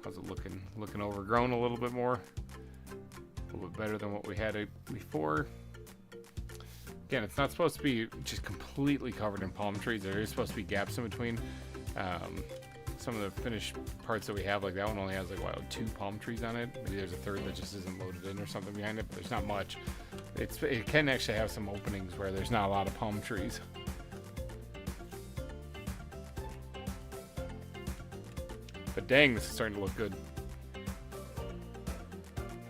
How's it looking? Looking overgrown a little bit more. A little bit better than what we had it before. Again, it's not supposed to be just completely covered in palm trees. There is supposed to be gaps in between. Some of the finished parts that we have, like that one only has like, what, 2 palm trees on it. Maybe there's a third that just isn't loaded in or something behind it, but there's not much. It can actually have some openings where there's not a lot of palm trees. But dang, this is starting to look good.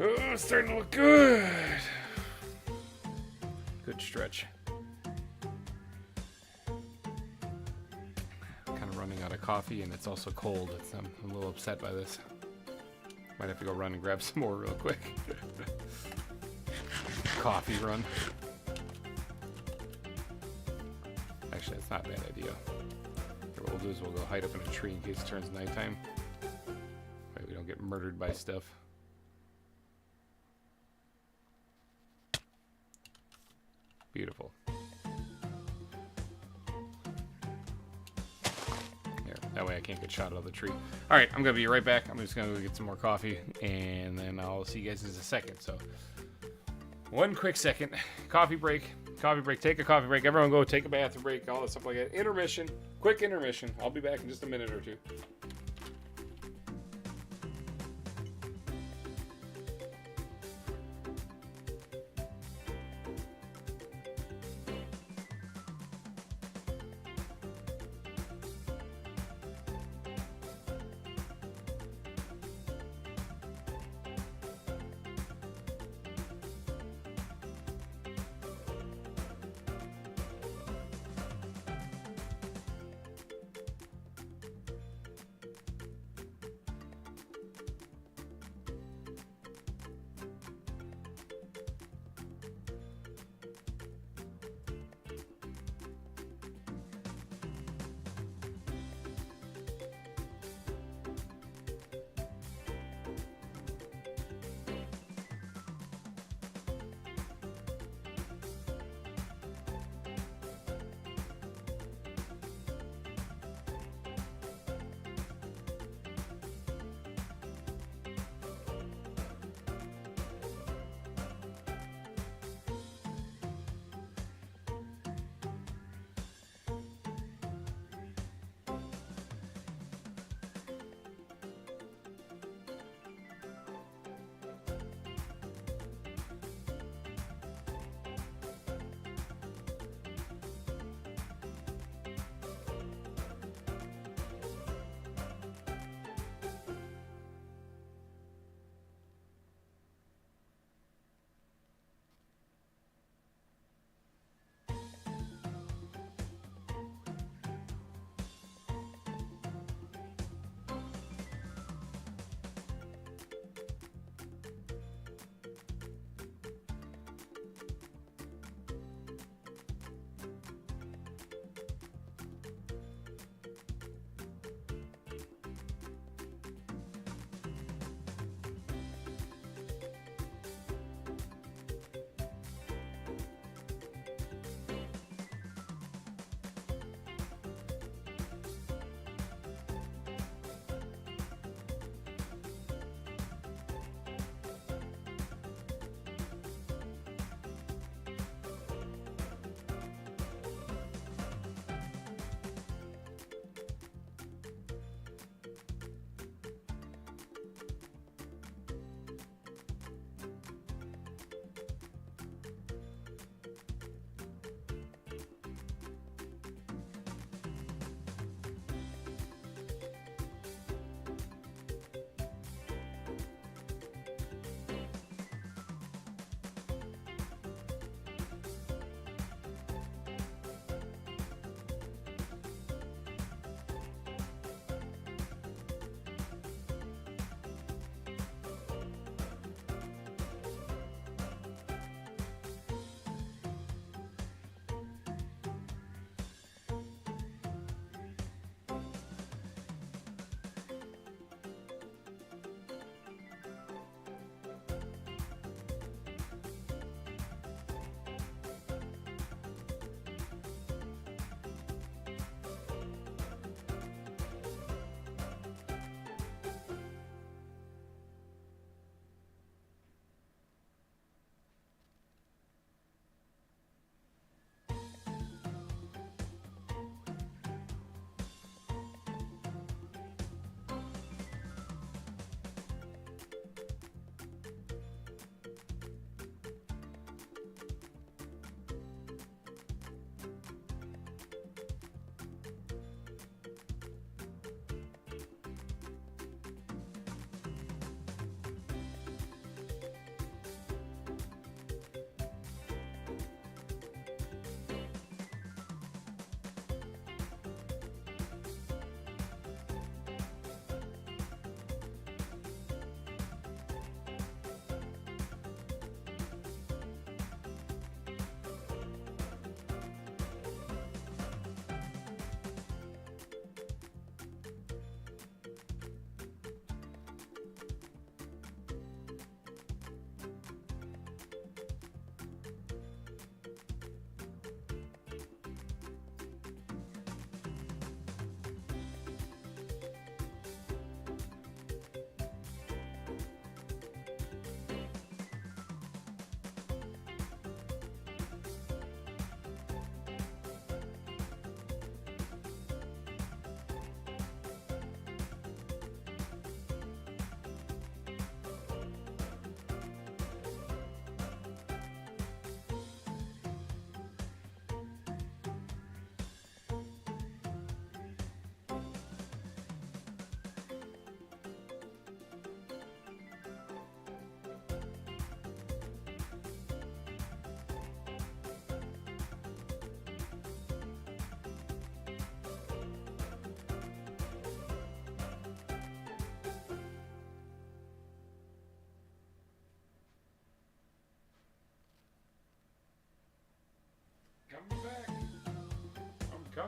Oh, it's starting to look good. Good stretch. Kind of running out of coffee, and it's also cold. I'm a little upset by this. Might have to go run and grab some more real quick. Coffee run. Actually, it's not a bad idea. What we'll do is we'll go hide up in a tree in case it turns nighttime. Right, we don't get murdered by stuff. Beautiful. Here, that way I can't get shot out of the tree. Alright, I'm going to be right back. I'm just going to go get some more coffee, and then I'll see you guys in a second. So, one quick second. Coffee break. Coffee break. Take a coffee break. Everyone go take a bathroom break. All that stuff like that. Intermission. Quick intermission. I'll be back in just a minute or two.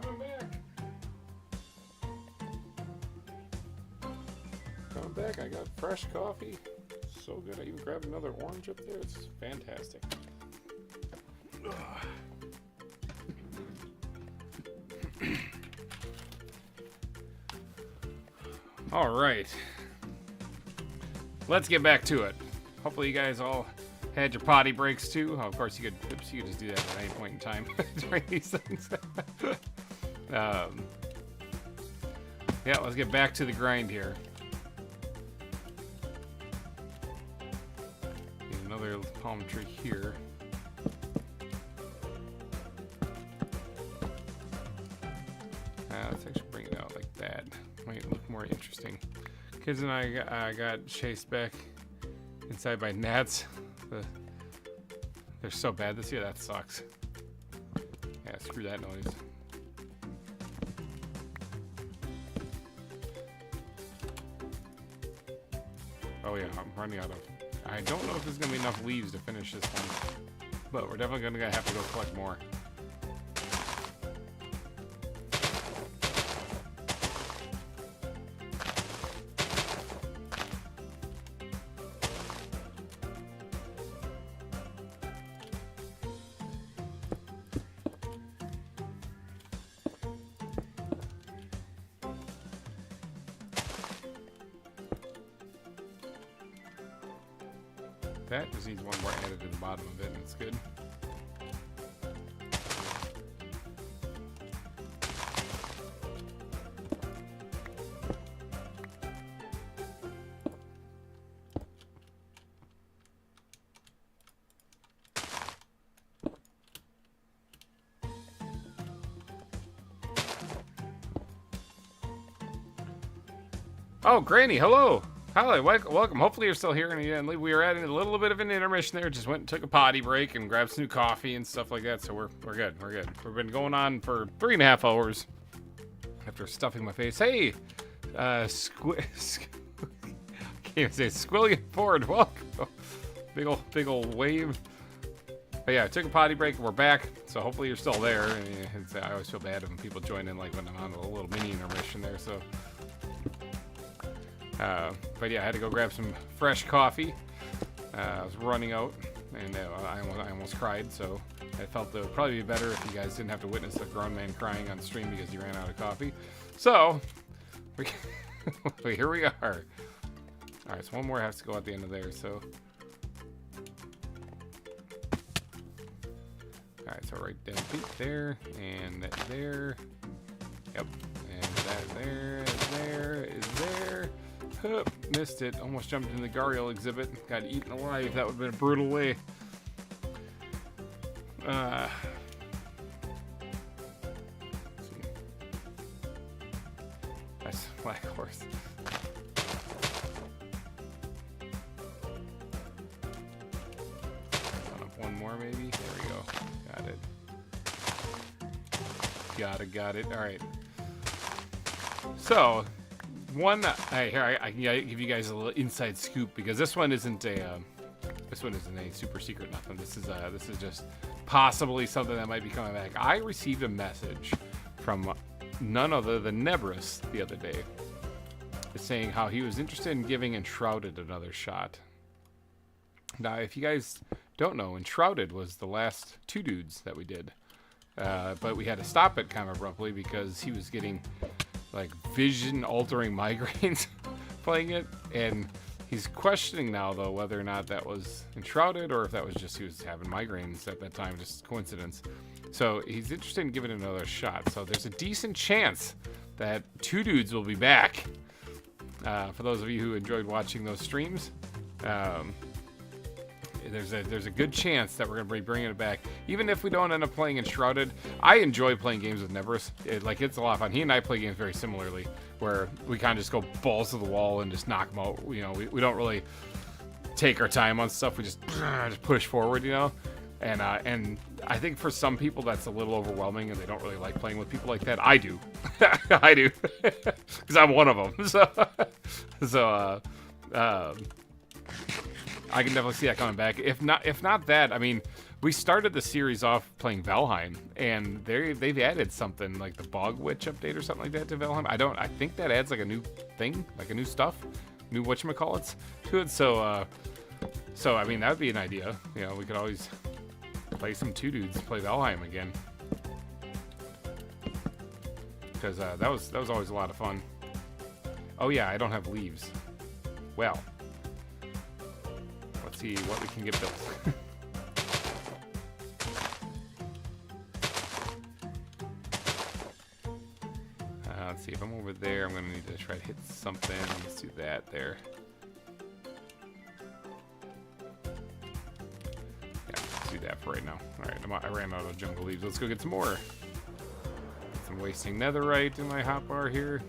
coming back. Coming back. I got fresh coffee. So good. I even grabbed another orange up there. It's fantastic. All right. Let's get back to it. Hopefully you guys all had your potty breaks too. Oh, of course you could just do that at any point in time during these things. Yeah, let's get back to the grind here. Get another palm tree here. Let's actually bring it out like that. Might look more interesting. Kids and I got chased back inside by gnats. They're so bad this year. That sucks. Yeah, screw that noise. Oh yeah, I'm running out of... I don't know if there's gonna be enough leaves to finish this one, but we're definitely gonna have to go collect more. That just needs one more added to the bottom of it, and it's good. Oh, Granny, hello! Hi, welcome. Hopefully you're still here. And we were at a little bit of an intermission there. Just went and took a potty break and grabbed some new coffee and stuff like that. So we're good. We're good. We've been going on for 3.5 hours after stuffing my face. Hey, can't even say Squillion Ford. Welcome. Big old wave. But yeah, I took a potty break. We're back. So hopefully you're still there. And I always feel bad when people join in, like when I'm on a little mini intermission there. So. But yeah, I had to go grab some fresh coffee. I was running out, and I almost cried, so I felt it would probably be better if you guys didn't have to witness a grown man crying on stream because he ran out of coffee. So, here we are. Alright, so one more has to go at the end of there, so... Alright, so right down there, and that there. Yep, and that there, is there. Oh, missed it. Almost jumped into the Gharial exhibit. Got eaten alive. That would have been a brutal way. Let's see. That's Black Horse. One more maybe. There we go. Got it. Got it. All right. So. I give you guys a little inside scoop because this one isn't a super secret nothing. This is just possibly something that might be coming back. I received a message from none other than Nebris the other day, saying how he was interested in giving Enshrouded another shot. Now, if you guys don't know, Enshrouded was the last 2 dudes that we did, but we had to stop it kind of abruptly because he was getting like vision-altering migraines playing it, and he's questioning now though whether or not that was Enshrouded or if that was just he was having migraines at that time, just coincidence. So he's interested in giving it another shot. So there's a decent chance that 2 dudes will be back. For those of you who enjoyed watching those streams, there's a good chance that we're gonna be bringing it back, even if we don't end up playing Enshrouded. I enjoy playing games with Nebris. It's a lot of fun. He and I play games very similarly, where we kind of just go balls to the wall and just knock them out. You know, we don't really take our time on stuff. We just push forward, you know. And I think for some people that's a little overwhelming, and they don't really like playing with people like that. I do, I do, because I'm one of them. So I can definitely see that coming back. If not that, I mean, We started the series off playing Valheim, and they've added something like the Bog Witch update or something like that to Valheim. I think that adds like a new thing, like a new stuff, new whatchamacallits to it. So I mean, that would be an idea. You know, we could always play some two dudes, play Valheim again, because that was always a lot of fun. Oh yeah, I don't have leaves. Well, let's see what we can get built. Let's see, if I'm over there, I'm going to need to try to hit something. Let's do that there. Yeah, let's do that for right now. Alright, I ran out of jungle leaves. Let's go get some more. Get some wasting netherite in my hotbar here.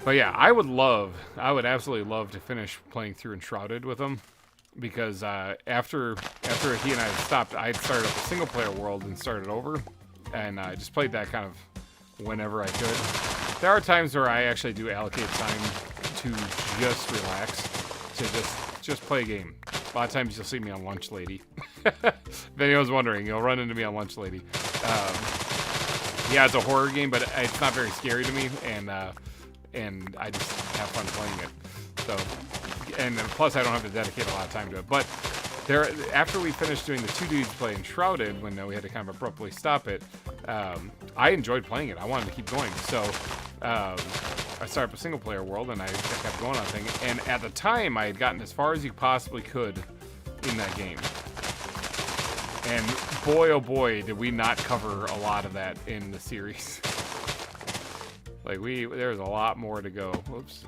But yeah, I would absolutely love to finish playing through Enshrouded with him. Because after he and I had stopped, I had started up a single player world and started over. And I just played that kind of whenever I could. There are times where I actually do allocate time to just relax, to just play a game. A lot of times you'll see me on Lunch Lady. If anyone's wondering, you'll run into me on Lunch Lady. Yeah, it's a horror game, but it's not very scary to me, and I just have fun playing it. So, and plus I don't have to dedicate a lot of time to it. But after we finished doing the two dudes play Enshrouded, when we had to kind of abruptly stop it, I enjoyed playing it. I wanted to keep going. So I started up a single player world, and I kept going on thing. And at the time, I had gotten as far as you possibly could in that game. And boy, oh boy, did we not cover a lot of that in the series. Like, there's a lot more to go. Whoops.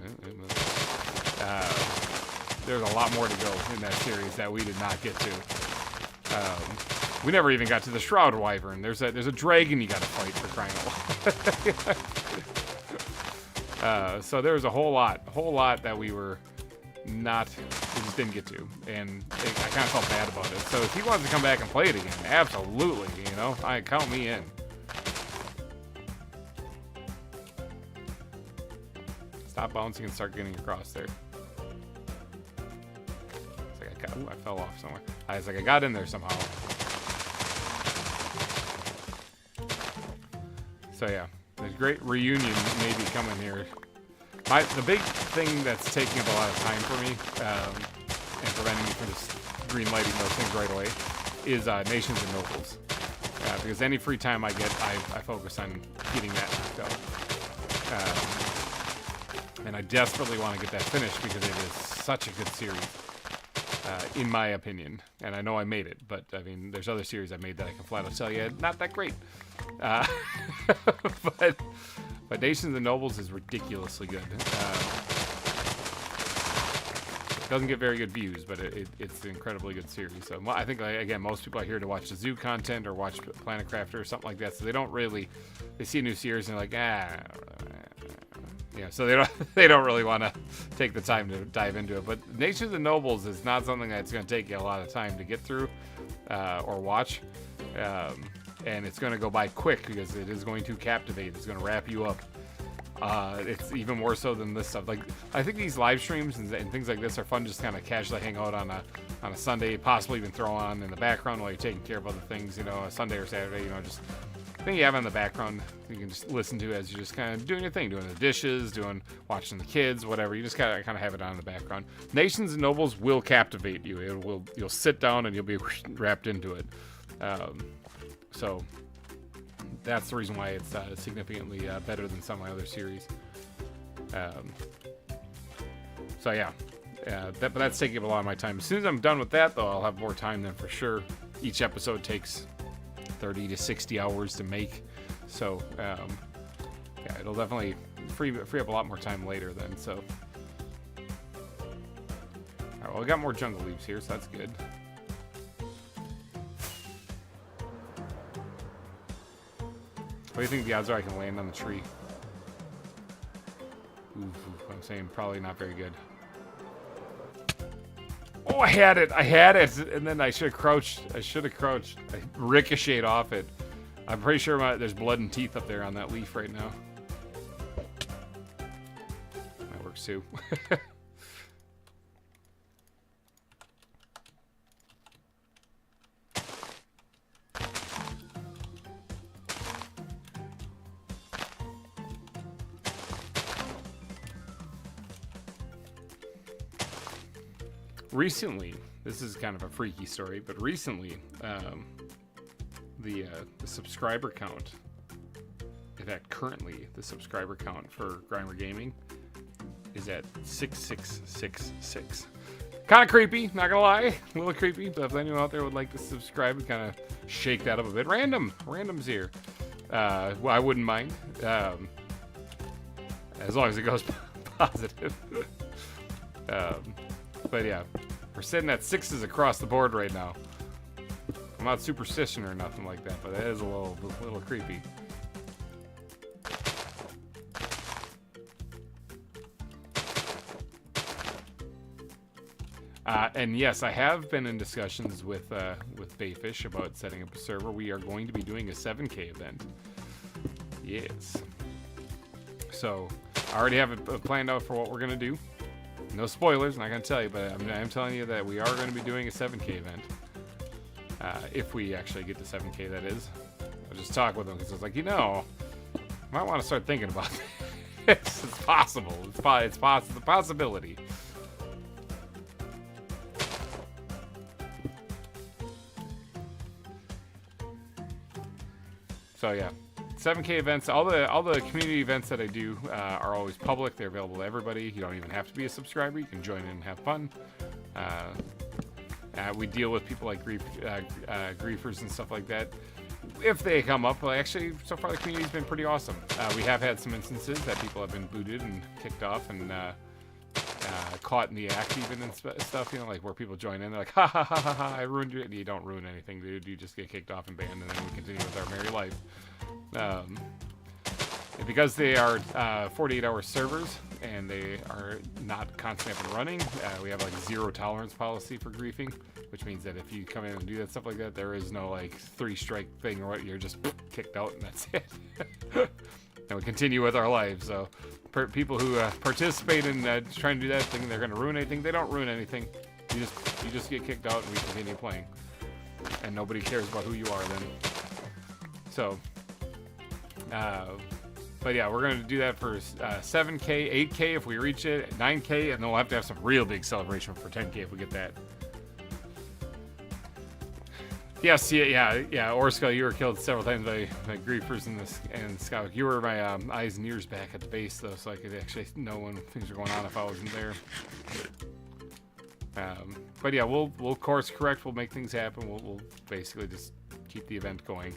There's a lot more to go in that series that we did not get to. We never even got to the Shroud Wyvern. There's a dragon you got to fight for crying out loud. So there's a whole lot that we just didn't get to, and I kind of felt bad about it. So if he wants to come back and play it again, absolutely, you know, count me in. Stop bouncing and start getting across there. Ooh, I fell off somewhere. I was like, I got in there somehow. So yeah, there's a great reunion maybe coming here. The big thing that's taking up a lot of time for me and preventing me from just greenlighting those things right away is Nations and Nobles. Because any free time I get, I focus on getting that knocked out. And I desperately want to get that finished because it is such a good series. In my opinion, and I know I made it, but I mean, there's other series I made that I can flat out tell you not that great. But Nations and Nobles is ridiculously good. It doesn't get very good views, but it's an incredibly good series. So I think, again, most people are here to watch the zoo content or watch Planet Crafter or something like that. So they see a new series and they're like, yeah, so they don't really want to take the time to dive into it. But Nations and Nobles is not something that's going to take you a lot of time to get through or watch. And it's going to go by quick because it is going to captivate. It's going to wrap you up. It's even more so than this stuff. Like, I think these live streams and things like this are fun, just kind of casually hang out on a Sunday, possibly even throw on in the background while you're taking care of other things, you know, a Sunday or Saturday, you know, just thing you have in the background you can just listen to as you're just kind of doing your thing, doing the dishes, watching the kids, whatever. You just kind of have it on in the background. Nations and Nobles will captivate you. You'll sit down and you'll be wrapped into it. So that's the reason why it's significantly better than some of my other series. So yeah, but that's taking up a lot of my time. As soon as I'm done with that, though, I'll have more time then for sure. Each episode takes 30 to 60 hours to make, so yeah, it'll definitely free up a lot more time later then. So, all right, well, we got more jungle leaves here, so that's good. What do you think the odds are I can land on the tree? Oof, I'm saying probably not very good. Oh, I had it, and then I should have crouched. I ricocheted off it. I'm pretty sure there's blood and teeth up there on that leaf right now. That works too. recently, this is kind of a freaky story, but recently, the subscriber count, in fact, currently, the subscriber count for GReimer Gaming is at 6666. Kind of creepy, not gonna lie. A little creepy, but if anyone out there would like to subscribe and kind of shake that up a bit. Random's here. Well, I wouldn't mind. As long as it goes positive. But yeah, we're sitting at 6s across the board right now. I'm not superstition or nothing like that, but that is a little creepy. And yes, I have been in discussions with Bayfish about setting up a server. We are going to be doing a 7K event. Yes. So I already have it planned out for what we're gonna do. No spoilers, not gonna tell you, but I'm telling you that we are going to be doing a 7K event. If we actually get to 7K, that is. I'll just talk with them because it's like, you know, I might want to start thinking about this. It's possible. It's a possibility. So yeah, 7K events. All the community events that I do are always public. They're available to everybody. You don't even have to be a subscriber. You can join in and have fun. We deal with people like griefers and stuff like that. If they come up, well, actually, so far the community's been pretty awesome. We have had some instances that people have been booted and kicked off and caught in the act even and stuff, you know, like where people join in, they're like, ha ha ha ha ha, I ruined it. You don't ruin anything, dude. You just get kicked off and banned, and then we continue with our merry life. Because they are 48-hour servers and they are not constantly up and running, we have like 0 tolerance policy for griefing, which means that if you come in and do that stuff like that, there is no like 3-strike thing or what, you're just kicked out and that's it. And we continue with our lives. So people who participate in trying to do that thing, they're going to ruin anything. They don't ruin anything. You just get kicked out and we continue playing, and nobody cares about who you are then. So but yeah, we're going to do that for 7K, 8K if we reach it, 9K, and then we'll have to have some real big celebration for 10K if we get that. Yes, yeah, Orska, you were killed several times by griefers and Scout. You were my eyes and ears back at the base, though, so I could actually know when things were going on if I wasn't there. But yeah, we'll course correct. We'll make things happen. We'll basically just keep the event going.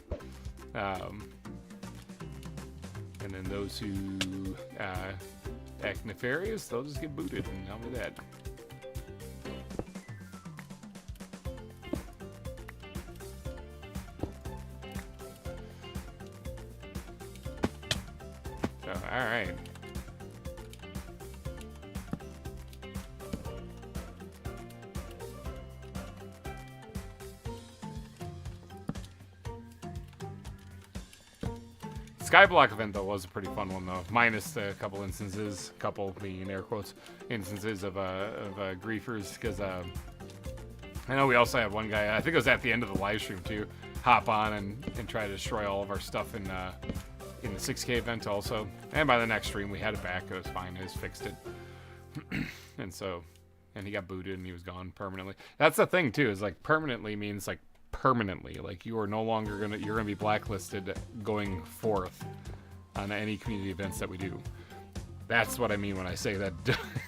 And then those who act nefarious, they'll just get booted, and not with that. So, all right. Skyblock event, though, was a pretty fun one, though. Minus a couple instances, couple being in air quotes, instances of griefers, because I know we also had one guy, I think it was at the end of the live stream, too, hop on and try to destroy all of our stuff in the 6K event also. And by the next stream, we had it back. It was fine. I just fixed it. And he got booted, and he was gone permanently. That's the thing, too, is, like, permanently means, like, permanently, like you are no longer you're gonna be blacklisted going forth on any community events that we do. That's what I mean when I say that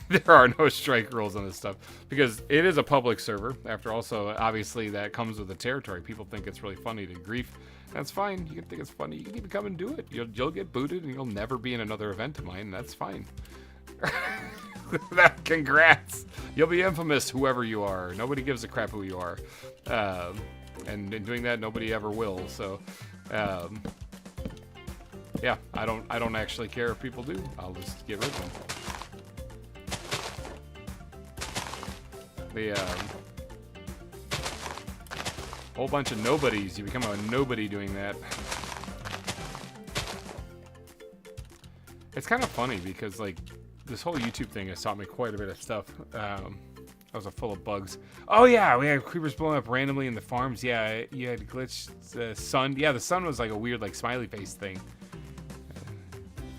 there are no strike rules on this stuff, because it is a public server after all. So obviously that comes with the territory. People think it's really funny to grief. That's fine. You can think it's funny. You can even come and do it. You'll get booted and you'll never be in another event of mine. That's fine. Congrats. You'll be infamous, whoever you are. Nobody gives a crap who you are. And in doing that, nobody ever will. So, yeah, I don't actually care if people do. I'll just get rid of them. The whole bunch of nobodies. You become a nobody doing that. It's kind of funny because like this whole YouTube thing has taught me quite a bit of stuff. Those are full of bugs. Oh yeah, we had creepers blowing up randomly in the farms. Yeah, you had glitched the sun. Yeah, the sun was like a weird like smiley face thing.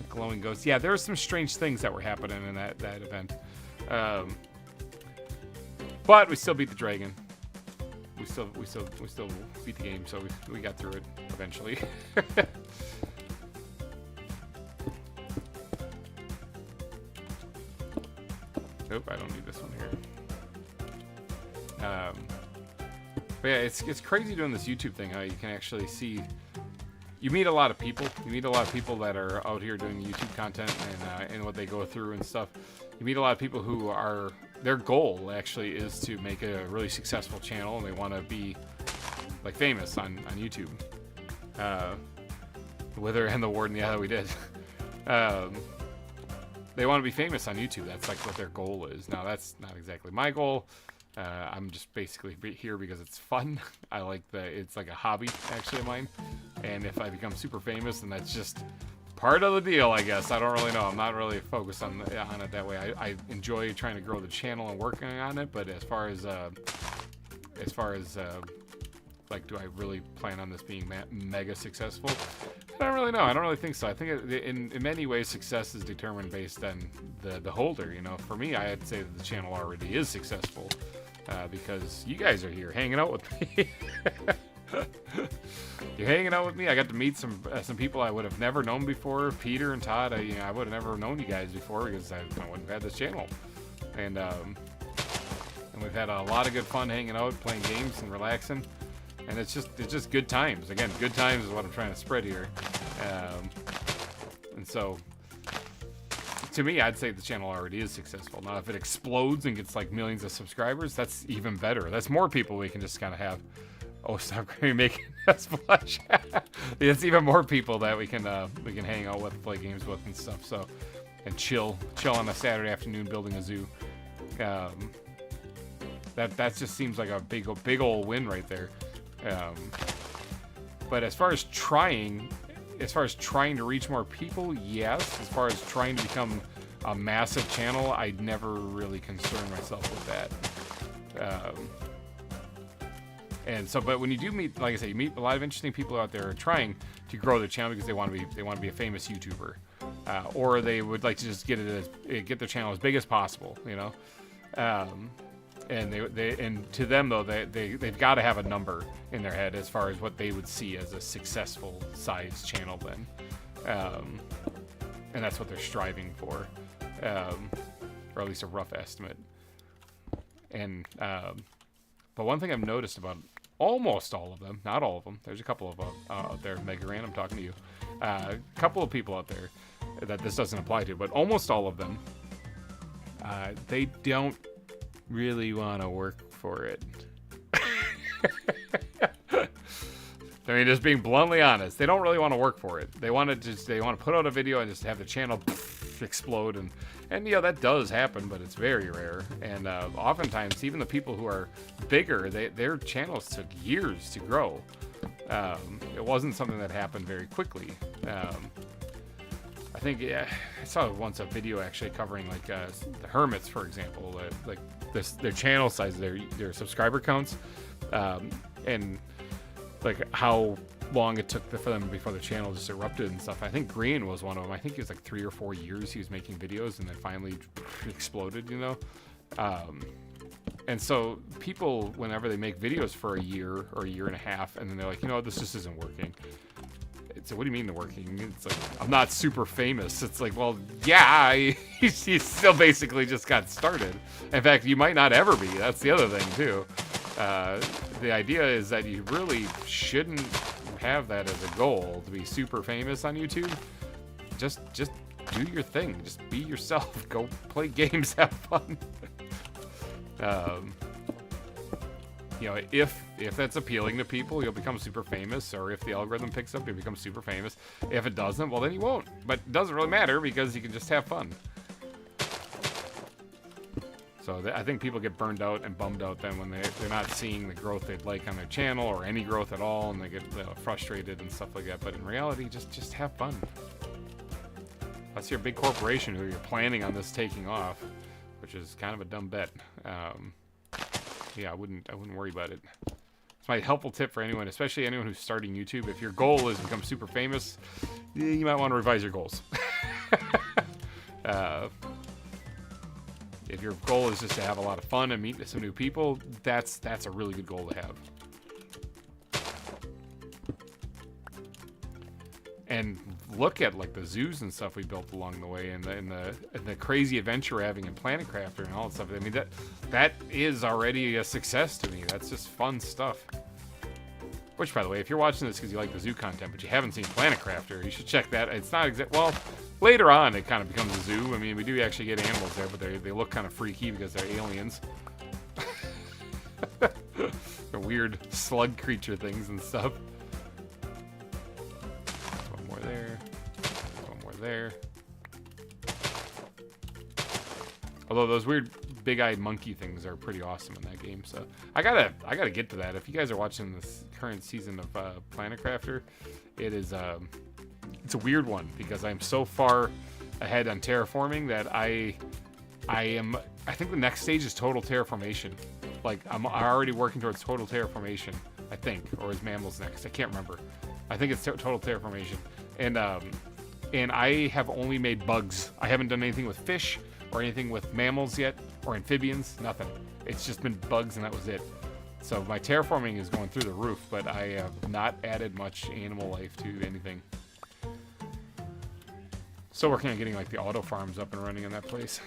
Glowing ghosts. Yeah, there were some strange things that were happening in that event. But we still beat the dragon. We still beat the game, so we got through it eventually. Nope, I don't need this one here. But yeah, it's crazy doing this YouTube thing. How you can actually see, you meet a lot of people. You meet a lot of people that are out here doing YouTube content and what they go through and stuff. You meet a lot of people who are, their goal actually is to make a really successful channel, and they want to be like famous on YouTube. Wither and the Warden, yeah, we did. They want to be famous on YouTube. That's like what their goal is. Now, that's not exactly my goal. I'm just basically here because it's fun. I like it's like a hobby actually of mine. And if I become super famous, then that's just part of the deal, I guess. I don't really know. I'm not really focused on it that way. I enjoy trying to grow the channel and working on it. But as far as like, do I really plan on this being mega successful? I don't really know. I don't really think so. I think in many ways, success is determined based on the holder. You know, for me, I'd say that the channel already is successful because you guys are here hanging out with me. You're hanging out with me. I got to meet some people I would have never known before. Peter and Todd. I would have never known you guys before because I wouldn't have had this channel. And we've had a lot of good fun hanging out, playing games, and relaxing. And it's just good times. Again, good times is what I'm trying to spread here. And so, to me, I'd say the channel already is successful. Now, if it explodes and gets like millions of subscribers, that's even better. That's more people we can just kind of have. Oh, stop making a splash. It's even more people that we can hang out with, play games with, and stuff. So, and chill on a Saturday afternoon building a zoo. That just seems like a big old win right there. But as far as trying to reach more people, yes. As far as trying to become a massive channel, I'd never really concern myself with that. And so, but when you do meet, like I said, you meet a lot of interesting people out there trying to grow their channel because they want to be a famous YouTuber, or they would like to just get their channel as big as possible, you know. And and to them though, they've got to have a number in their head as far as what they would see as a successful size channel then, and that's what they're striving for, or at least a rough estimate. And but one thing I've noticed about almost all of them, not all of them, there's a couple of out there, Megaran, I'm talking to you, a couple of people out there that this doesn't apply to, but almost all of them, they don't really want to work for it. I mean, just being bluntly honest, they don't really want to work for it. They want to put out a video and just have the channel explode, and you know, that does happen, but it's very rare. And oftentimes, even the people who are bigger, their channels took years to grow. It wasn't something that happened very quickly. I think, yeah, I saw once a video actually covering like the Hermits, for example, like their channel size, their subscriber counts, and like how long it took for them before the channel just erupted and stuff. I think Green was one of them. I think it was like 3 or 4 years he was making videos and then finally exploded, you know. And so people, whenever they make videos for a year or a year and a half, and then they're like, you know, this just isn't working. So what do you mean they're working? It's like, I'm not super famous. It's like, well, yeah, he still basically just got started. In fact, you might not ever be. That's the other thing too. The idea is that you really shouldn't have that as a goal to be super famous on YouTube. Just do your thing. Just be yourself. Go play games, have fun. You know, if that's appealing to people, you'll become super famous, or if the algorithm picks up, you'll become super famous. If it doesn't, well, then you won't. But it doesn't really matter because you can just have fun. So I think people get burned out and bummed out then when they're not seeing the growth they'd like on their channel or any growth at all, and they get frustrated and stuff like that. But in reality, just have fun. Unless you're a big corporation who you're planning on this taking off, which is kind of a dumb bet. Yeah, I wouldn't worry about it. It's my helpful tip for anyone, especially anyone who's starting YouTube. If your goal is to become super famous, you might want to revise your goals. If your goal is just to have a lot of fun and meet some new people, that's a really good goal to have. And look at like the zoos and stuff we built along the way, and the crazy adventure we're having in Planet Crafter and all that stuff. I mean, that is already a success to me. That's just fun stuff. Which, by the way, if you're watching this because you like the zoo content, but you haven't seen Planet Crafter, you should check that. It's not well, later on it kind of becomes a zoo. I mean, we do actually get animals there, but they look kind of freaky because they're aliens. They're weird slug creature things and stuff. There. Although those weird big-eyed monkey things are pretty awesome in that game, so I gotta get to that. If you guys are watching this current season of Planet Crafter, it's a weird one because I'm so far ahead on terraforming that I think the next stage is total terraformation. Like I'm already working towards total terraformation, I think, or is mammals next? I can't remember. I think it's total terraformation, and I have only made bugs. I haven't done anything with fish or anything with mammals yet, or amphibians, nothing. It's just been bugs and that was it. So my terraforming is going through the roof, but I have not added much animal life to anything. Still working on getting like the auto farms up and running in that place.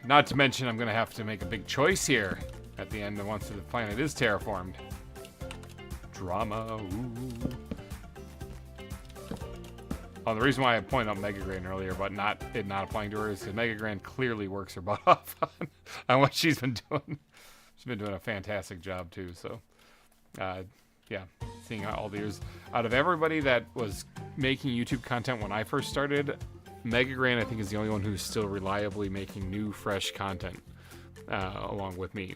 Not to mention I'm gonna have to make a big choice here at the end once the planet is terraformed. Drama, ooh. Oh, the reason why I pointed out Megagrain earlier about it not applying to her is because Megagrain clearly works her butt off on what she's been doing. She's been doing a fantastic job too. So, yeah, seeing all the years out of everybody that was making YouTube content when I first started, Megagrain I think is the only one who's still reliably making new, fresh content along with me.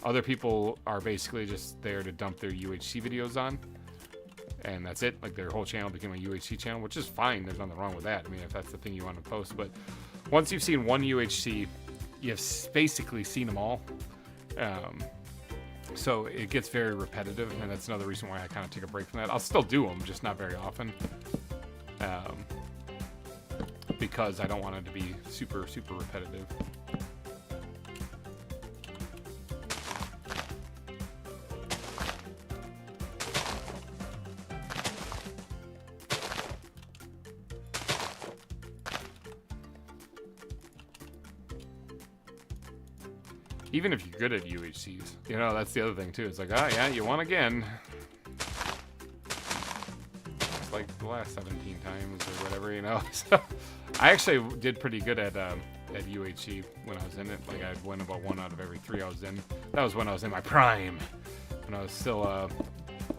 Other people are basically just there to dump their UHC videos on. And that's it. Like their whole channel became a UHC channel, which is fine. There's nothing wrong with that. I mean, if that's the thing you want to post. But once you've seen one UHC, you've basically seen them all. So it gets very repetitive, and that's another reason why I kind of take a break from that. I'll still do them, just not very often. Because I don't want it to be super, super repetitive. Even if you're good at UHCs, you know, that's the other thing too. It's like, oh yeah, you won again. It's like the last 17 times or whatever, you know. So I actually did pretty good at UHC when I was in it. Like I'd win about 1 out of every 3 I was in. That was when I was in my prime, when I was still,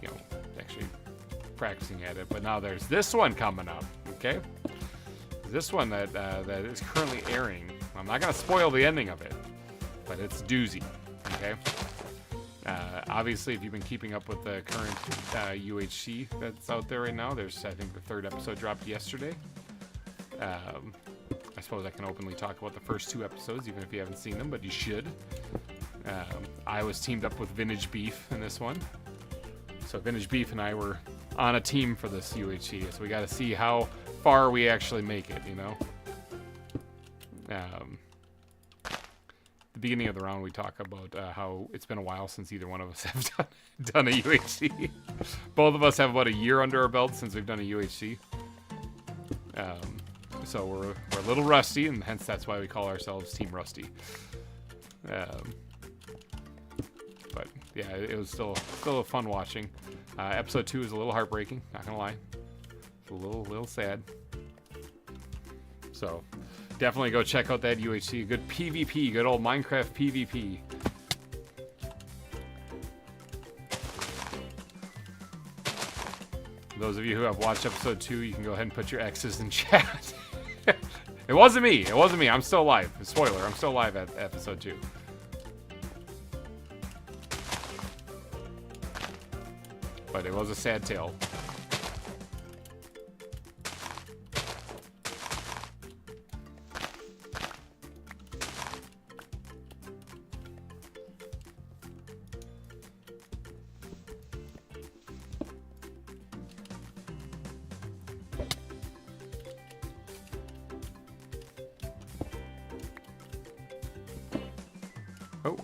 you know, actually practicing at it. But now there's this one coming up, okay? This one that is currently airing. I'm not gonna spoil the ending of it, but it's doozy, okay? Obviously, if you've been keeping up with the current UHC that's out there right now, there's, I think, the 3rd episode dropped yesterday. I suppose I can openly talk about the first 2 episodes, even if you haven't seen them, but you should. I was teamed up with VintageBeef in this one. So VintageBeef and I were on a team for this UHC, so we got to see how far we actually make it, you know? The beginning of the round, we talk about how it's been a while since either one of us have done a UHC. Both of us have about a year under our belt since we've done a UHC. So we're a little rusty, and hence that's why we call ourselves Team Rusty. But yeah, it was still fun watching. Episode 2 is a little heartbreaking, not gonna lie. It's a little sad. So definitely go check out that UHC. Good PvP, good old Minecraft PvP. Those of you who have watched episode 2, you can go ahead and put your X's in chat. It wasn't me. It wasn't me. I'm still alive. Spoiler, I'm still alive at episode 2. But it was a sad tale. Oh,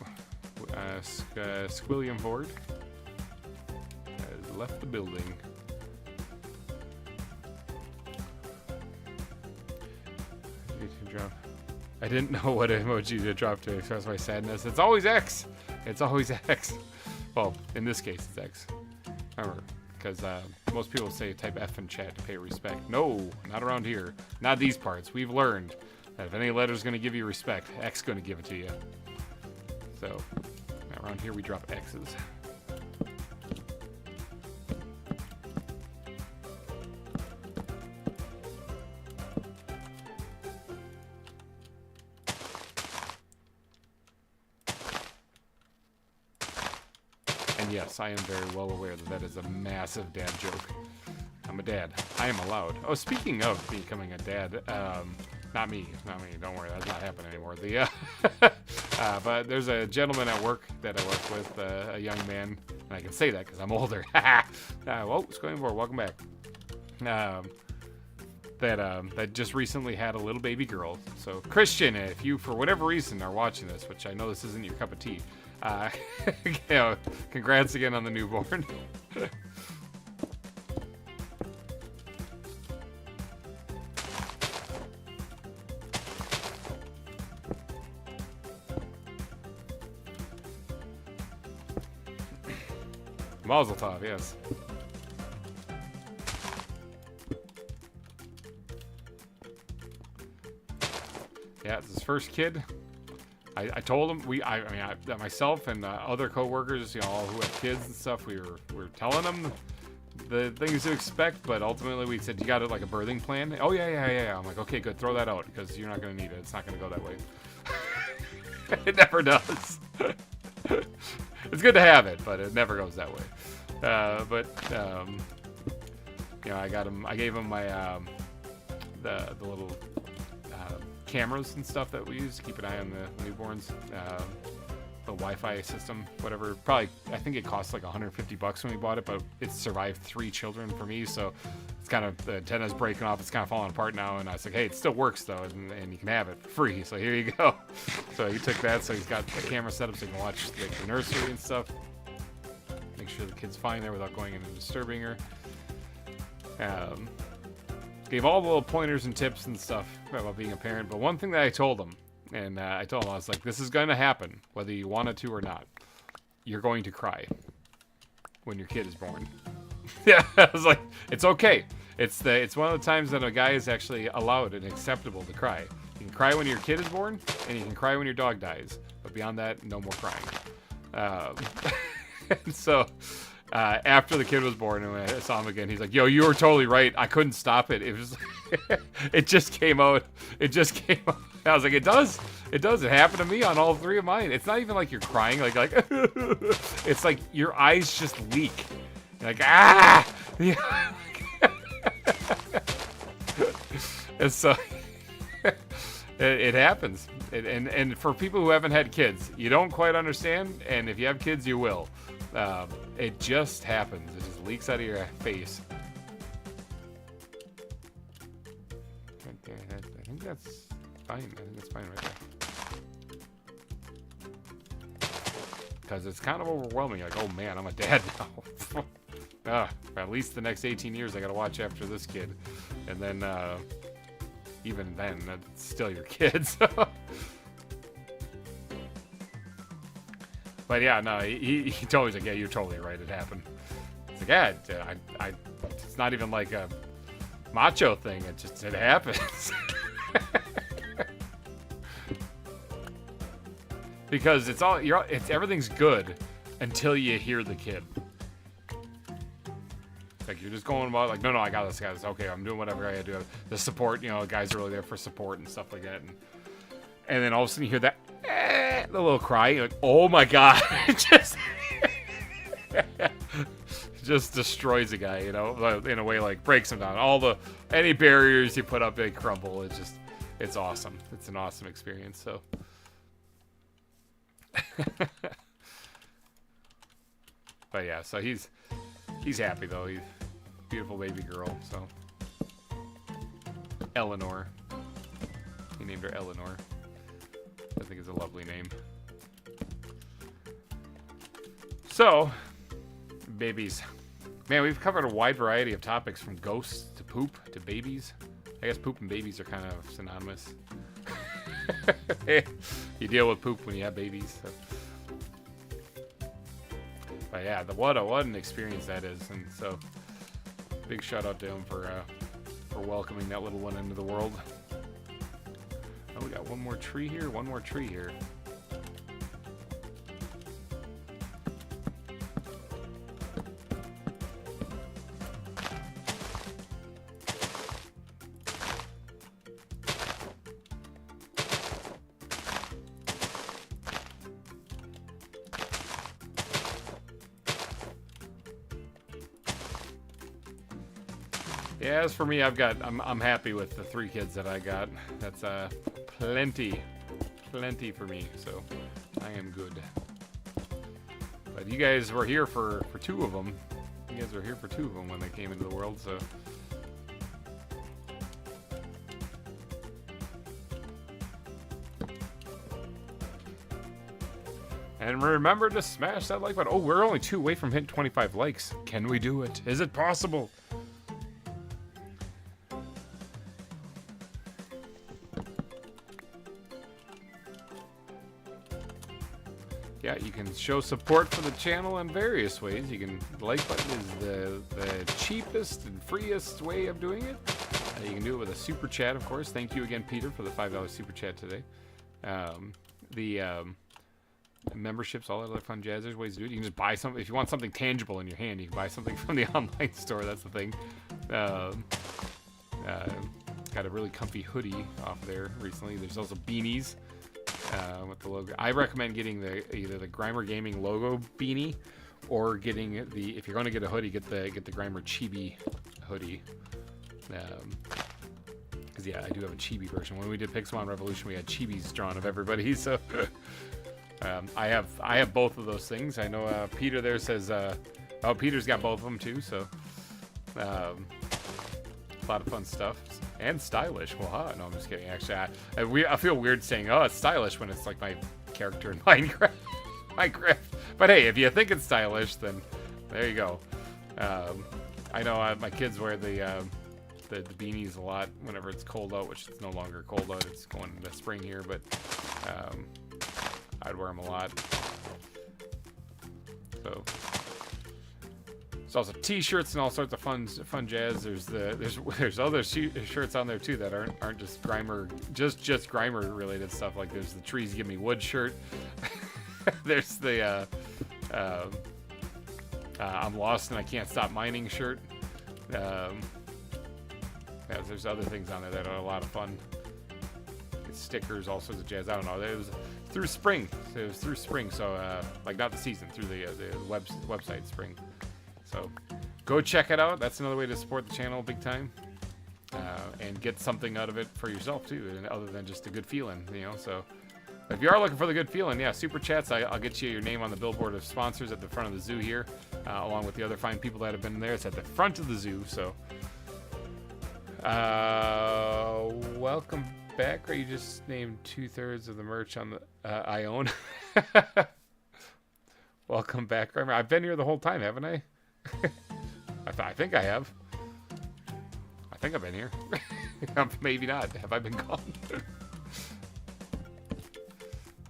Squilliam Ford has left the building. I didn't know what emoji to drop to express my sadness. It's always X. It's always X. Well, in this case, it's X. Remember, because most people say type F in chat to pay respect. No, not around here. Not these parts. We've learned that if any letter's going to give you respect, X going to give it to you. So, around here we drop X's. And yes, I am very well aware that that is a massive dad joke. I'm a dad. I am allowed. Oh, speaking of becoming a dad, not me, don't worry, that's not happening anymore. But there's a gentleman at work that I work with, a young man, and I can say that because I'm older. Well, Squilliam Ford, welcome back. That just recently had a little baby girl. So, Christian, if you, for whatever reason, are watching this, which I know this isn't your cup of tea, you know, congrats again on the newborn. Mazel tov, yes. Yeah, it's his first kid. I told him myself and other coworkers, you know, all who have kids and stuff, we were telling them the things to expect, but ultimately we said, you got it like a birthing plan? Oh yeah. I'm like, okay, good, throw that out because you're not gonna need it. It's not gonna go that way. It never does. It's good to have it, but it never goes that way. You know, I gave him my the little cameras and stuff that we use to keep an eye on the newborns, the Wi-Fi system, whatever. Probably, I think it cost like $150 when we bought it, but it's survived 3 children for me, so it's kind of, the antenna's breaking off, it's kind of falling apart now, and I was like, hey, it still works though, and you can have it for free, so here you go. So he took that, so he's got the camera set up so he can watch the nursery and stuff, make sure the kid's fine there without going in and disturbing her. Gave all the little pointers and tips and stuff about being a parent, but one thing that I told him, and I told him, I was like, this is going to happen, whether you want it to or not. You're going to cry when your kid is born. Yeah, I was like, it's okay. It's one of the times that a guy is actually allowed and acceptable to cry. You can cry when your kid is born, and you can cry when your dog dies. But beyond that, no more crying. And so... after the kid was born and I saw him again, he's like, yo, you were totally right. I couldn't stop it. It was, it just came out. It just came out. I was like, it does. It does. It happened to me on all 3 of mine. It's not even like you're crying. Like it's like your eyes just leak. You're like, ah! And so it happens. And for people who haven't had kids, you don't quite understand. And if you have kids, you will. It just happens. It just leaks out of your face. I think that's fine. I think that's fine right there. Because it's kind of overwhelming. Like, oh man, I'm a dad now. For at least the next 18 years, I gotta watch after this kid. And then, even then, that's still your kids. But yeah, no, he told me, like, yeah, you're totally right, it happened. It's like, yeah, it's not even like a macho thing, it happens. Because everything's good until you hear the kid. Like, you're just going about, like, no, I got this, guys. Okay, I'm doing whatever I gotta do. The support, you know, guys are really there for support and stuff like that. And then all of a sudden you hear that, the little cry, you're like, oh my god. It just destroys a guy, you know, in a way, like, breaks him down. Any barriers you put up, they crumble. It's awesome. It's an awesome experience, so. But yeah, so he's happy though. He's a beautiful baby girl, so. Eleanor. He named her Eleanor. I think it's a lovely name. So, babies. Man, we've covered a wide variety of topics from ghosts to poop to babies. I guess poop and babies are kind of synonymous. You deal with poop when you have babies. So. But yeah, what an experience that is. And so, big shout out to him for welcoming that little one into the world. Oh, we got one more tree here, one more tree here. Yeah, as for me, I'm happy with the 3 kids that I got. That's plenty for me. So I am good. But you guys were here for 2 of them. You guys were here for 2 of them when they came into the world. So. And remember to smash that like button. Oh, we're only 2 away from hitting 25 likes. Can we do it? Is it possible? Yeah, you can show support for the channel in various ways. You can, the like button is the cheapest and freest way of doing it. You can do it with a super chat, of course. Thank you again, Peter, for the $5 super chat today. Memberships, all that other fun jazz. There's ways to do it. You can just buy something. If you want something tangible in your hand, you can buy something from the online store. That's the thing. Got a really comfy hoodie off there recently. There's also beanies. With the logo. I recommend getting either the GReimer Gaming logo beanie, or getting if you're going to get a hoodie, get the GReimer Chibi hoodie. Because yeah, I do have a Chibi version. When we did Pixelmon Revolution, we had Chibis drawn of everybody. So I have both of those things. I know Peter there says, oh, Peter's got both of them too. So a lot of fun stuff. And stylish. Well, huh? No, I'm just kidding. Actually, I feel weird saying, oh, it's stylish when it's like my character in Minecraft. But hey, if you think it's stylish, then there you go. I know my kids wear the beanies a lot whenever it's cold out, which it's no longer cold out. It's going into spring here, but I'd wear them a lot. So. There's also T-shirts and all sorts of fun jazz. There's other shirts on there too that aren't just GReimer, just GReimer related stuff. Like there's the Trees Give Me Wood shirt. There's the I'm Lost and I Can't Stop Mining shirt. Yeah, there's other things on there that are a lot of fun. Stickers, all sorts of jazz. I don't know. It was through spring. So like not the season, through the website spring. So go check it out. That's another way to support the channel big time, and get something out of it for yourself too, and other than just a good feeling, you know. So if you are looking for the good feeling, yeah, super chats. I'll get you your name on the billboard of sponsors at the front of the zoo here, along with the other fine people that have been there. It's at the front of the zoo. So welcome back. Or you just named 2/3 of the merch on the I own. Welcome back, GReimer. I've been here the whole time, haven't I? I think I have. I think I've been here. Maybe not. Have I been gone?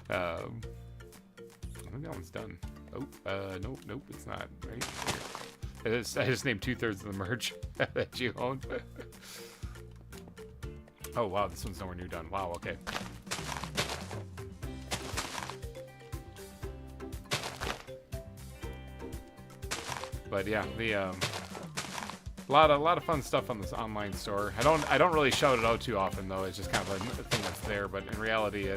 I think that one's done. Oh, nope, it's not. Right here. I just named 2/3 of the merch that you own. Oh wow, this one's nowhere near done. Wow, okay. But yeah, the a lot of fun stuff on this online store. I don't really shout it out too often though. It's just kind of a thing that's there. But in reality,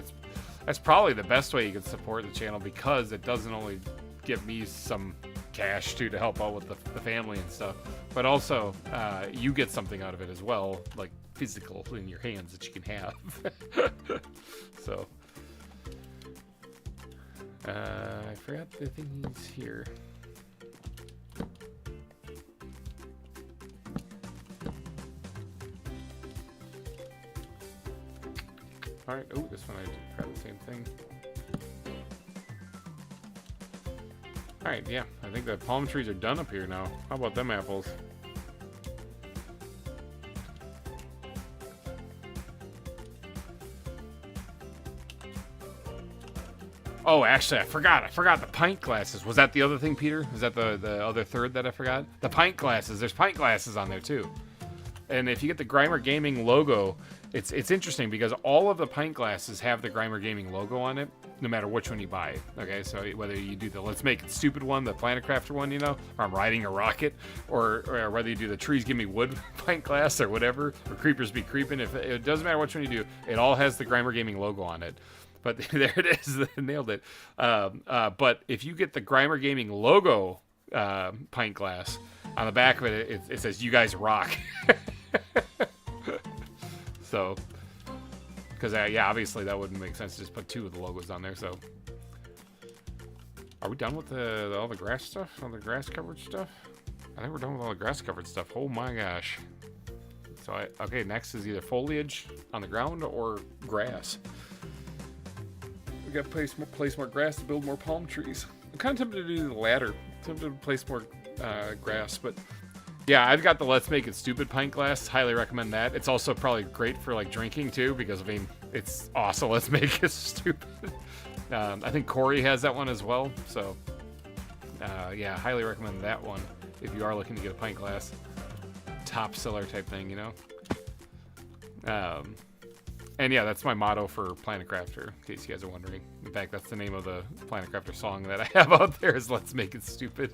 that's probably the best way you can support the channel, because it doesn't only give me some cash to help out with the family and stuff, but also you get something out of it as well, like physical in your hands that you can have. So I forgot the things here. Alright, oh, this one I did grab the same thing. All right, yeah, I think the palm trees are done up here now. How about them apples? Oh, actually, I forgot the pint glasses. Was that the other thing, Peter? Was that the other third that I forgot? The pint glasses. There's pint glasses on there too. And if you get the GReimer Gaming logo, it's interesting because all of the pint glasses have the GReimer Gaming logo on it, no matter which one you buy. Okay, so whether you do the Let's Make It Stupid one, the Planet Crafter one, you know, or I'm riding a rocket, or whether you do the Trees Give Me Wood pint glass or whatever, or Creepers Be Creeping, if it doesn't matter which one you do, it all has the GReimer Gaming logo on it. But there it is, nailed it. But if you get the GReimer Gaming logo pint glass, on the back of it, it says "You guys rock." So, because yeah, obviously that wouldn't make sense to just put two of the logos on there. So, are we done with all the grass stuff, all the grass covered stuff? I think we're done with all the grass covered stuff. Oh my gosh. So okay, next is either foliage on the ground or grass. We got to place more grass to build more palm trees. I'm kind of tempted to do the latter. Tempted to place more grass, but yeah, I've got the Let's Make It Stupid pint glass. Highly recommend that. It's also probably great for like drinking too, because I mean, it's awesome. Let's Make It Stupid. I think Corey has that one as well. So yeah, highly recommend that one if you are looking to get a pint glass. Top seller type thing, you know. And yeah, that's my motto for Planet Crafter, in case you guys are wondering. In fact, that's the name of the Planet Crafter song that I have out there, is Let's Make It Stupid.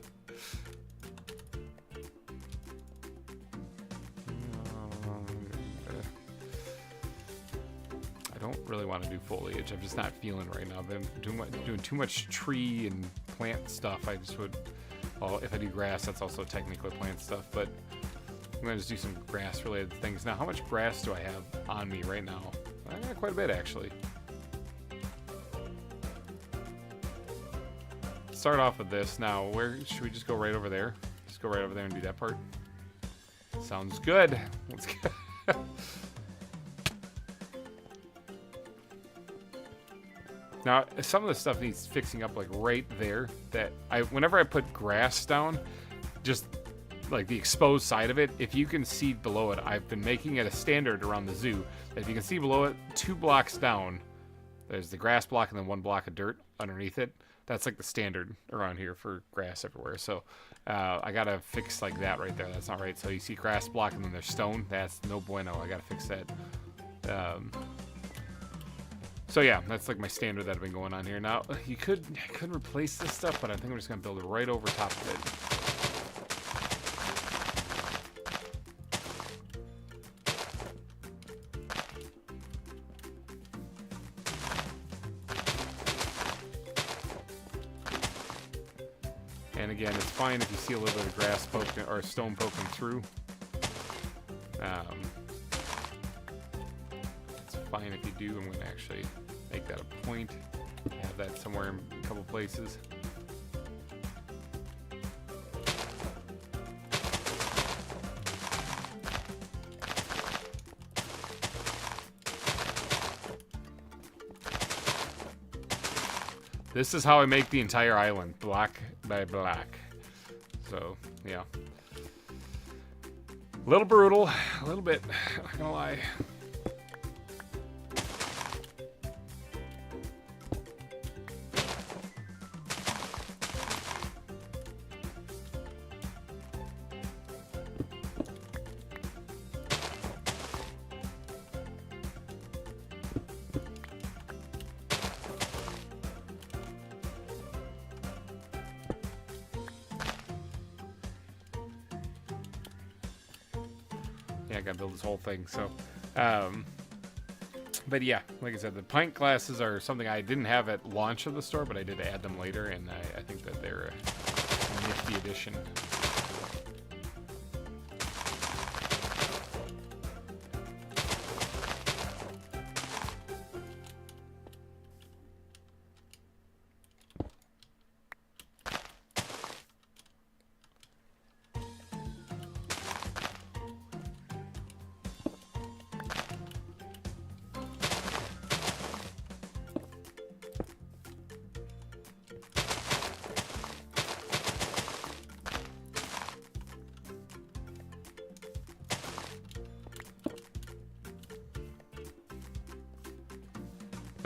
I don't really want to do foliage. I'm just not feeling right now. I'm doing too much tree and plant stuff. I just would, well, if I do grass, that's also technically plant stuff, but I'm going to just do some grass related things. Now, how much grass do I have on me right now? I got quite a bit, actually. Start off with this. Now, where should we just go right over there? Just go right over there and do that part. Sounds good. Let's go. Now, some of the stuff needs fixing up like right there. That whenever I put grass down, just like the exposed side of it, if you can see below it, I've been making it a standard around the zoo. If you can see below it, 2 blocks down, there's the grass block and then 1 block of dirt underneath it. That's like the standard around here for grass everywhere. So I gotta fix like that right there. That's not right. So you see grass block and then there's stone. That's no bueno. I gotta fix that. So yeah, that's like my standard that I've been going on here. Now I could replace this stuff, but I think I'm just gonna build it right over top of it. And again, it's fine if you see a little bit of grass poking or stone poking through. It's fine if you do. I'm going to actually make that a point. Have that somewhere in a couple places. This is how I make the entire island, block by block. So, yeah. A little brutal, a little bit, not gonna lie. I gotta build this whole thing. So, but yeah, like I said, the pint glasses are something I didn't have at launch of the store, but I did add them later, and I think that they're a nifty addition.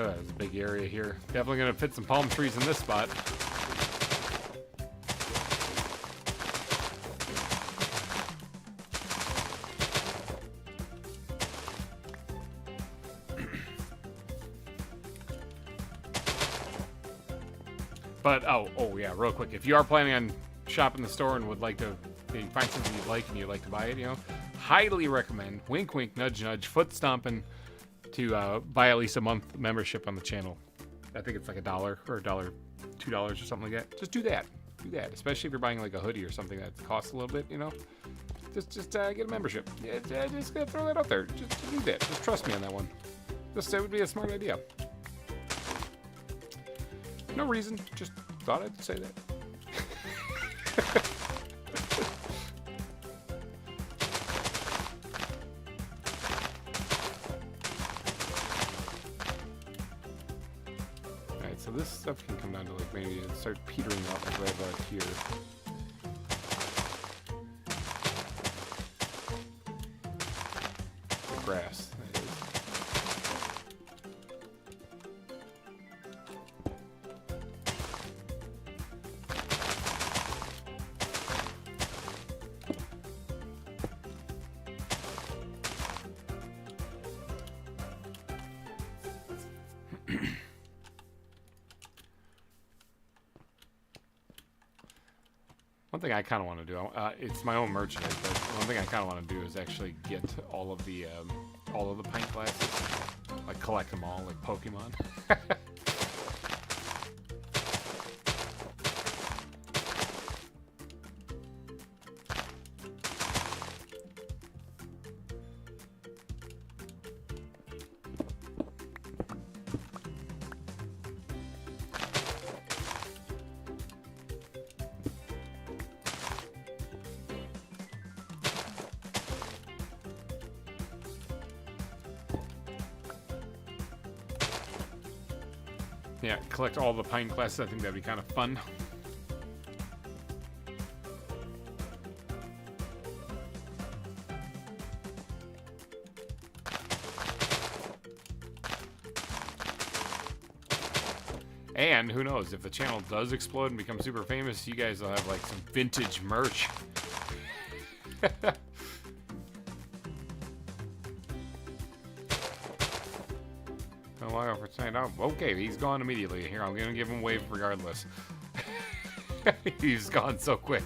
There's a big area here. Definitely gonna fit some palm trees in this spot. But oh yeah, real quick, if you are planning on shopping the store and would like to find something you like and you'd like to buy it, you know, highly recommend, wink wink, nudge nudge, foot stomping, to buy at least a month membership on the channel. I think it's like $1 or $2 or something like that. Just do that. Do that, especially if you're buying like a hoodie or something that costs a little bit, you know. Just get a membership. Yeah, just gonna throw that out there. Just do that. Just trust me on that one. Just it would be a smart idea. No reason, just thought I'd say that. Alright, so this stuff can come down to like maybe start petering out like right about here. The grass. One thing I kind of want to do, it's my own merchandise, but one thing I kind of want to do is actually get all of the pint glasses, like collect them all, like Pokemon. Yeah, collect all the pint glasses. I think that'd be kind of fun. And who knows, if the channel does explode and become super famous, you guys will have like some vintage merch. For tonight. Oh, okay, he's gone immediately. Here, I'm gonna give him a wave regardless. He's gone so quick.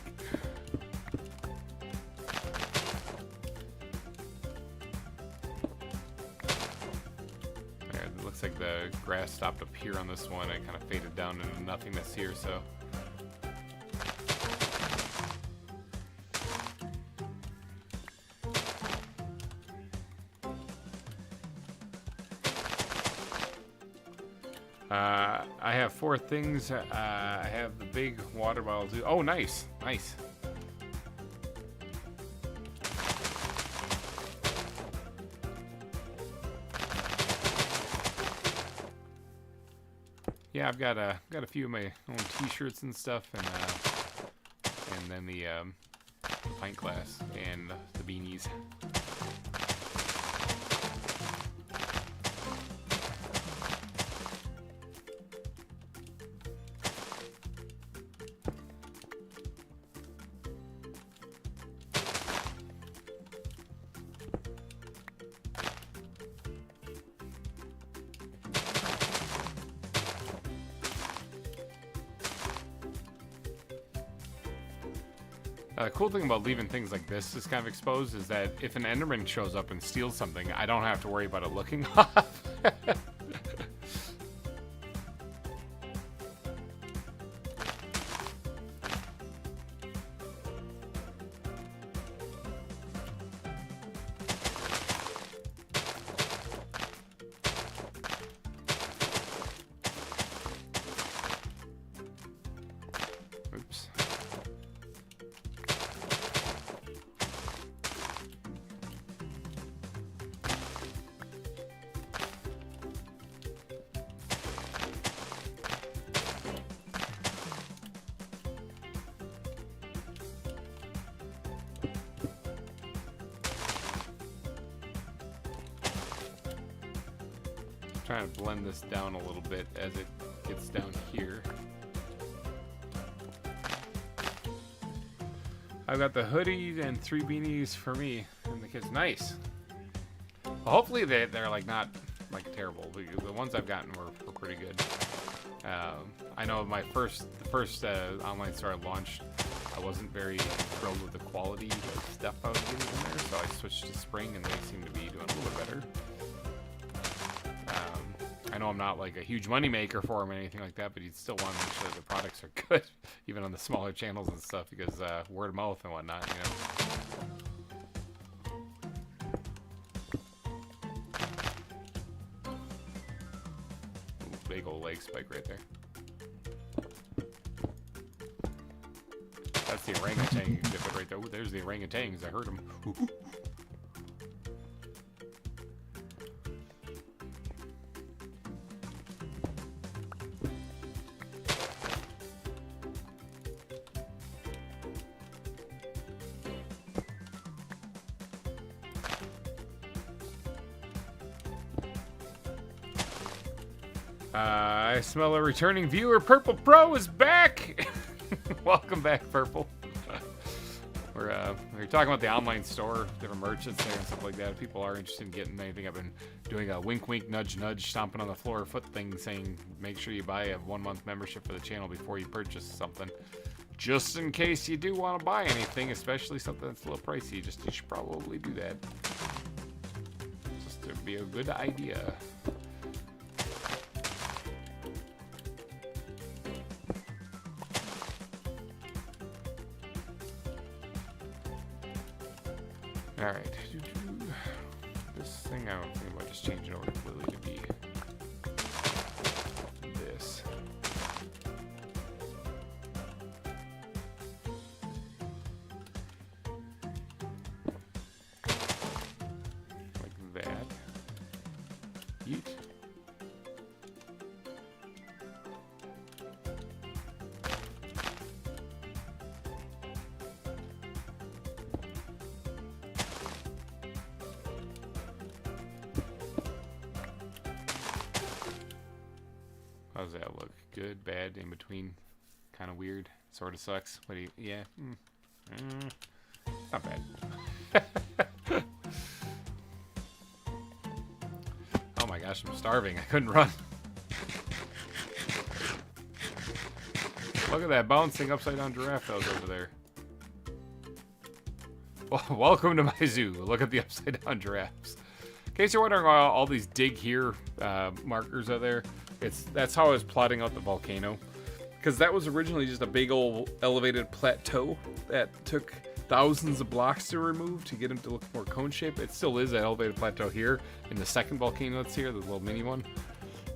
There, it looks like the grass stopped up here on this one. It kind of faded down into nothingness here, so. I have 4 things. I have the big water bottle too. Oh, nice, nice. Yeah, I've got a few of my own T-shirts and stuff, and then the pint glass and the beanies. The cool thing about leaving things like this kind of exposed is that if an Enderman shows up and steals something, I don't have to worry about it looking off. Oops. trying to blend this down a little bit as it gets down here. I've got the hoodie and 3 beanies for me and the kids. Nice. Well, hopefully they're like not like terrible. The ones I've gotten were pretty good. I know the first online store I launched, I wasn't very thrilled with the quality of stuff I was getting in there, so I switched to Spring, and they seem to be doing a little bit better. I know I'm not like a huge money maker for them or anything like that, but you'd still want to make sure the products are good, even on the smaller channels and stuff, because word of mouth and whatnot, you know. Ooh, big old leg spike right there. That's the orangutan exhibit right there. Ooh, there's the orangutans. I heard them. I smell a returning viewer. Purple Pro is back. Welcome back, Purple. We're talking about the online store, different merchants there and stuff like that. If people are interested in getting anything, I've been doing a wink, wink, nudge, nudge, stomping on the floor foot thing, saying make sure you buy a 1-month membership for the channel before you purchase something, just in case you do want to buy anything, especially something that's a little pricey. You should probably do that. Just to be a good idea. Alright, this thing I don't think about just changing over completely to be this. Like that. Yeet. How's that look? Good, bad, in between, kind of weird, sort of sucks. What do you? Yeah, not bad. Oh my gosh, I'm starving. I couldn't run. Look at that bouncing upside down giraffe that was over there. Well, welcome to my zoo. Look at the upside down giraffes. In case you're wondering why all these dig here markers are there, that's how I was plotting out the volcano, because that was originally just a big old elevated plateau that took thousands of blocks to remove to get them to look more cone shaped. It still is an elevated plateau here in the second volcano that's here, the little mini one.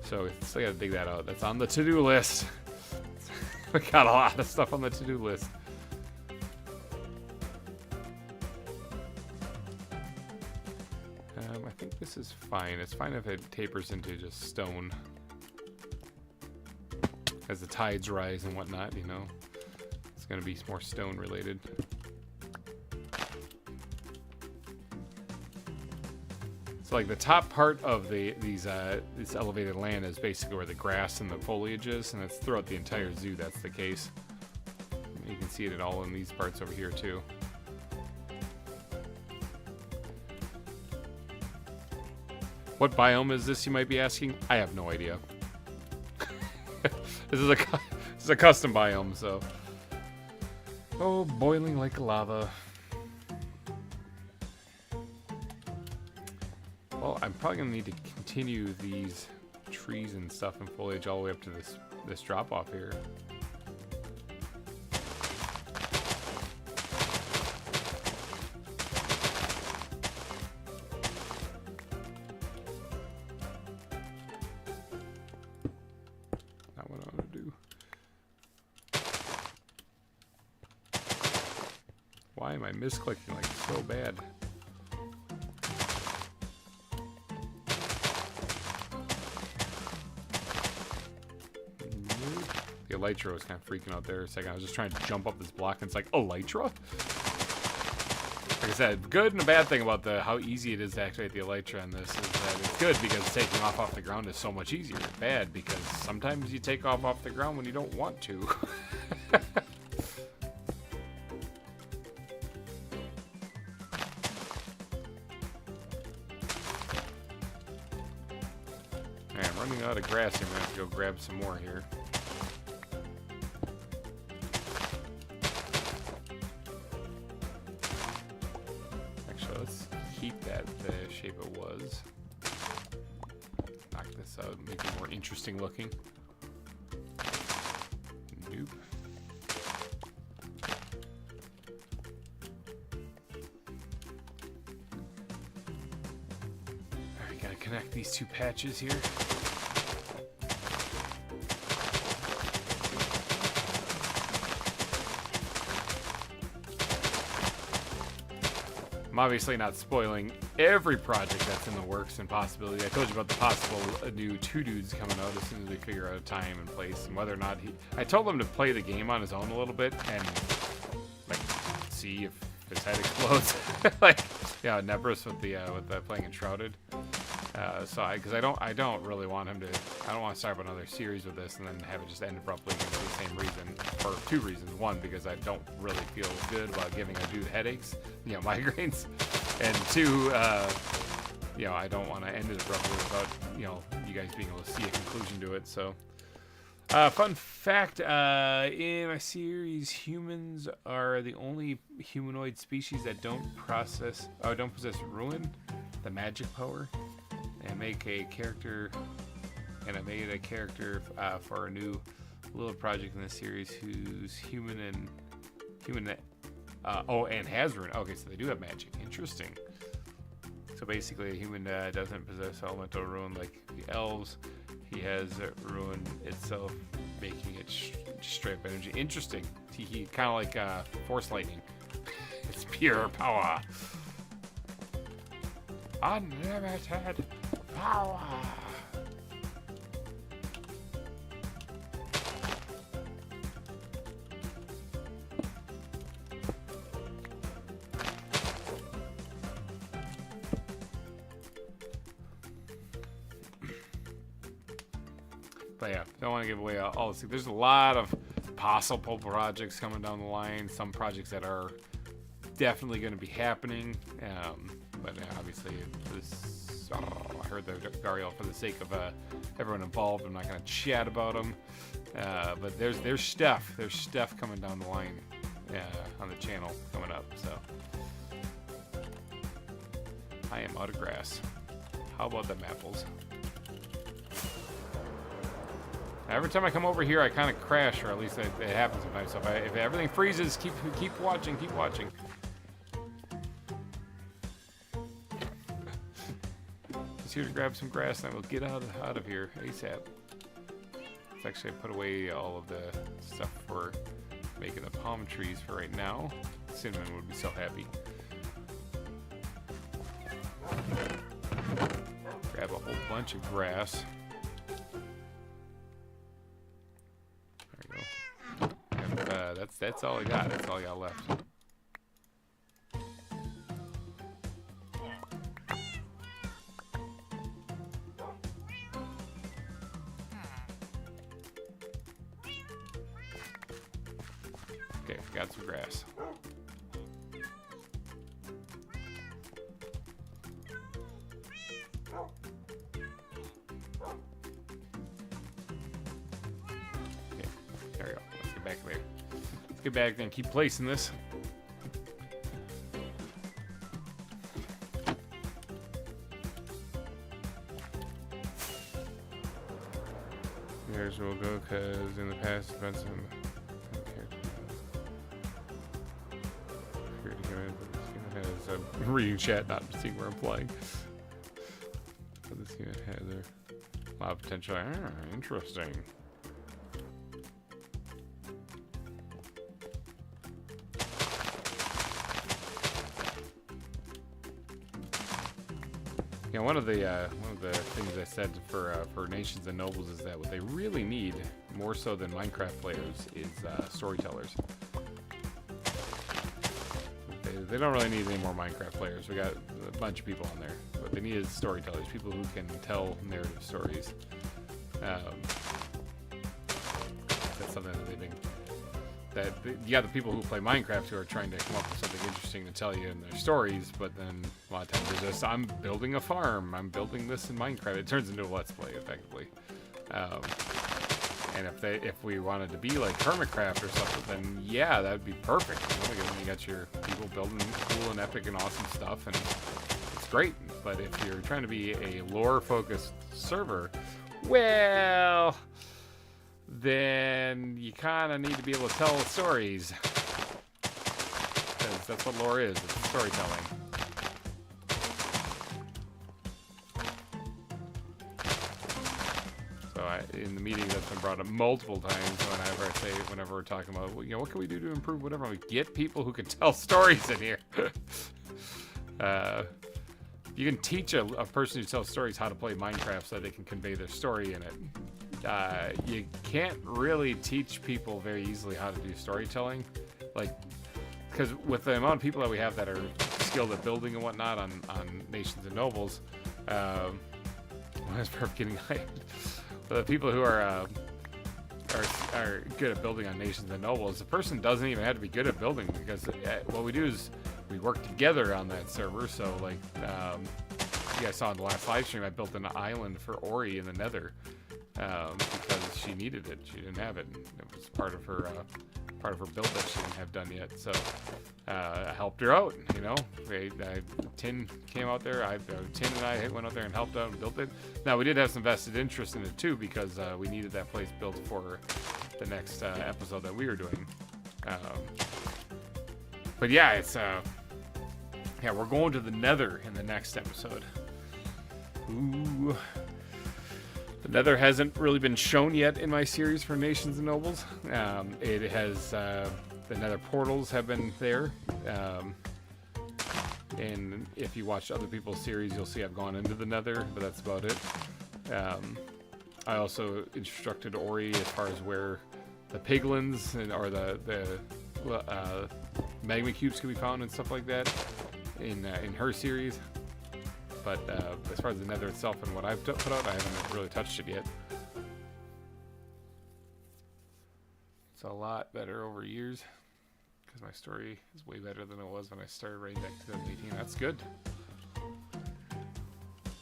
So we still gotta dig that out. That's on the to-do list. We got a lot of stuff on the to-do list. I think this is fine. It's fine if it tapers into just stone as the tides rise and whatnot, you know. It's going to be more stone related. So like the top part of this elevated land is basically where the grass and the foliage is, and it's throughout the entire zoo that's the case. You can see it all in these parts over here too. What biome is this, you might be asking? I have no idea. This is a custom biome, so. Oh, boiling like lava. Well, I'm probably gonna need to continue these trees and stuff and foliage all the way up to this drop off here. Why am I misclicking like so bad? The elytra was kind of freaking out there a second. I was just trying to jump up this block and it's like, elytra? I like I said, good and a bad thing about how easy it is to activate the elytra on this is that it's good because taking off the ground is so much easier. Bad because sometimes you take off the ground when you don't want to. Alright, I'm running out of grass here. I'm gonna have to go grab some more here. Let's keep that the shape it was. Knock this out, make it more interesting looking. Nope. Alright, gotta connect these two patches here. I'm obviously not spoiling every project that's in the works and possibility. I told you about the possible new 2 dudes coming out as soon as we figure out a time and place and whether or not I told him to play the game on his own a little bit and like see if his head explodes. Like, yeah, Nebris with the playing Enshrouded. Because I don't really want him to. I don't want to start up another series with this and then have it just end abruptly for the same reason, for 2 reasons. One, because I don't really feel good about giving a dude headaches, migraines, and 2, I don't want to end it abruptly without you guys being able to see a conclusion to it. So, fun fact: in my series, humans are the only humanoid species that don't possess ruin, the magic power. And make a character, and I made a character for a new little project in the series who's human and has ruin. Okay, so they do have magic. Interesting. So basically, a human doesn't possess elemental ruin like the elves. He has ruin itself, making it straight up energy. Interesting. He kind of like force lightning. It's pure power. Unlimited power. But yeah, don't want to give away all this. There's a lot of possible projects coming down the line. Some projects that are definitely going to be happening. But obviously, I heard the GReimer for the sake of everyone involved. I'm not going to chat about them. But there's stuff coming down the line on the channel coming up. So I am out of grass. How about them apples? Every time I come over here, I kind of crash, or at least it happens sometimes. So if everything freezes, keep watching, keep watching. Just here to grab some grass, and we'll get out of here ASAP. Let's actually put away all of the stuff for making the palm trees for right now. Cinnamon would be so happy. Grab a whole bunch of grass. That's all I got. That's all I got left. Okay, got some grass. Okay, there we go. Let's get back there. Get back there and keep placing this. Here's where we'll go, because in the past, it's been some I'm reading chat, not seeing where I'm playing. But this unit has a lot of potential. Interesting. Yeah, one of the things I said for nations and nobles is that what they really need, more so than Minecraft players, is storytellers. they don't really need any more Minecraft players. We got a bunch of people on there. What they need is storytellers, people who can tell narrative stories. That's something that they've been... you got the people who play Minecraft who are trying to come up with something interesting to tell you in their stories, but then a lot of times they're just, I'm building a farm, I'm building this in Minecraft. It turns into a Let's Play, effectively. And if we wanted to be like Hermitcraft or something, then yeah, that would be perfect. You got your people building cool and epic and awesome stuff, and it's great. But if you're trying to be a lore-focused server, well, then you kind of need to be able to tell stories. Because that's what lore is, it's storytelling. In the meeting that's been brought up multiple times, whenever we're talking about, you know, what can we do to improve whatever, we get people who can tell stories in here. You can teach a person who tells stories how to play Minecraft so that they can convey their story in it. You can't really teach people very easily how to do storytelling, like, because with the amount of people that we have that are skilled at building and whatnot on Nations and Nobles, that's perfect getting hyped. The people who are good at building on Nations and Nobles, the person doesn't even have to be good at building, because what we do is we work together on that server. So like you guys saw in the last live stream, I built an island for Ori in the Nether because she needed it. She didn't have it. It was part of her build that she didn't have done yet. So I helped her out. You know, Tin came out there. Tin and I went out there and helped out and built it. Now we did have some vested interest in it too, because we needed that place built for the next episode that we were doing. But yeah, it's yeah, we're going to the Nether in the next episode. Ooh. The Nether hasn't really been shown yet in my series for Nations and Nobles. It has, the Nether portals have been there. And if you watch other people's series, you'll see I've gone into the Nether, but that's about it. I also instructed Ori as far as where the piglins or the magma cubes can be found and stuff like that in her series. But as far as the Nether itself and what I've put out, I haven't really touched it yet. It's a lot better over years, because my story is way better than it was when I started writing back to 2018. That's good.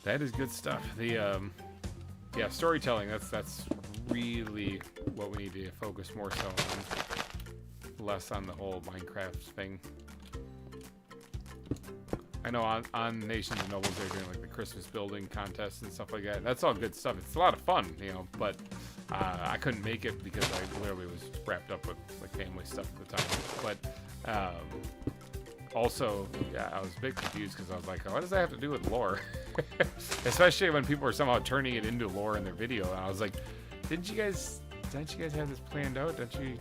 That is good stuff. The yeah, storytelling, that's really what we need to focus more so on. Less on the whole Minecraft thing. I know on Nations and Nobles they're doing like the Christmas building contests and stuff like that. That's all good stuff. It's a lot of fun, you know, but I couldn't make it because I literally was wrapped up with like family stuff at the time. But also, yeah, I was a bit confused because I was like, oh, what does that have to do with lore? Especially when people are somehow turning it into lore in their video. And I was like, didn't you guys have this planned out? Don't you?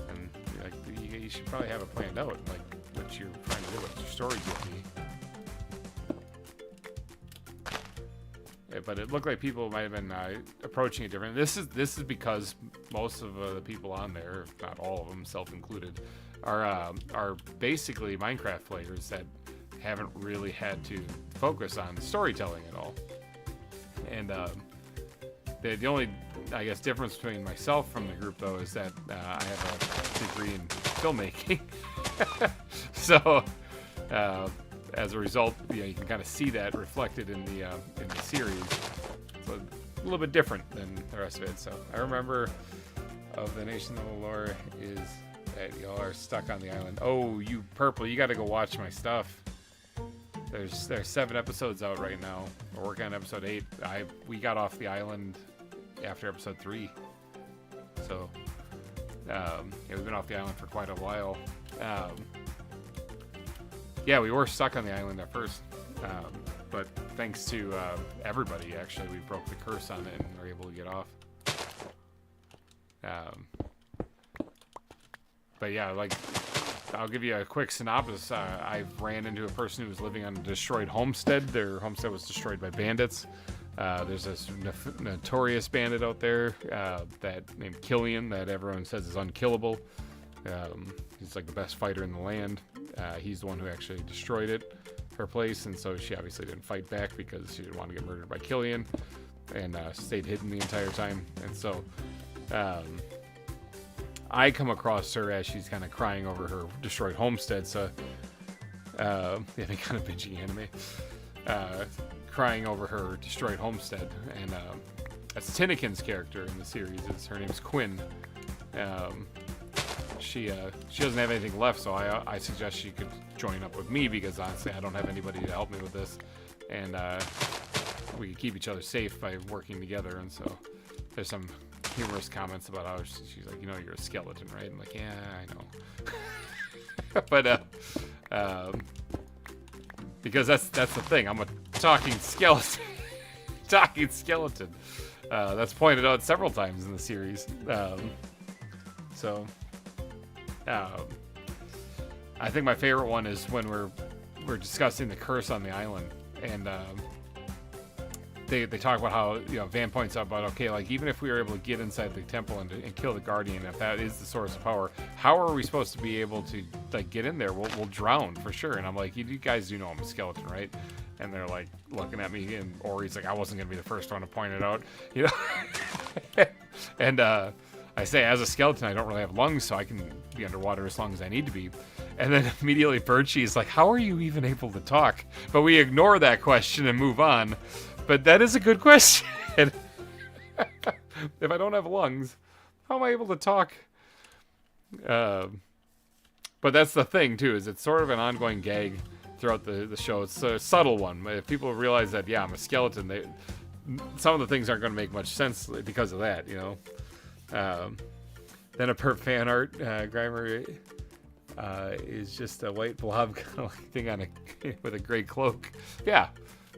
And like, you should probably have it planned out, like what you're trying to do, what your story would be. Yeah, but it looked like people might have been approaching it different. This is because most of the people on there, if not all of them, self-included, are basically Minecraft players that haven't really had to focus on storytelling at all. And the only, I guess, difference between myself from the group, though, is that I have a degree in filmmaking. So, as a result, you know, you can kind of see that reflected in the series. So a little bit different than the rest of it. So I remember of the Nation of the Lore is that y'all are stuck on the island. Oh, you purple! You got to go watch my stuff. There's 7 episodes out right now. We're working on episode 8. We got off the island after episode 3. So yeah, we've been off the island for quite a while. Yeah, we were stuck on the island at first, but thanks to everybody, actually, we broke the curse on it and were able to get off. But yeah, like, I'll give you a quick synopsis. I ran into a person who was living on a destroyed homestead. Their homestead was destroyed by bandits. There's this notorious bandit out there that named Killian that everyone says is unkillable. He's like the best fighter in the land. He's the one who actually destroyed it, her place, and so she obviously didn't fight back because she didn't want to get murdered by Killian, and stayed hidden the entire time. And so I come across her as she's kind of crying over her destroyed homestead. So they kind of binging anime, crying over her destroyed homestead, and that's Tinnikin's character in the series. Her name's Quinn. She doesn't have anything left, so I suggest she could join up with me, because honestly I don't have anybody to help me with this, and we can keep each other safe by working together. And so there's some humorous comments about how she's like, you're a skeleton, right? I'm like, yeah, I know. But because that's the thing, I'm a talking skeleton. That's pointed out several times in the series. I think my favorite one is when we're discussing the curse on the island, and they talk about how, Van points out about, okay, like, even if we were able to get inside the temple and kill the guardian, if that is the source of power, how are we supposed to be able to, like, get in there? We'll drown for sure. And I'm like, you guys do know I'm a skeleton, right? And they're like looking at me, and Ori's like, I wasn't gonna be the first one to point it out, And I say, as a skeleton, I don't really have lungs, so I can be underwater as long as I need to be. And then immediately Birchie is like, how are you even able to talk? But we ignore that question and move on. But that is a good question. If I don't have lungs, how am I able to talk? But that's the thing, too, is it's sort of an ongoing gag throughout the show. It's a subtle one. If people realize that, yeah, I'm a skeleton, some of the things aren't going to make much sense because of that, Then a perp fan art, GReimer is just a white blob kind of like thing with a gray cloak. Yeah,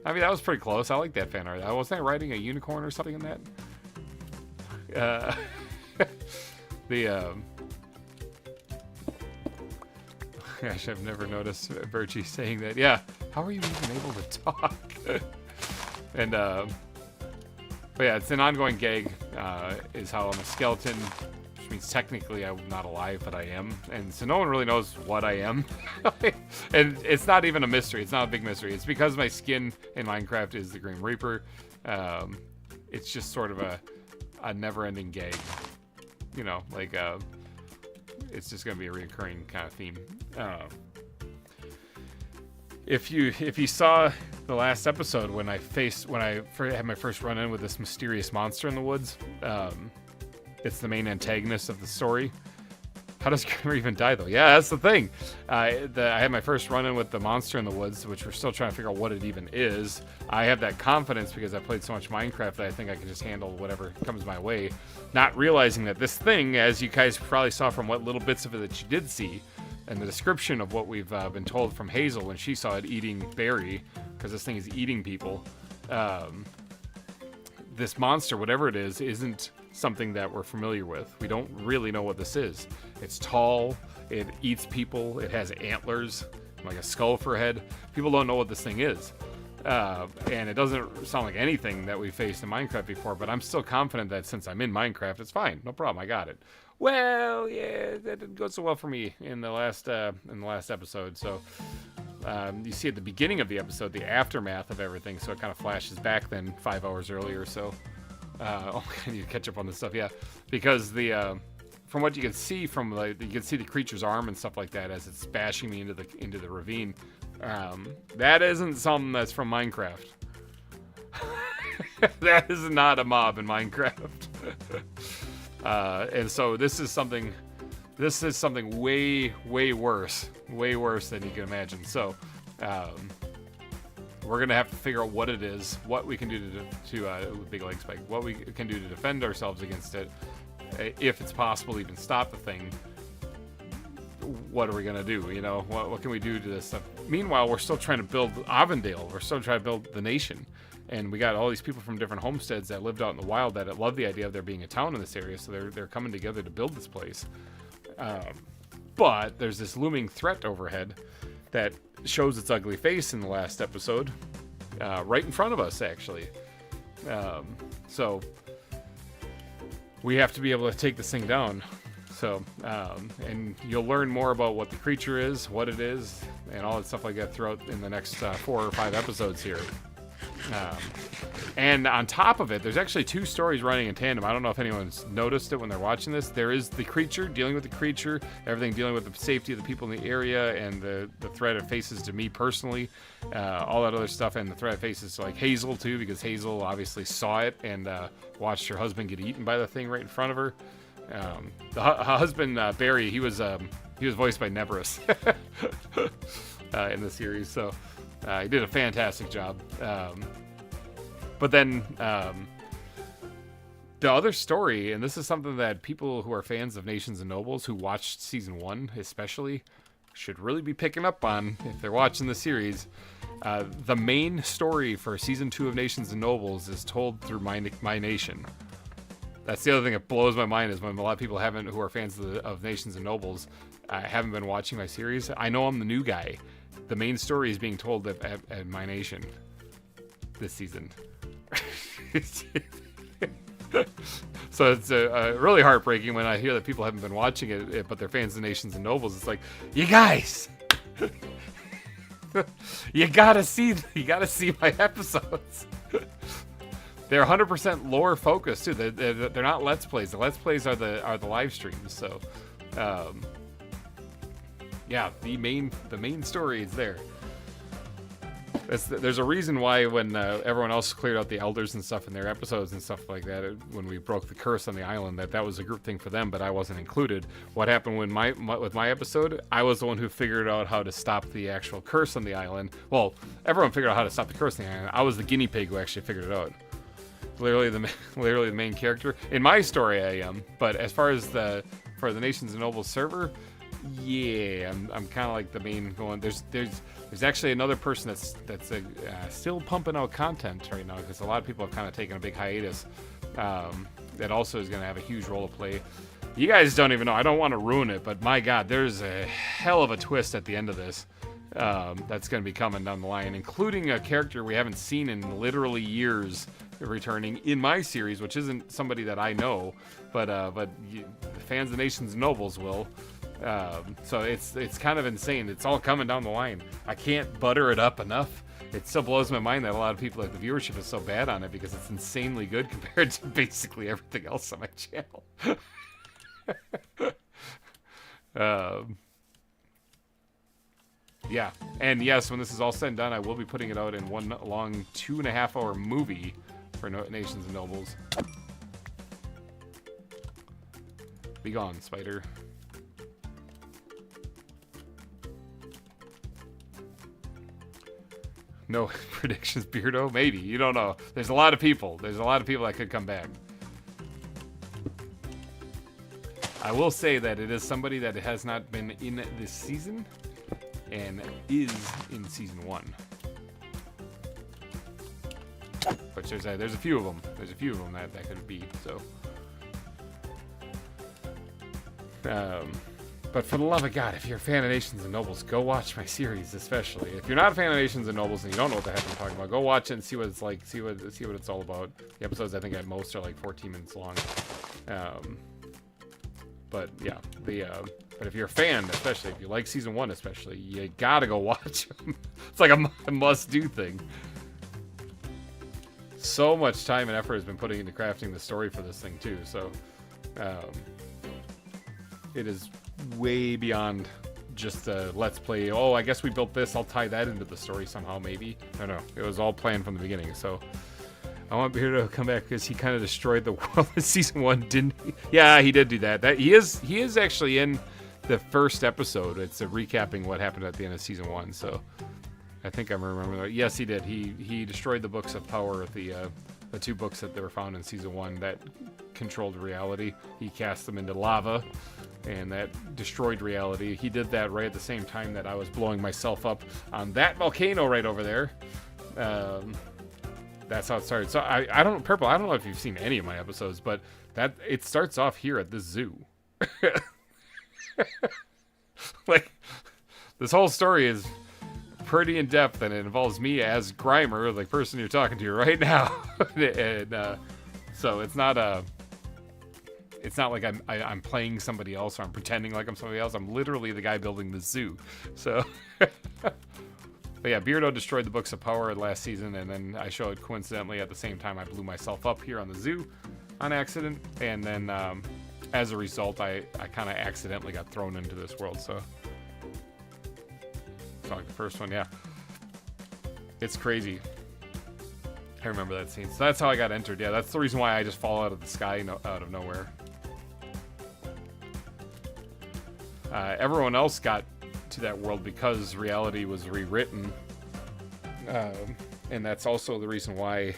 I mean, that was pretty close. I like that fan art. Wasn't I riding a unicorn or something in that? Gosh, I've never noticed Birchie saying that. Yeah, how are you even able to talk? And but yeah, it's an ongoing gag. Is how I'm a skeleton, which means technically I'm not alive, but I am, and so no one really knows what I am. And it's not even a mystery. It's not a big mystery. It's because my skin in Minecraft is the Green Reaper. It's just sort of a never-ending gag, it's just gonna be a recurring kind of theme. If you saw the last episode when I had my first run-in with this mysterious monster in the woods, it's the main antagonist of the story. How does GReimer even die, though? Yeah, that's the thing. I had my first run-in with the monster in the woods, which we're still trying to figure out what it even is. I have that confidence because I played so much Minecraft that I think I can just handle whatever comes my way, not realizing that this thing, as you guys probably saw from what little bits of it that you did see, and the description of what we've been told from Hazel when she saw it eating Barry, because this thing is eating people, this monster, whatever it is, isn't something that we're familiar with. We don't really know what this is. It's tall, it eats people, it has antlers, like a skull for a head. People don't know what this thing is. And it doesn't sound like anything that we faced in Minecraft before, but I'm still confident that since I'm in Minecraft, it's fine. No problem, I got it. Well, yeah, that didn't go so well for me in the last episode. So you see at the beginning of the episode the aftermath of everything, so it kind of flashes back then 5 hours earlier. So I need to catch up on this stuff, yeah, because from what you can see you can see the creature's arm and stuff like that as it's bashing me into the ravine. That isn't something that's from Minecraft. That is not a mob in Minecraft. And so this is something way worse than you can imagine. So we're gonna have to figure out what it is, what we can do to big leg spike, what we can do to defend ourselves against it, if it's possible to even stop the thing. What are we gonna do? What can we do to this stuff? Meanwhile, we're still trying to build Avondale. We're still trying to build the nation. And we got all these people from different homesteads that lived out in the wild that love the idea of there being a town in this area, so they're coming together to build this place. But there's this looming threat overhead that shows its ugly face in the last episode, right in front of us, actually. So we have to be able to take this thing down. So, and you'll learn more about what the creature is, what it is, and all that stuff like that throughout in the next 4 or 5 episodes here. And on top of it, there's actually 2 stories running in tandem. I don't know if anyone's noticed it when they're watching this. There is the creature, dealing with the creature, everything dealing with the safety of the people in the area, and the threat it faces to me personally, all that other stuff, and the threat it faces to like Hazel too, because Hazel obviously saw it and watched her husband get eaten by the thing right in front of her. The husband, Barry, he was voiced by Neverus in the series, so he did a fantastic job. But then the other story, and this is something that people who are fans of Nations and Nobles, who watched season 1 especially, should really be picking up on if they're watching the series. The main story for season 2 of Nations and Nobles is told through My Nation. That's the other thing that blows my mind, is when a lot of people who are fans of Nations and Nobles haven't been watching my series. I know I'm the new guy. The main story is being told at My Nation this season. So it's really heartbreaking when I hear that people haven't been watching it, but they're fans of Nations and Nobles. It's like, you guys, you gotta see my episodes. They're 100% lore focused too. They're not Let's Plays. The Let's Plays are the live streams. So, yeah, the main story is there. There's a reason why when everyone else cleared out the elders and stuff in their episodes and stuff like that, when we broke the curse on the island, that was a group thing for them, but I wasn't included. What happened with my episode? I was the one who figured out how to stop the actual curse on the island. Well, everyone figured out how to stop the curse on the island. I was the guinea pig who actually figured it out. Literally the main character in my story. I am, but as far as for the Nations and Nobles server, yeah, I'm kind of like the main going. There's actually another person that's still pumping out content right now, because a lot of people have kind of taken a big hiatus. That also is going to have a huge role to play. You guys don't even know. I don't want to ruin it, but my God, there's a hell of a twist at the end of this. That's going to be coming down the line, including a character we haven't seen in literally years returning in my series, which isn't somebody that I know, but fans of Nations and Nobles will. So it's kind of insane. It's all coming down the line. I can't butter it up enough. It still blows my mind that a lot of people, like, the viewership is so bad on it, because it's insanely good compared to basically everything else on my channel. Yeah, and yes, when this is all said and done, I will be putting it out in one long 2.5-hour movie for Nations and Nobles. Be gone, spider. No predictions, Beardo? Maybe. You don't know. There's a lot of people. That could come back. I will say that it is somebody that has not been in this season and is in season 1. Which there's a few of them. There's a few of them that could be. So, but for the love of God, if you're a fan of Nations and Nobles, go watch my series. Especially if you're not a fan of Nations and Nobles and you don't know what the heck I'm talking about, go watch it and see what it's like. See what it's all about. The episodes, I think, at most are like 14 minutes long. But yeah, but if you're a fan, especially if you like season 1, especially, you gotta go watch them. It's like a must-do thing. So much time and effort has been putting into crafting the story for this thing too. So, it is way beyond just a let's play. Oh, I guess we built this. I'll tie that into the story somehow, maybe. No, it was all planned from the beginning. So, I want Beardo to come back because he kind of destroyed the world in season 1, didn't he? Yeah, he did do that. He is actually in the first episode. It's a recapping what happened at the end of season 1. So, I think I remember that. Yes, he did. He destroyed the books of power, the 2 books that were found in season 1 that controlled reality. He cast them into lava, and that destroyed reality. He did that right at the same time that I was blowing myself up on that volcano right over there. That's how it started. So I don't know if you've seen any of my episodes, but that it starts off here at this zoo. Like, this whole story is pretty in depth, and it involves me as GReimer, the person you're talking to right now. And so it's not it's not like I'm playing somebody else or I'm pretending like I'm somebody else. I'm literally the guy building the zoo. So, but yeah, Beardo destroyed the Books of Power last season, and then I showed coincidentally at the same time I blew myself up here on the zoo on accident, and then as a result, I kind of accidentally got thrown into this world. So like the first one, yeah, it's crazy. I remember that scene. So that's how I got entered. Yeah, that's the reason why I just fall out of the sky, out of nowhere. Everyone else got to that world because reality was rewritten. And that's also the reason why,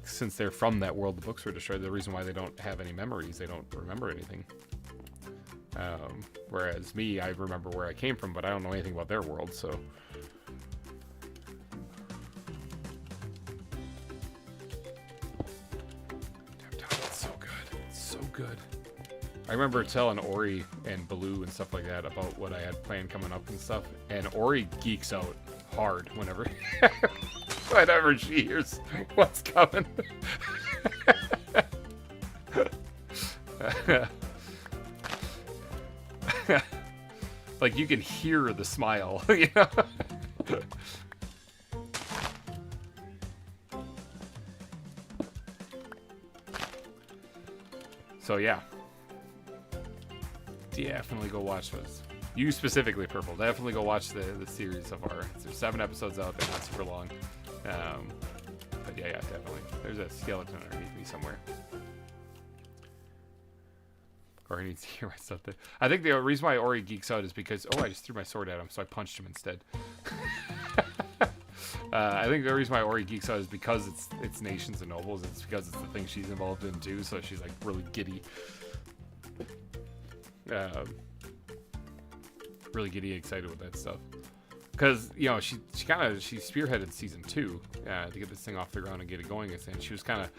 since they're from that world, the books were destroyed, the reason why they don't have any memories. They don't remember anything. Whereas me, I remember where I came from, but I don't know anything about their world, so... Good. I remember telling Ori and Baloo and stuff like that about what I had planned coming up and stuff, and Ori geeks out hard whenever she hears what's coming. Like you can hear the smile, you know. So yeah, definitely go watch those. You specifically, Purple, definitely go watch the series so far. There's 7 episodes out. They're not super long, but yeah, definitely. There's a skeleton underneath me somewhere, or he needs to hear my stuff. I think the reason why Ori geeks out is because I just threw my sword at him, so I punched him instead. I think the reason why Ori geeks out is because it's Nations and Nobles. It's because it's the thing she's involved in too, so she's like really giddy. Really giddy, excited with that stuff. Because, you know, she spearheaded season 2 to get this thing off the ground and get it going. And she was kind of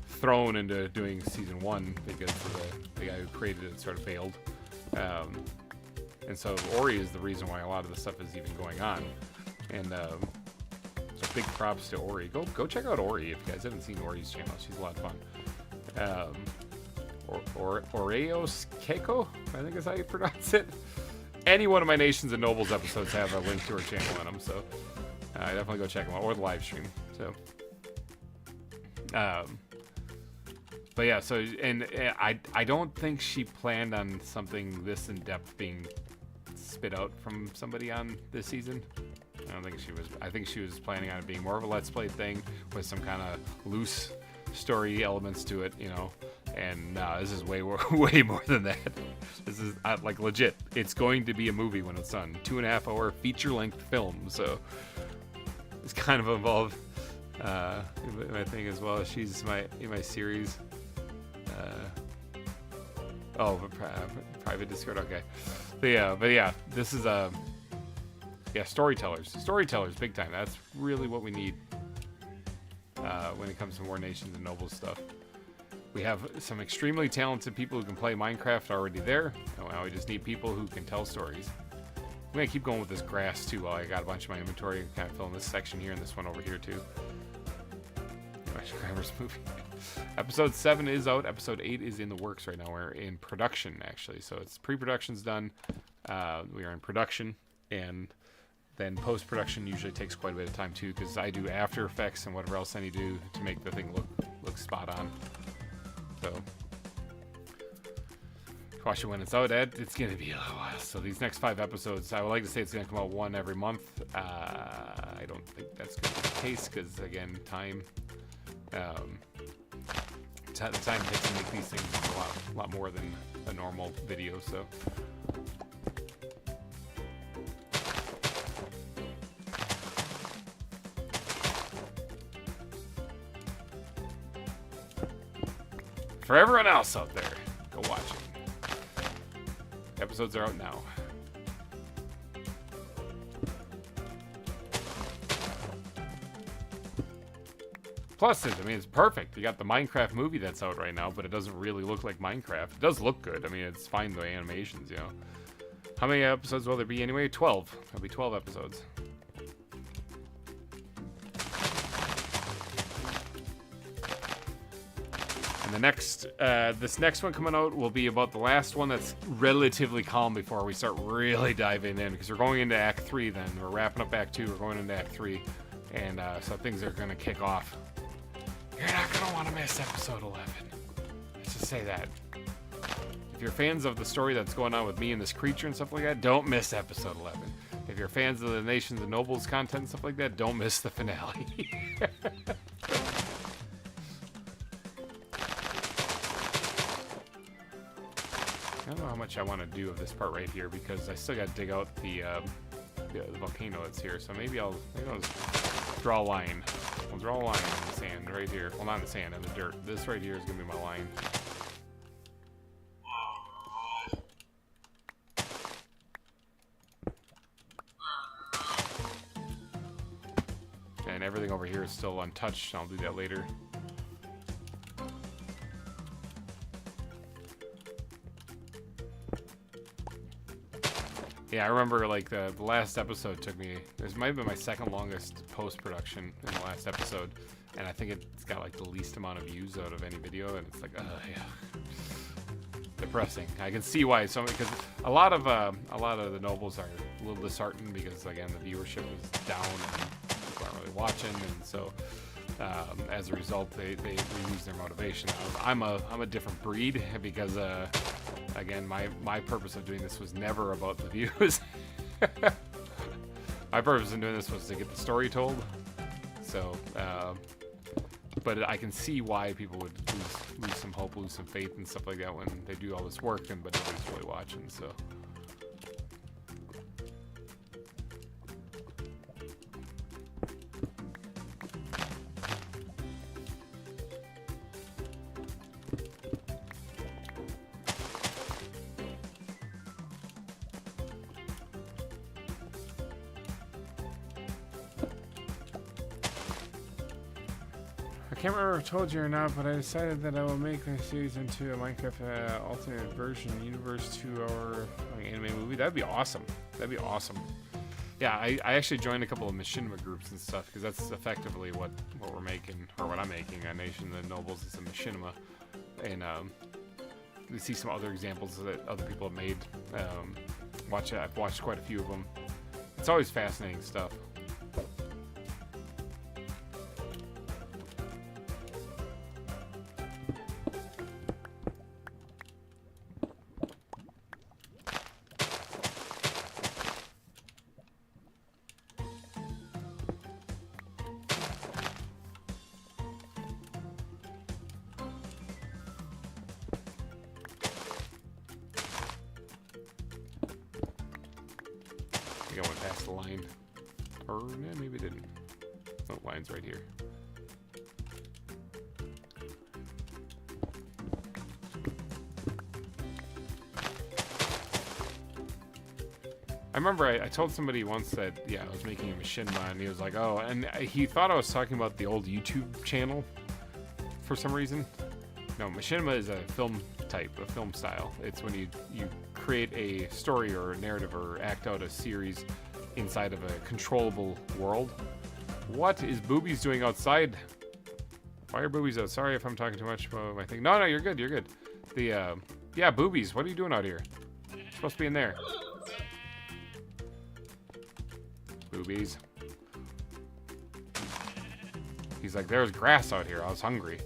thrown into doing season 1 because the guy who created it sort of failed. And so Ori is the reason why a lot of the stuff is even going on. And so big props to Ori. Go check out Ori if you guys haven't seen Ori's channel. She's a lot of fun. Oreos Keiko, I think is how you pronounce it. Any one of my Nations and Nobles episodes have a link to her channel in them, so definitely go check them out, or the live stream. So, but yeah, so and I don't think she planned on something this in depth being spit out from somebody on this season. I don't think she was. I think she was planning on it being more of a Let's Play thing with some kind of loose story elements to it, you know. And no, this is way more than that. This is like legit. It's going to be a movie when it's done. 2.5-hour feature-length film. So it's kind of involved in my thing as well. She's in my series. Private Discord. Okay. But yeah, this is storytellers, big time. That's really what we need when it comes to more Nations and Nobles stuff. We have some extremely talented people who can play Minecraft already there. Now we just need people who can tell stories. I'm gonna keep going with this grass too while I got a bunch of my inventory, kind of filling this section here and this one over here too. GReimer's movie. Episode 7 is out. Episode 8 is in the works right now. We're in production actually, so it's pre-production's done. We are in production, and then post-production usually takes quite a bit of time too, because I do After Effects and whatever else I need to do to make the thing look spot on. So watch it when it's out, Ed. It's gonna be a while. So these next 5 episodes, I would like to say it's gonna come out 1 every month. I don't think that's gonna be the case because again, time. The time it takes to make these things is a lot more than a normal video. So. For everyone else out there, go watch it. Episodes are out now. Plus, it's perfect. You got the Minecraft movie that's out right now, but it doesn't really look like Minecraft. It does look good. I mean, it's fine, the animations, you know. How many episodes will there be anyway? 12. There'll be 12 episodes. And And the next, this next one coming out will be about the last one that's relatively calm before we start really diving in, because we're going into Act 3 then. We're wrapping up Act 2, we're going into Act 3, and so things are going to kick off. You're not going to want to miss episode 11. Let's just say that. If you're fans of the story that's going on with me and this creature and stuff like that, don't miss episode 11. If you're fans of the Nations and Nobles content and stuff like that, don't miss the finale. I don't know how much I want to do of this part right here, because I still got to dig out the volcano that's here. So maybe I'll just draw a line. I'll draw a line in the sand right here. Well, not in the sand, in the dirt. This right here is going to be my line. And everything over here is still untouched. I'll do that later. Yeah, I remember like the last episode took me, this might have been my second longest post-production in the last episode, and I think it's got like the least amount of views out of any video, and it's like, yeah, depressing. I can see why because a lot of the nobles are a little disheartened because again the viewership is down and people aren't really watching, and so as a result they lose their motivation. I'm a different breed because again, my purpose of doing this was never about the views. My purpose in doing this was to get the story told. So, but I can see why people would lose some hope, lose some faith and stuff like that when they do all this work, but nobody's really watching, so. I can't remember if I told you or not, but I decided that I will make my series into a Minecraft alternate version universe 2-hour anime movie. That'd be awesome. That'd be awesome. Yeah, I actually joined a couple of machinima groups and stuff because that's effectively what we're making, or what I'm making on Nation of the Nobles is a machinima. And we see some other examples that other people have made. I've watched quite a few of them. It's always fascinating stuff. I think I went past the line. Or, yeah, maybe it didn't. Oh, line's right here. I remember I told somebody once that, yeah, I was making a machinima, and he was like, oh, and he thought I was talking about the old YouTube channel for some reason. No, machinima is a film type, a film style. It's when you create a story or a narrative or act out a series inside of a controllable world. What is Boobies doing outside? Why are Boobies out? Sorry if I'm talking too much about my thing. No, you're good, you're good. Yeah, Boobies, what are you doing out here? You're supposed to be in there. Boobies. He's like, there's grass out here. I was hungry.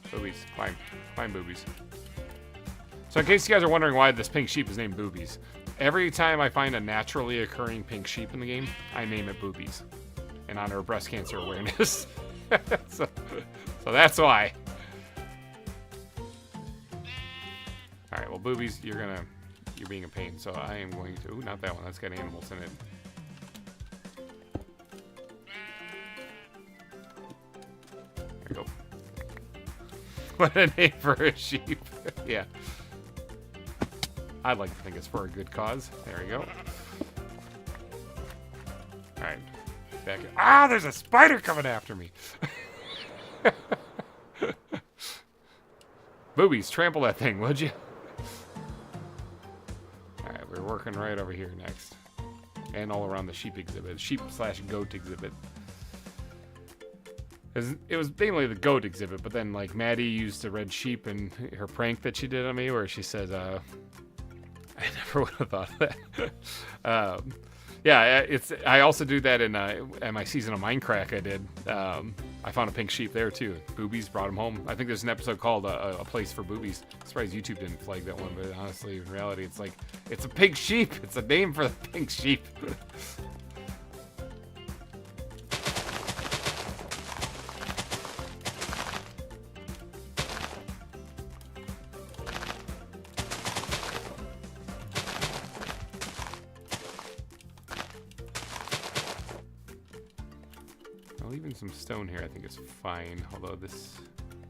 Boobies. Climb Boobies. So in case you guys are wondering why this pink sheep is named Boobies, every time I find a naturally occurring pink sheep in the game, I name it Boobies in honor of breast cancer awareness. so that's why. Alright, well, Boobies, you're being a pain, so I am going to... Ooh, not that one. That's got animals in it. There we go. What a name for a sheep. Yeah. I'd like to think it's for a good cause. There we go. Alright. Back in. Ah, there's a spider coming after me! Boobies, trample that thing, would you? We're working right over here next. and all around the sheep exhibit, sheep/goat exhibit. It was mainly the goat exhibit, but then like Maddie used a red sheep in her prank that she did on me, where she says, "I never would have thought of that." Yeah, I also do that in my season of Minecraft. I did. I found a pink sheep there too. Boobies brought him home. I think there's an episode called a place for boobies. I'm surprised YouTube didn't flag that one, but honestly, in reality, it's like it's a pink sheep. It's a name for the pink sheep. Leaving some stone here, I think is fine. Although this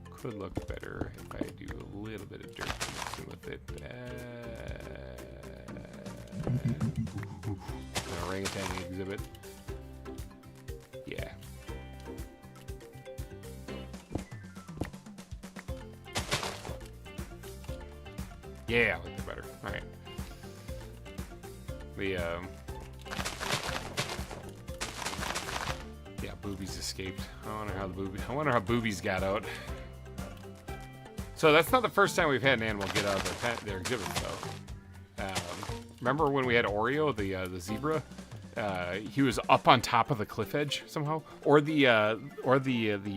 could look better if I do a little bit of dirt mixing with it. An orangutan exhibit. Yeah. Yeah, I like that better. All right. Yeah, boobies escaped. I wonder how boobies got out. So that's not the first time we've had an animal get out of their exhibits, though. Remember when we had Oreo, the zebra? He was up on top of the cliff edge somehow, or the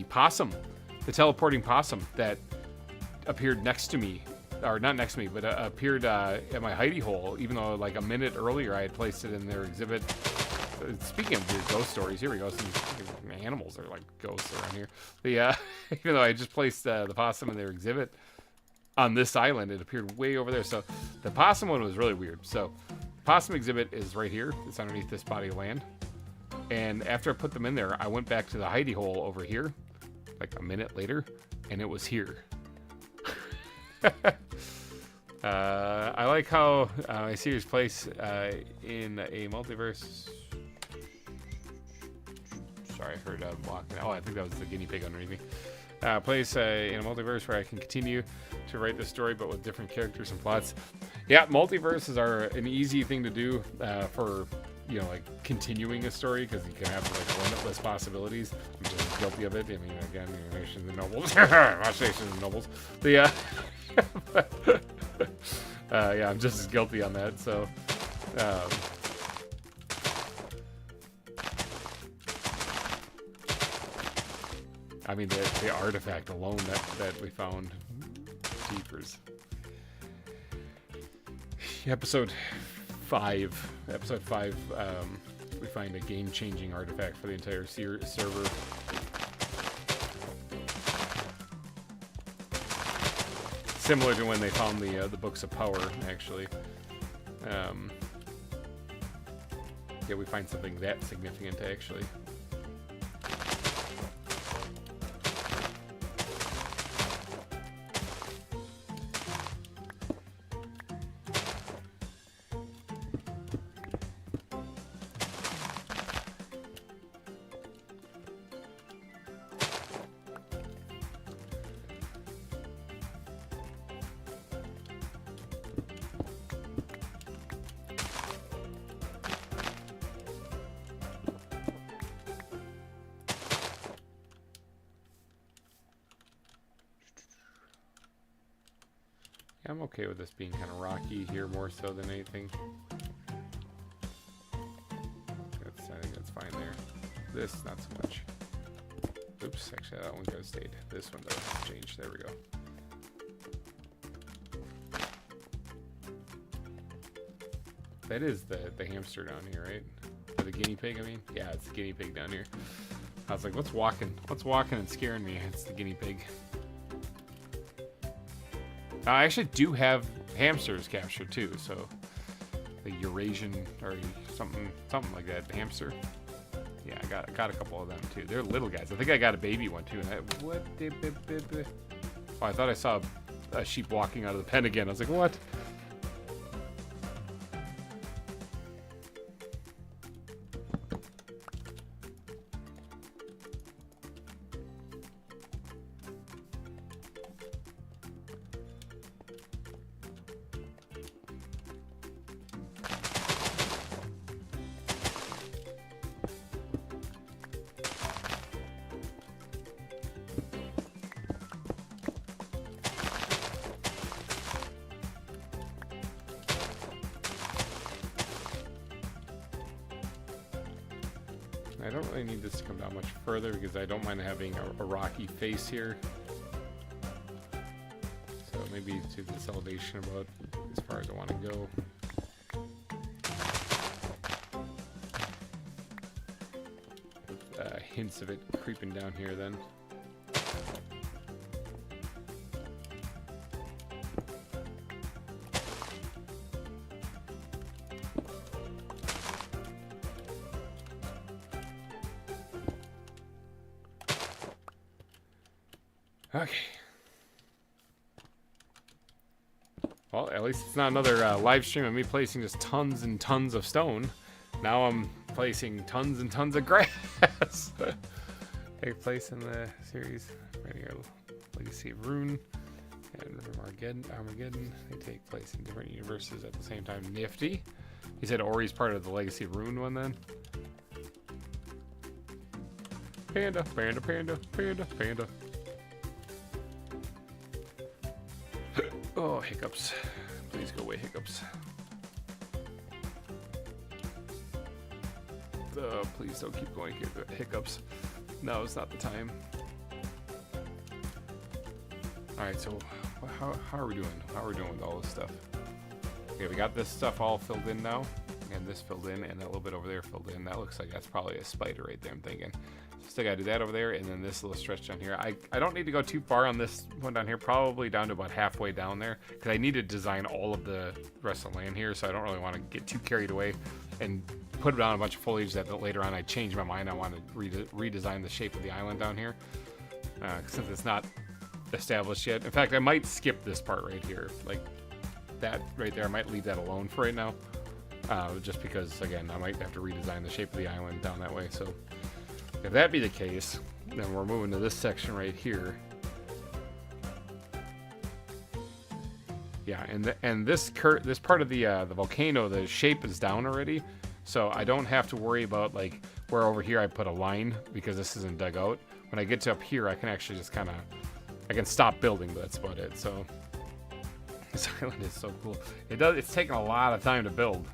possum, the teleporting possum that appeared next to me, or not next to me, but appeared at my hidey hole, even though like a minute earlier I had placed it in their exhibit. Speaking of weird ghost stories, here we go. Some animals are like ghosts around here. Even though I just placed the possum in their exhibit on this island, it appeared way over there. So the possum one was really weird. So the possum exhibit is right here. It's underneath this body of land. And after I put them in there, I went back to the hidey hole over here, like a minute later, and it was here. I like how I see his place in a multiverse. Sorry, I heard walking. Oh, I think that was the guinea pig underneath me. Place in a multiverse where I can continue to write the story, but with different characters and plots. Yeah, multiverses are an easy thing to do for, you know, like continuing a story, because you can have like limitless possibilities. I'm just guilty of it. I mean, again, Nations and Nobles. Watch Nations and Nobles. Yeah, I'm just as guilty on that. So. I mean, the artifact alone that we found, jeepers. Episode 5, we find a game-changing artifact for the entire server. Similar to when they found the Books of Power, actually. Yeah, we find something that significant, actually. I'm okay with this being kind of rocky here, more so than anything. I think that's fine there. This, not so much. Oops, actually that one could have stayed. This one though has changed. There we go. That is the hamster down here, right? Or the guinea pig, I mean? Yeah, it's the guinea pig down here. I was like, what's walking and scaring me? It's the guinea pig. I actually do have hamsters captured too, so the Eurasian or something like that hamster. Yeah, I got a couple of them too. They're little guys. I think I got a baby one too. And I thought I saw a sheep walking out of the pen again. I was like, what? really need this to come down much further because I don't mind having a rocky face here. So maybe to this elevation about as far as I want to go. With hints of it creeping down here then. Okay. Well, at least it's not another live stream of me placing just tons and tons of stone. Now I'm placing tons and tons of grass. Take place in the series right here, Legacy of Rune and Armageddon. They take place in different universes at the same time. Nifty. He said Ori's part of the Legacy of Rune one then. Panda, panda, panda, panda, panda. Oh, hiccups. Please go away, hiccups. Please don't keep going, hiccups. No, it's not the time. Alright, so how are we doing? How are we doing with all this stuff? Okay, we got this stuff all filled in now. And this filled in, and that little bit over there filled in. That looks like that's probably a spider right there, I'm thinking. Still gotta do that over there, and then this little stretch down here. I don't need to go too far on this one down here, probably down to about halfway down there, because I need to design all of the rest of the land here, so I don't really want to get too carried away and put down a bunch of foliage that later on I change my mind. I want to redesign the shape of the island down here, since it's not established yet. In fact, I might skip this part right here, like that right there. I might leave that alone for right now, just because, again, I might have to redesign the shape of the island down that way, so... If that be the case, then we're moving to this section right here. Yeah, and this part of the volcano, the shape is down already, so I don't have to worry about like where over here I put a line because this isn't dug out. When I get to up here, I can actually just kind of I can stop building, but that's about it. So this island is so cool. It's taken a lot of time to build,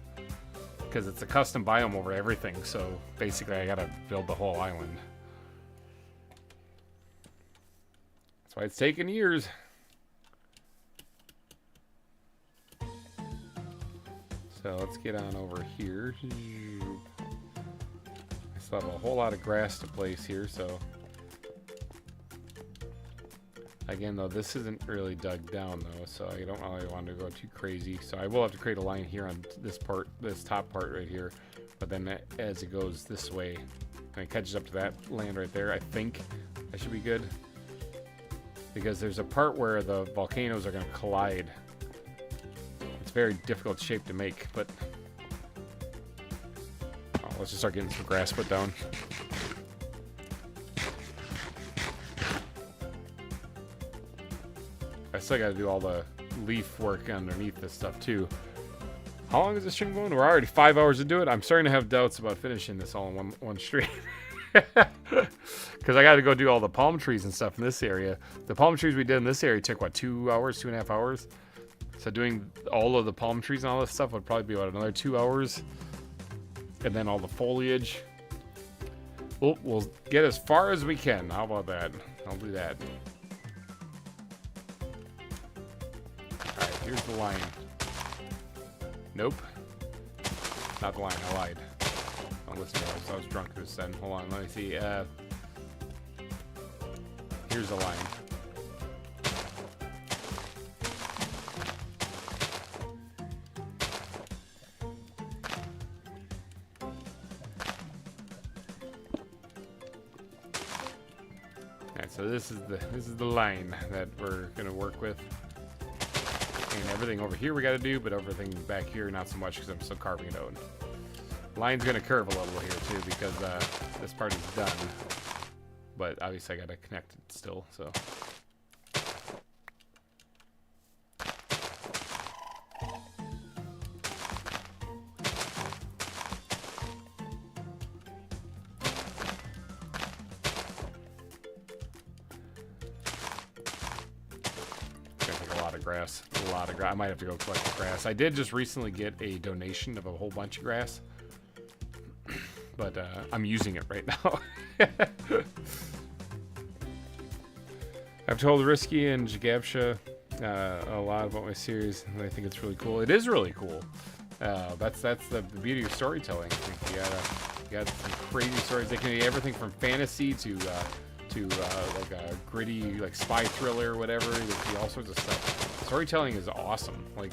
because it's a custom biome over everything, so basically I gotta build the whole island. That's why it's taken years. So let's get on over here. I still have a whole lot of grass to place here, so... Again, though, this isn't really dug down, though, so I don't really want to go too crazy. So I will have to create a line here on this part, this top part right here. But then as it goes this way, and it catches up to that land right there, I think that should be good. Because there's a part where the volcanoes are going to collide. It's a very difficult shape to make, but... Oh, let's just start getting some grass put down. I still got to do all the leaf work underneath this stuff too. How long is this stream going? We're already 5 hours into it. I'm starting to have doubts about finishing this all in one stream. Because I got to go do all the palm trees and stuff in this area. The palm trees we did in this area took, what, 2 hours, 2.5 hours? So doing all of the palm trees and all this stuff would probably be, what, another 2 hours? And then all the foliage. We'll get as far as we can. How about that? I'll do that. Here's the line. Nope. Not the line, I lied. Don't listen to us, I was drunk this then. Hold on, let me see. Here's the line. Alright, so this is the line that we're gonna work with. And everything over here we got to do, but everything back here not so much because I'm still carving it out. Line's going to curve a little here too because this part is done. But obviously I got to connect it still, so. Grass. A lot of grass. I might have to go collect the grass. I did just recently get a donation of a whole bunch of grass. but I'm using it right now. I've told Risky and Jagabsha a lot about my series, and I think it's really cool. It is really cool. That's the beauty of storytelling. I think you got some crazy stories. They can be everything from fantasy to like a gritty like spy thriller or whatever. They can be all sorts of stuff. Storytelling is awesome. Like,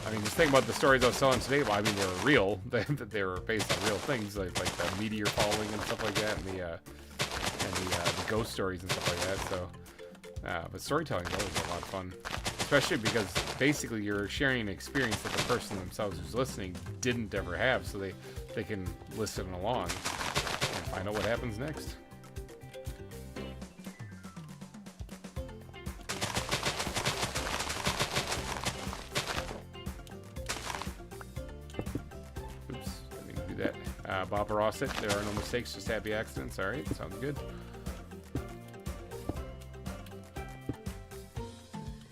I mean, just think about the stories I was telling today. Well, I mean, they were real. They were based on real things, like the meteor falling and stuff like that, and the ghost stories and stuff like that. So, but storytelling is always a lot of fun, especially because basically you're sharing an experience that the person themselves who's listening didn't ever have, so they can listen along and find out what happens next. Oops, I didn't do that. Bob Rossett, there are no mistakes, just happy accidents. All right, sounds good.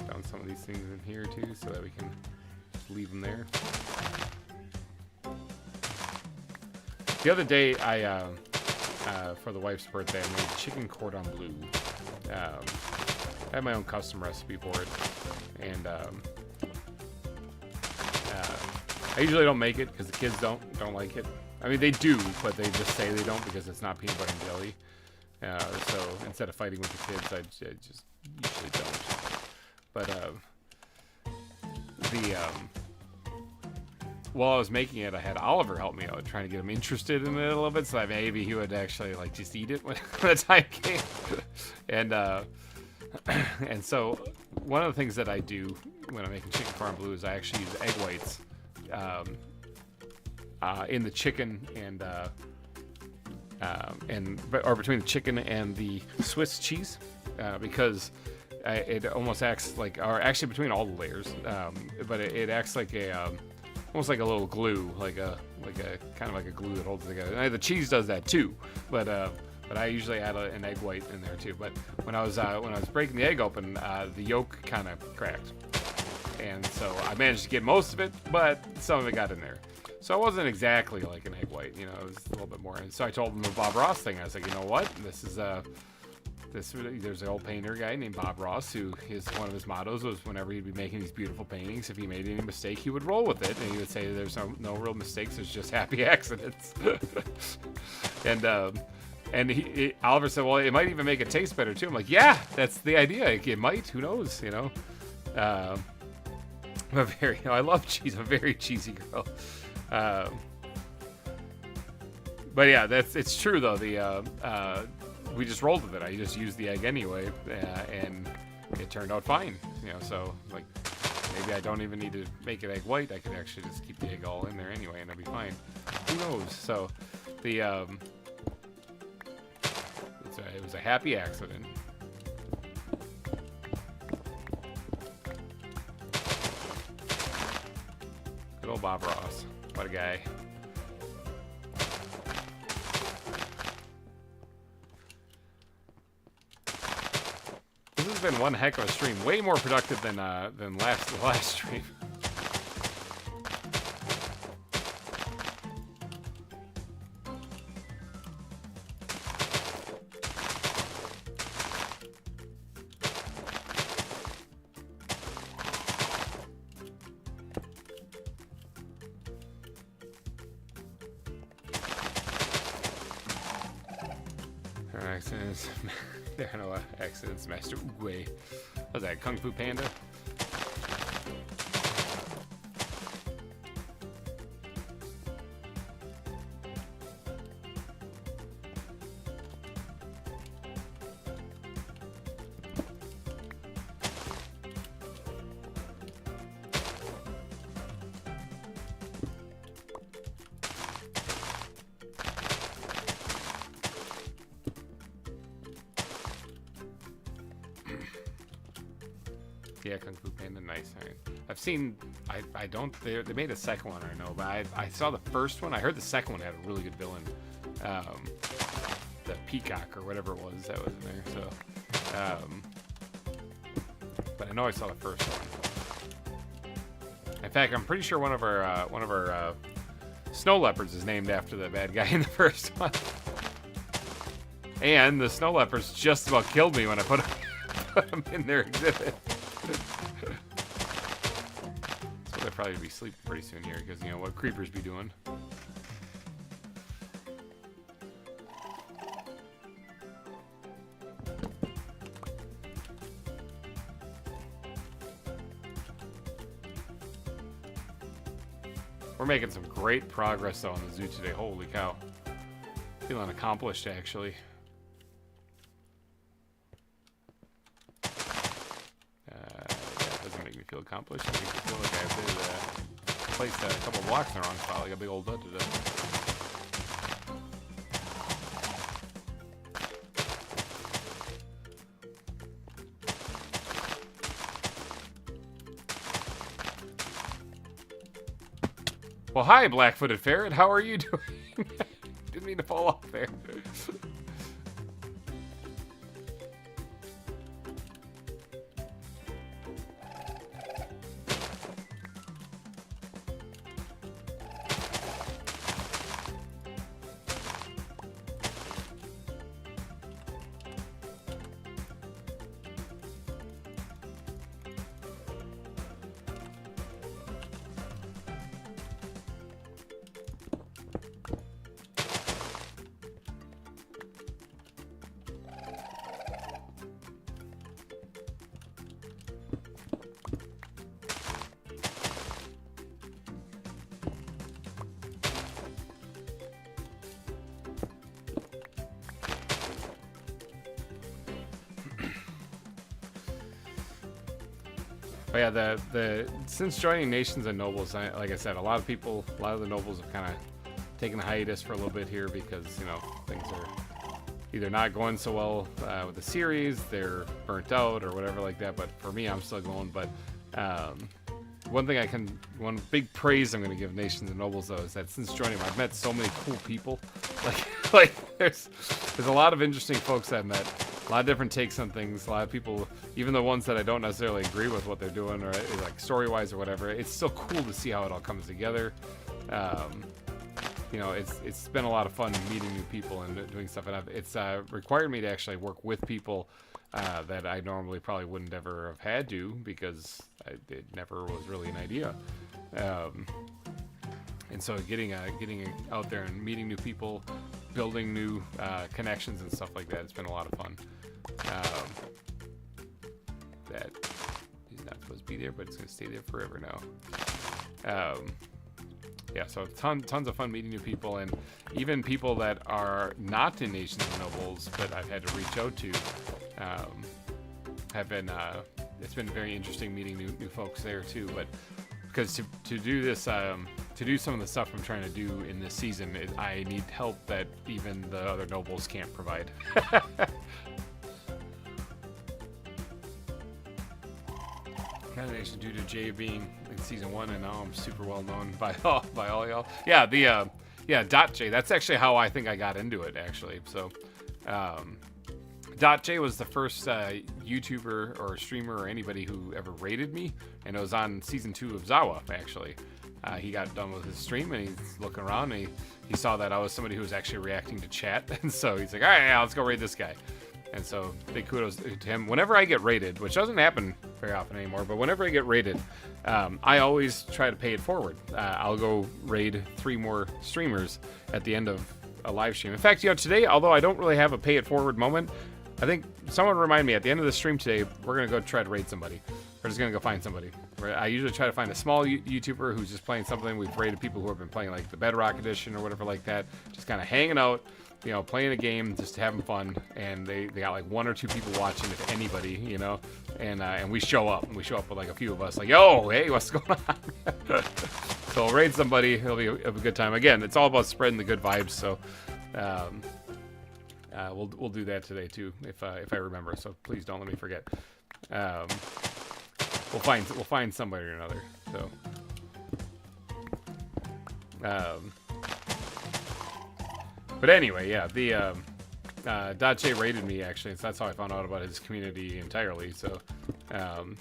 Found some of these things in here too, so that we can just leave them there. The other day, I for the wife's birthday, I made chicken cordon bleu. I had my own custom recipe for it, and I usually don't make it because the kids don't like it. I mean, they do, but they just say they don't because it's not peanut butter and jelly. So instead of fighting with the kids, I just usually don't. But while I was making it, I had Oliver help me out, trying to get him interested in it a little bit, so that maybe he would actually like just eat it when the time came. And so one of the things that I do when I'm making chicken cordon bleu is I actually use egg whites in the chicken or between the chicken and the Swiss cheese, because it almost acts like, or actually between all the layers, but it acts like a almost like a little glue, like a kind of like a glue that holds it together. And the cheese does that too, but I usually add an egg white in there too. But when I was breaking the egg open, the yolk kind of cracked, and so I managed to get most of it, but some of it got in there. So it wasn't exactly like an egg white, you know, it was a little bit more. And so I told him the Bob Ross thing. I was like, you know what, there's an old painter guy named Bob Ross who one of his mottos was whenever he'd be making these beautiful paintings, if he made any mistake, he would roll with it, and he would say there's no real mistakes, there's just happy accidents. and Oliver said, well, it might even make it taste better too. I'm like, yeah, that's the idea. It might, who knows, you know. I love cheese. I'm a very cheesy girl. But yeah, it's true though. We just rolled with it. I just used the egg anyway, and it turned out fine. You know, so like maybe I don't even need to make it egg white. I could actually just keep the egg all in there anyway, and it'll be fine. Who knows? So it was a happy accident. Good old Bob Ross. What a guy. This has been one heck of a stream. Way more productive than the last stream. Accidents. There are no accidents, Master Uguay. What was that, Kung Fu Panda? Yeah, Kung Fu Panda, nice. All right. I've seen, I don't, they made a second one, I know, but I saw the first one. I heard the second one had a really good villain. The Peacock or whatever it was that was in there. So, but I know I saw the first one. In fact, I'm pretty sure one of our Snow Leopards is named after the bad guy in the first one. And the Snow Leopards just about killed me when I put them in their exhibit. So they'll probably be sleeping pretty soon here, because, you know, what creepers be doing. We're making some great progress, though, on the zoo today. Holy cow. Feeling accomplished, actually. Yeah, it doesn't make me feel accomplished. It makes me feel like I did placed a couple blocks in the wrong spot, like a big old dud today. Well, hi, Black-Footed Ferret. How are you doing? Didn't mean to fall off there. But yeah, since joining Nations and Nobles, like I said, a lot of the Nobles have kind of taken a hiatus for a little bit here because, you know, things are either not going so well with the series, they're burnt out or whatever like that. But for me, I'm still going. But one big praise I'm going to give Nations and Nobles, though, is that since joining them, I've met so many cool people. Like there's a lot of interesting folks I've met. A lot of different takes on things. A lot of people, even the ones that I don't necessarily agree with what they're doing, or like story-wise or whatever, it's still cool to see how it all comes together. You know, it's been a lot of fun meeting new people and doing stuff, and it's required me to actually work with people that I normally probably wouldn't ever have had to, because it never was really an idea. And so getting out there and meeting new people, building new connections and stuff like that, it's been a lot of fun. That is not supposed to be there, but it's going to stay there forever now. Yeah, so tons of fun meeting new people, and even people that are not in Nations and Nobles, but I've had to reach out to, have been, it's been very interesting meeting new folks there too. But because to do this, to do some of the stuff I'm trying to do in this season, I need help that even the other Nobles can't provide. Nation due to Jay being in season 1, and now I'm super well known by all y'all. Yeah, .J. That's actually how I think I got into it, actually. So, .J was the first YouTuber or streamer or anybody who ever rated me, and it was on season 2 of ZAWA, actually. He got done with his stream, and he's looking around, and he saw that I was somebody who was actually reacting to chat, and so he's like, all right, yeah, let's go raid this guy. And so big kudos to him. Whenever I get rated, which doesn't happen very often anymore, but whenever I get rated, I always try to pay it forward. I'll go raid 3 more streamers at the end of a live stream. In fact, you know, today, although I don't really have a pay it forward moment, I think someone remind me at the end of the stream today, we're going to go try to raid somebody. We're just going to go find somebody. I usually try to find a small YouTuber who's just playing something. We've raided people who have been playing like the Bedrock Edition or whatever like that. Just kind of hanging out, you know, playing a game, just having fun. And they got like 1 or 2 people watching, if anybody, you know. And we show up. And we show up with like a few of us like, yo, hey, what's going on? So we'll raid somebody. It'll be a good time. Again, it's all about spreading the good vibes. So we'll do that today too, if I remember. So please don't let me forget. We'll find somebody or another. So, but anyway, yeah, the .J rated me actually, so that's how I found out about his community entirely. So, and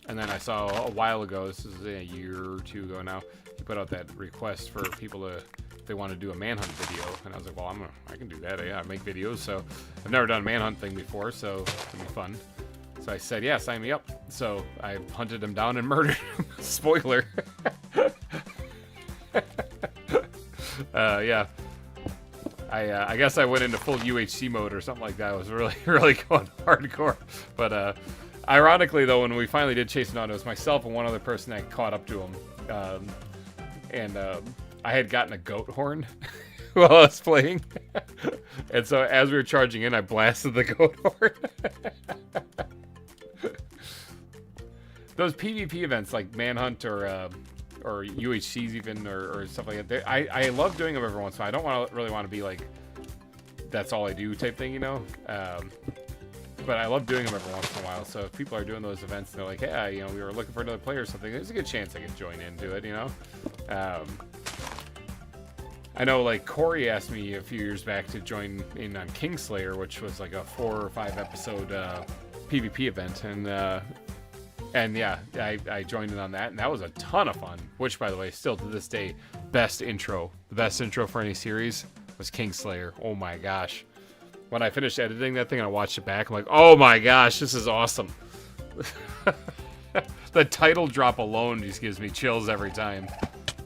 then I saw a while ago, this is a year or 2 ago now, he put out that request for people to, if they want to do a manhunt video, and I was like, well, I can do that. Yeah, I make videos, so I've never done a manhunt thing before, so it'll be fun. So I said, yeah, sign me up. So I hunted him down and murdered him. Spoiler. Yeah. I guess I went into full UHC mode or something like that. I was really, really going hardcore. But ironically, though, when we finally did chase him down, it was myself and one other person that caught up to him. And I had gotten a goat horn while I was playing. And so as we were charging in, I blasted the goat horn. Those PvP events like Manhunt or UHCs even or stuff like that, I love doing them every once in a while. I don't really want to be like, that's all I do type thing, you know? But I love doing them every once in a while. So if people are doing those events and they're like, hey, you know, we were looking for another player or something, there's a good chance I could join into it, you know? I know, like, Corey asked me a few years back to join in on Kingslayer, which was like a 4 or 5 episode PvP event, and yeah, I joined in on that, and that was a ton of fun. Which, by the way, still to this day, best intro. The best intro for any series was Kingslayer. Oh my gosh. When I finished editing that thing and I watched it back, I'm like, oh my gosh, this is awesome. The title drop alone just gives me chills every time.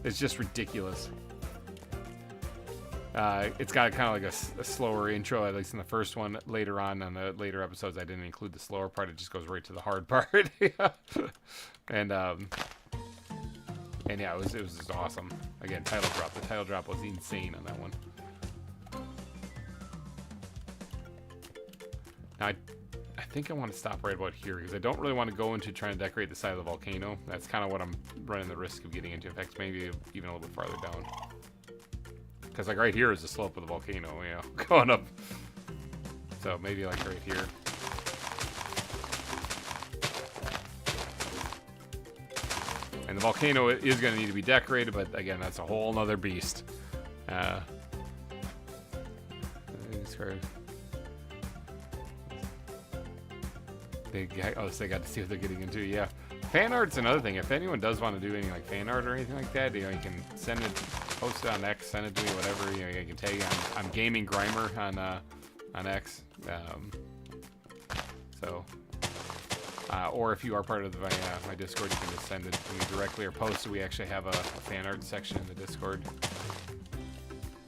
It's just ridiculous. It's got kind of like a slower intro, at least in the first one. Later on the later episodes, I didn't include the slower part. It just goes right to the hard part. And yeah, it was just awesome. Again, title drop. The title drop was insane on that one. Now, I think I want to stop right about here because I don't really want to go into trying to decorate the side of the volcano. That's kind of what I'm running the risk of getting into. In fact, maybe even a little bit farther down. Because like right here is the slope of the volcano, you know, going up. So maybe like right here. And the volcano is going to need to be decorated, but again, that's a whole nother beast. They got to see what they're getting into. Yeah, fan art's another thing. If anyone does want to do any like fan art or anything like that, you know, you can send it, post it on X, send it to me, whatever. You know, you can tag. I'm gaming GReimer on X. Or if you are part of my Discord, you can just send it to me directly or post it. We actually have a fan art section in the Discord.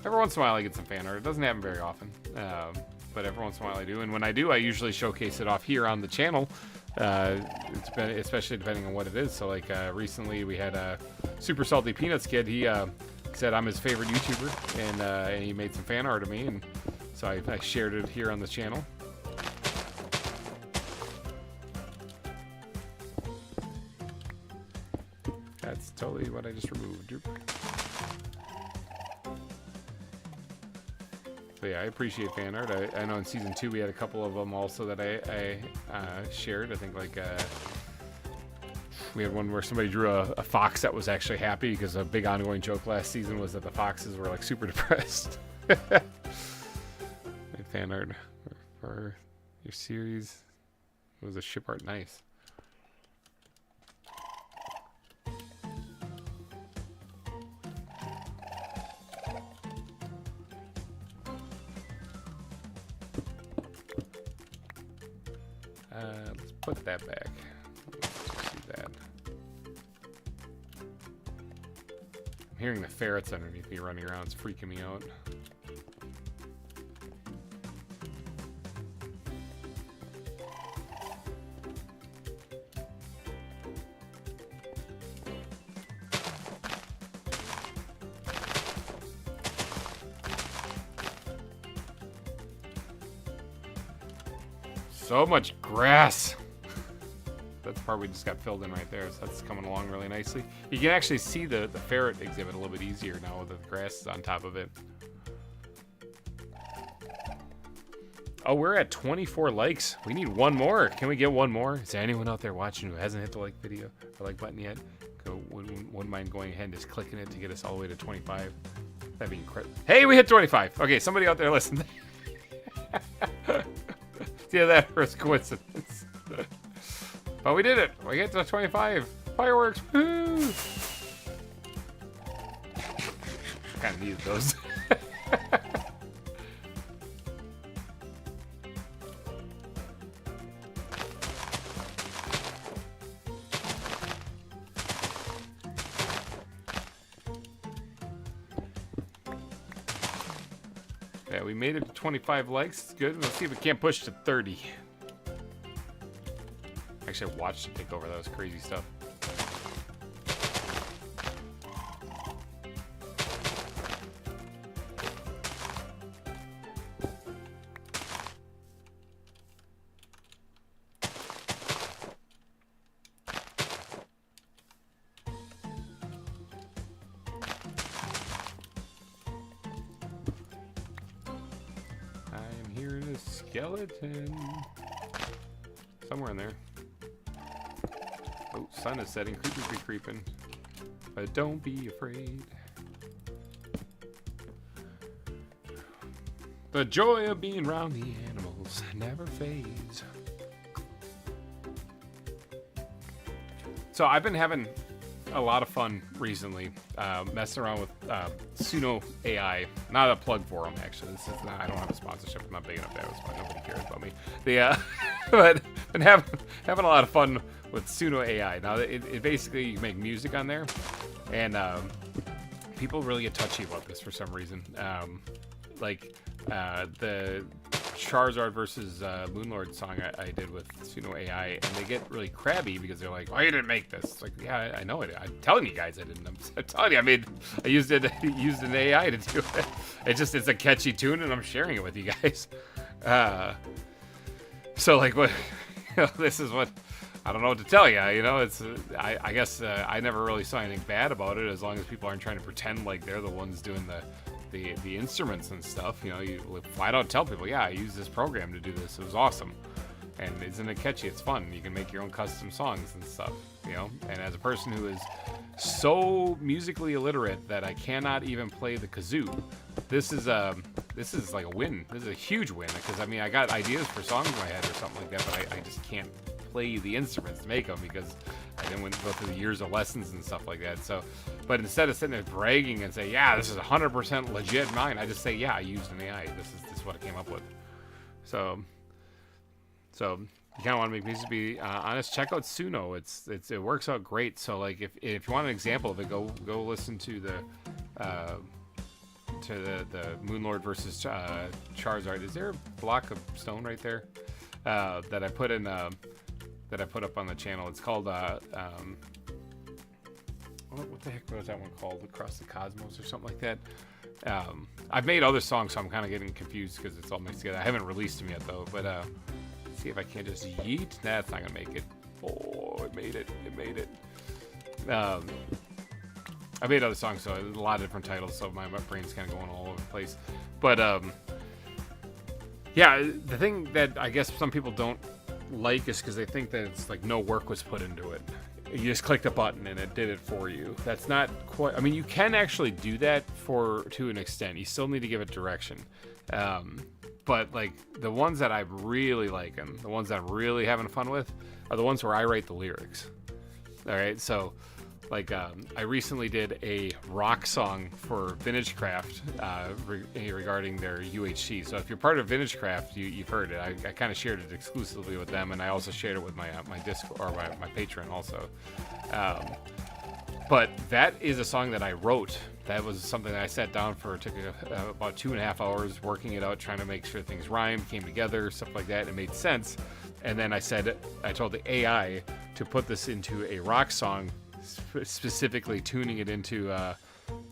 Every once in a while, I get some fan art. It doesn't happen very often. But every once in a while I do, and when I do, I usually showcase it off here on the channel. It's been, especially depending on what it is. So like recently we had a Super Salty Peanuts kid. He said I'm his favorite YouTuber, and he made some fan art of me, and so I shared it here on the channel. That's totally what I just removed. So yeah, I appreciate fan art. I know in season 2 we had a couple of them also that I shared. I think like we had one where somebody drew a fox that was actually happy because a big ongoing joke last season was that the foxes were like super depressed. Fan art for your series. It was a ship art nice. Let's put that back. Let's just do that. I'm hearing the ferrets underneath me running around. It's freaking me out. So much grass. That's the part we just got filled in right there, so that's coming along really nicely. You can actually see the ferret exhibit a little bit easier now with the grass on top of it. Oh, we're at 24 likes. We need one more. Can we get one more? Is there anyone out there watching who hasn't hit the like button yet? Wouldn't mind going ahead and just clicking it to get us all the way to 25. That'd be incredible. Hey, we hit 25. Okay, somebody out there listen. Yeah, that was coincidence. But we did it. We get to 25. Fireworks. Woo! kind of needed those. Yeah, we made it to 25 likes. It's good. Let's see if we can't push to 30. Actually, I watched it take over. That was crazy stuff. Skeleton. Somewhere in there. Oh, sun is setting. Creepers be creeping. But don't be afraid. The joy of being around the animals never fades. So I've been having a lot of fun recently messing around with Suno AI. Not a plug for them, actually. This is not, I don't have a sponsorship. I'm not big enough to have one. Nobody cares about me. But been having a lot of fun with Suno AI. Now, it basically, you make music on there, and people really get touchy about this for some reason. The Charizard versus Moonlord song I did with Suno AI, and they get really crabby because they're like, "Oh, you didn't make this." It's like, yeah, I know it. I'm telling you guys I didn't. I'm telling you, I used an AI to do it. It's a catchy tune, and I'm sharing it with you guys. So like, what? This is what I don't know what to tell you. It's I guess I never really saw anything bad about it, as long as people aren't trying to pretend like they're the ones doing the instruments and stuff. Why don't tell people, yeah, I used this program to do this. It was awesome. And isn't it catchy? It's fun. You can make your own custom songs and stuff, And as a person who is so musically illiterate that I cannot even play the kazoo, this is like a win. This is a huge win, because I got ideas for songs in my head or something like that, but I just can't play the instruments to make them because I didn't go through the years of lessons and stuff like that. So, but instead of sitting there bragging and say, yeah, this is 100% legit mine, I just say, yeah, I used an AI. This is what I came up with. So you kind of want to make music, be honest. Check out Suno. It works out great. So like if you want an example of it, go listen to the Moonlord versus Charizard. Is there a block of stone right there that I put in? That I put up on the channel. It's called what the heck was that one called? Across the Cosmos or something like that. I've made other songs, so I'm kind of getting confused because it's all mixed together. I haven't released them yet though, but let's see if I can't just yeet. That's not gonna make it. Oh, it made it. I made other songs, so a lot of different titles, so my brain's kind of going all over the place. But yeah, the thing that I guess some people don't like is because they think that it's like no work was put into it. You just clicked a button and it did it for you. That's not quite. You can actually do that to an extent. You still need to give it direction. But like the ones that I really like and the ones that I'm really having fun with are the ones where I write the lyrics. All right, so like I recently did a rock song for VintageCraft regarding their UHC. So if you're part of VintageCraft, you've heard it. I kind of shared it exclusively with them, and I also shared it with my Discord or my Patreon also. But that is a song that I wrote. That was something that I sat down for. It took about 2.5 hours working it out, trying to make sure things rhymed, came together, stuff like that. It made sense. And then I told the AI to put this into a rock song, specifically tuning it into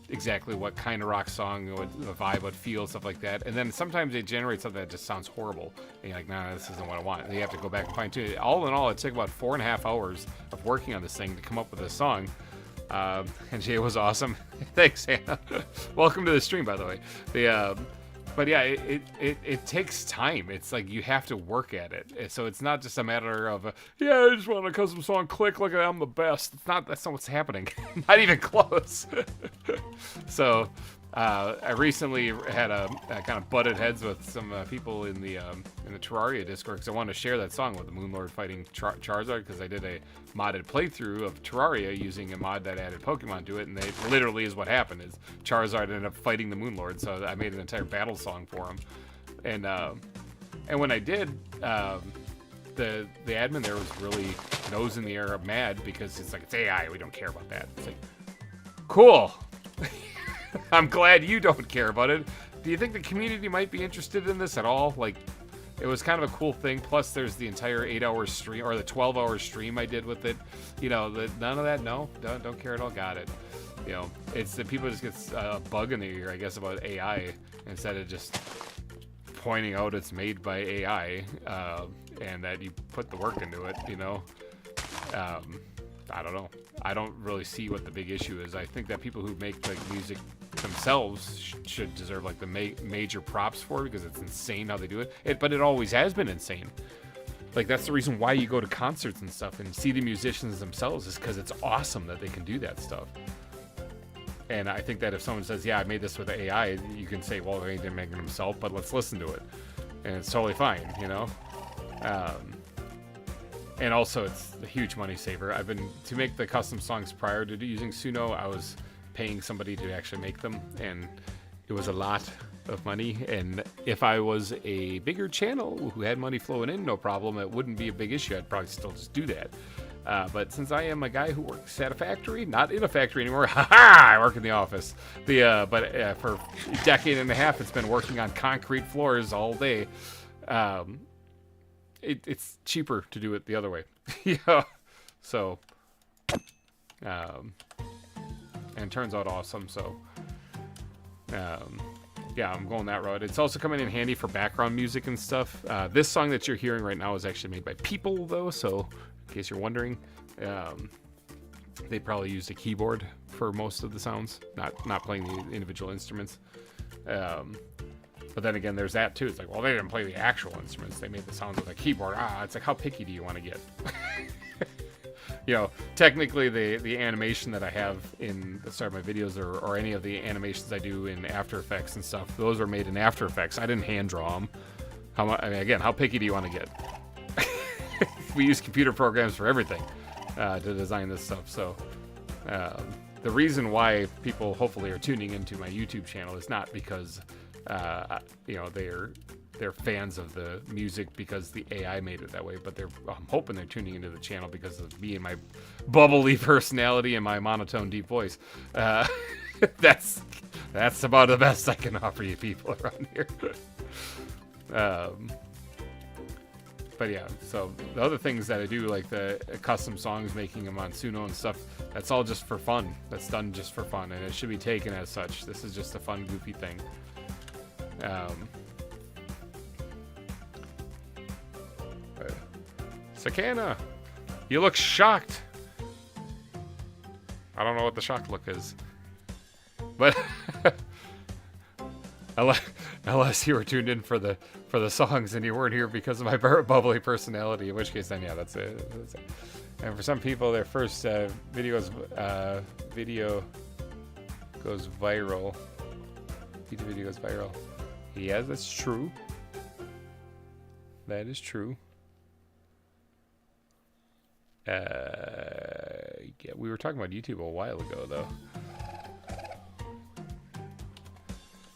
exactly what kind of rock song, what the vibe, what feel, stuff like that. And then sometimes it generates something that just sounds horrible. And you're like, nah, this isn't what I want. And you have to go back and fine tune it. All in all, it took about 4.5 hours of working on this thing to come up with this song. And Jay was awesome. Thanks, Hannah. Welcome to the stream, by the way. But yeah, it takes time. It's like you have to work at it. So it's not just a matter of, I just want a custom song, click, look at I'm the best. That's not what's happening. Not even close. So I recently had a kind of butted heads with some people in the Terraria Discord because I wanted to share that song with the Moonlord fighting Charizard, because I did a modded playthrough of Terraria using a mod that added Pokemon to it, and they literally is what happened is Charizard ended up fighting the Moonlord, so I made an entire battle song for him. And when I did, the admin there was really nose in the air mad because it's like, it's AI, we don't care about that. It's like, cool. I'm glad you don't care about it. Do you think the community might be interested in this at all? Like, it was kind of a cool thing. Plus, there's the entire 8-hour stream, or the 12-hour stream I did with it. You know, none of that. No, don't care at all. Got it. You know, it's that people just get a bug in their ear, I guess, about AI instead of just pointing out it's made by AI and that you put the work into it. You know, I don't know. I don't really see what the big issue is. I think that people who make like music themselves should deserve like the major props for it, because it's insane how they do it. But it always has been insane. Like, that's the reason why you go to concerts and stuff and see the musicians themselves, is because it's awesome that they can do that stuff. And I think that if someone says, yeah, I made this with AI, you can say, well, he didn't make it himself, but let's listen to it. And it's totally fine, you know? And also, it's a huge money saver. To make the custom songs prior to using Suno, I was paying somebody to actually make them, and it was a lot of money. And if I was a bigger channel who had money flowing in, no problem, it wouldn't be a big issue. I'd probably still just do that. But since I am a guy who works at a factory, not in a factory anymore, haha, I work in the office. But for a decade and a half, it's been working on concrete floors all day. It's cheaper to do it the other way. Yeah. So, and it turns out awesome. So, yeah, I'm going that route. It's also coming in handy for background music and stuff. This song that you're hearing right now is actually made by people, though. So, in case you're wondering, they probably used a keyboard for most of the sounds, not playing the individual instruments. But then again, there's that too. It's like, well, they didn't play the actual instruments. They made the sounds with a keyboard. It's like, how picky do you want to get? You know, technically the animation that I have in the start of my videos, or any of the animations I do in After Effects and stuff, those were made in After Effects. I didn't hand draw them. Again, how picky do you want to get? We use computer programs for everything to design this stuff. So the reason why people hopefully are tuning into my YouTube channel is not because you know, they're fans of the music because the AI made it that way, but I'm hoping they're tuning into the channel because of me and my bubbly personality and my monotone deep voice. That's about the best I can offer you people around here. But yeah, so the other things that I do, like the custom songs, making them on Suno and stuff, that's all just for fun. That's done just for fun, and it should be taken as such. This is just a fun, goofy thing. Sakana, you look shocked. I don't know what the shocked look is, but unless you were tuned in for the songs and you weren't here because of my bubbly personality, in which case then yeah, that's it. And for some people, their first video goes viral. YouTube video goes viral. Yeah, that's true. That is true. Yeah, we were talking about YouTube a while ago, though.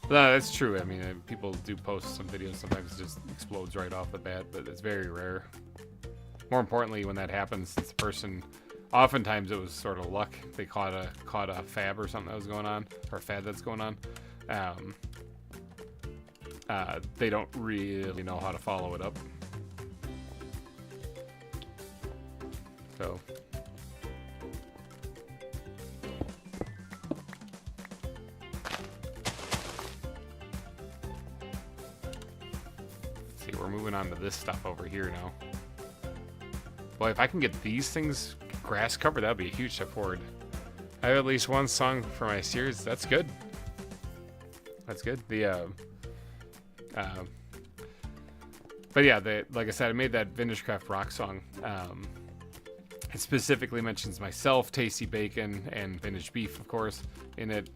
No, that's true. I mean, people do post some videos. Sometimes it just explodes right off the bat, but it's very rare. More importantly, when that happens, since the person, oftentimes it was sort of luck. They caught a fab or something that was going on, or a fad that's going on. They don't really know how to follow it up. So. Let's see, we're moving on to this stuff over here now. Boy, if I can get these things grass covered, that would be a huge step forward. I have at least one song for my series. That's good. That's good. But yeah, like I said, I made that Vintage Craft Rock song. It specifically mentions myself, Tasty Bacon, and VintageBeef, of course, in it.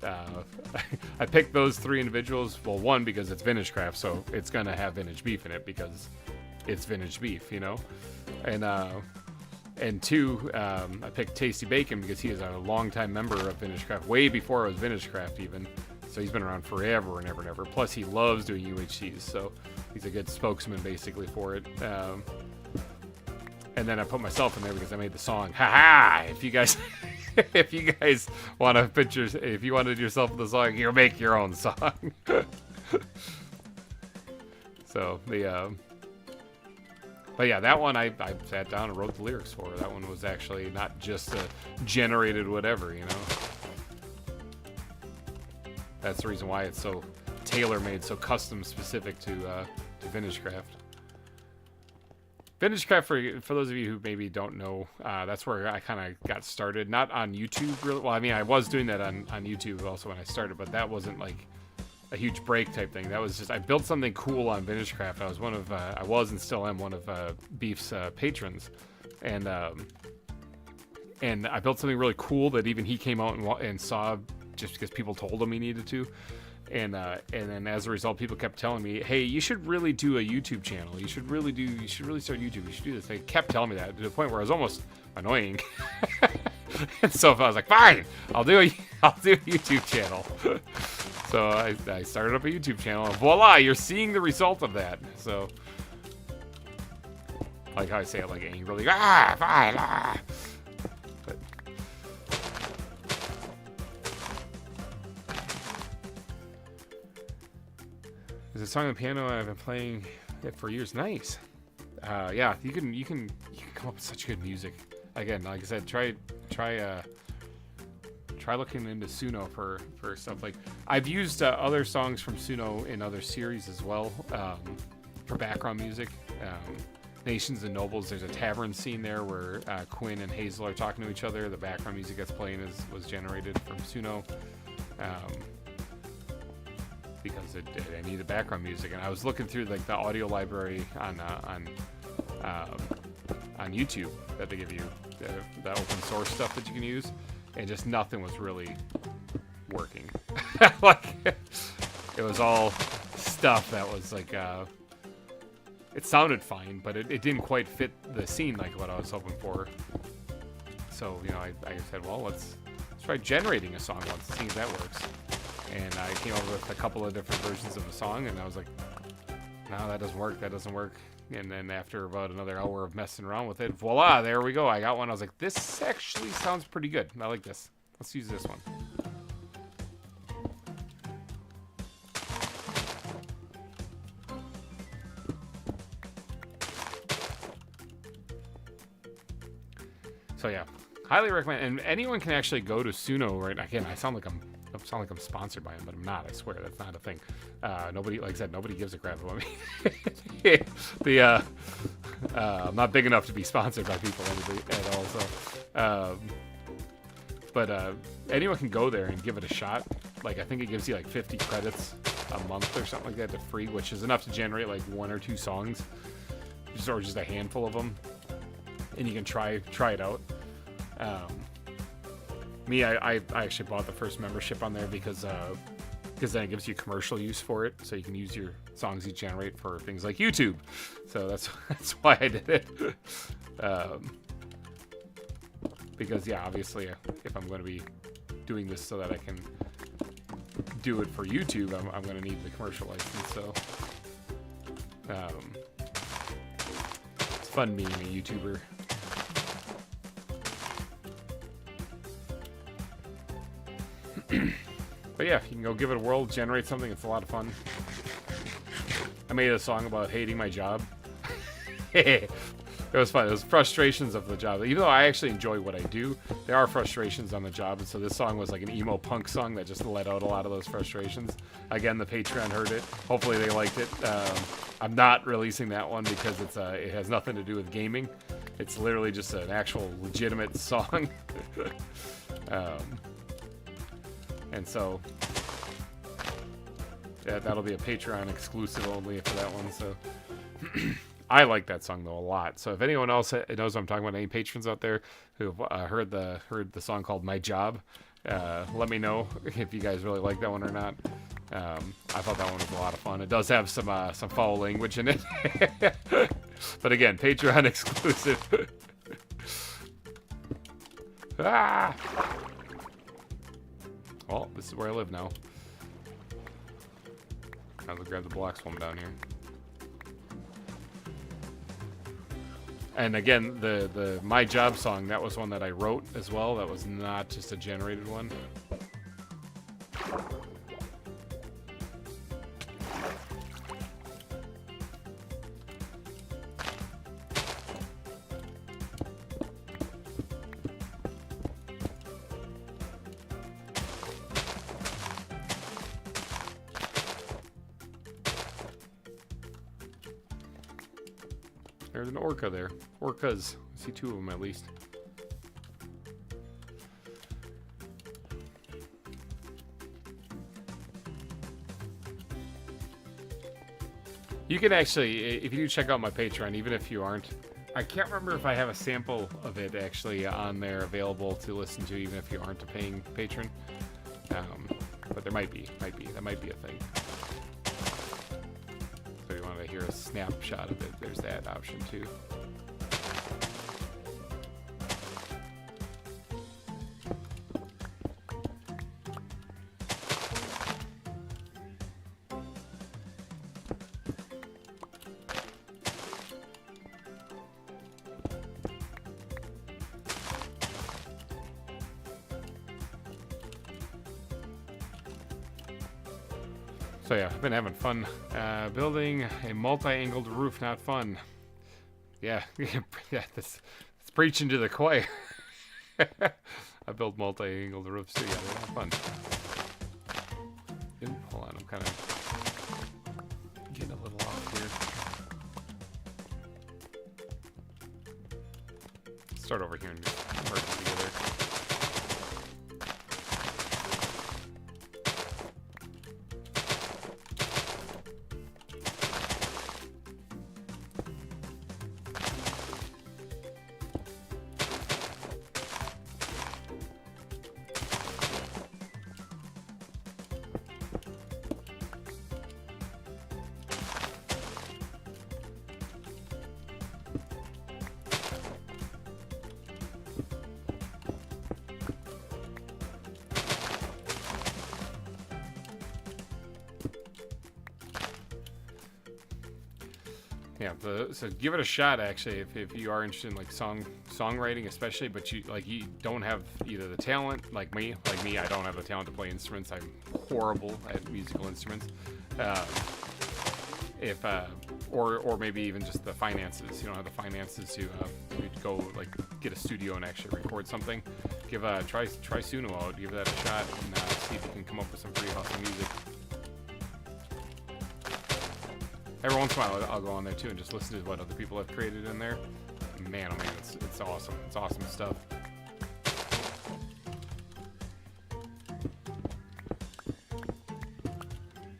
I picked those 3 individuals. Well, 1, because it's VintageCraft, so it's going to have VintageBeef in it because it's VintageBeef, you know? And 2, I picked Tasty Bacon because he is a longtime member of VintageCraft, way before it was VintageCraft even. So he's been around forever and ever and ever. Plus, he loves doing UHCs, so he's a good spokesman, basically, for it. And then I put myself in there because I made the song. Haha! If you guys, if you guys want to put your, if you wanted yourself in the song, you make your own song. So but yeah, that one I sat down and wrote the lyrics for. That one was actually not just a generated whatever, you know. That's the reason why it's so tailor-made, so custom specific to VintageCraft. VintageCraft, for those of you who maybe don't know, that's where I kind of got started. Not on YouTube, really. Well, I mean, I was doing that on YouTube also when I started, but that wasn't like a huge break type thing. That was just, I built something cool on VintageCraft. I was one of, I was and still am one of Beef's patrons, and I built something really cool that even he came out and saw just because people told him he needed to. And then as a result, people kept telling me, "Hey, you should really do a YouTube channel. You should really start YouTube. You should do this." They kept telling me that to the point where I was almost annoying. And so if I was like, "Fine, I'll do a YouTube channel." So I started up a YouTube channel, and voila, you're seeing the result of that. So, like how I say it, like angrily, fine, But, there's a song on the piano, and I've been playing it for years. Nice. Yeah, you can come up with such good music. Again, like I said, try looking into Suno for stuff. Like, I've used other songs from Suno in other series as well, for background music. Nations and Nobles, there's a tavern scene there where Quinn and Hazel are talking to each other. The background music that's playing was generated from Suno. Because I needed background music, and I was looking through like the audio library on YouTube that they give you, the open source stuff that you can use, and just nothing was really working. Like, it was all stuff that was like it sounded fine, but it didn't quite fit the scene like what I was hoping for. So, you know, I said, well, let's try generating a song once, see if that works. And I came up with a couple of different versions of the song, and I was like, no, that doesn't work. And then after about another hour of messing around with it, voila, there we go. I got one. I was like, this actually sounds pretty good. I like this. Let's use this one. So yeah, highly recommend. And anyone can actually go to Suno, right? Again, I sound like I'm sponsored by them, but I'm not. I swear, that's not a thing. Nobody, like I said, nobody gives a crap about me. I'm not big enough to be sponsored by people at all. So, but anyone can go there and give it a shot. Like, I think it gives you like 50 credits a month or something like that to free, which is enough to generate like 1 or 2 songs, or just a handful of them, and you can try it out. Me, I actually bought the first membership on there because then it gives you commercial use for it, so you can use your songs you generate for things like YouTube. So that's why I did it. Because yeah, obviously, if I'm going to be doing this so that I can do it for YouTube, I'm going to need the commercial license. So it's fun being a YouTuber. But yeah, you can go give it a whirl, generate something. It's a lot of fun. I made a song about hating my job. It was fun. It was frustrations of the job. Even though I actually enjoy what I do, there are frustrations on the job. And so this song was like an emo punk song that just let out a lot of those frustrations. Again, the Patreon heard it. Hopefully they liked it. I'm not releasing that one because it has nothing to do with gaming. It's literally just an actual legitimate song. And so, yeah, that'll be a Patreon exclusive only for that one. So, I like that song though a lot. So if anyone else knows what I'm talking about, any patrons out there who've heard the song called "My Job," let me know if you guys really like that one or not. I thought that one was a lot of fun. It does have some foul language in it, but again, Patreon exclusive. Ah! Well, this is where I live now. I'll grab the blocks while I'm down here. And again, the My Job song, that was one that I wrote as well. That was not just a generated one. There's an orca there. Orcas. I see 2 of them at least. You can actually, if you do check out my Patreon, even if you aren't, I can't remember if I have a sample of it actually on there available to listen to, even if you aren't a paying patron. But there might be. That might be a thing. So you want to hear a snapshot of it, there's that option too. So yeah, I've been having fun building a multi-angled roof. Not fun. Yeah, yeah, that's preaching to the choir. I built multi-angled roofs too. Yeah, they're not fun. Ooh, hold on, I'm kind of getting a little off here. Start over here and just merge them together. Yeah, so give it a shot actually if you are interested in like songwriting especially, but you don't have either the talent like me. I don't have the talent to play instruments. I'm horrible at musical instruments. Or maybe even just the finances. You don't have the finances to go like get a studio and actually record something. Try Suno out. Give that a shot and see if you can come up with some pretty awesome music. Every once in a while, I'll go on there too and just listen to what other people have created in there. Man, oh man, it's awesome. It's awesome stuff.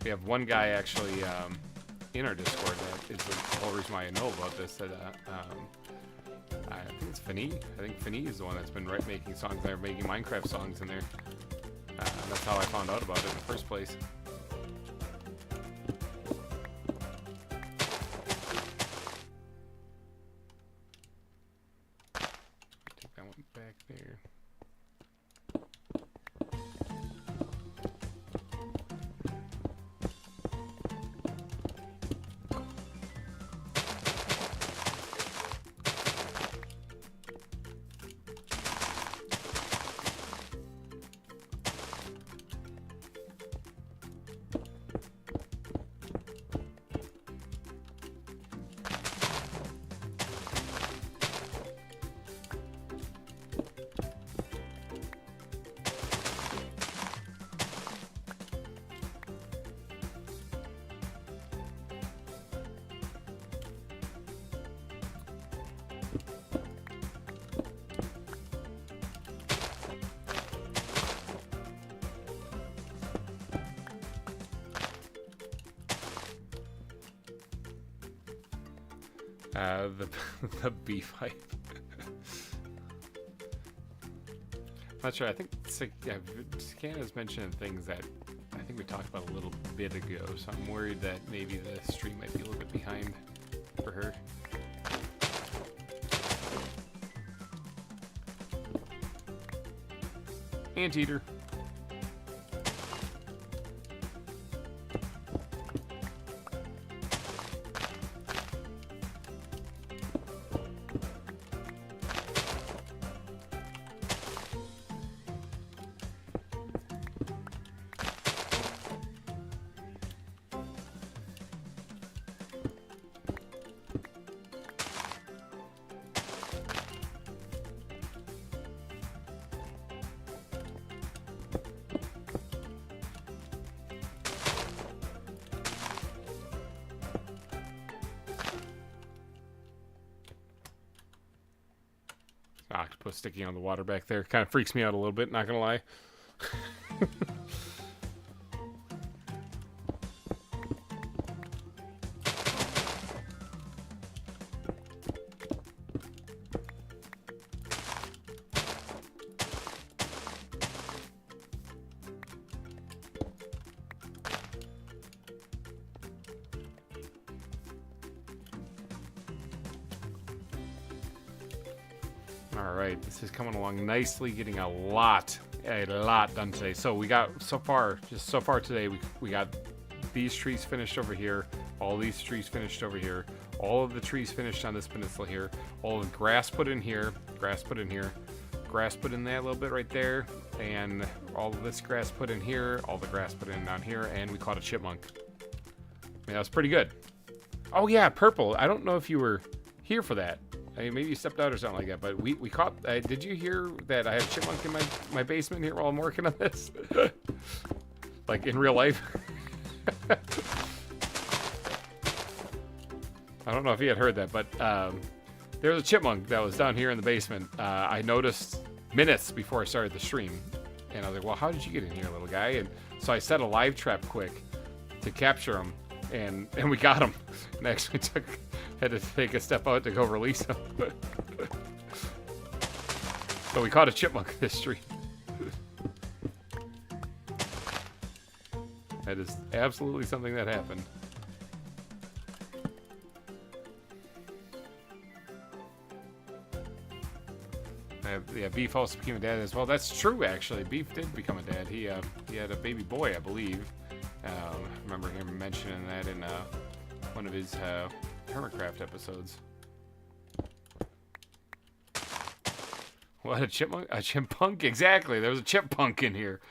We have one guy actually in our Discord that is the whole reason why I know about this. That I think it's Finny. I think Finny is the one that's been making songs there, making Minecraft songs in there. That's how I found out about it in the first place. Back there. The the beef hype. Not sure. I think Scan has mentioned things that I think we talked about a little bit ago, so I'm worried that maybe the stream might be a little bit behind for her. Anteater. Octopus sticking on the water back there kind of freaks me out a little bit, not gonna lie. Alright, this is coming along nicely, getting a lot done today. So we got, so far today, we got these trees finished over here, all these trees finished over here, all of the trees finished on this peninsula here, all of the grass put in here, grass put in here, grass put in that little bit right there, and all of this grass put in here, all the grass put in down here, and we caught a chipmunk. I mean, that was pretty good. Oh yeah, purple. I don't know if you were here for that. I mean, maybe you stepped out or something like that, but we caught... did you hear that I have a chipmunk in my basement here while I'm working on this? Like, in real life? I don't know if you had heard that, but there was a chipmunk that was down here in the basement. I noticed minutes before I started the stream, and I was like, well, how did you get in here, little guy? And so I set a live trap quick to capture him, and we got him. And actually had to take a step out to go release him. So we caught a chipmunk this stream. That is absolutely something that happened. Yeah, Beef also became a dad as well. That's true, actually. Beef did become a dad. He had a baby boy, I believe. I remember him mentioning that in one of his Hermitcraft episodes. What, a chipmunk? A chipmunk? Exactly. There was a chipmunk in here.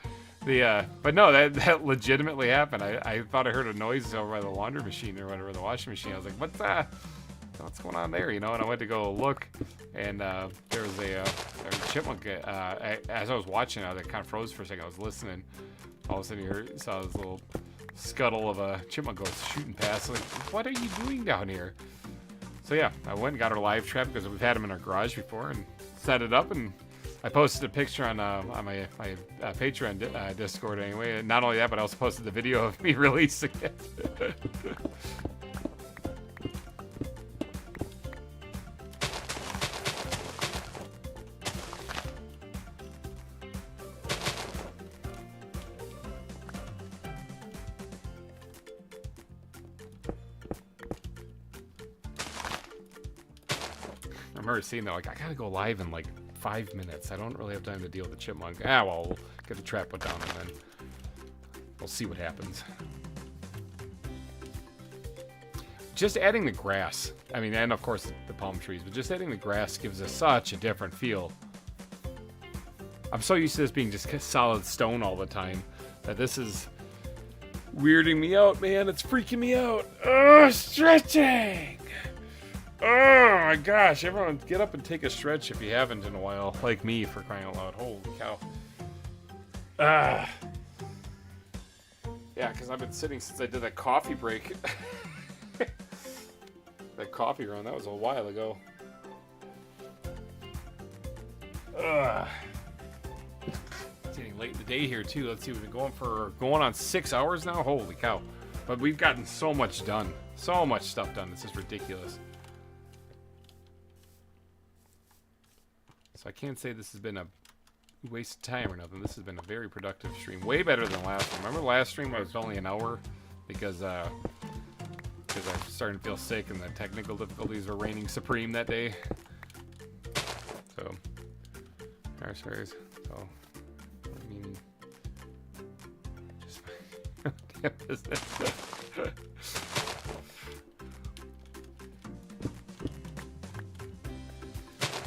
But no, that legitimately happened. I thought I heard a noise over by the laundry machine or whatever, the washing machine. I was like, what's going on there? You know, and I went to go look, and there was a chipmunk. As I was watching, I kind of froze for a second. I was listening. All of a sudden, you saw this little scuttle of a chipmunk go shooting past. Like, what are you doing down here? So yeah, I went and got our live trap because we've had them in our garage before, and set it up, and I posted a picture on my Patreon Discord anyway. And not only that, but I also posted the video of me releasing it. I remember seeing that, like, I gotta go live in like 5 minutes. I don't really have time to deal with the chipmunk. Well, we'll get the trap put down and then we'll see what happens. Just adding the grass, I mean, and of course the palm trees, but just adding the grass gives us such a different feel. I'm so used to this being just solid stone all the time that this is weirding me out, man. It's freaking me out. Oh, stretching! Oh my gosh, everyone get up and take a stretch if you haven't in a while. Like me, for crying out loud. Holy cow. Yeah, because I've been sitting since I did that coffee break. That coffee run, that was a while ago. It's getting late in the day here too. Let's see, we've been going on 6 hours now. Holy cow. But we've gotten so much done. So much stuff done. It's just ridiculous. So I can't say this has been a waste of time or nothing. This has been a very productive stream. Way better than last one. Remember last stream I was only an hour because I was starting to feel sick and the technical difficulties were reigning supreme that day. So, sorry. So, I mean, just my damn business.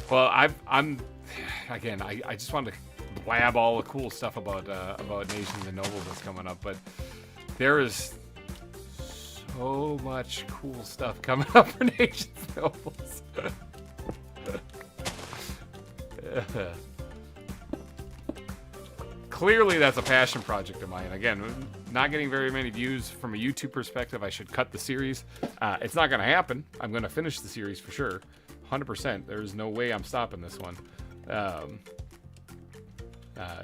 Well, again, I just wanted to blab all the cool stuff about Nations and Nobles that's coming up, but there is so much cool stuff coming up for Nations and Nobles. Clearly, that's a passion project of mine. Again, not getting very many views from a YouTube perspective. I should cut the series. It's not going to happen. I'm going to finish the series for sure. 100%. There's no way I'm stopping this one.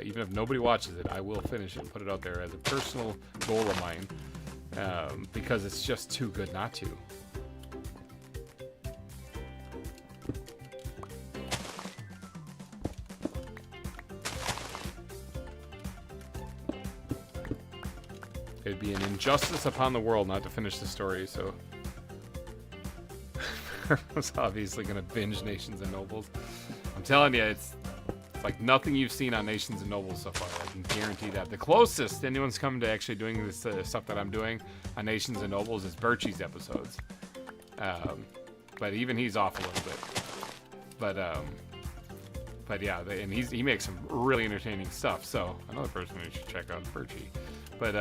Even if nobody watches it, I will finish it and put it out there as a personal goal of mine, because it's just too good not to. It'd be an injustice upon the world not to finish the story, so I was obviously going to binge Nations and Nobles. I'm telling you, it's like nothing you've seen on Nations and Nobles so far. I can guarantee that. The closest anyone's come to actually doing this stuff that I'm doing on Nations and Nobles is Birchie's episodes. But even he's off a little bit. But yeah, and he makes some really entertaining stuff. So another person who should check out Birchie. But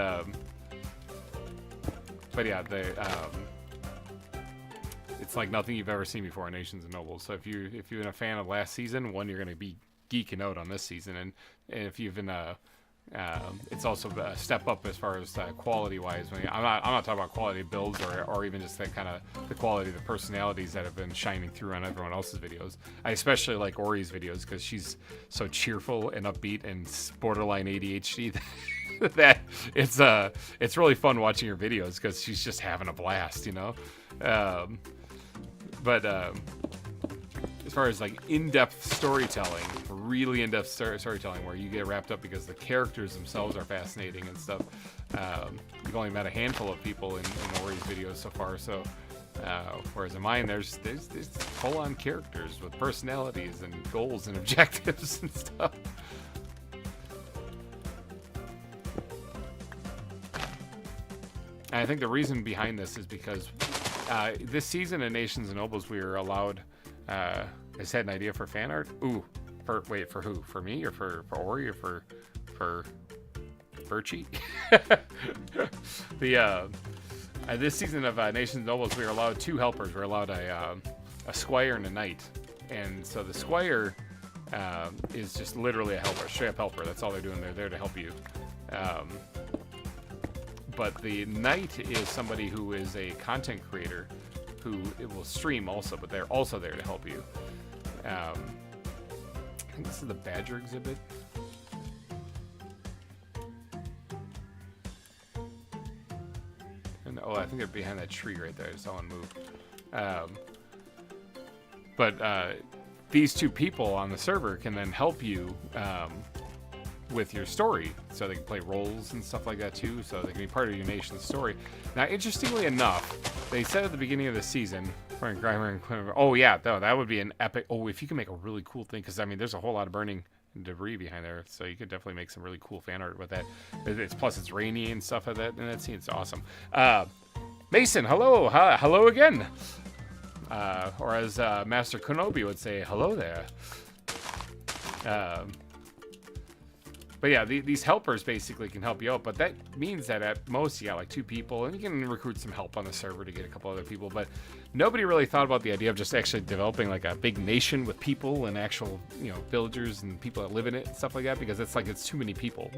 yeah, it's like nothing you've ever seen before on Nations and Nobles. So if you've been a fan of last season, one, you're going to be geeking out on this season, and if you've been it's also a step up as far as quality wise. I'm not talking about quality of builds or even just that kind of the quality of the personalities that have been shining through on everyone else's videos. I especially like Ori's videos because she's so cheerful and upbeat and borderline ADHD that it's really fun watching her videos because she's just having a blast, you know. But as far as like in-depth storytelling, really in-depth storytelling where you get wrapped up because the characters themselves are fascinating and stuff, you've only met a handful of people in Ori's videos so far. So whereas in mine, there's full-on characters with personalities and goals and objectives and stuff. And I think the reason behind this is because this season in Nations and Nobles, we were allowed. I just had an idea for fan art. Ooh, for who? For me or for Ori or for Birchie? This season of Nations and Nobles, we were allowed 2 helpers. We were allowed a squire and a knight, and so the squire is just literally a helper, straight up helper. That's all they're doing. They're there to help you. But the knight is somebody who is a content creator who it will stream also, but they're also there to help you. I think this is the Badger exhibit. And I think they're behind that tree right there. I saw one move. But these 2 people on the server can then help you with your story, so they can play roles and stuff like that too, so they can be part of your nation's story. Now, interestingly enough, they said at the beginning of the season, GReimer and oh yeah, that would be an epic. Oh, if you can make a really cool thing, because I mean, there's a whole lot of burning debris behind there, so you could definitely make some really cool fan art with that. Plus it's rainy and stuff like that, and that scene, it's awesome. Mason, hello, hello again. Or as Master Kenobi would say, hello there. But yeah, these helpers basically can help you out, but that means that at most you got like 2 people, and you can recruit some help on the server to get a couple other people, but nobody really thought about the idea of just actually developing like a big nation with people and actual, you know, villagers and people that live in it and stuff like that, because it's too many people,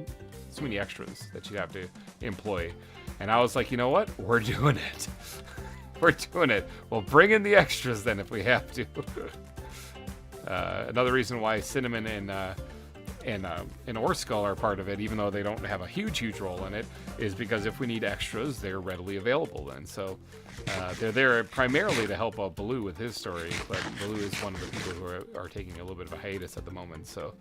too many extras that you have to employ. And I was like, you know what? We're doing it. We're doing it. We'll bring in the extras then if we have to. Another reason why Cinnamon and Orskull are part of it, even though they don't have a huge role in it, is because if we need extras, they're readily available then. So they're there primarily to help out Baloo with his story, but Baloo is one of the people who are taking a little bit of a hiatus at the moment. So.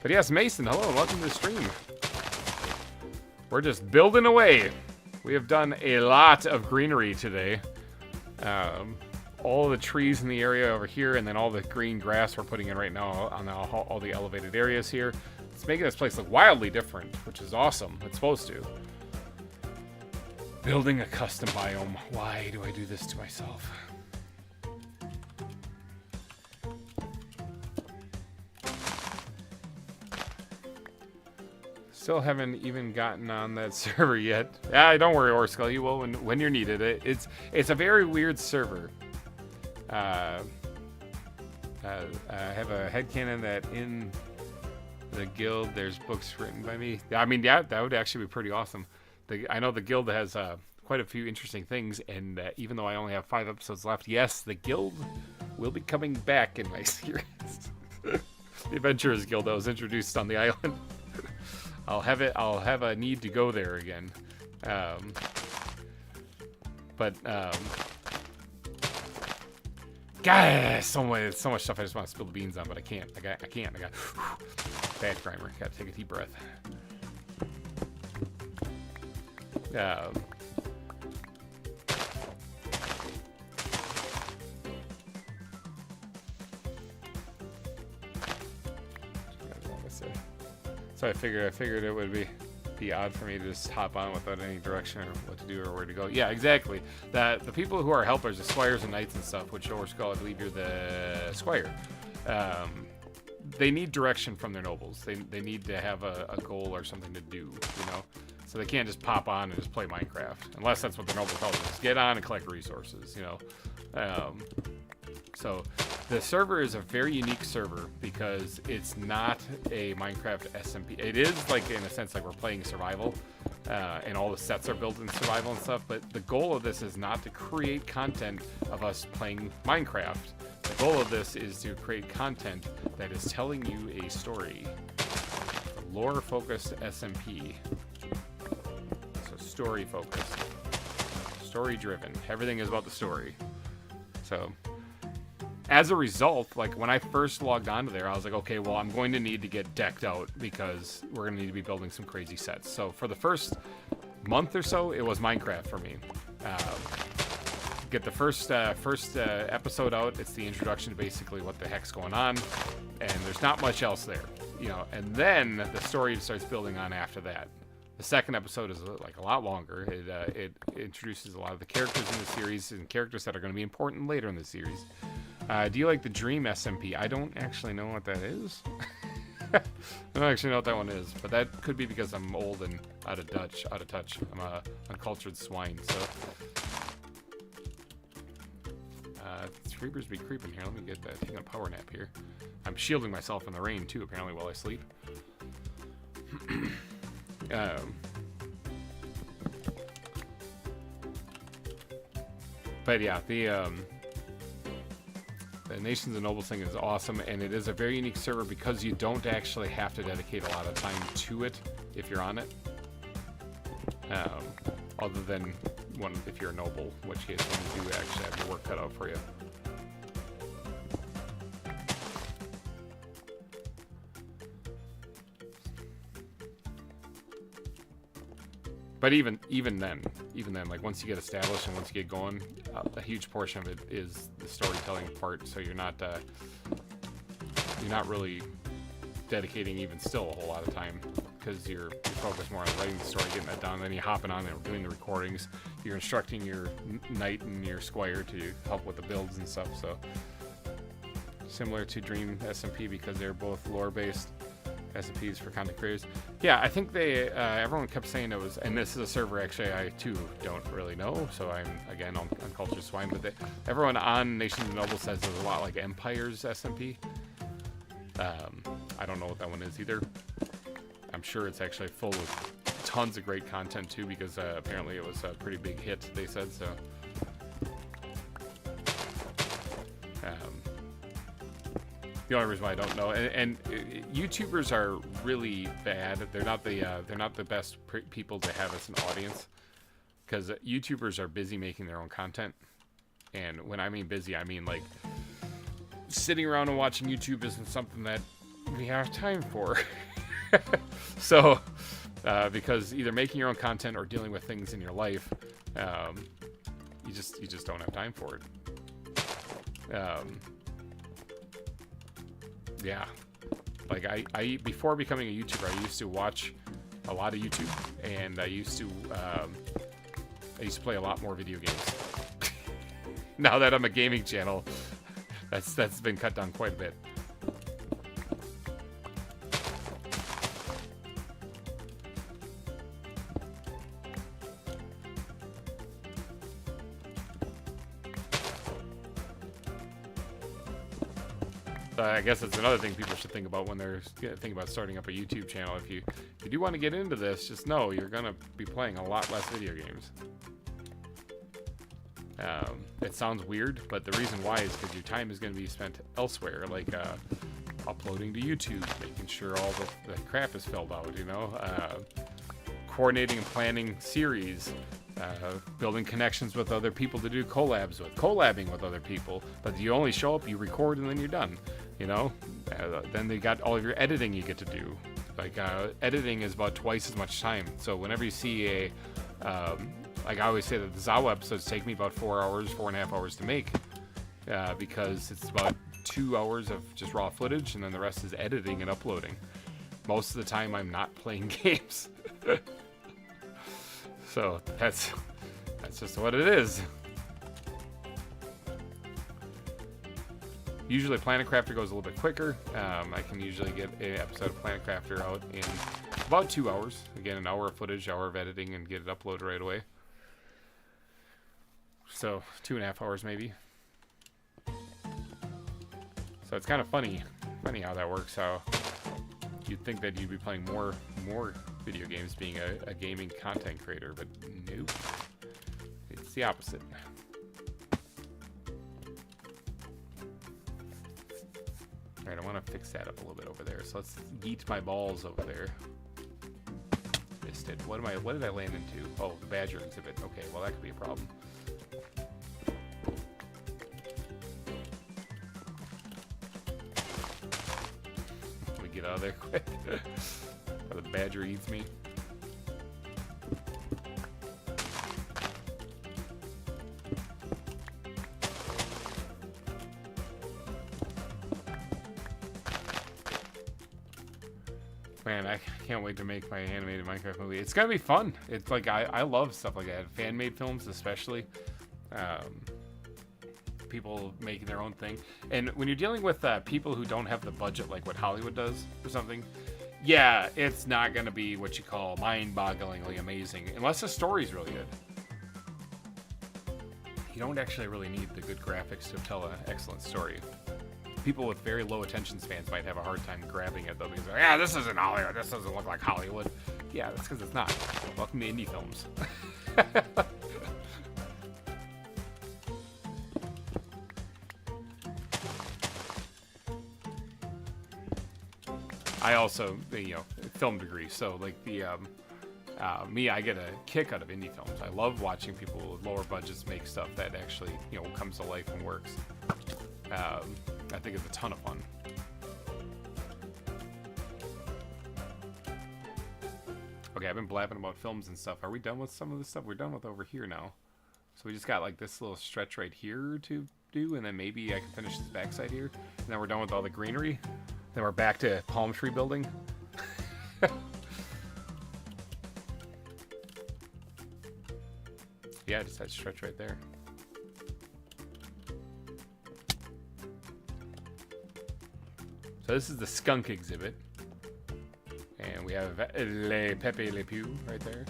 But yes, Mason, hello, and welcome to the stream. We're just building away. We have done a lot of greenery today. All the trees in the area over here, and then all the green grass we're putting in right now on all the elevated areas here. It's making this place look wildly different, which is awesome. It's supposed to. Building a custom biome. Why do I do this to myself? Still haven't even gotten on that server yet. Don't worry, Orskull, you will when you're needed. It's a very weird server. I have a headcanon that in the guild there's books written by me. I mean, yeah, that would actually be pretty awesome. I know the guild has quite a few interesting things, and even though I only have 5 episodes left, yes, the guild will be coming back in my series. The Adventurers Guild that was introduced on the island. I'll have a need to go there again. God, so much stuff I just want to spill the beans on, but I can't. I got bad GReimer. Gotta take a deep breath. So I figured it would be odd for me to just hop on without any direction or what to do or where to go. Yeah, exactly. The people who are helpers, the squires and knights and stuff, which Orskull, I believe you're the squire. They need direction from their nobles. They need to have a goal or something to do, you know? So they can't just pop on and just play Minecraft, unless that's what the noble tells us. Get on and collect resources, you know? So the server is a very unique server because it's not a Minecraft SMP. It is like, in a sense, like we're playing survival, and all the sets are built in survival and stuff, but the goal of this is not to create content of us playing Minecraft. The goal of this is to create content that is telling you a story. A lore-focused SMP. So story-focused. Story-driven. Everything is about the story. So as a result, like when I first logged onto there, I was like, okay, well, I'm going to need to get decked out because we're going to need to be building some crazy sets. So for the first month or so, it was Minecraft for me. Get the first episode out. It's the introduction to basically what the heck's going on, and there's not much else there, you know. And then the story starts building on after that. The second episode is like a lot longer. It introduces a lot of the characters in the series and characters that are going to be important later in the series. Do you like the Dream SMP? I don't actually know what that is. I don't actually know what that one is, but that could be because I'm old and out of touch. I'm a uncultured swine, so. Creepers be creeping here. Let me get taking a power nap here. I'm shielding myself in the rain too, apparently, while I sleep. But yeah, the Nations and Nobles thing is awesome, and it is a very unique server because you don't actually have to dedicate a lot of time to it if you're on it. Other than if you're a noble, in which case then you do actually have your work cut out for you. But even then, like once you get established and once you get going, a huge portion of it is the storytelling part. So you're not really dedicating even still a whole lot of time because you're focused more on writing the story, getting that down. Then you're hopping on and doing the recordings. You're instructing your knight and your squire to help with the builds and stuff. So similar to Dream SMP because they're both lore-based. SMPs for content creators. Yeah, I think everyone kept saying it was, and this is a server actually I too don't really know, so I'm again on Culture Swine, but everyone on Nations and Nobles says it's a lot like Empire's SMP. I don't know what that one is either. I'm sure it's actually full of tons of great content too, because apparently it was a pretty big hit, they said. So the only reason why I don't know, and YouTubers are really bad. They're not the best people to have as an audience, because YouTubers are busy making their own content. And when I mean busy, I mean like sitting around and watching YouTube isn't something that we have time for. So because either making your own content or dealing with things in your life, you just don't have time for it. Yeah, like I before becoming a YouTuber, I used to watch a lot of YouTube, and I used to play a lot more video games. Now that I'm a gaming channel, that's been cut down quite a bit. I guess that's another thing people should think about when they're thinking about starting up a YouTube channel. If you do want to get into this, just know you're going to be playing a lot less video games. It sounds weird, but the reason why is because your time is going to be spent elsewhere, like uploading to YouTube, making sure all the crap is filled out, you know, coordinating and planning series, building connections with other people to do collabing with other people. But you only show up, you record, and then you're done, you know. Then they got all of your editing you get to do. Like editing is about twice as much time. So whenever you see like I always say that the ZAWA episodes take me about 4.5 hours to make, because it's about 2 hours of just raw footage, and then the rest is editing and uploading. Most of the time I'm not playing games. So that's just what it is. Usually Planet Crafter goes a little bit quicker. I can usually get an episode of Planet Crafter out in about 2 hours. Again, an hour of footage, hour of editing, and get it uploaded right away. So 2.5 hours maybe. So it's kind of funny how that works. How you'd think that you'd be playing more video games being a gaming content creator, but nope. It's the opposite. Alright, I want to fix that up a little bit over there. So let's yeet my balls over there. Missed it. What did I land into? Oh, the badger exhibit. Okay, well that could be a problem. Let me get out of there quick. Or the badger eats me. Man, I can't wait to make my animated Minecraft movie. It's gonna be fun. It's like I love stuff like that. Fan-made films, especially. People making their own thing. And when you're dealing with people who don't have the budget like what Hollywood does or something, yeah, it's not gonna be what you call mind-bogglingly amazing, unless the story's really good. You don't actually really need the good graphics to tell an excellent story. People with very low attention spans might have a hard time grabbing it, though, because they're like, yeah, this isn't Hollywood. This doesn't look like Hollywood. Yeah, that's because it's not. Welcome to indie films. I also, film degree, so like me, I get a kick out of indie films. I love watching people with lower budgets make stuff that actually, comes to life and works. I think it's a ton of fun. Okay, I've been blabbing about films and stuff. Are we done with some of the stuff? We're done with over here now. So we just got like this little stretch right here to do, and then maybe I can finish this backside here. And then we're done with all the greenery. Then we're back to palm tree building. Yeah, just that stretch right there. So this is the skunk exhibit. And we have Le Pepe Le Pew right there.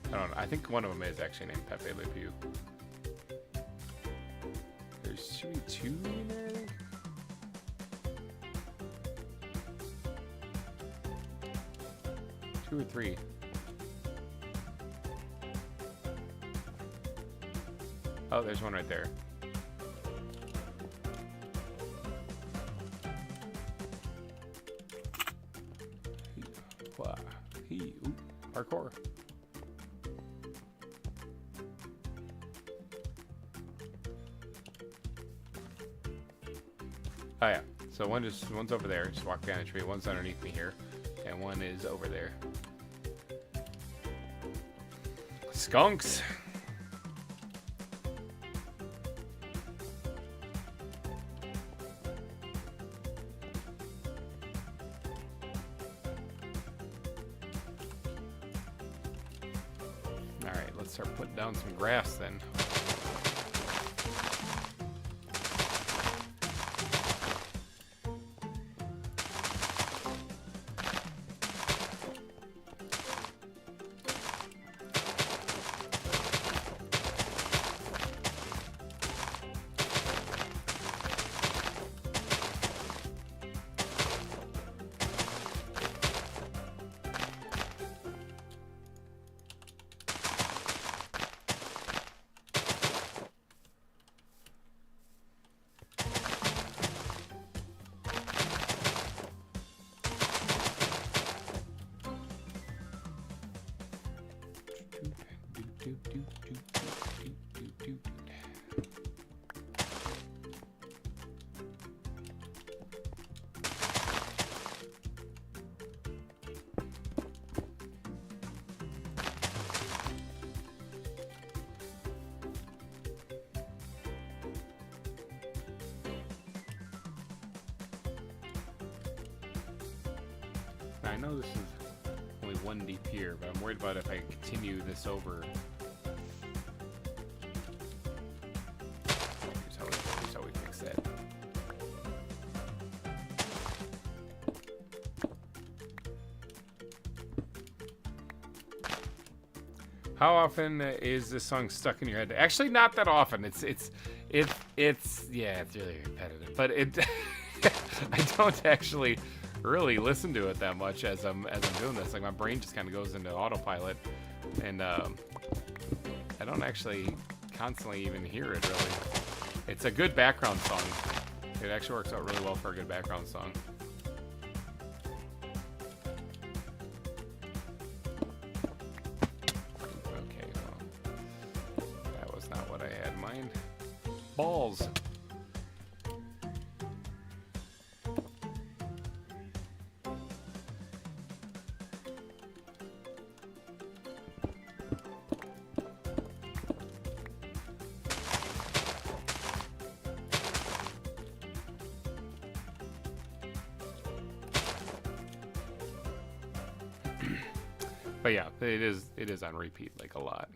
I don't know. I think one of them is actually named Pepe Le Pew. There should be 2 in there, I think. Two or 3. Oh, there's one right there. Ooh, parkour. Oh yeah. So one's over there. Just walk down a tree. One's underneath me here, and one is over there. Skunks. All right, let's start putting down some grass then. I know this is only one deep here, but I'm worried about if I continue this over. Here's how we fix that. How often is this song stuck in your head? Actually, not that often. It's yeah, it's really repetitive, but it I don't actually really listen to it that much as I'm doing this. Like, my brain just kind of goes into autopilot, and I don't actually constantly even hear it really. It's a good background song. It actually works out really well for a good background song. Okay, well, that was not what I had in mind. Balls. But yeah, it is on repeat like a lot.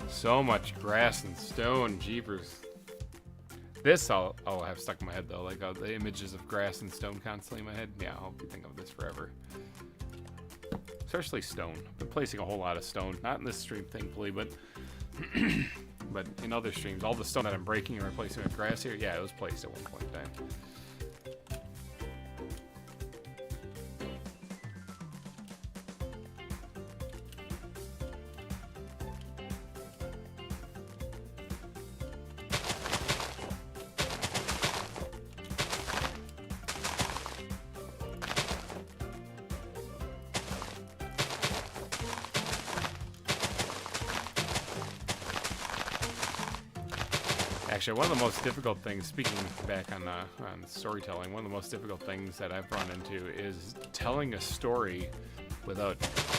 So much grass and stone, jeepers. This I'll have stuck in my head though, like the images of grass and stone constantly in my head. Yeah, I'll be thinking of this forever. Especially stone. I've been placing a whole lot of stone. Not in this stream, thankfully, but but in other streams. All the stone that I'm breaking and replacing with grass here, yeah, it was placed at one point in time. Actually, one of the most difficult things, speaking back on storytelling, one of the most difficult things that I've run into is telling a story without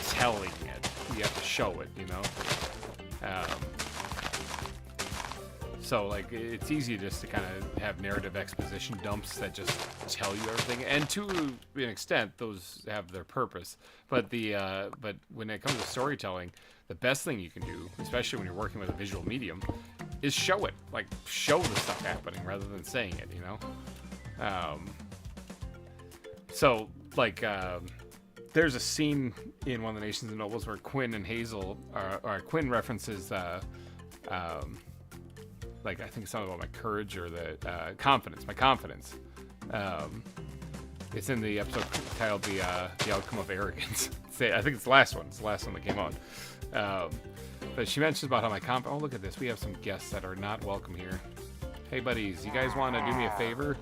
telling it. You have to show it, you know? So, like, it's easy just to kind of have narrative exposition dumps that just tell you everything. And to an extent, those have their purpose. But but when it comes to storytelling, the best thing you can do, especially when you're working with a visual medium, is show it. Like, show the stuff happening rather than saying it, you know? So, like, there's a scene in one of the Nations and Nobles where Quinn and Hazel, or Quinn references, like, I think it's something about my courage or the confidence, my confidence. It's in the episode titled the Outcome of Arrogance. I think it's the last one. It's the last one that came out. But she mentions about how my oh, look at this. We have some guests that are not welcome here. Hey, buddies, you guys want to do me a favor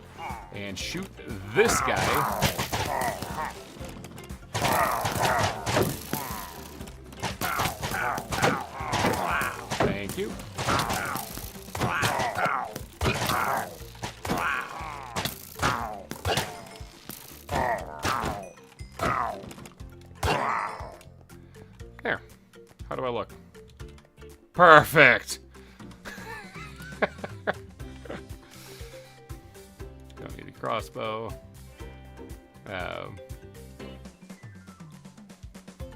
and shoot this guy? Thank you. There. How do I look? Perfect. Don't need a crossbow.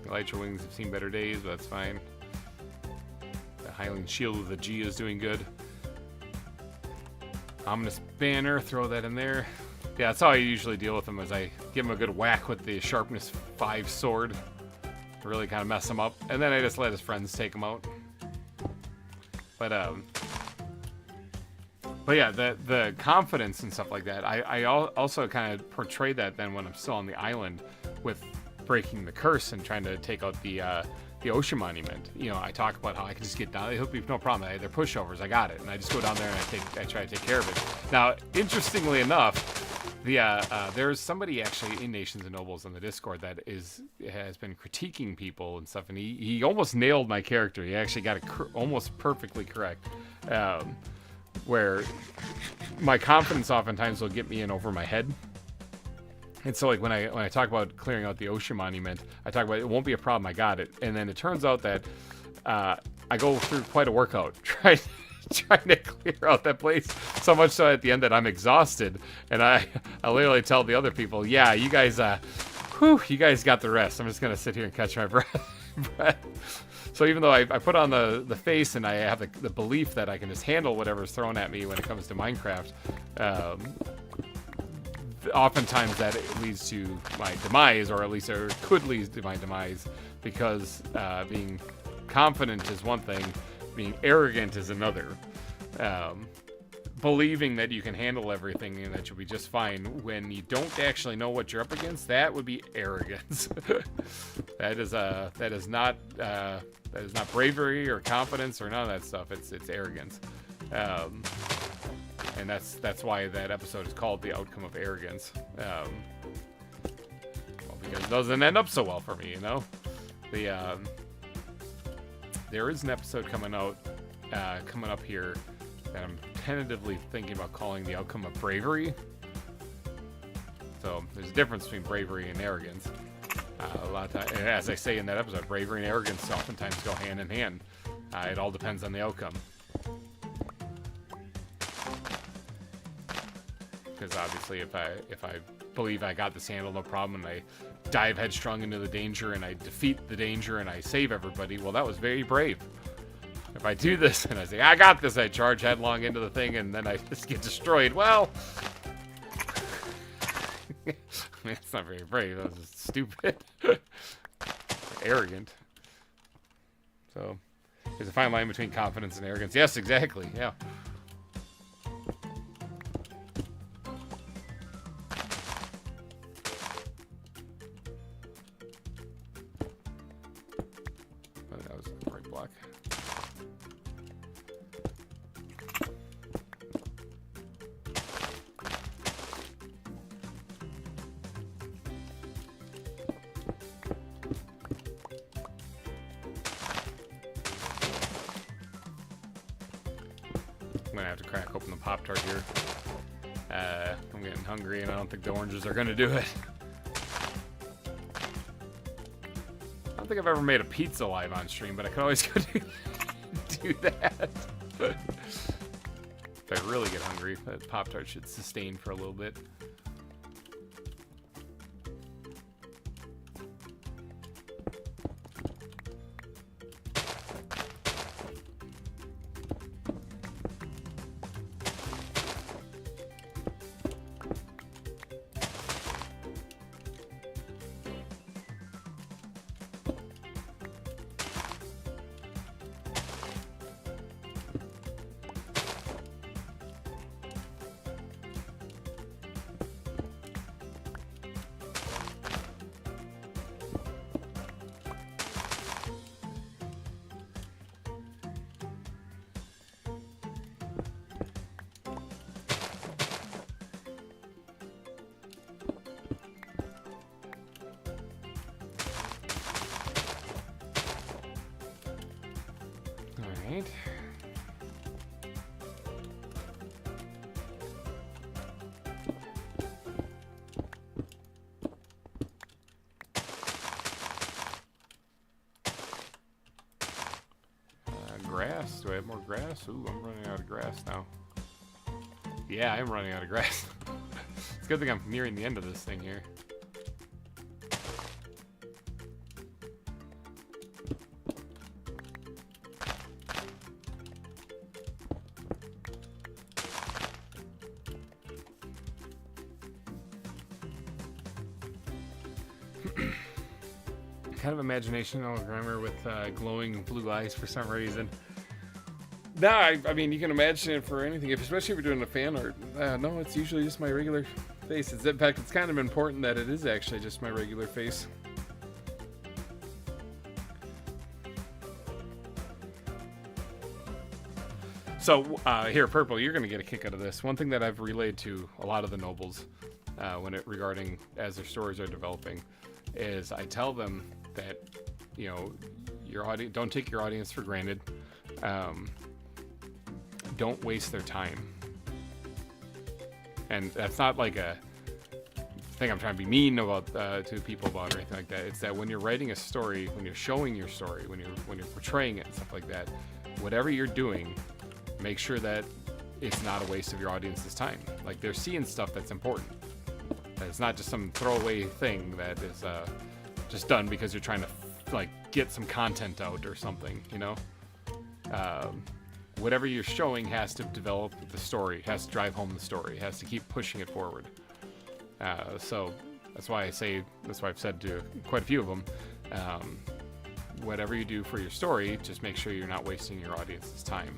Elytra wings have seen better days, but that's fine. The Highland Shield with the G is doing good. Ominous Banner, throw that in there. Yeah, that's how I usually deal with them, is I give them a good whack with the Sharpness 5 sword. Really kind of mess him up. And then I just let his friends take him out. But yeah, the confidence and stuff like that, I also kind of portray that then when I'm still on the island with breaking the curse and trying to take out the ocean monument. You know, I talk about how I can just get down. They'll be no problem. They're pushovers. I got it. And I just go down there and I try to take care of it. Now, interestingly enough, there's somebody actually in Nations and Nobles on the Discord that has been critiquing people and stuff, and he almost nailed my character. He actually got it almost perfectly correct. Where my confidence oftentimes will get me in over my head. And so, like, when I talk about clearing out the ocean monument, I talk about it won't be a problem, I got it. And then it turns out that I go through quite a workout trying to clear out that place, so much so at the end that I'm exhausted, and I literally tell the other people, yeah, you guys you guys got the rest. I'm just gonna sit here and catch my breath. So even though I put on the face and I have the belief that I can just handle whatever's thrown at me when it comes to Minecraft, oftentimes that leads to my demise, or at least it could lead to my demise, because being confident is one thing, being arrogant is another. Believing that you can handle everything and that you'll be just fine when you don't actually know what you're up against, that would be arrogance. that is not bravery or confidence or none of that stuff. It's arrogance. And that's why that episode is called The Outcome of Arrogance. Well, because it doesn't end up so well for me, you know? There is an episode coming up here that I'm tentatively thinking about calling The Outcome of Bravery. So there's a difference between bravery and arrogance. A lot of times, as I say in that episode, bravery and arrogance oftentimes go hand in hand. It all depends on the outcome. Because obviously, if I believe I got this handled, no problem, and I dive headstrong into the danger and I defeat the danger and I save everybody, well, that was very brave. If I do this and I say, I got this, I charge headlong into the thing and then I just get destroyed, well, it's not very brave. That was just stupid. Arrogant. So, there's a fine line between confidence and arrogance. Yes, exactly, yeah. That was the right block. I'm gonna have to crack open the Pop-Tart here. I'm getting hungry and I don't think the oranges are gonna do it. don't think I've ever made a pizza live on stream, but I could always go do that. If I really get hungry, that Pop-Tart should sustain for a little bit. Alright. Grass? Do I have more grass? Ooh, I'm running out of grass now. Yeah, I'm running out of grass. It's a good thing I'm nearing the end of this thing here. Kind of imagination GReimer with glowing blue eyes for some reason. No, I mean, you can imagine it for anything, especially if you're doing a fan art. No, it's usually just my regular face. In fact, it's kind of important that it is actually just my regular face. So, here, Purple, you're going to get a kick out of this. One thing that I've relayed to a lot of the nobles regarding as their stories are developing is I tell them that, you know, your audience, don't take your audience for granted. Don't waste their time. And that's not like a thing I'm trying to be mean about to people about or anything like that. It's that when you're writing a story, when you're showing your story, when you're portraying it and stuff like that, whatever you're doing, make sure that it's not a waste of your audience's time. Like, they're seeing stuff that's important. It's not just some throwaway thing that is just done because you're trying to like get some content out or something, you know. Whatever you're showing has to develop the story, has to drive home the story, has to keep pushing it forward. So that's why I've said to quite a few of them, whatever you do for your story, just make sure you're not wasting your audience's time.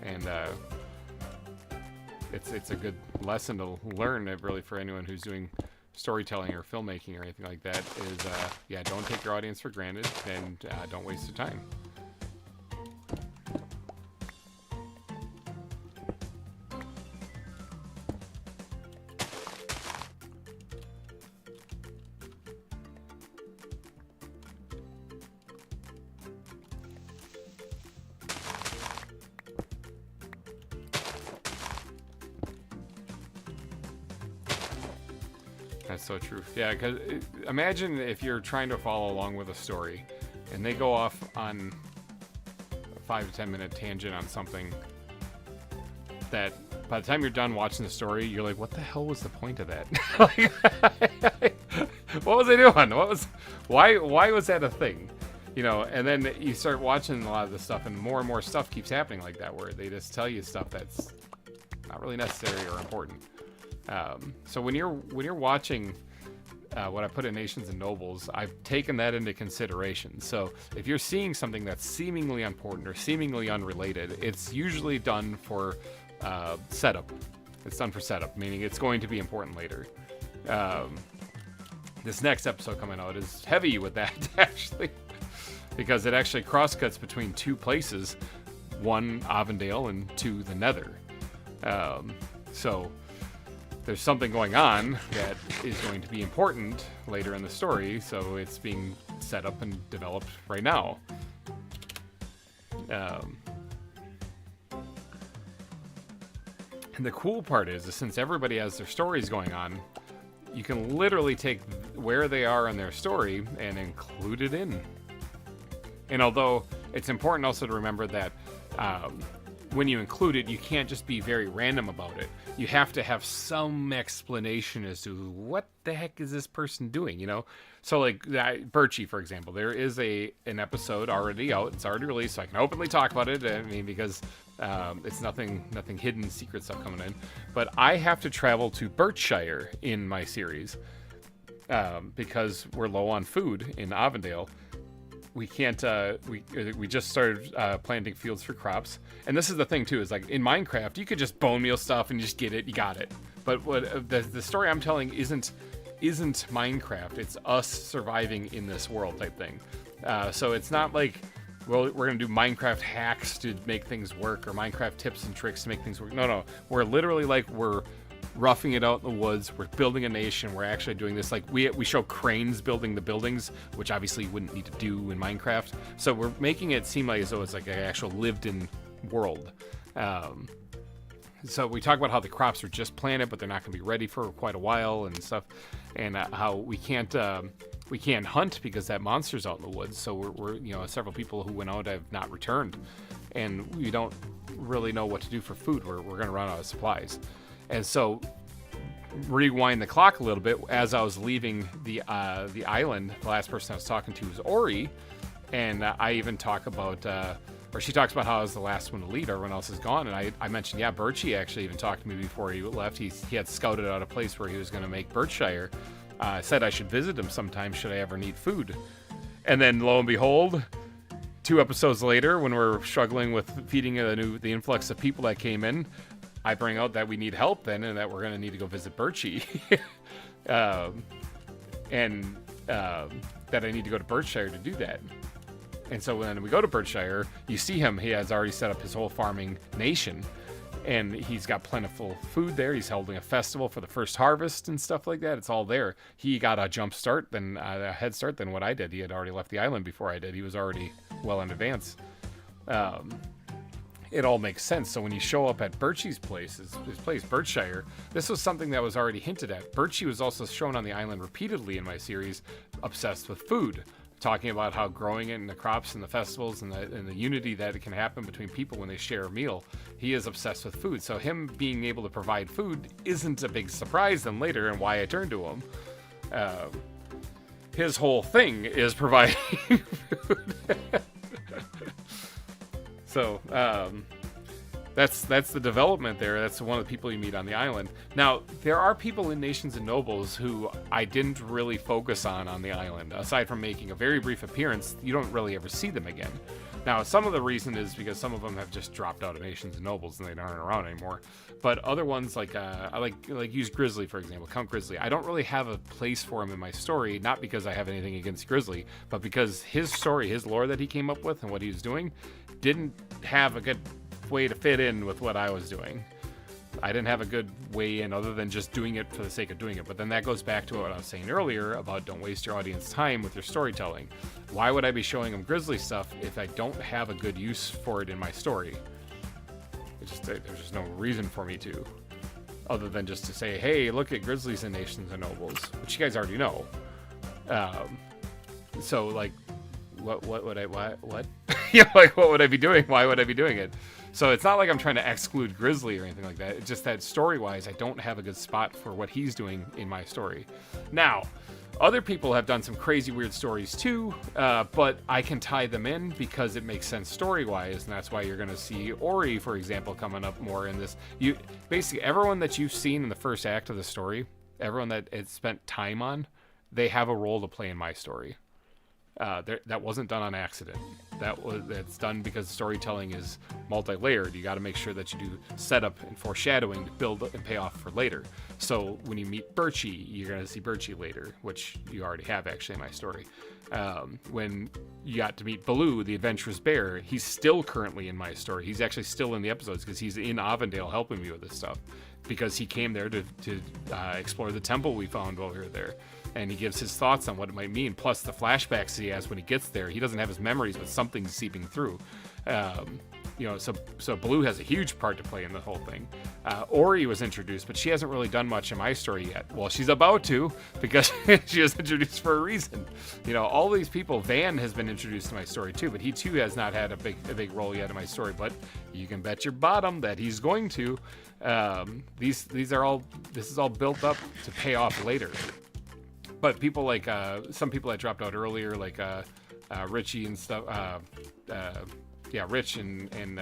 And it's a good lesson to learn, really, for anyone who's doing storytelling or filmmaking or anything like that. Is yeah, don't take your audience for granted, and don't waste your time. That's so true. Yeah, because imagine if you're trying to follow along with a story and they go off on a 5 to 10 minute tangent on something that by the time you're done watching the story, you're like, what the hell was the point of that? What was I doing? Why was that a thing? You know, and then you start watching a lot of this stuff and more stuff keeps happening like that, where they just tell you stuff that's not really necessary or important. So when you're watching what I put in Nations and Nobles, I've taken that into consideration. So if you're seeing something that's seemingly important or seemingly unrelated, it's usually done for setup. It's done for setup, meaning it's going to be important later. This next episode coming out is heavy with that, actually, because it actually crosscuts between two places, one Avondale and two the Nether. So there's something going on that is going to be important later in the story, so it's being set up and developed right now. And the cool part is since everybody has their stories going on, you can literally take where they are in their story and include it in. And although it's important also to remember that when you include it, you can't just be very random about it. You have to have some explanation as to what the heck is this person doing, you know? So like Birchie, for example, there is an episode already out. It's already released, so I can openly talk about it. I mean, because it's nothing hidden secret stuff coming in. But I have to travel to Berkshire in my series because we're low on food in Avondale. We can't, we just started planting fields for crops. And this is the thing too, is like in Minecraft, you could just bone meal stuff and you just get it, you got it. But what the story I'm telling isn't Minecraft, it's us surviving in this world type thing. So it's not like, well, we're gonna do Minecraft hacks to make things work or Minecraft tips and tricks to make things work. No, we're literally like, we're roughing it out in the woods. We're building a nation. We're actually doing this. Like we show cranes building the buildings, which obviously you wouldn't need to do in Minecraft. So we're making it seem like as though it's like an actual lived-in world. So we talk about how the crops are just planted, but they're not going to be ready for quite a while and stuff, and how we can't hunt because that monster's out in the woods. So we're several people who went out have not returned, and we don't really know what to do for food. We're going to run out of supplies. And so, rewind the clock a little bit. As I was leaving the island, the last person I was talking to was Ori, and I even talk about, or she talks about how I was the last one to leave. Everyone else is gone, and I mentioned, yeah, Birchie actually even talked to me before he left. He had scouted out a place where he was going to make Berkshire. Said I should visit him sometime should I ever need food. And then lo and behold, 2 episodes later, when we're struggling with feeding the influx of people that came in, I bring out that we need help then, and that we're going to need to go visit Birchie. and that I need to go to Berkshire to do that. And so when we go to Berkshire, you see him. He has already set up his whole farming nation, and he's got plentiful food there. He's holding a festival for the first harvest and stuff like that. It's all there. He got a jump start, a head start than what I did. He had already left the island before I did. He was already well in advance. It all makes sense. So when you show up at Birchie's place, his place, Berkshire, this was something that was already hinted at. Birchie was also shown on the island repeatedly in my series, obsessed with food, talking about how growing it in the crops and the festivals and the unity that it can happen between people when they share a meal. He is obsessed with food. So him being able to provide food isn't a big surprise then later, and why I turned to him. His whole thing is providing food. So that's the development there. That's one of the people you meet on the island. Now, there are people in Nations and Nobles who I didn't really focus on the island. Aside from making a very brief appearance, you don't really ever see them again. Now, some of the reason is because some of them have just dropped out of Nations and Nobles and they aren't around anymore. But other ones, like I like use Grizzly, for example, Count Grizzly. I don't really have a place for him in my story, not because I have anything against Grizzly, but because his story, his lore that he came up with and what he was doing, didn't have a good way to fit in with what I was doing. I didn't have a good way in other than just doing it for the sake of doing it. But then that goes back to what I was saying earlier about don't waste your audience time with your storytelling. Why would I be showing them Grizzly stuff if I don't have a good use for it in my story? There's just no reason for me to, other than just to say, hey, look at Grizzlies and Nations and Nobles, which you guys already know. So like, what would I like what would I be doing? Why would I be doing it? So it's not like I'm trying to exclude Grizzly or anything like that. It's just that story-wise, I don't have a good spot for what he's doing in my story. Now, other people have done some crazy weird stories too, but I can tie them in because it makes sense story-wise, and that's why you're going to see Ori, for example, coming up more in this. Basically, everyone that you've seen in the first act of the story, everyone that it's spent time on, they have a role to play in my story. That wasn't done on accident. That's done because storytelling is multi-layered. You got to make sure that you do setup and foreshadowing to build and pay off for later. So when you meet Birchie, you're going to see Birchie later, which you already have actually in my story. When you got to meet Baloo, the adventurous bear, he's still currently in my story. He's actually still in the episodes because he's in Avondale helping me with this stuff, because he came there to explore the temple we found while we were there. And he gives his thoughts on what it might mean, plus the flashbacks he has when he gets there. He doesn't have his memories, but something's seeping through. so Blue has a huge part to play in the whole thing. Ori was introduced, but she hasn't really done much in my story yet. Well, she's about to, because she was introduced for a reason. All these people. Van has been introduced to my story too, but he too has not had a big role yet in my story. But you can bet your bottom that he's going to. This is all built up to pay off later. But people like some people that dropped out earlier, like Richie and stuff. Rich and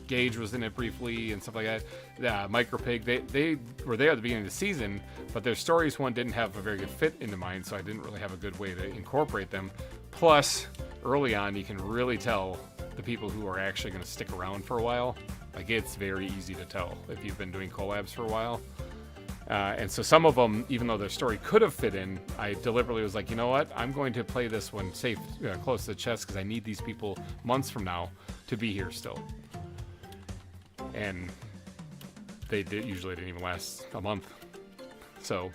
Gage was in it briefly and stuff like that. Micropig, they were there at the beginning of the season, but their stories didn't have a very good fit into mine, so I didn't really have a good way to incorporate them. Plus, early on, you can really tell the people who are actually going to stick around for a while. Like, it's very easy to tell if you've been doing collabs for a while. And so some of them, even though their story could have fit in, I deliberately was like, you know what? I'm going to play this one safe, close to the chest, because I need these people months from now to be here still. And they usually didn't even last a month. So,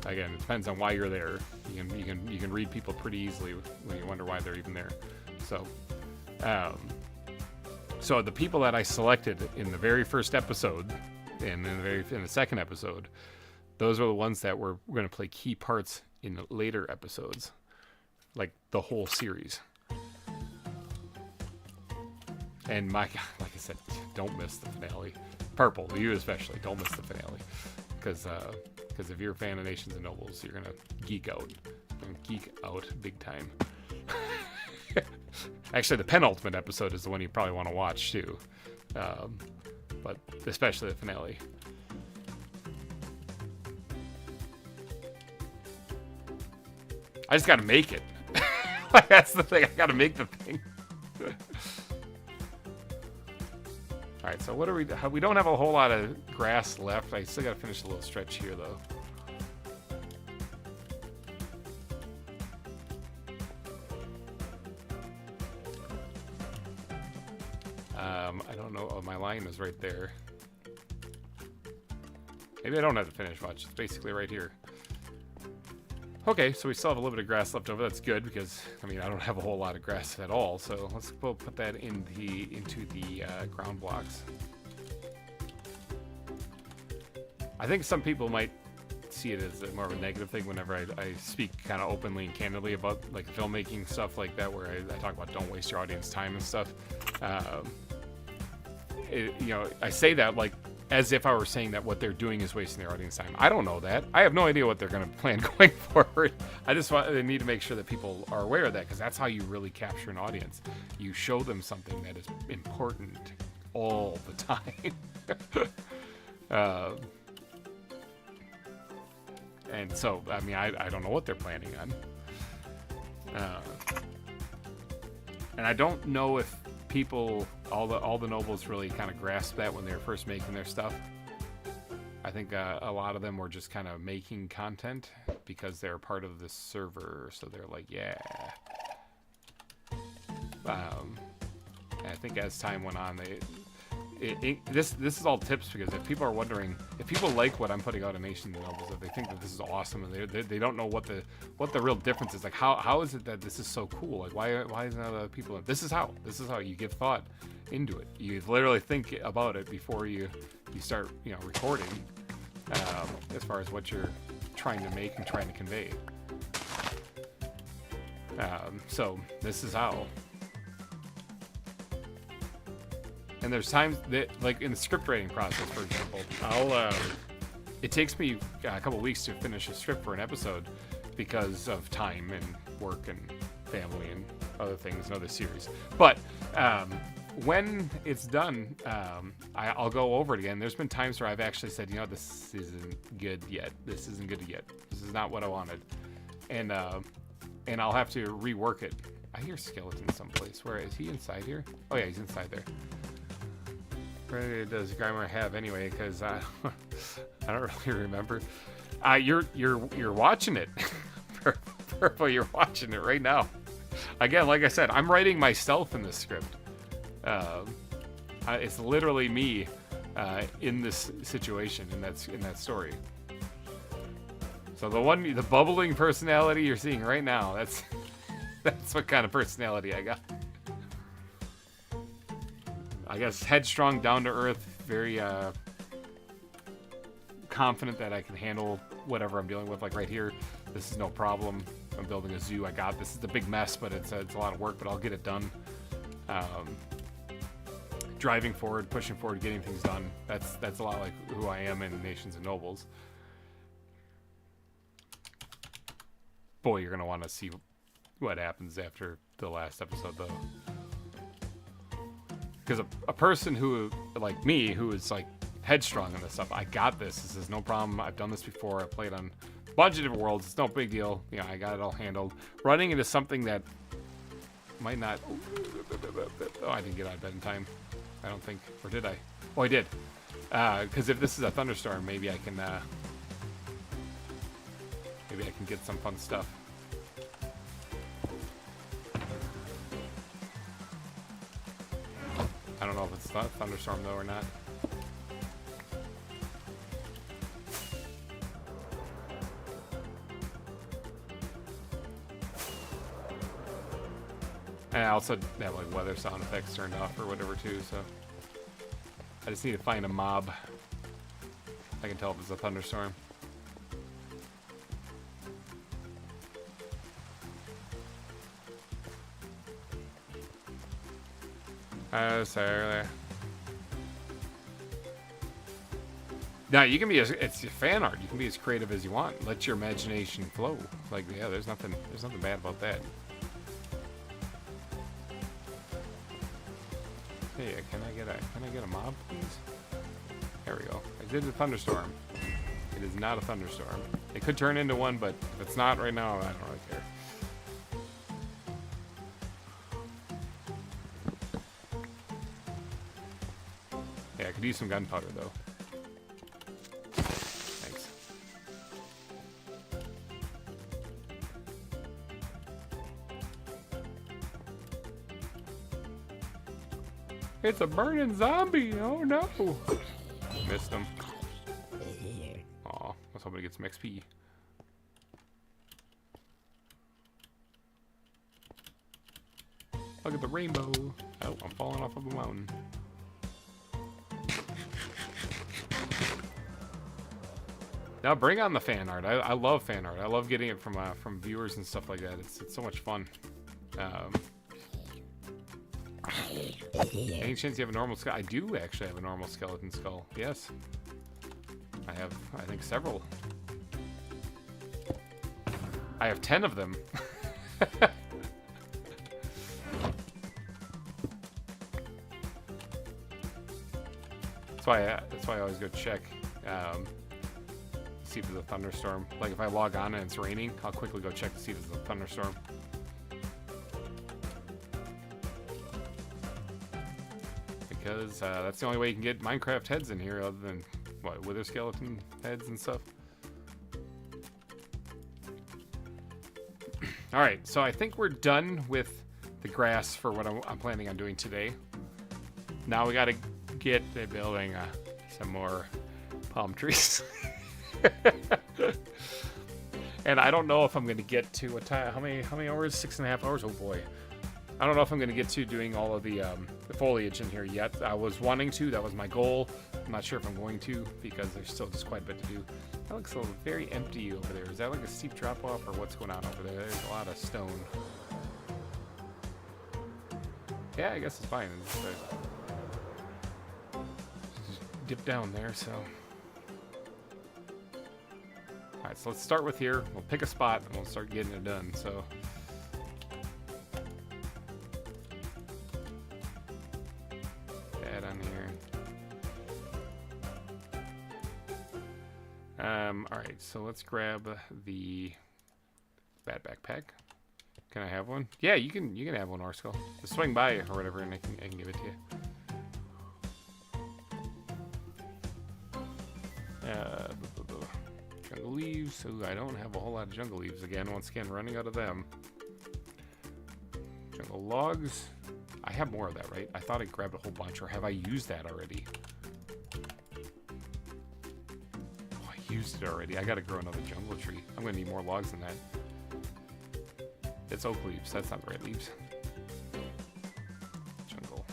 again, it depends on why you're there. You can read people pretty easily when you wonder why they're even there. So, so the people that I selected in the very first episode, and in the second episode, those are the ones that we're going to play key parts in later episodes, like the whole series. And like I said, don't miss the finale. Purple, you especially, don't miss the finale, because if you're a fan of Nations and Nobles, you're gonna geek out. Big time. Actually, the penultimate episode is the one you probably want to watch too. But especially the finale. I just got to make it. That's the thing. I got to make the thing. All right. So what are we? We don't have a whole lot of grass left. I still got to finish a little stretch here, though. I don't know. Oh, my line is right there. Maybe I don't have to finish much. It's basically right here. Okay, so we still have a little bit of grass left over. That's good, because I don't have a whole lot of grass at all. So let's go put that into the ground blocks. I think some people might see it as more of a negative thing whenever I speak kind of openly and candidly about like filmmaking stuff like that, where I talk about don't waste your audience time and stuff. I say that like as if I were saying that what they're doing is wasting their audience time. I don't know that. I have no idea what they're going to plan going forward. I need to make sure that people are aware of that, because that's how you really capture an audience. You show them something that is important all the time. And so, I don't know what they're planning on. And I don't know if people, all the nobles really kind of grasped that when they were first making their stuff. I think a lot of them were just kind of making content because they're part of this server, so they're like, yeah. And I think as time went on, this is all tips, because if people are wondering, if people like what I'm putting out in Nations and Nobles, if they think that this is awesome and they don't know what the real difference is, like how is it that this is so cool? Like why isn't other people? This is how you give thought into it. You literally think about it before you start recording, as far as what you're trying to make and trying to convey. So this is how. And there's times that, like in the script writing process, for example, it takes me a couple weeks to finish a script for an episode because of time and work and family and other things and other series. But when it's done, I'll go over it again. There's been times where I've actually said, this isn't good yet. This isn't good yet. This is not what I wanted. And I'll have to rework it. I hear skeleton someplace. Where is he? Inside here? Oh yeah, he's inside there. Where does GReimer have anyway? Because I don't really remember. You're watching it. Purple, you're watching it right now. Again, like I said, I'm writing myself in this script. It's literally me in this situation, in that story. So the bubbling personality you're seeing right now, that's what kind of personality I got. I guess, headstrong, down to earth, very confident that I can handle whatever I'm dealing with. Like right here, this is no problem. I'm building a zoo. I got this. It's a big mess, but it's a lot of work, but I'll get it done. Driving forward, pushing forward, getting things done. That's a lot like who I am in Nations and Nobles. Boy, you're gonna want to see what happens after the last episode, though. Because a person who, like me, who is like headstrong in this stuff, I got this. This is no problem. I've done this before. I played on a bunch of different worlds. It's no big deal. You know, I got it all handled. Running into something that might not. Oh, I didn't get out of bed in time. I don't think, or did I? Oh, I did. Because if this is a thunderstorm, maybe I can get some fun stuff. I don't know if it's a thunderstorm though or not. And I also have like weather sound effects turned off or whatever too, so I just need to find a mob. I can tell if it's a thunderstorm. Sorry. Now you can be it's fan art. You can be as creative as you want. Let your imagination flow. Like, yeah, there's nothing bad about that. Hey, can I get a mob, please? There we go. I did the thunderstorm. It is not a thunderstorm. It could turn into one, but if it's not right now, I don't really care. Yeah, I could use some gunpowder though. Thanks. It's a burning zombie! Oh no! Missed him. Aw, let's hope I get some XP. Look at the rainbow! Oh, I'm falling off of a mountain. Now bring on the fan art. I love fan art. I love getting it from viewers and stuff like that. It's so much fun. Any chance you have a normal skull? I do actually have a normal skeleton skull. Yes. I have, I think, several. I have 10 of them. That's why I always go check. See if there's a thunderstorm. Like if I log on and it's raining, I'll quickly go check to see if there's a thunderstorm. Because that's the only way you can get Minecraft heads in here, other than what, wither skeleton heads and stuff. All right, so I think we're done with the grass for what I'm planning on doing today. Now we got to get to building some more palm trees. And I don't know if I'm going to get to what time. How many hours? 6.5 hours. Oh boy. I don't know if I'm going to get to doing all of the foliage in here yet. I was wanting to. That was my goal. I'm not sure if I'm going to because there's still just quite a bit to do. That looks very empty over there. Is that like a steep drop off or what's going on over there? There's a lot of stone. Yeah, I guess it's fine. Just dip down there, so. Alright, so let's start with here. We'll pick a spot and we'll start getting it done, so. That on here. Alright, so let's grab the bat backpack. Can I have one? Yeah, you can have one, Orskull. Just swing by or whatever and I can give it to you. Jungle leaves. Ooh, I don't have a whole lot of jungle leaves again. Once again, running out of them. Jungle logs. I have more of that, right? I thought I grabbed a whole bunch, or have I used that already? Oh, I used it already. I gotta grow another jungle tree. I'm gonna need more logs than that. It's oak leaves. That's not the right leaves. Jungle.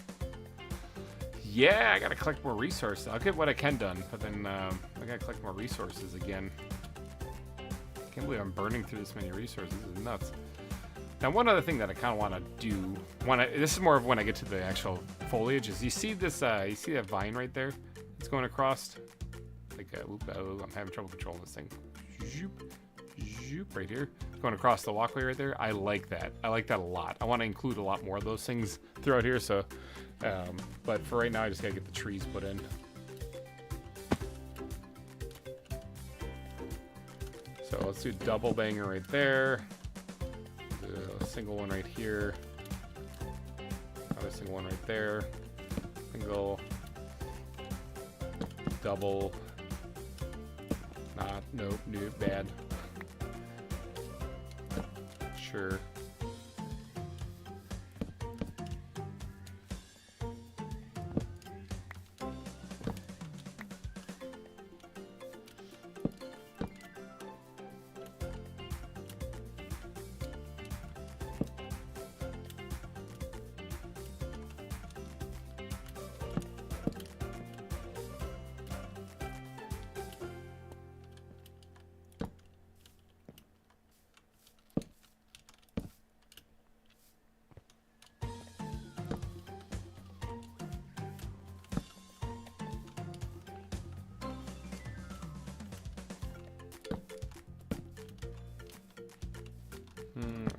Yeah, I gotta collect more resources. I'll get what I can done, but then I gotta collect more resources again. Can't believe I'm burning through this many resources. This is nuts. Now, one other thing that I kind of want to do, this is more of when I get to the actual foliage, is you see this, you see that vine right there? It's going across. Like, I'm having trouble controlling this thing. Zoop, zoop, right here. Going across the walkway right there. I like that. I like that a lot. I want to include a lot more of those things throughout here, so, but for right now, I just gotta get the trees put in. So let's do double banger right there. Do a single one right here. Another single one right there. Single. Double. Nope, bad. Sure.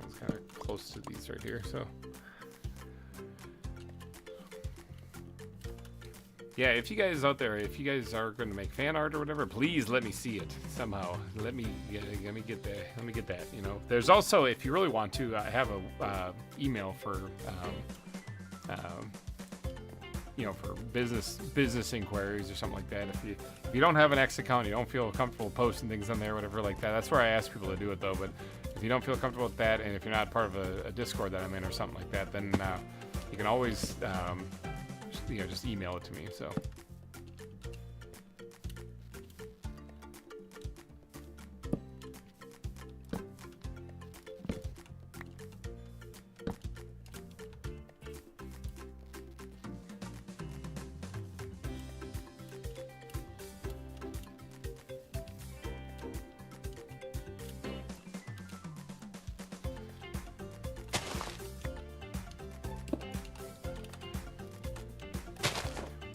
It's kind of close to these right here, so. Yeah, if you guys out there, if you guys are going to make fan art or whatever, please let me see it somehow. Let me get that. You know, there's also, if you really want to, I have a email for, you know, for business inquiries or something like that. If you don't have an X account, you don't feel comfortable posting things on there, whatever like that. That's where I ask people to do it though. But if you don't feel comfortable with that, and if you're not part of a Discord that I'm in or something like that, then you can always, you know, just email it to me. So.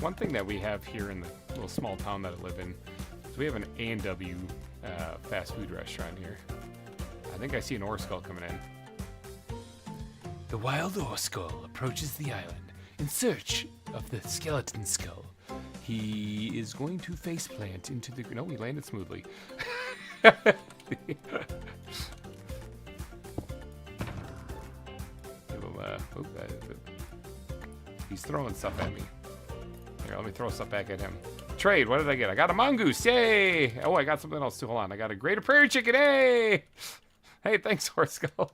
One thing that we have here in the little small town that I live in is we have an A&W fast food restaurant here. I think I see an ore skull coming in. The wild ore skull approaches the island in search of the skeleton skull. He is going to faceplant into the... No, he landed smoothly. He's throwing stuff at me. Here, let me throw stuff back at him. Trade, what did I get? I got a mongoose, yay! Oh, I got something else too, hold on. I got a greater prairie chicken, hey! Hey, thanks, Horse Skull.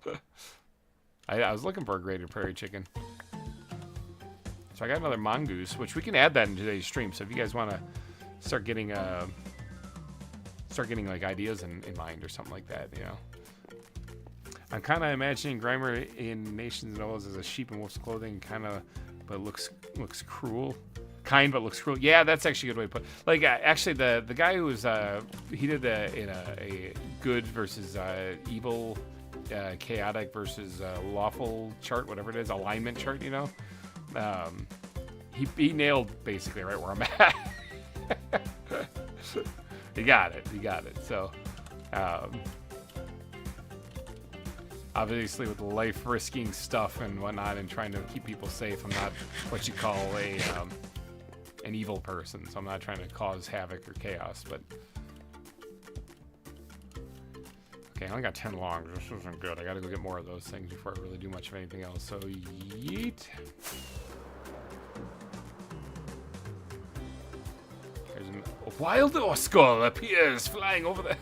I was looking for a greater prairie chicken. So I got another mongoose, which we can add that in today's stream. So if you guys want to start getting like ideas in mind or something like that, you know. I'm kind of imagining GReimer in Nations and O's as a sheep in wolf's clothing, kind of, but looks cruel. Kind, but looks cruel. Yeah, that's actually a good way to put it. Like, actually, the guy who was, he did a good versus evil, chaotic versus lawful chart, whatever it is, alignment chart, you know? He nailed basically right where I'm at. He got it. So, obviously with the life-risking stuff and whatnot and trying to keep people safe, I'm not what you call an evil person, so I'm not trying to cause havoc or chaos, but... Okay, I only got 10 longs. This isn't good. I gotta go get more of those things before I really do much of anything else, so yeet. There's a wild ore skull appears flying over the...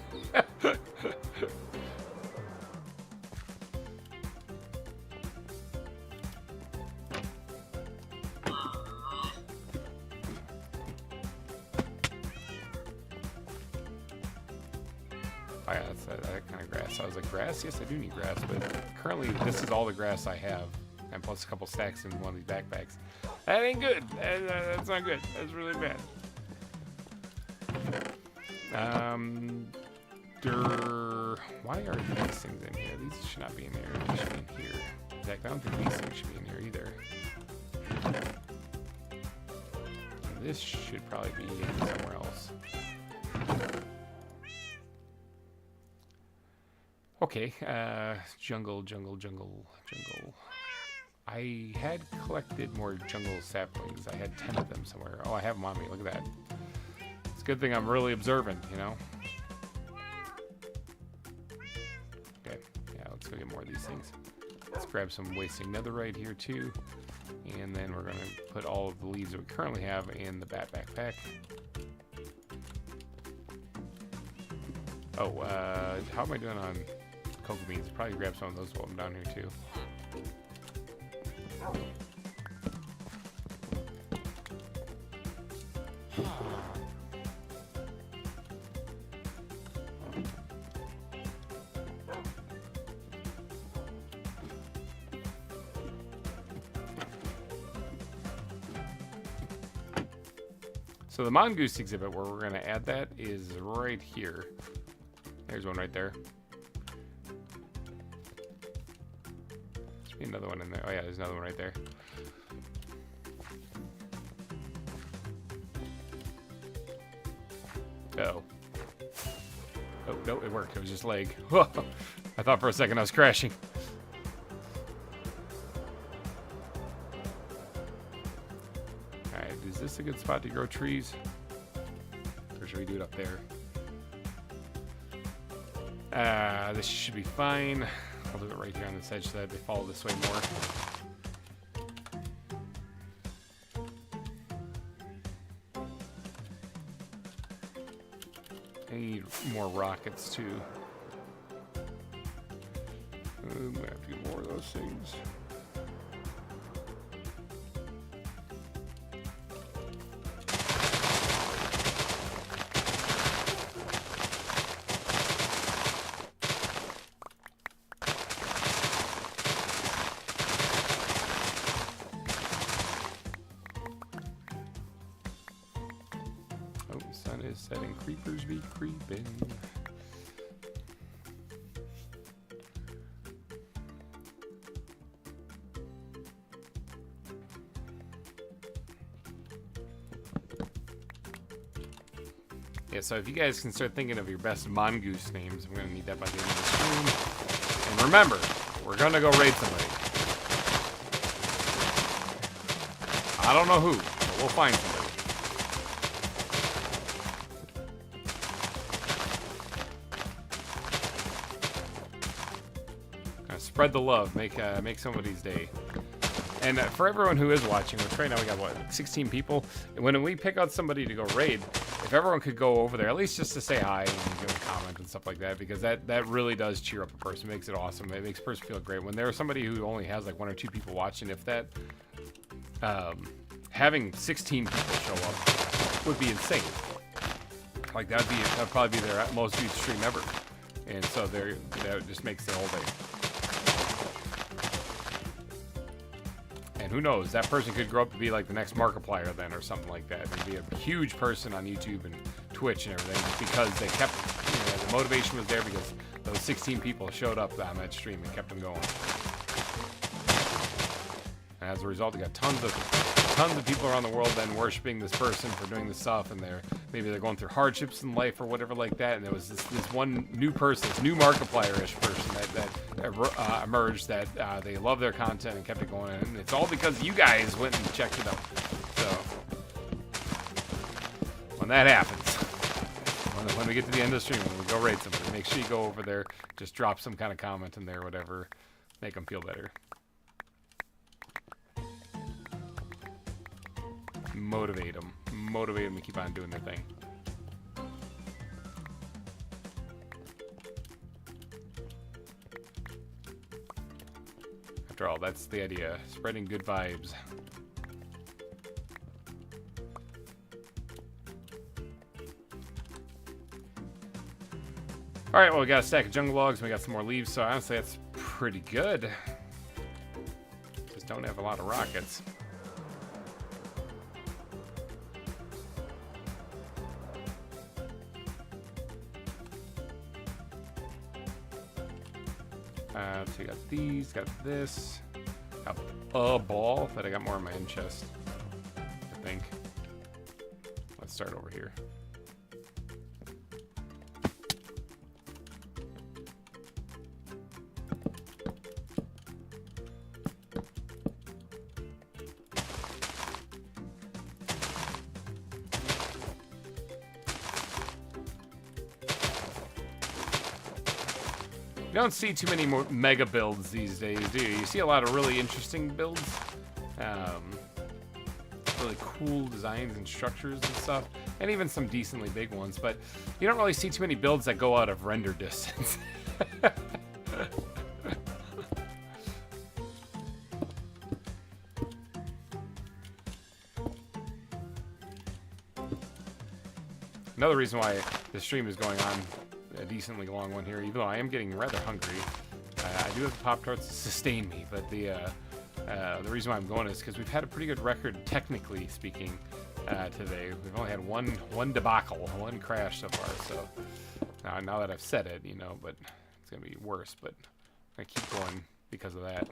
Oh yeah, that kind of grass. I was like, grass? Yes, I do need grass, but currently this is all the grass I have. and plus a couple stacks in one of these backpacks. That ain't good. That's not good. That's really bad. Why are these things in here? These should not be in there. They should be in here. In fact, I don't think these things should be in here either. This should probably be somewhere else. Okay, jungle. I had collected more jungle saplings. I had 10 of them somewhere. Oh, I have them on me. Look at that. It's a good thing I'm really observant, you know? Okay, yeah, let's go get more of these things. Let's grab some wasting netherite here too. And then we're gonna put all of the leaves that we currently have in the backpack. Oh, how am I doing on cocoa beans? Probably grab some of those while I'm down here too. So the mongoose exhibit where we're going to add that is right here. There's one right there. There's be another one in there. Oh yeah, there's another one right there. Uh-oh. Oh, no, it worked. It was just lag. I thought for a second I was crashing. Alright, is this a good spot to grow trees? Or should we do it up there? This should be fine. I'll do it right here on this edge so that they follow this way more. I need more rockets too. I'm gonna have to get more of those things. Oh, the sun is setting. Creepers be creeping. Yeah, so if you guys can start thinking of your best mongoose names, I'm going to need that by the end of the stream. And remember, we're going to go raid somebody. I don't know who, but we'll find somebody. Spread the love, make somebody's day. And for everyone who is watching, which right now we got what, 16 people. When we pick out somebody to go raid, if everyone could go over there, at least just to say hi and give a comment and stuff like that, because that really does cheer up a person, makes it awesome. It makes a person feel great. When there's somebody who only has like 1 or 2 people watching, if that having 16 people show up would be insane. Like that'd probably be their most viewed stream ever, and so that just makes their whole day. And who knows, that person could grow up to be like the next Markiplier then, or something like that. It'd be a huge person on YouTube and Twitch and everything, because they kept, the motivation was there because those 16 people showed up on that stream and kept them going. And as a result, you got tons of people around the world then worshiping this person for doing this stuff, and maybe they're going through hardships in life or whatever like that, and there was this one new person, this new Markiplier-ish person that emerged, that they love their content and kept it going, and it's all because you guys went and checked it out. So when that happens, when we get to the end of the stream, when we go raid somebody, make sure you go over there, just drop some kind of comment in there, whatever, make them feel better. Motivate them to keep on doing their thing. After all, that's the idea, spreading good vibes. Alright, well, we got a stack of jungle logs and we got some more leaves, so honestly that's pretty good. just don't have a lot of rockets. So you got these, got this, got a ball, but I got more in my end chest, I think. Let's start over here. You don't see too many more mega builds these days, do you? You see a lot of really interesting builds. Really cool designs and structures and stuff. And even some decently big ones. But you don't really see too many builds that go out of render distance. Another reason why the stream is going on a decently long one here, even though I am getting rather hungry. I do have the Pop-Tarts to sustain me, but the reason why I'm going is because we've had a pretty good record, technically speaking, today. We've only had one debacle, one crash so far, so now that I've said it, you know, but it's going to be worse, but I keep going because of that.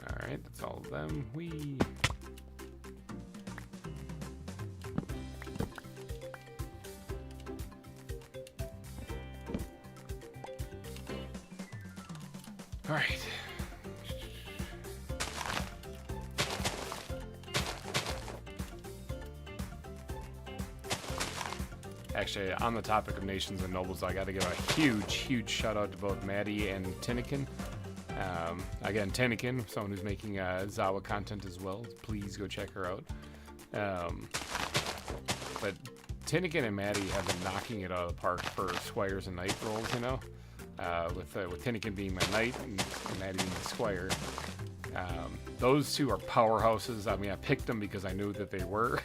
Alright, that's all of them. Whee! Alright. Actually, on the topic of nations and nobles, I got to give a huge shout out to both Maddie and Tinnikin. Again, Tinnikin, someone who's making ZAWA content as well. Please go check her out. But Tinnikin and Maddie have been knocking it out of the park for squires and knight rolls, you know? With Tinnikin being my knight and Maddie being the squire. Those two are powerhouses. I mean, I picked them because I knew that they were.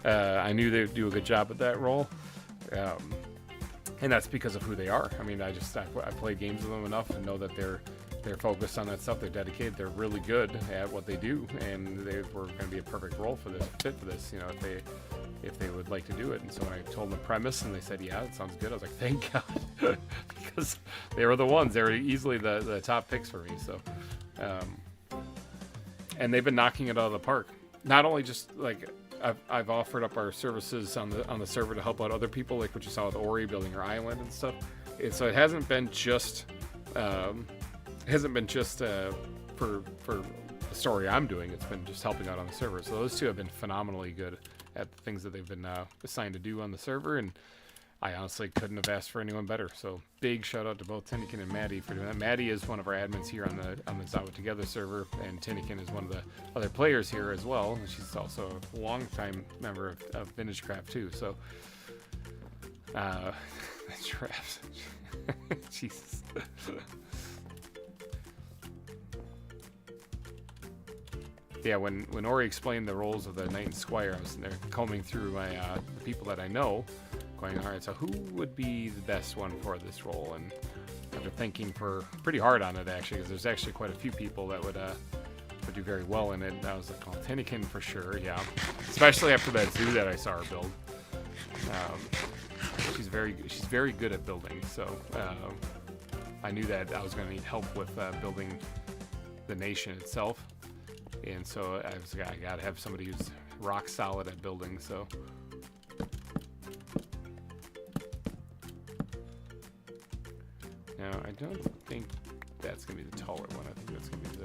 I knew they would do a good job at that role. And that's because of who they are. I mean, I played games with them enough to know that they're focused on that stuff. They're dedicated. They're really good at what they do, and they were going to be a perfect role for this, fit for this. You know, if they would like to do it. And so when I told them the premise, and they said, "Yeah, that sounds good," I was like, "Thank God," because they were the ones. They were easily the top picks for me. So, and they've been knocking it out of the park. Not only just like I've offered up our services on the server to help out other people, like what you saw with Ori building her island and stuff. So it hasn't been just for the story I'm doing. It's been just helping out on the server. So those two have been phenomenally good at the things that they've been assigned to do on the server, and I honestly couldn't have asked for anyone better. So big shout out to both Tinnikin and Maddie for doing that. Maddie is one of our admins here on the ZAWA Together server, and Tinnikin is one of the other players here as well. And she's also a longtime member of VintageCraft too. So traps. Jesus. Yeah, when Ori explained the roles of the knight and squire, I was sitting there combing through my the people that I know, going, all right, so who would be the best one for this role? And after thinking pretty hard on it, actually, because there's actually quite a few people that would do very well in it. And I was like, well, Tinnikin for sure, yeah. Especially after that zoo that I saw her build. She's very good at building, so I knew that I was going to need help with building the nation itself. And so I was like, I gotta have somebody who's rock solid at building, so. Now, I don't think that's gonna be the taller one. I think that's gonna be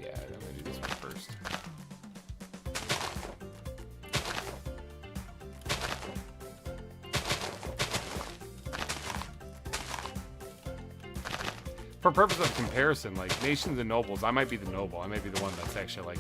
yeah, I'm gonna do this one first. For purpose of comparison, like nations and nobles, I might be the noble. I might be the one that's actually like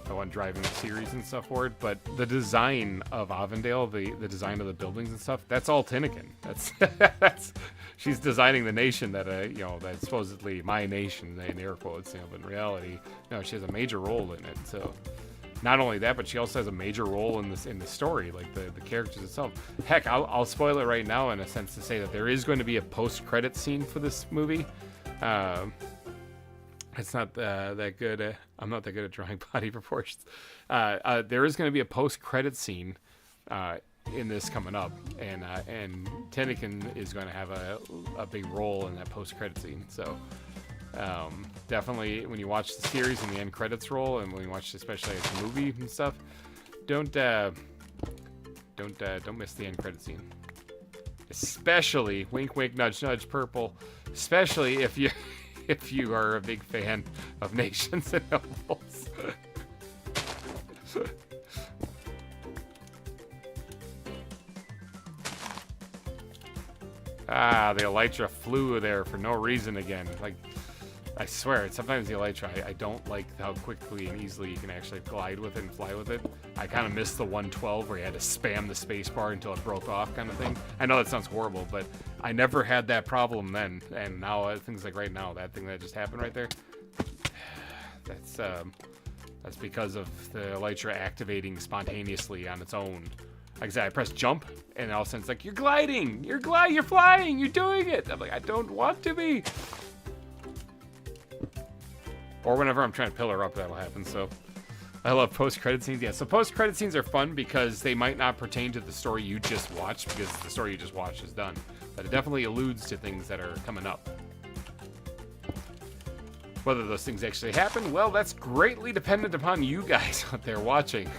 the one driving the series and stuff forward. But the design of Avondale, the design of the buildings and stuff, that's all Tinnikin. That's she's designing the nation that you know, that's supposedly my nation in air quotes, you know, but in reality, no, she has a major role in it. So not only that, but she also has a major role in the story, like the characters itself. Heck, I'll spoil it right now in a sense to say that there is going to be a post-credit scene for this movie. It's not that good. I'm not that good at drawing body proportions. There is going to be a post-credit scene in this coming up, and Tinnikin is going to have a big role in that post-credit scene. So definitely, when you watch the series and the end credits roll, and when you watch especially the movie and stuff, don't miss the end credit scene. Especially, wink, wink, nudge, nudge, purple. Especially if you. If you are a big fan of Nations and Nobles. Ah, the Elytra flew there for no reason again. Like, I swear, sometimes the Elytra, I don't like how quickly and easily you can actually glide with it and fly with it. I kind of missed the 112 where you had to spam the spacebar until it broke off kind of thing. I know that sounds horrible, but I never had that problem then. And now, things like right now, that thing that just happened right there, that's because of the Elytra activating spontaneously on its own. Like I said, I press jump, and all of a sudden it's like, you're gliding, you're flying, you're doing it. I'm like, I don't want to be. Or whenever I'm trying to pillar up, that'll happen. So I love post-credit scenes. Yeah, so post-credit scenes are fun because they might not pertain to the story you just watched, because the story you just watched is done. But it definitely alludes to things that are coming up. Whether those things actually happen, well, that's greatly dependent upon you guys out there watching.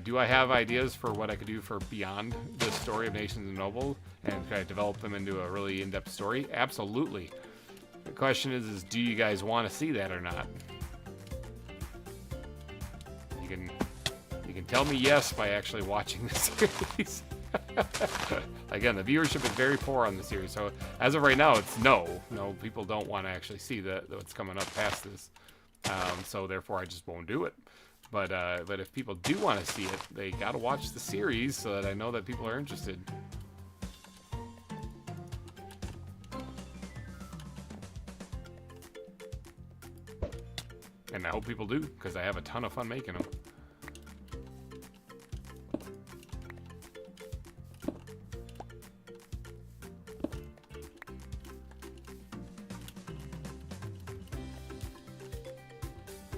Do I have ideas for what I could do for beyond the story of Nations and Nobles? And could I develop them into a really in-depth story? Absolutely. The question is do you guys want to see that or not? You can tell me yes by actually watching the series. Again, the viewership is very poor on the series, so as of right now, it's no. No, people don't want to actually see what's coming up past this. So therefore, I just won't do it. But if people do want to see it, they gotta watch the series so that I know that people are interested. And I hope people do, because I have a ton of fun making them.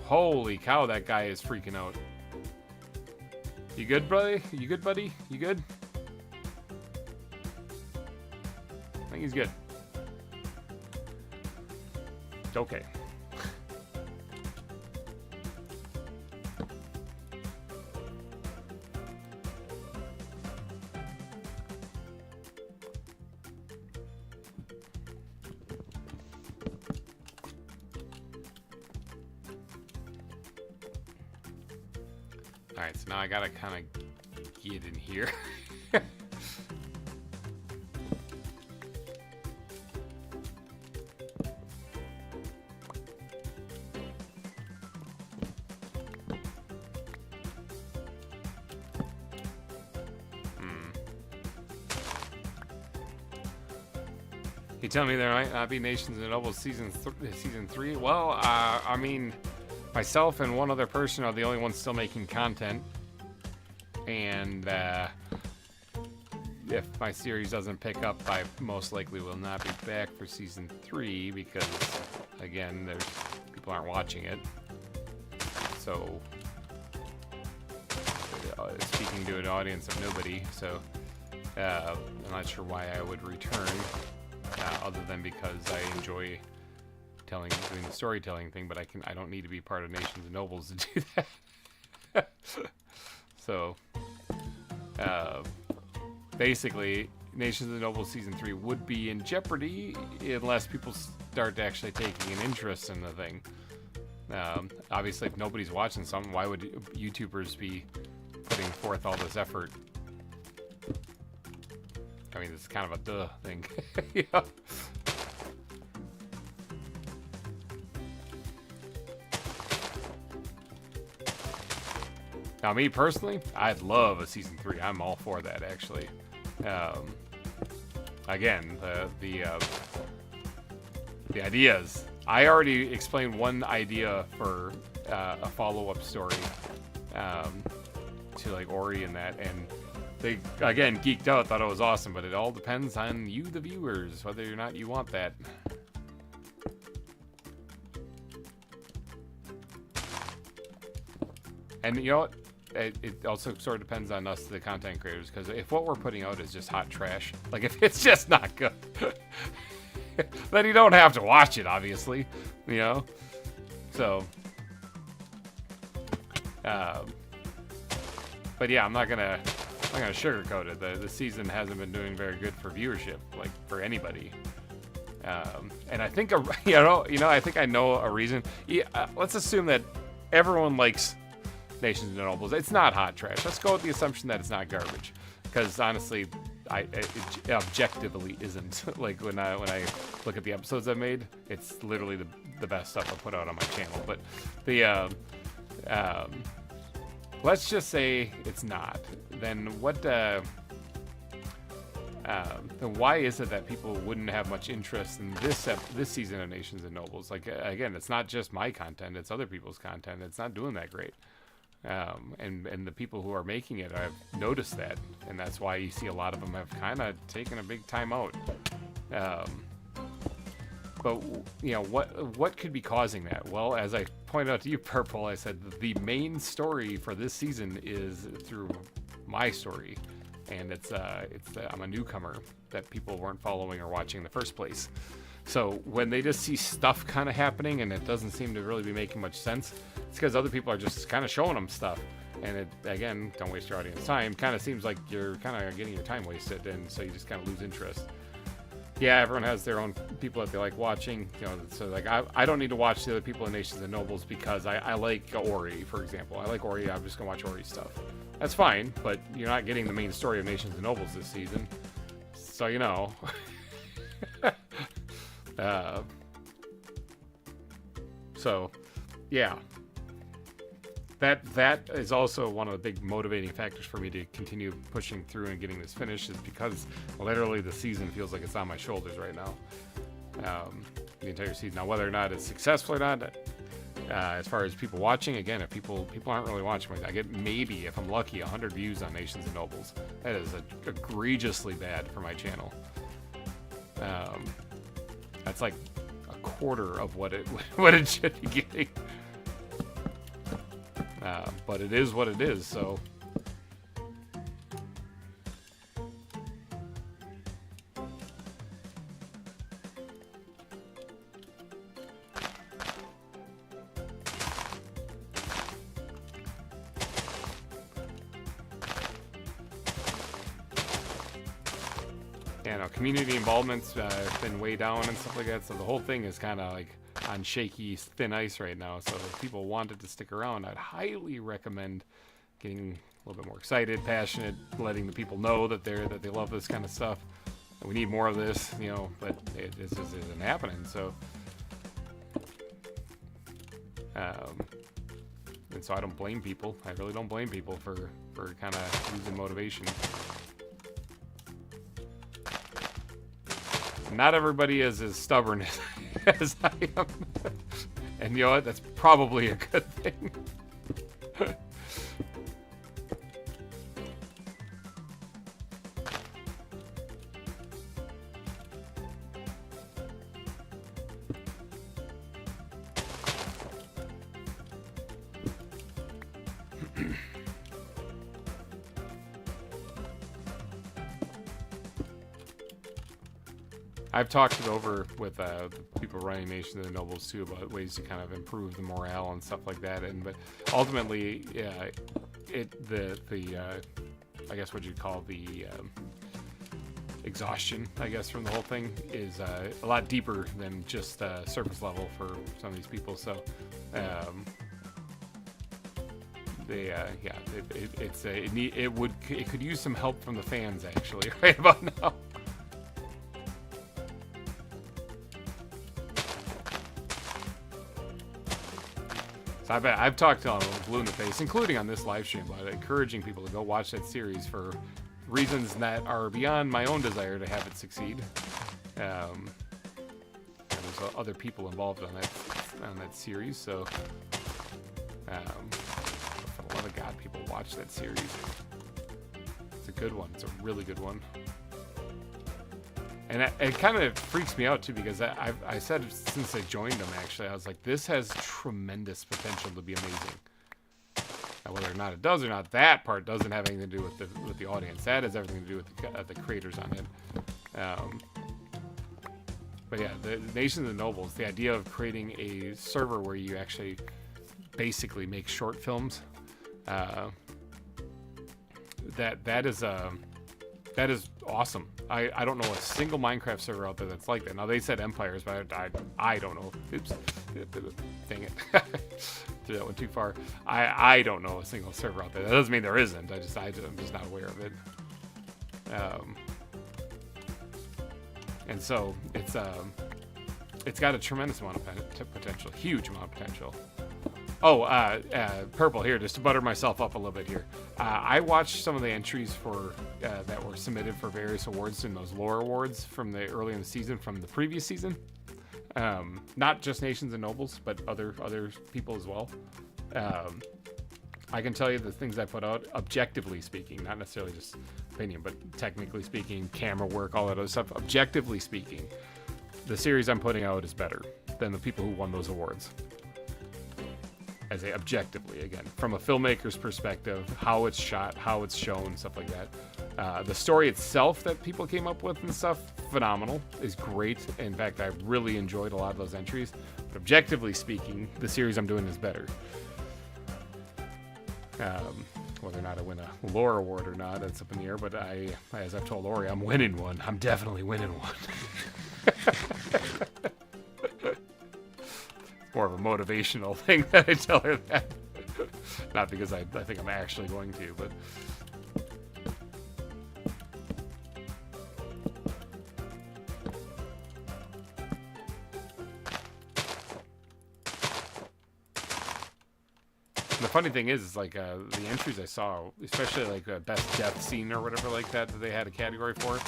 Holy cow, that guy is freaking out. You good, buddy? You good, buddy? You good? I think he's good. Okay. Alright, so now I gotta kind of get in here. You tell me there might not be Nations and Nobles season 3? Well, I mean, myself and one other person are the only ones still making content, and if my series doesn't pick up, I most likely will not be back for season 3 because, again, people aren't watching it. So, speaking to an audience of nobody, so I'm not sure why I would return, other than because I enjoy doing the storytelling thing, but I don't need to be part of Nations and Nobles to do that. So basically, Nations and Nobles season 3 would be in jeopardy unless people start actually taking an interest in the thing. Obviously, if nobody's watching something, why would YouTubers be putting forth all this effort? I mean, it's kind of a duh thing. Yeah. Now, me personally, I'd love a season 3. I'm all for that, actually. Again, the ideas. I already explained one idea for a follow-up story to like Ori and that, and they again geeked out, thought it was awesome, but it all depends on you, the viewers, whether or not you want that. And you know what? It also sort of depends on us, the content creators, because if what we're putting out is just hot trash, like if it's just not good, then you don't have to watch it, obviously, you know? So, but yeah, I'm not gonna sugarcoat it. The season hasn't been doing very good for viewership, like for anybody. And I think, I think I know a reason. Yeah, let's assume that everyone likes Nations and Nobles. It's not hot trash. Let's go with the assumption that it's not garbage, because honestly, it objectively isn't. Like when I look at the episodes I've made, it's literally the best stuff I put out on my channel. But the let's just say it's not. Then what? Then why is it that people wouldn't have much interest in this season of Nations and Nobles? Like again, it's not just my content; it's other people's content. It's not doing that great. And the people who are making it, I've noticed that, and that's why you see a lot of them have kind of taken a big time out. But you know what could be causing that? Well, as I pointed out to you, Purple, I said the main story for this season is through my story, and it's I'm a newcomer that people weren't following or watching in the first place. So when they just see stuff kind of happening and it doesn't seem to really be making much sense, it's because other people are just kind of showing them stuff. And it, again, don't waste your audience time. Kind of seems like you're kind of getting your time wasted, and so you just kind of lose interest. Yeah, everyone has their own people that they like watching. You know, so like I don't need to watch the other people in Nations and Nobles because I like Ori, for example. I like Ori. I'm just gonna watch Ori stuff. That's fine, but you're not getting the main story of Nations and Nobles this season, so you know. So, yeah, that is also one of the big motivating factors for me to continue pushing through and getting this finished, is because literally the season feels like it's on my shoulders right now. The entire season. Now, whether or not it's successful or not, as far as people watching, again, if people aren't really watching, I get maybe, if I'm lucky, 100 views on Nations and Nobles. That is egregiously bad for my channel. That's like a quarter of what it should be getting. But it is what it is, so. You know, community involvement's been way down and stuff like that, so the whole thing is kind of like on shaky, thin ice right now. So if people wanted to stick around, I'd highly recommend getting a little bit more excited, passionate, letting the people know that they love this kind of stuff. We need more of this, you know, but this isn't happening. So, and so I don't blame people. I really don't blame people for kind of losing motivation. Not everybody is as stubborn as I am. And you know what? That's probably a good thing. I've talked it over with people running Nations and Nobles too about ways to kind of improve the morale and stuff like that. But ultimately, I guess what you'd call the exhaustion, I guess, from the whole thing is a lot deeper than just surface level for some of these people. So, it could use some help from the fans actually right about now. So I've talked to blue in the face, including on this live stream, about encouraging people to go watch that series for reasons that are beyond my own desire to have it succeed. There's other people involved on that series, so for the love of God, people watch that series. It's a good one. It's a really good one. And it kind of freaks me out, too, because I said since I joined them, actually, I was like, this has tremendous potential to be amazing. Now, whether or not it does or not, that part doesn't have anything to do with the audience. That has everything to do with the creators on it. But yeah, the Nations and Nobles, the idea of creating a server where you actually basically make short films, that is awesome. I don't know a single Minecraft server out there that's like that. Now, they said Empires, but I don't know. Oops. Dang it. Threw that one too far. I don't know a single server out there. That doesn't mean there isn't. I'm just not aware of it. And so it's got a tremendous amount of potential, huge amount of potential. Oh, Purple, here, just to butter myself up a little bit here. I watched some of the entries for that were submitted for various awards in those lore awards from the early in the season, from the previous season. Not just Nations and Nobles, but other people as well. I can tell you the things I put out, objectively speaking, not necessarily just opinion, but technically speaking, camera work, all that other stuff. Objectively speaking, the series I'm putting out is better than the people who won those awards. I say objectively, again, from a filmmaker's perspective, how it's shot, how it's shown, stuff like that. The story itself that people came up with and stuff, phenomenal, is great. In fact, I really enjoyed a lot of those entries. But objectively speaking, the series I'm doing is better. Whether or not I win a lore award or not, that's up in the air. But as I've told Ori, I'm winning one. I'm definitely winning one. More of a motivational thing that I tell her that. Not because I think I'm actually going to, but... The funny thing is like the entries I saw, especially like best death scene or whatever like that they had a category for,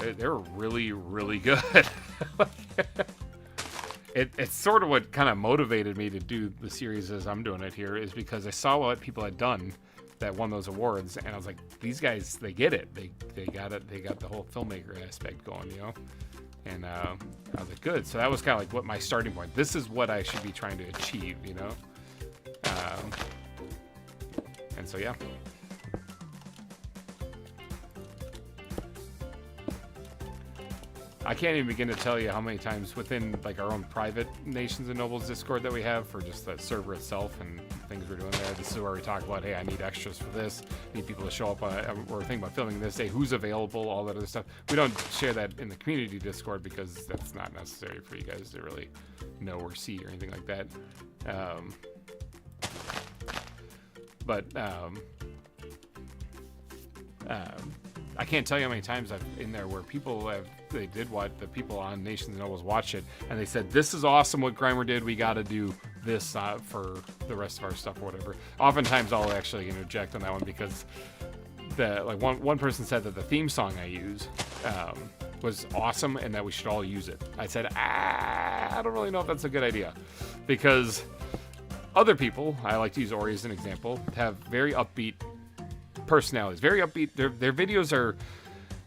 they were really, really good. It's sort of what kind of motivated me to do the series as I'm doing it here, is because I saw what people had done that won those awards, and I was like, these guys, they get it. They got it. They got the whole filmmaker aspect going, you know? And I was like, good. So that was kind of like what my starting point. This is what I should be trying to achieve, you know? And so, yeah. I can't even begin to tell you how many times within like our own private Nations and Nobles Discord that we have for just the server itself and things we're doing there. This is where we talk about, hey, I need extras for this, need people to show up, or think about filming this, hey, who's available, all that other stuff. We don't share that in the community Discord because that's not necessary for you guys to really know or see or anything like that. I can't tell you how many times I've in there where people the people on Nations and Nobles watch it and they said, this is awesome what GReimer did, we got to do this for the rest of our stuff or whatever. Oftentimes I'll actually interject on that one because one person said that the theme song I use was awesome and that we should all use it. I said, I don't really know if that's a good idea, because other people, I like to use Ori as an example, have very upbeat personalities, very upbeat. Their videos are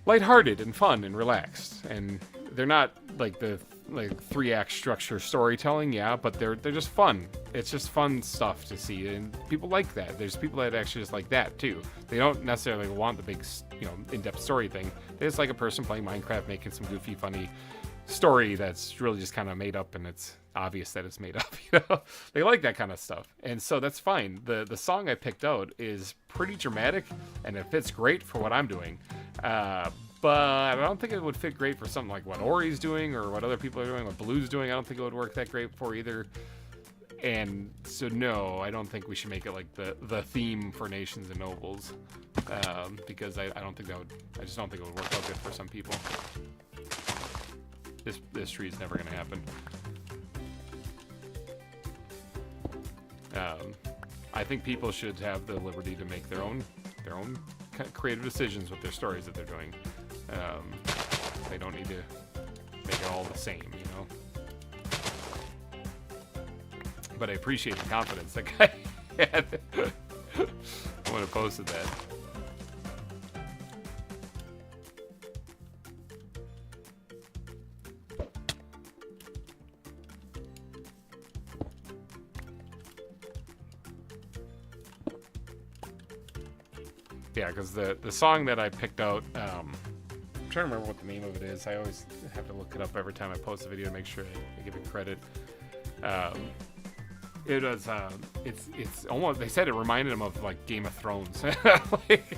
lighthearted and fun and relaxed, and they're not like the 3-act structure storytelling, yeah, but they're just fun. It's just fun stuff to see, and people like that. There's people that actually just like that too. They don't necessarily want the big, in-depth story thing. They just like a person playing Minecraft, making some goofy, funny story that's really just kind of made up, and it's obvious that it's made up. They like that kind of stuff, and so that's fine. The song I picked out is pretty dramatic, and it fits great for what I'm doing. But I don't think it would fit great for something like what Ori's doing or what other people are doing, what Blue's doing. I don't think it would work that great for either. And so no, I don't think we should make it like the theme for Nations and Nobles, because I don't think I just don't think it would work out good for some people. This tree is never gonna happen. I think people should have the liberty to make their own creative decisions with their stories that they're doing. They don't need to make it all the same, you know. But I appreciate the confidence that guy had when I posted that. Yeah, because the song that I picked out, I'm trying to remember what the name of it is. I always have to look it up every time I post a video to make sure I give it credit. It was, it's almost, they said it reminded them of like Game of Thrones. Like,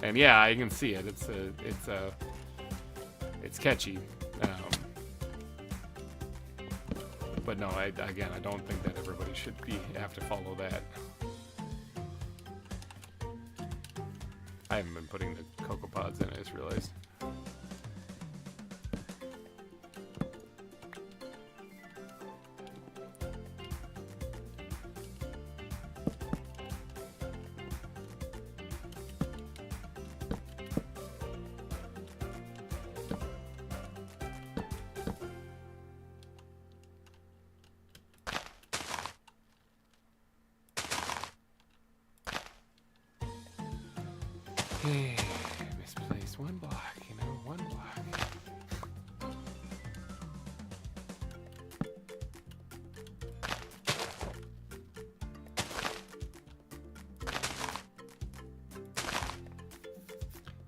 and yeah, I can see it. It's catchy. But no, again, I don't think that everybody should have to follow that. I haven't been putting the Cocoa Pods in, I just realized. Misplaced one block, you know, one block.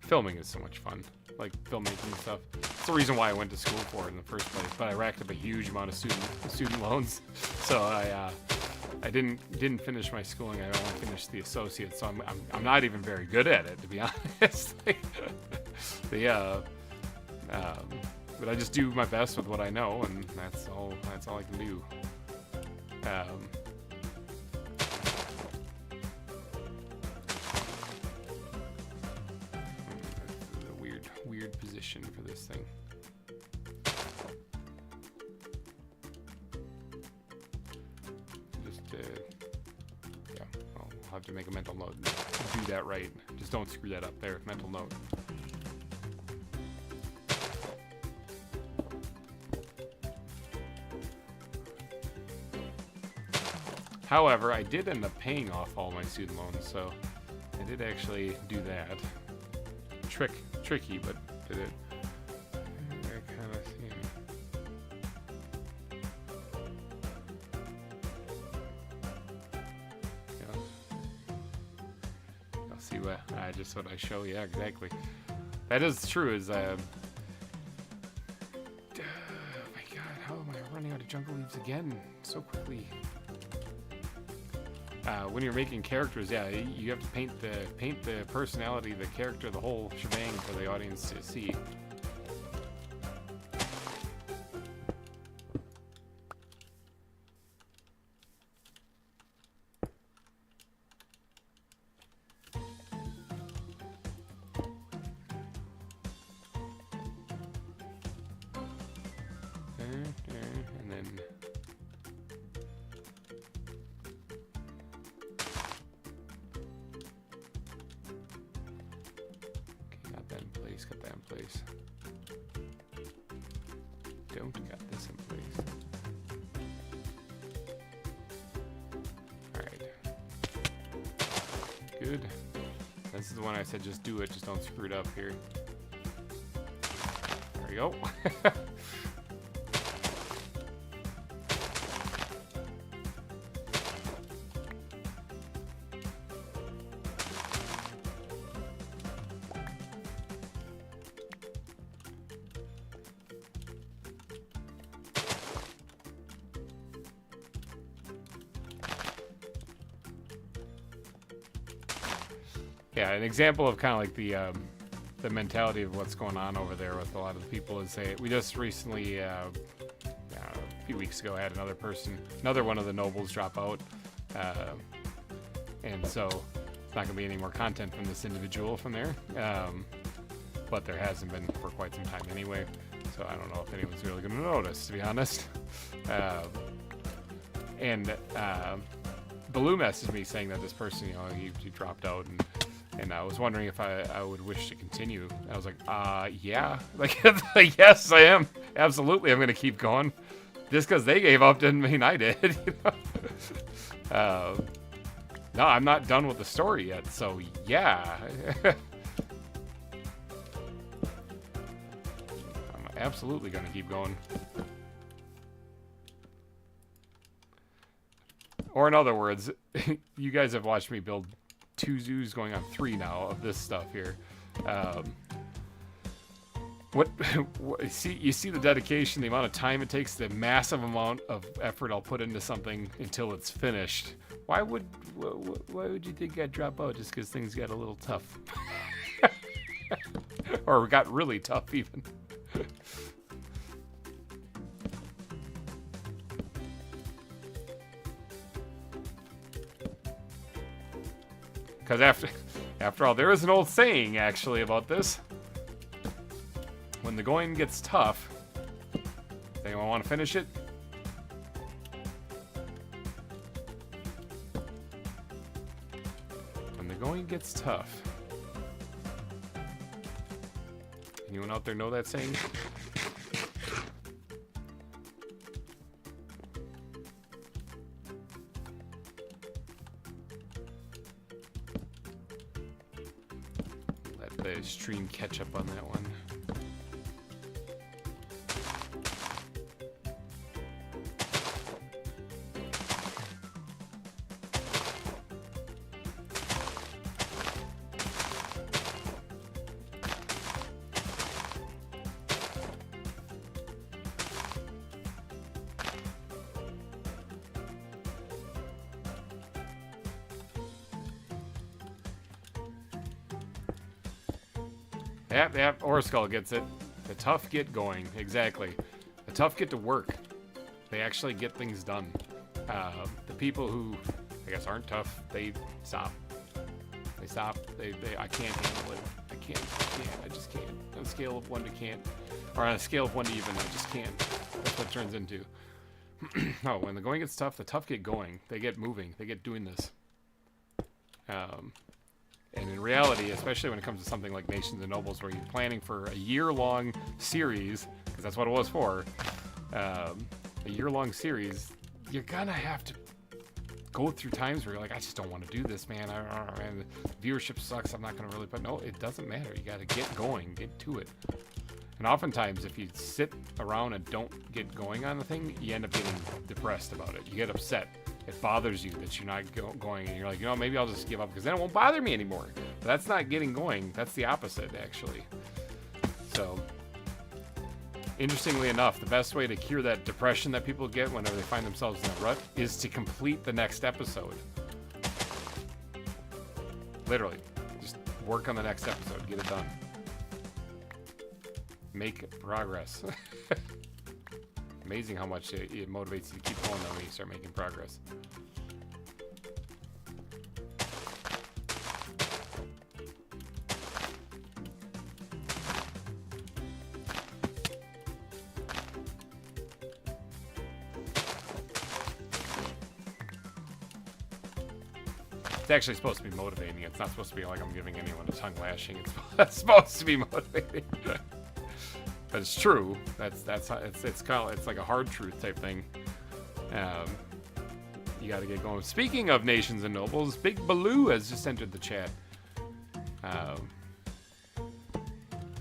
Filming is so much fun, like filmmaking and stuff. It's the reason why I went to school for it in the first place, but I racked up a huge amount of student loans, so I didn't finish my schooling. I only finished the associate, so I'm not even very good at it, to be honest. But I just do my best with what I know, and that's all I can do. This is a weird position for this thing. Yeah, I'll have to make a mental note to do that right. Just don't screw that up there. Mental note. However, I did end up paying off all my student loans, so I did actually do that. Tricky, but did it. I kind of, you know. I'll see what just what I show. Yeah, exactly. That is true. Is oh my God, how am I running out of jungle leaves again so quickly? When you're making characters, yeah, you have to paint the personality, the character, the whole shebang for the audience to see. And then got that in place. Don't got this in place. Alright. Good. This is the one I said just do it, just don't screw it up here. There we go. Yeah, an example of kind of like the mentality of what's going on over there with a lot of the people is we just recently, a few weeks ago, had another one of the nobles drop out, and so it's not going to be any more content from this individual from there, but there hasn't been for quite some time anyway, so I don't know if anyone's really going to notice, to be honest. Baloo messaged me saying that this person, you know, he dropped out, and I was wondering if I would wish to continue. I was like, yeah, like, yes, I am. Absolutely, I'm gonna keep going. Just because they gave up didn't mean I did. You know? No, I'm not done with the story yet, so yeah. I'm absolutely gonna keep going. Or in other words, you guys have watched me build 2 zoos going on 3 now of this stuff here. You see the dedication, the amount of time it takes, the massive amount of effort I'll put into something until it's finished. Why would you think I'd drop out just because things got a little tough? Or got really tough even. Because after all, there is an old saying actually about this. When the going gets tough, anyone want to finish it? When the going gets tough. Anyone out there know that saying? Let the stream catch up on that one. Yep, Orskull gets it. The tough get going, exactly. The tough get to work. They actually get things done. The people who, I guess, aren't tough, they stop. They stop. I can't handle it. I just can't. On a scale of 1 to can't, or on a scale of 1 to even, I just can't. That's what it turns into. Oh, when the going gets tough, the tough get going. They get moving. They get doing this. And in reality, especially when it comes to something like Nations and Nobles, where you're planning for a year-long series, because that's what it was for, a year-long series, you're gonna have to go through times where you're like, I just don't want to do this, man. And viewership sucks. I'm not gonna really. But no, it doesn't matter. You gotta get going, get to it. And oftentimes, if you sit around and don't get going on the thing, you end up getting depressed about it. You get upset. It bothers you that you're not going, and you're like, you know, maybe I'll just give up because then it won't bother me anymore. But that's not getting going. That's the opposite, actually. So, interestingly enough, the best way to cure that depression that people get whenever they find themselves in a rut is to complete the next episode. Literally. Just work on the next episode. Get it done. Make progress. Amazing how much it motivates you to keep going though when you start making progress. It's actually supposed to be motivating. It's not supposed to be like I'm giving anyone a tongue lashing. It's supposed to be motivating. But it's true. That's how it's kind of, it's like a hard truth type thing. You got to get going. Speaking of Nations and Nobles, Big Baloo has just entered the chat.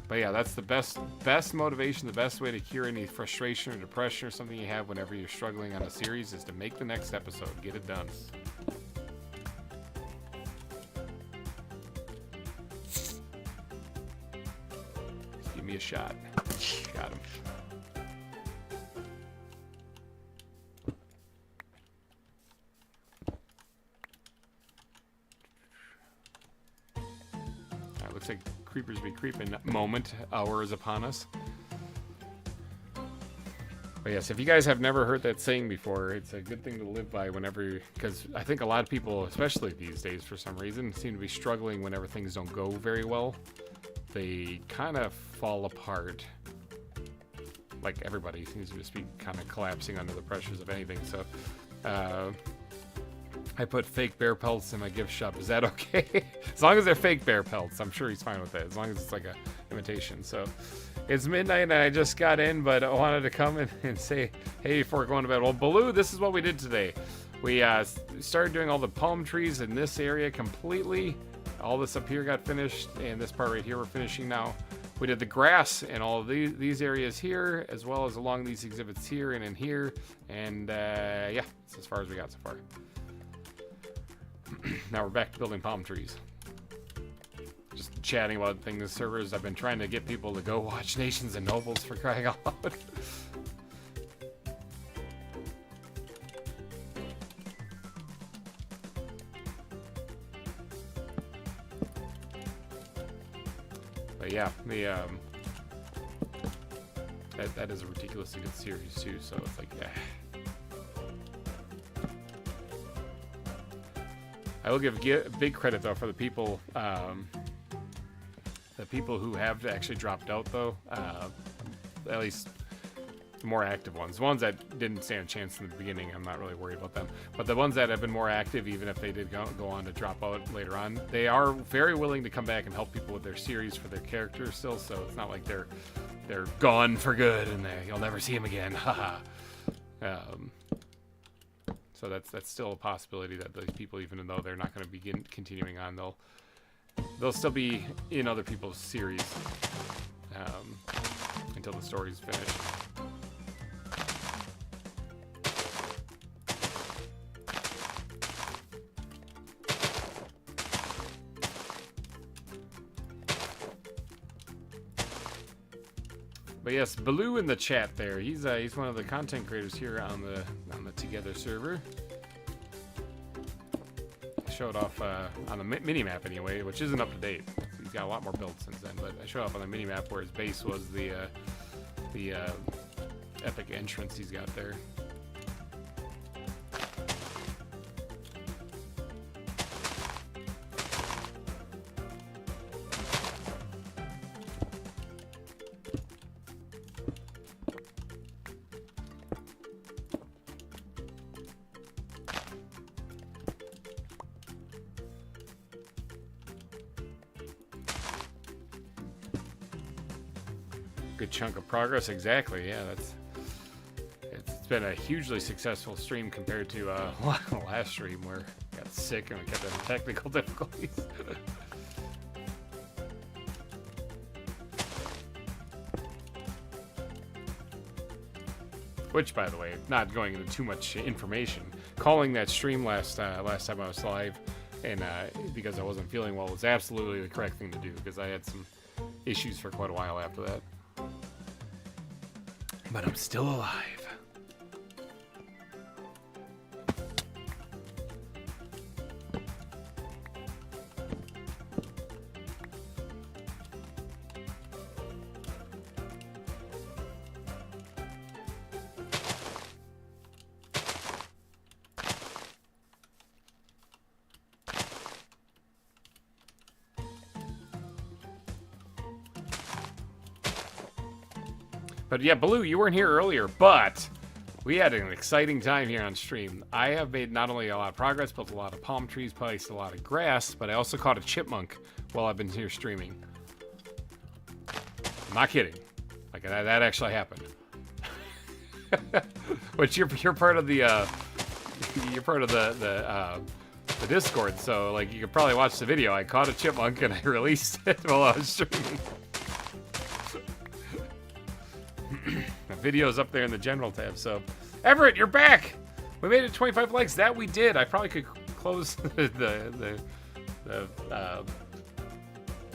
But yeah, that's the best motivation, the best way to cure any frustration or depression or something you have whenever you're struggling on a series is to make the next episode. Get it done. Just give me a shot. Got him. Alright, looks like creepers be creeping moment. Hour is upon us. But yes, if you guys have never heard that saying before, it's a good thing to live by whenever, because I think a lot of people, especially these days for some reason, seem to be struggling whenever things don't go very well. They kind of fall apart. Like everybody seems to just be kind of collapsing under the pressures of anything. So I put fake bear pelts in my gift shop. Is that okay? As long as they're fake bear pelts, I'm sure he's fine with that. As long as it's like a imitation. So it's midnight and I just got in, but I wanted to come in and say, hey, before going to bed. Well, Baloo, this is what we did today. We started doing all the palm trees in this area completely. All this up here got finished, and this part right here we're finishing now. We did the grass in all of these areas here, as well as along these exhibits here and in here. And yeah, that's as far as we got so far. Now we're back to building palm trees. Just chatting about things, servers. I've been trying to get people to go watch Nations and Nobles, for crying out loud. But yeah, the that is a ridiculously good series too. So it's like, yeah. I will give big credit though for the people who have actually dropped out though. At least the more active ones. The ones that didn't stand a chance in the beginning, I'm not really worried about them. But the ones that have been more active, even if they did go on to drop out later on, they are very willing to come back and help people with their series for their characters still. So it's not like they're gone for good and you'll never see them again. Haha. So that's still a possibility that those people, even though they're not going to be continuing on, they'll still be in other people's series until the story's finished. But yes, Baloo in the chat there. He's one of the content creators here on the Together server. I showed off on the mini map anyway, which isn't up to date. He's got a lot more builds since then. But I showed off on the mini map where his base was the epic entrance he's got there. Good chunk of progress, exactly. Yeah, it's been a hugely successful stream compared to last stream where I got sick and we kept having technical difficulties. Which, by the way, not going into too much information, calling that stream last time I was live, and because I wasn't feeling well, was absolutely the correct thing to do because I had some issues for quite a while after that. But I'm still alive. But yeah, Baloo, you weren't here earlier, but we had an exciting time here on stream. I have made not only a lot of progress, built a lot of palm trees, placed a lot of grass, but I also caught a chipmunk while I've been here streaming. I'm not kidding. Like that actually happened. Which you're part of the the Discord, so like you could probably watch the video. I caught a chipmunk and I released it while I was streaming. The video's up there in the general tab. So, Everett, you're back. We made it 25 likes. That we did. I probably could close the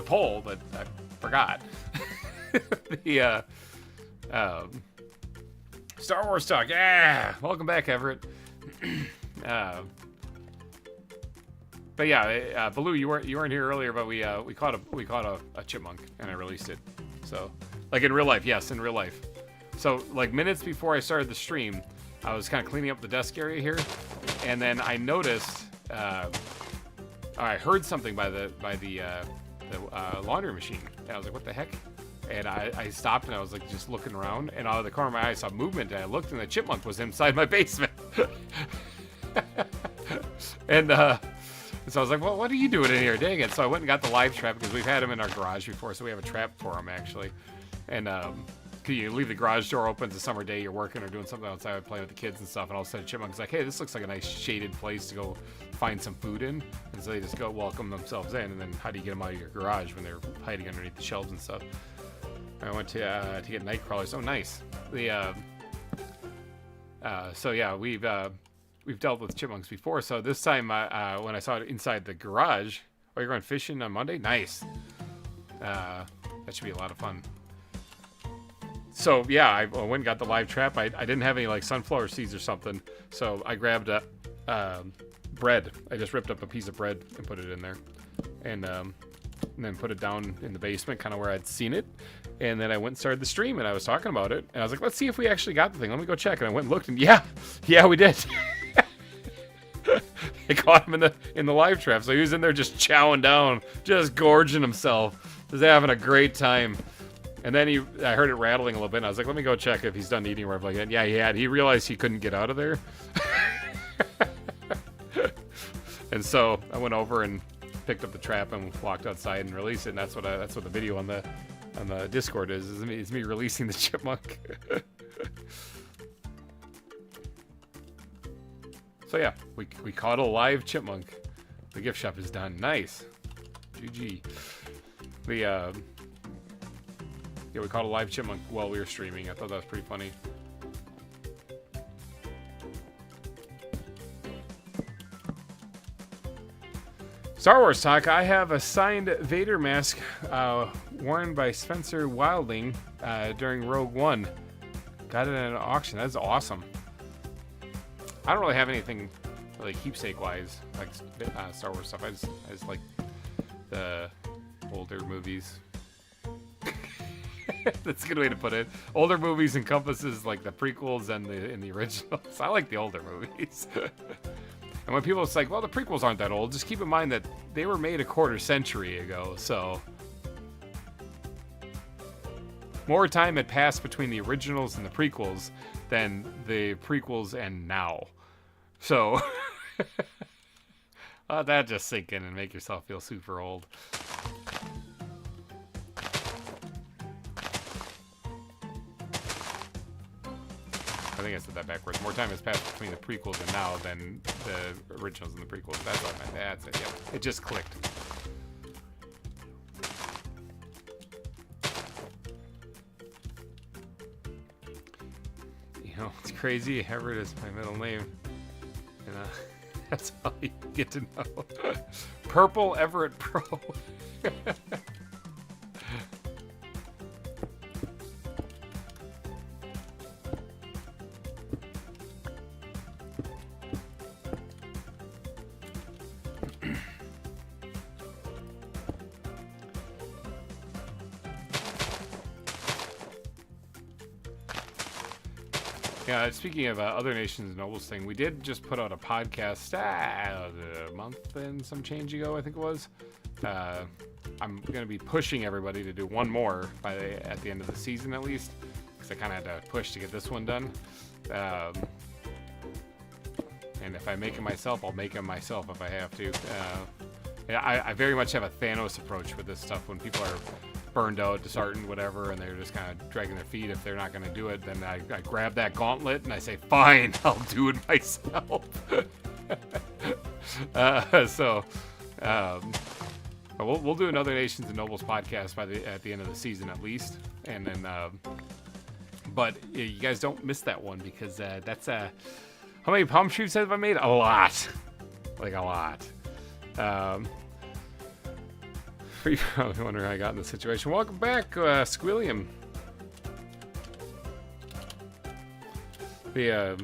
poll, but I forgot. The Star Wars talk. Yeah, welcome back, Everett. But yeah, Baloo, you weren't here earlier, but we caught a chipmunk and I released it. So, like in real life, yes, in real life. So, like minutes before I started the stream, I was kind of cleaning up the desk area here, and then I noticed, I heard something by the laundry machine, and I was like, "What the heck?" And I stopped and I was like just looking around, and out of the corner of my eye I saw movement, and I looked, and the chipmunk was inside my basement. And so I was like, well, what are you doing in here? Dang it. So I went and got the live trap because we've had them in our garage before, so we have a trap for them, actually. And you leave the garage door open. It's a summer day, you're working or doing something outside, playing with the kids and stuff, and all of a sudden Chipmunk's like, hey, this looks like a nice shaded place to go find some food in. And so they just go welcome themselves in, and then how do you get them out of your garage when they're hiding underneath the shelves and stuff? I went to get night crawlers. Oh, nice. So yeah, we've dealt with chipmunks before. So this time, when I saw it inside the garage, oh, you're going fishing on Monday? Nice. That should be a lot of fun. So yeah, I went and got the live trap. I didn't have any like sunflower seeds or something, so I grabbed bread. I just ripped up a piece of bread and put it in there, and then put it down in the basement, kind of where I'd seen it. And then I went and started the stream, and I was talking about it, and I was like, let's see if we actually got the thing. Let me go check. And I went and looked, and yeah, we did. I caught him in the live trap, so he was in there just chowing down, just gorging himself, just having a great time. And then I heard it rattling a little bit, and I was like, let me go check if he's done eating or whatever like that. Yeah, he had. He realized he couldn't get out of there. And so I went over and picked up the trap and walked outside and released it, and that's what the video on the Discord is me releasing the chipmunk. So yeah, we caught a live chipmunk. The gift shop is done. Nice. GG. Yeah, we caught a live chipmunk while we were streaming. I thought that was pretty funny. Star Wars talk. I have a signed Vader mask worn by Spencer Wilding during Rogue One. Got it at an auction. That's awesome. I don't really have anything really keepsake-wise, like Star Wars stuff. I just like the older movies. That's a good way to put it. Older movies encompasses like the prequels and the originals. I like the older movies. And when people say, well, the prequels aren't that old, just keep in mind that they were made a quarter century ago, so more time had passed between the originals and the prequels than the prequels and now. So that just sink in and make yourself feel super old. I think I said that backwards. More time has passed between the prequels and now than the originals and the prequels. That's what I meant. That's it. Yeah, it just clicked. You know, it's crazy. Everett is my middle name, and that's all you get to know. Purple Everett Pro. Yeah, speaking of other nations and nobles thing, we did just put out a podcast a month and some change ago, I think it was. I'm going to be pushing everybody to do one more at the end of the season at least, because I kind of had to push to get this one done. And if I make it myself, I'll make it myself if I have to. I very much have a Thanos approach with this stuff. When people are burned out, disheartened, whatever, and they're just kind of dragging their feet, if they're not going to do it, then I grab that gauntlet and I say, fine, I'll do it myself. We'll do another Nations and Nobles podcast at the end of the season at least, and then but you guys don't miss that one, because that's how many palm trees have I made? A lot. Like a lot. You're probably wondering how I got in this situation. Welcome back, Squilliam. The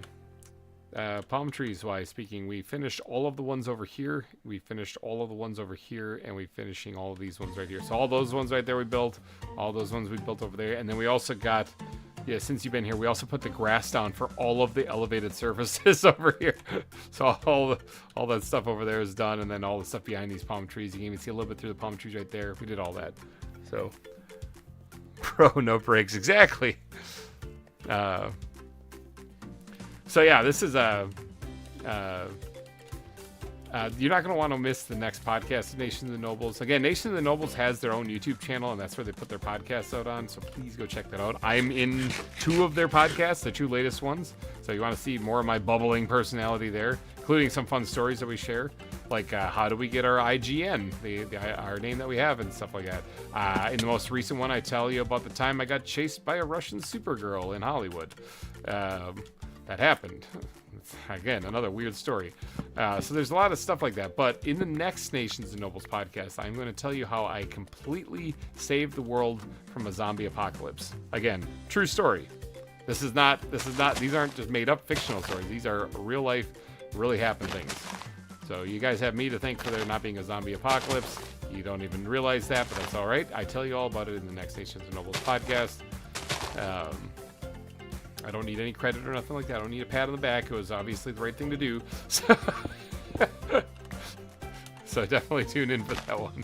palm trees wise speaking, we finished all of the ones over here. We finished all of the ones over here, and we're finishing all of these ones right here. So all those ones right there we built, all those ones we built over there, and then we also got, since you've been here, we also put the grass down for all of the elevated surfaces over here. So all that stuff over there is done, and then all the stuff behind these palm trees, you can even see a little bit through the palm trees right there. We did all that. So, pro, no breaks, exactly. So yeah, this is You're not going to want to miss the next podcast of Nations and Nobles. Again, Nations and Nobles has their own YouTube channel, and that's where they put their podcasts out on, so please go check that out. I'm in 2 of their podcasts, the 2 latest ones, so you want to see more of my bubbling personality there, including some fun stories that we share, like how do we get our IGN, our name that we have, and stuff like that. In the most recent one, I tell you about the time I got chased by a Russian Supergirl in Hollywood. That happened. Again, another weird story. So there's a lot of stuff like that. But in the next Nations and Nobles podcast, I'm going to tell you how I completely saved the world from a zombie apocalypse. Again, true story. These aren't just made up fictional stories. These are real life, really happened things. So you guys have me to thank for there not being a zombie apocalypse. You don't even realize that, but that's all right. I tell you all about it in the next Nations and Nobles podcast. I don't need any credit or nothing like that. I don't need a pat on the back. It was obviously the right thing to do. So definitely tune in for that one.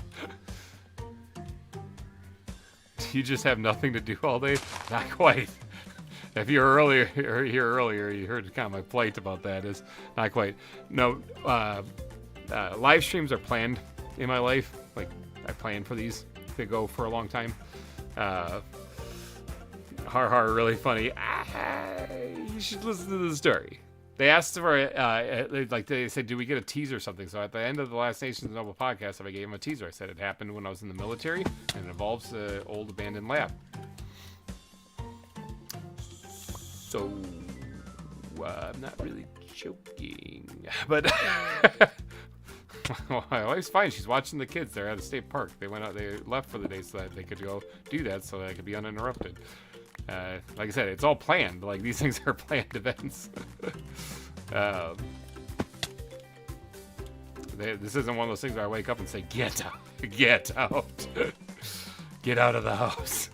Do you just have nothing to do all day? Not quite. If you were here earlier, you heard kind of my plight about that. Is not quite. No, live streams are planned in my life. Like, I plan for these to go for a long time. Really funny. You should listen to the story. They asked for they said, do we get a teaser or something? So at the end of the last Nations and Noble podcast, I gave them a teaser. I said it happened when I was in the military, and it involves the old abandoned lab. So I'm not really joking, but my wife's fine. She's watching the kids. They're at a state park. They left for the day so that they could go do that, so that I could be uninterrupted. Like I said, it's all planned. Like, these things are planned events. This isn't one of those things where I wake up and say, get out, get out, get out of the house.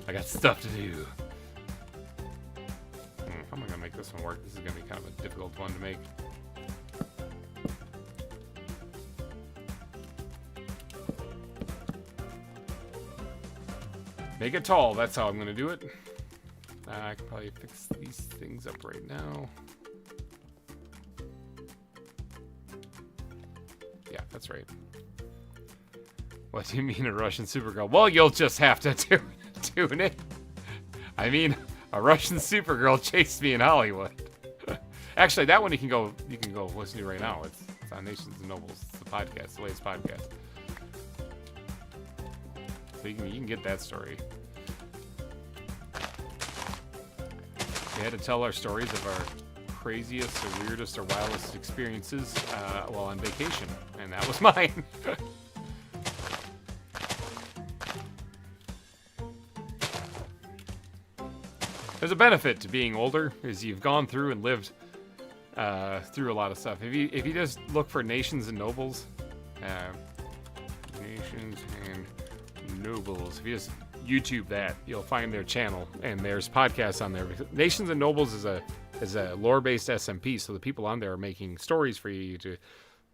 I got stuff to do. How am I gonna make this one work? This is gonna be kind of a difficult one to make. Make it tall, that's how I'm gonna do it. I can probably fix these things up right now. Yeah, that's right. What do you mean a Russian Supergirl? Well, you'll just have to tune it. I mean, a Russian Supergirl chased me in Hollywood. Actually, that one you can go listen to right now. It's on Nations and Nobles. It's the podcast, the latest podcast. So you can get that story. We had to tell our stories of our craziest or weirdest or wildest experiences while on vacation, and that was mine. There's a benefit to being older, is you've gone through and lived through a lot of stuff. If you just look for Nations and Nobles, Nations and Nobles, if you just YouTube that, you'll find their channel, and there's podcasts on there. Nations and Nobles is a lore-based SMP, so the people on there are making stories for you to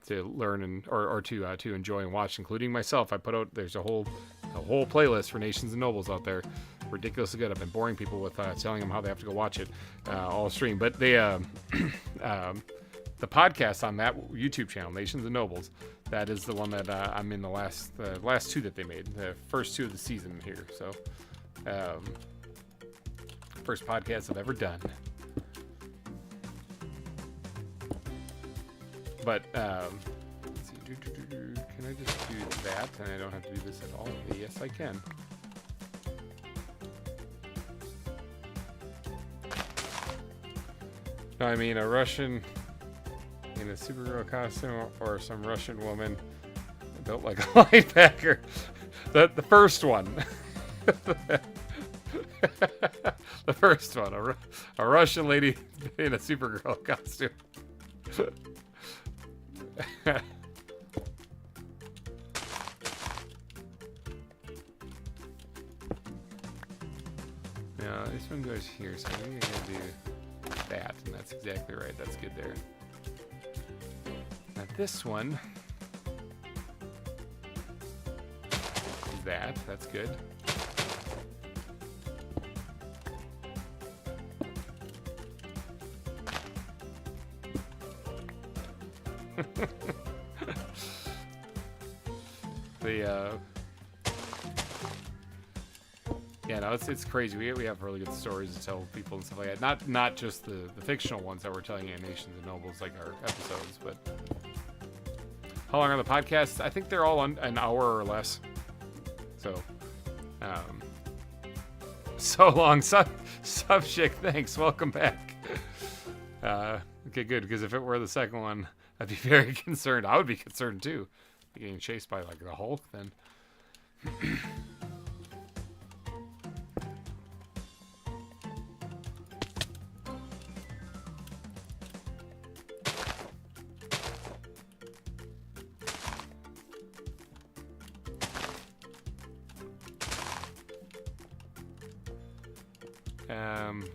learn and or to enjoy and watch, including myself. I put out there's a whole playlist for Nations and Nobles out there, ridiculously good. I've been boring people with telling them how they have to go watch it all stream, but they the podcast on that YouTube channel, Nations and Nobles, that is the one that I'm in the last 2 that they made, the first 2 of the season here. So, first podcast I've ever done. But let's see, can I just do that and I don't have to do this at all? Yes, I can. No, I mean a Russian in a Supergirl costume or some Russian woman built like a linebacker. The first one. The first one. A Russian lady in a Supergirl costume. No, this one goes here, so we're gonna do that, and that's exactly right. That's good there. Now this one is that. That's good. The yeah, no, it's crazy. We have really good stories to tell people and stuff like that. Not just the fictional ones that we're telling in Nations and Nobles, like our episodes, but how long are the podcasts? I think they're all an hour or less. So, so long, sub chick. Thanks. Welcome back. Okay, good. Because if it were the second one, I'd be very concerned. I would be concerned too. Getting chased by like the Hulk, then.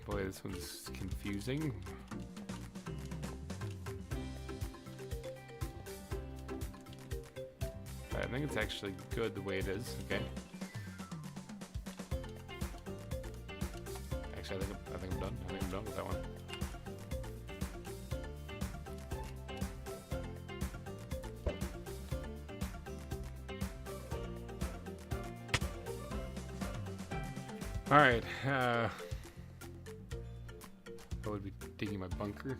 Boy, this one's confusing. I think it's actually good the way it is. Okay. Actually, I think I'm done. I think I'm done with that one. All right. I would be digging my bunker.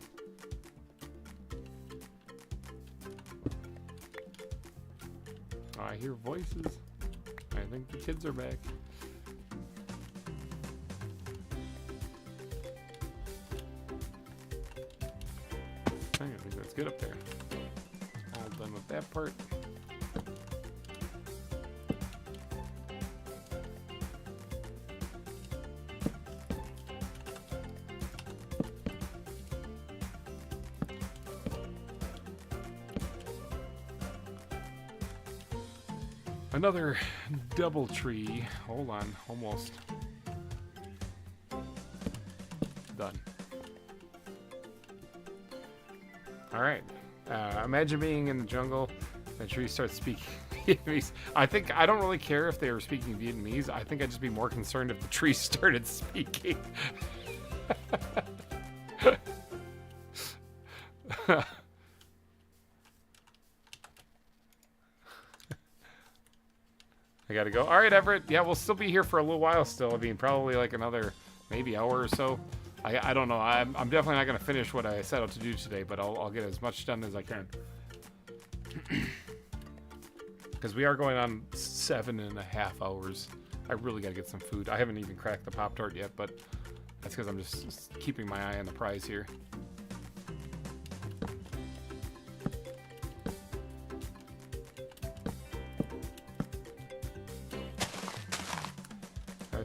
Oh, I hear voices. I think the kids are back. I think that's good up there. All done with that part. Another double tree. Hold on, almost done. All right. Imagine being in the jungle. The tree starts speaking Vietnamese. I don't really care if they were speaking Vietnamese. I think I'd just be more concerned if the tree started speaking. I gotta go. All right, Everett. Yeah, we'll still be here for a little while still. I mean, probably like another maybe hour or so. I don't know. I'm definitely not gonna finish what I set out to do today, but I'll get as much done as I can. Because we are going on 7.5 hours. I really gotta get some food. I haven't even cracked the Pop-Tart yet, but that's because I'm just keeping my eye on the prize here.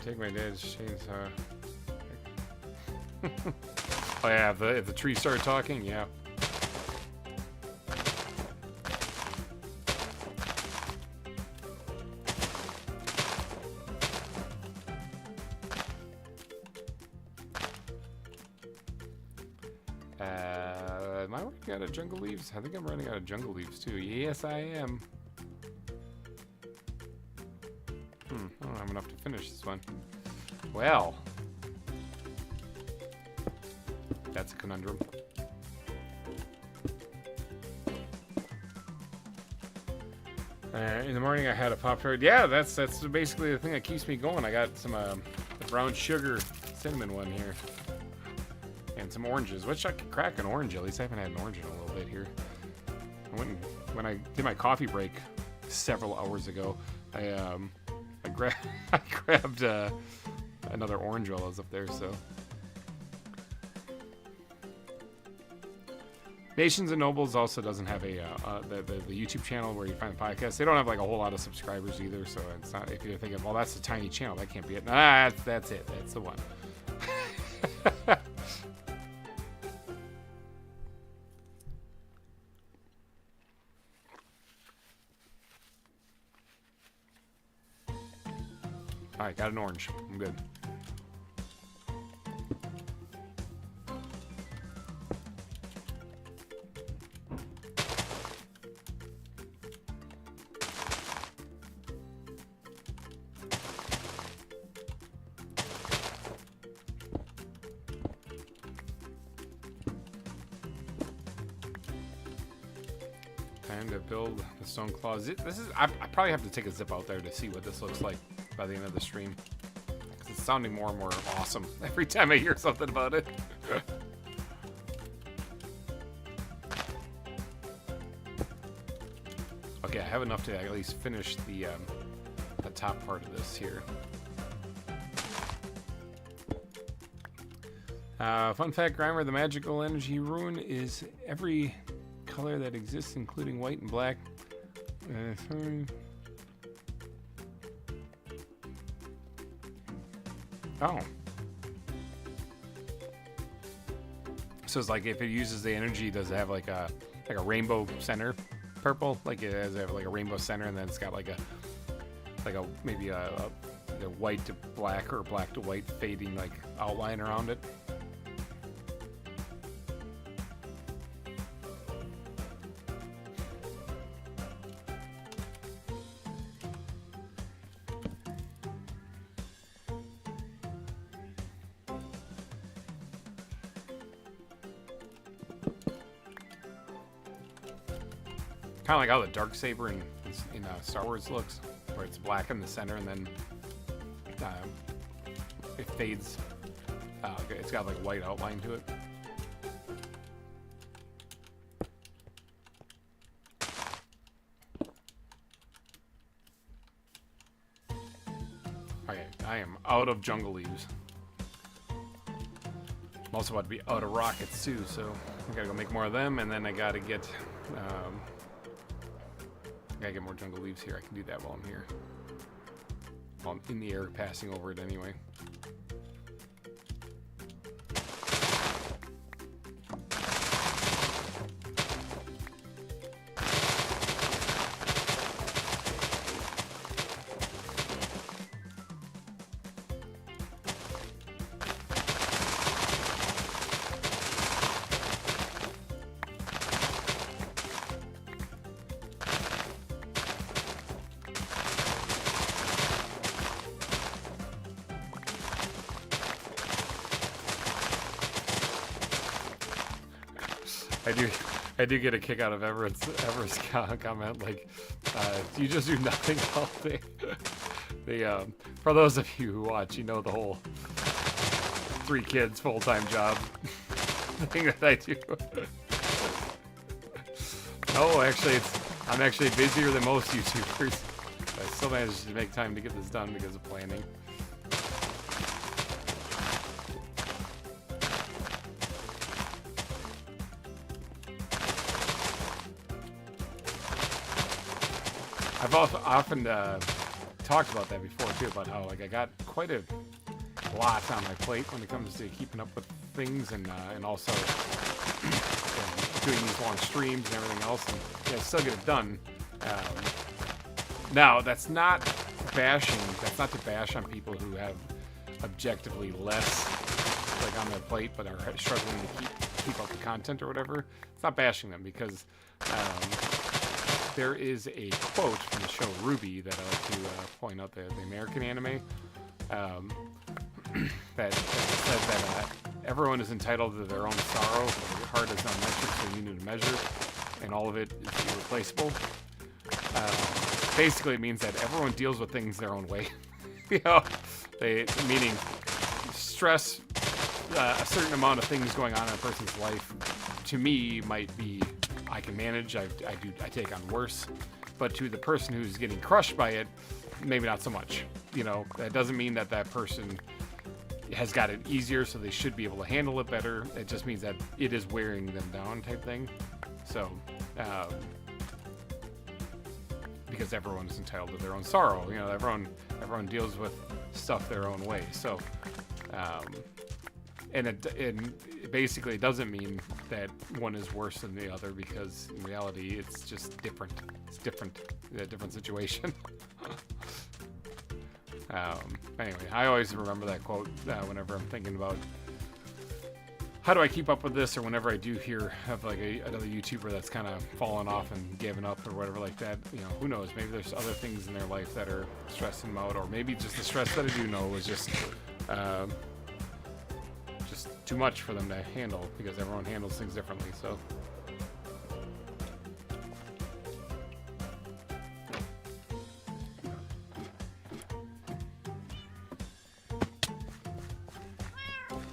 Take my dad's chainsaw. Oh yeah, if the tree started talking, yeah. Am I running out of jungle leaves? I think I'm running out of jungle leaves too. Yes, I am. I don't have enough to finish this one. Well, that's a conundrum. In the morning, I had a Pop-Tart. Yeah, that's basically the thing that keeps me going. I got some the brown sugar cinnamon one here, and some oranges, which I could crack an orange. At least I haven't had an orange in a little bit here. When I did my coffee break several hours ago, I grabbed another orange while I was up there, so. Nations and Nobles also doesn't have a the YouTube channel where you find the podcast. They don't have like a whole lot of subscribers either, so it's not. If you're thinking, well, that's a tiny channel, that can't be it. Nah, that's it. That's the one. All right, got an orange. I'm good. Time to build the stone claws. This is. I probably have to take a zip out there to see what this looks like by the end of the stream. Because it's sounding more and more awesome every time I hear something about it. Okay, I have enough to at least finish the top part of this here. Fun fact, GReimer, the magical energy rune is every color that exists, including white and black. Oh. So it's like if it uses the energy, does it have like a rainbow center? Purple? Like it has like a rainbow center, and then it's got like a maybe a white to black or black to white fading like outline around it. Kind of like how the Darksaber in Star Wars looks, where it's black in the center and then it fades. Okay, it's got like a white outline to it. Okay, I am out of jungle leaves. I'm also about to be out of rockets too, so I gotta go make more of them, and then I gotta get more jungle leaves here. I can do that while I'm here. While I'm in the air passing over it anyway. I do get a kick out of Everett's comment, like, you just do nothing all day. For those of you who watch, you know the whole 3 kids full-time job thing that I do. No, actually, I'm actually busier than most YouTubers. I still managed to make time to get this done because of planning. I've often talked about that before too, about how like I got quite a lot on my plate when it comes to keeping up with things and also doing these long streams and everything else, and yeah, still get it done. Now that's not bashing. That's not to bash on people who have objectively less like on their plate but are struggling to keep up the content or whatever. It's not bashing them because. There is a quote from the show Ruby that I like to point out, the American anime, that says that everyone is entitled to their own sorrow, but your heart is not metric, so you need to measure, and all of it is irreplaceable. Basically, it means that everyone deals with things their own way. You know, meaning stress, a certain amount of things going on in a person's life, to me, might be. I can manage, I take on worse, but to the person who's getting crushed by it, maybe not so much. You know, that doesn't mean that that person has got it easier, so they should be able to handle it better. It just means that it is wearing them down type thing. So, because everyone is entitled to their own sorrow. You know, everyone deals with stuff their own way. So, and it basically doesn't mean that one is worse than the other, because in reality it's just different. It's different, a different situation. Anyway, I always remember that quote whenever I'm thinking about how do I keep up with this, or whenever I do hear of like another YouTuber that's kind of fallen off and given up or whatever like that. You know, who knows? Maybe there's other things in their life that are stressing them out, or maybe just the stress that I do know is just too much for them to handle, because everyone handles things differently. So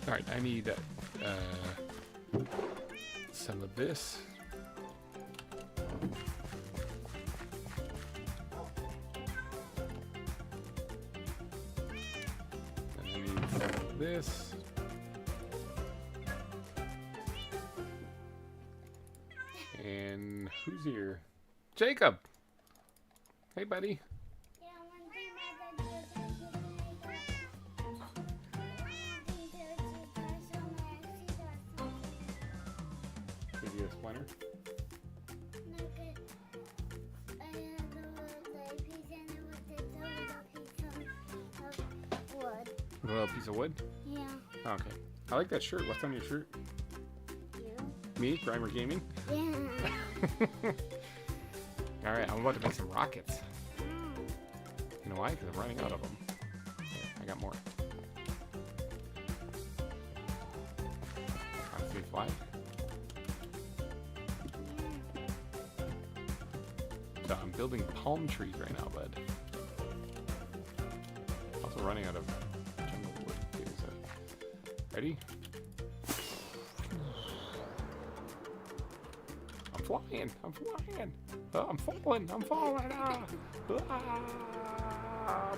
Alright, I need some of this. And I need some of this. And who's here? Jacob! Hey, buddy. Give you a splinter? A little piece of wood? Yeah. Oh, okay. I like that shirt. What's on your shirt? You? Me? GReimer Gaming? Yeah. Alright, I'm about to make some rockets. You know why? Because I'm running out of them. Here, I got more. How do they fly? So I'm building palm trees right now, bud. Also running out of jungle wood too, so. Ready? I'm flying! I'm flying! I'm falling! I'm falling! Ah! Ah!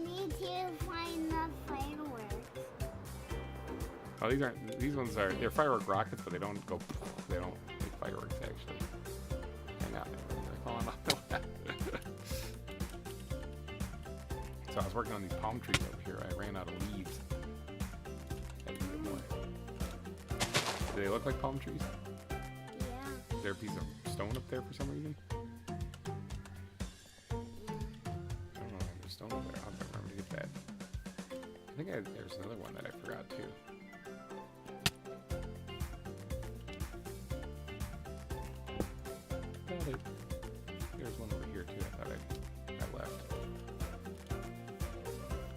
Need to find the fireworks. Oh, these ones are, they're firework rockets, but they don't go, they don't make fireworks actually. Hang on, they're falling off the left. So I was working on these palm trees over here. I ran out of leaves. Had to get more. Do they look like palm trees? Yeah. Is there a piece of stone up there for some reason? I don't know if there's stone up there. I'll have to remember to get that. I think there's another one that I forgot too. There's one over here too. I thought I left.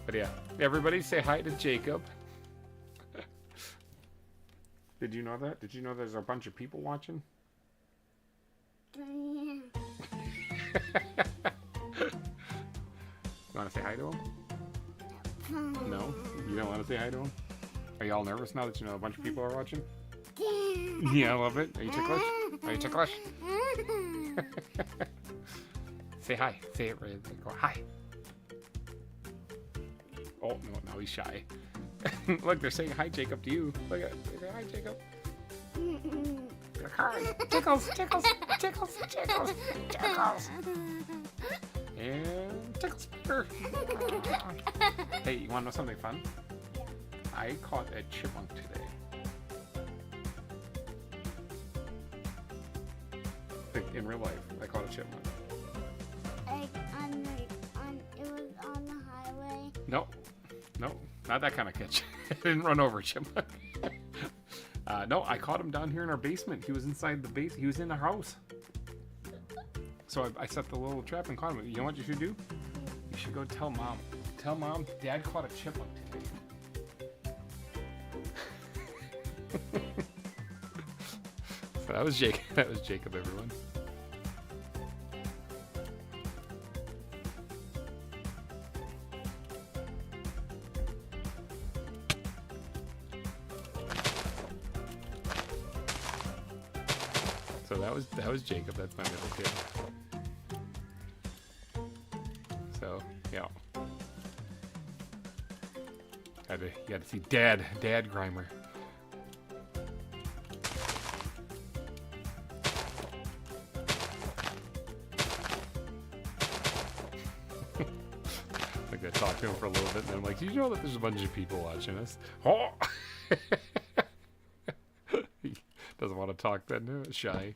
But yeah, everybody say hi to Jacob. Did you know that? Did you know there's a bunch of people watching? Yeah. You want to say hi to him? No? You don't want to say hi to him? Are you all nervous now that you know a bunch of people are watching? Yeah, I love it. Are you ticklish? Are you ticklish? Say hi. Say it right. Go hi. Oh, no, now he's shy. Look, they're saying hi, Jacob, to you. Look at it. They say hi, Jacob. Hi. Tickles, tickles, tickles, tickles, tickles. And tickles. Hey, you want to know something fun? I caught a chipmunk today. Like, in real life, I caught a chipmunk. Like it was on the highway. No, not that kind of catch. I didn't run over a chipmunk. No, I caught him down here in our basement. He was inside the base. He was in the house. So I set the little trap and caught him. You know what you should do? You should go tell Mom. Tell Mom, Dad caught a chipmunk today. So that was Jake. That was Jacob, everyone. So that was Jacob. That's my middle kid. So yeah, you had to see Dad GReimer. Like I talked to him for a little bit, and then I'm like, "Do you know that there's a bunch of people watching us?" Oh. He doesn't want to talk then. No, shy.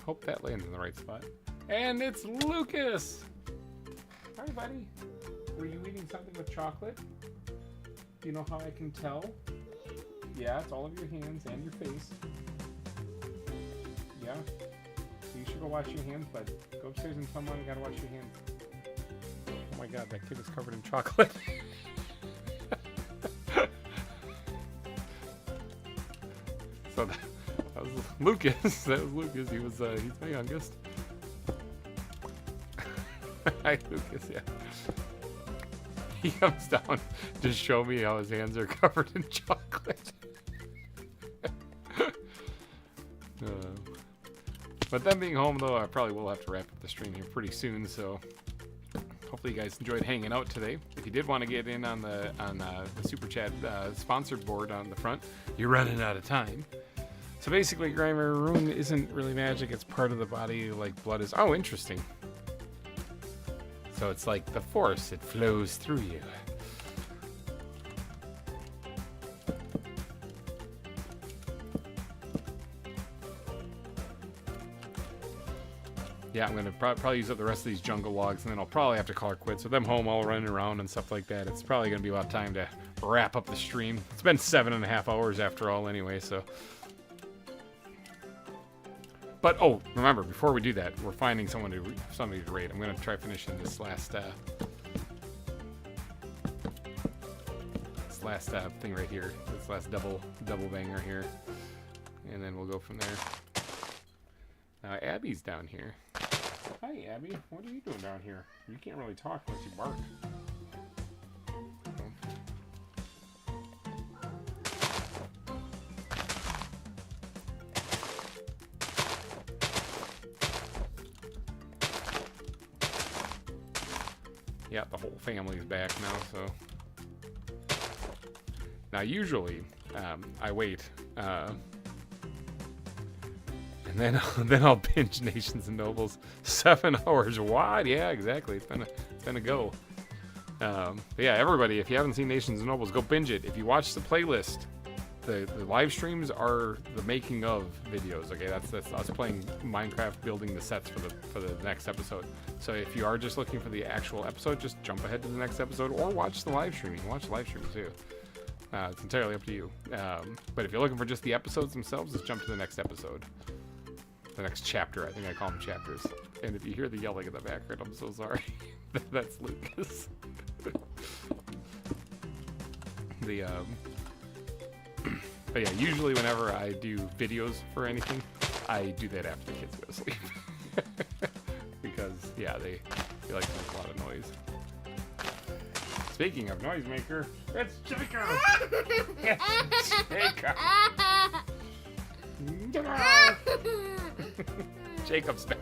Hope that lands in the right spot. And it's Lucas! Hi, buddy. Were you eating something with chocolate? Do you know how I can tell? Yeah, it's all of your hands and your face. Yeah? So you should go wash your hands, bud. Go upstairs and tell Mom you gotta wash your hands. Oh my god, that kid is covered in chocolate. Lucas. That was Lucas. He's my youngest. Hi, Lucas. Yeah. He comes down to show me how his hands are covered in chocolate. But them being home, though, I probably will have to wrap up the stream here pretty soon. So hopefully you guys enjoyed hanging out today. If you did want to get in on the Super Chat sponsored board on the front, you're running out of time. So basically, GReimer, rune isn't really magic. It's part of the body, like blood is. Oh, interesting. So it's like the force. It flows through you. Yeah, I'm going to probably use up the rest of these jungle logs, and then I'll probably have to call it quits. With them home all running around and stuff like that, it's probably going to be about time to wrap up the stream. It's been 7.5 hours after all anyway, so. But, oh, remember, before we do that, we're finding somebody to raid. I'm going to try finishing this last thing right here. This last double banger here. And then we'll go from there. Now, Abby's down here. Hi, Abby. What are you doing down here? You can't really talk unless you bark. Yeah, the whole family's back now, so. Now, usually, I wait, and then I'll binge Nations and Nobles. 7 hours. What? Yeah, exactly. It's been a go. But yeah, everybody, if you haven't seen Nations and Nobles, go binge it. If you watch the playlist, the live streams are the making of videos. Okay, that's us playing Minecraft, building the sets for the next episode. So if you are just looking for the actual episode, just jump ahead to the next episode or watch the live stream. You can watch the live stream too. It's entirely up to you. But if you're looking for just the episodes themselves, just jump to the next episode. The next chapter. I think I call them chapters. And if you hear the yelling in the background, I'm so sorry. That's Lucas. But yeah, usually whenever I do videos for anything, I do that after the kids go to sleep. Because, yeah, they like to make a lot of noise. Speaking of noisemaker, it's Jacob! It's Jacob! Jacob's back.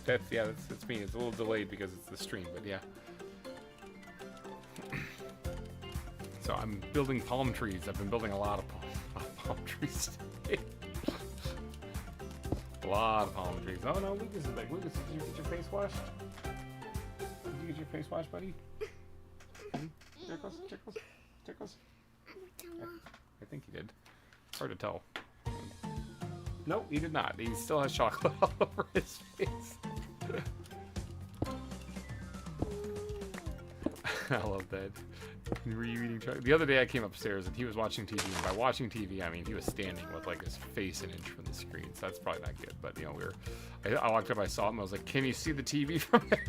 That's me. It's a little delayed because it's the stream, but yeah. So I'm building palm trees. I've been building a lot of palm trees today. A lot of palm trees. Oh no, Lucas is back. Lucas, did you get your face washed? Did you get your face washed, buddy? Tickles. I think he did. It's hard to tell. Nope, he did not. He still has chocolate all over his face. I love that. Were you eating chocolate? The other day I came upstairs and he was watching TV, and by watching TV I mean he was standing with like his face an inch from the screen, so that's probably not good. But you know, I walked up, I saw him, I was like, "Can you see the TV from there?"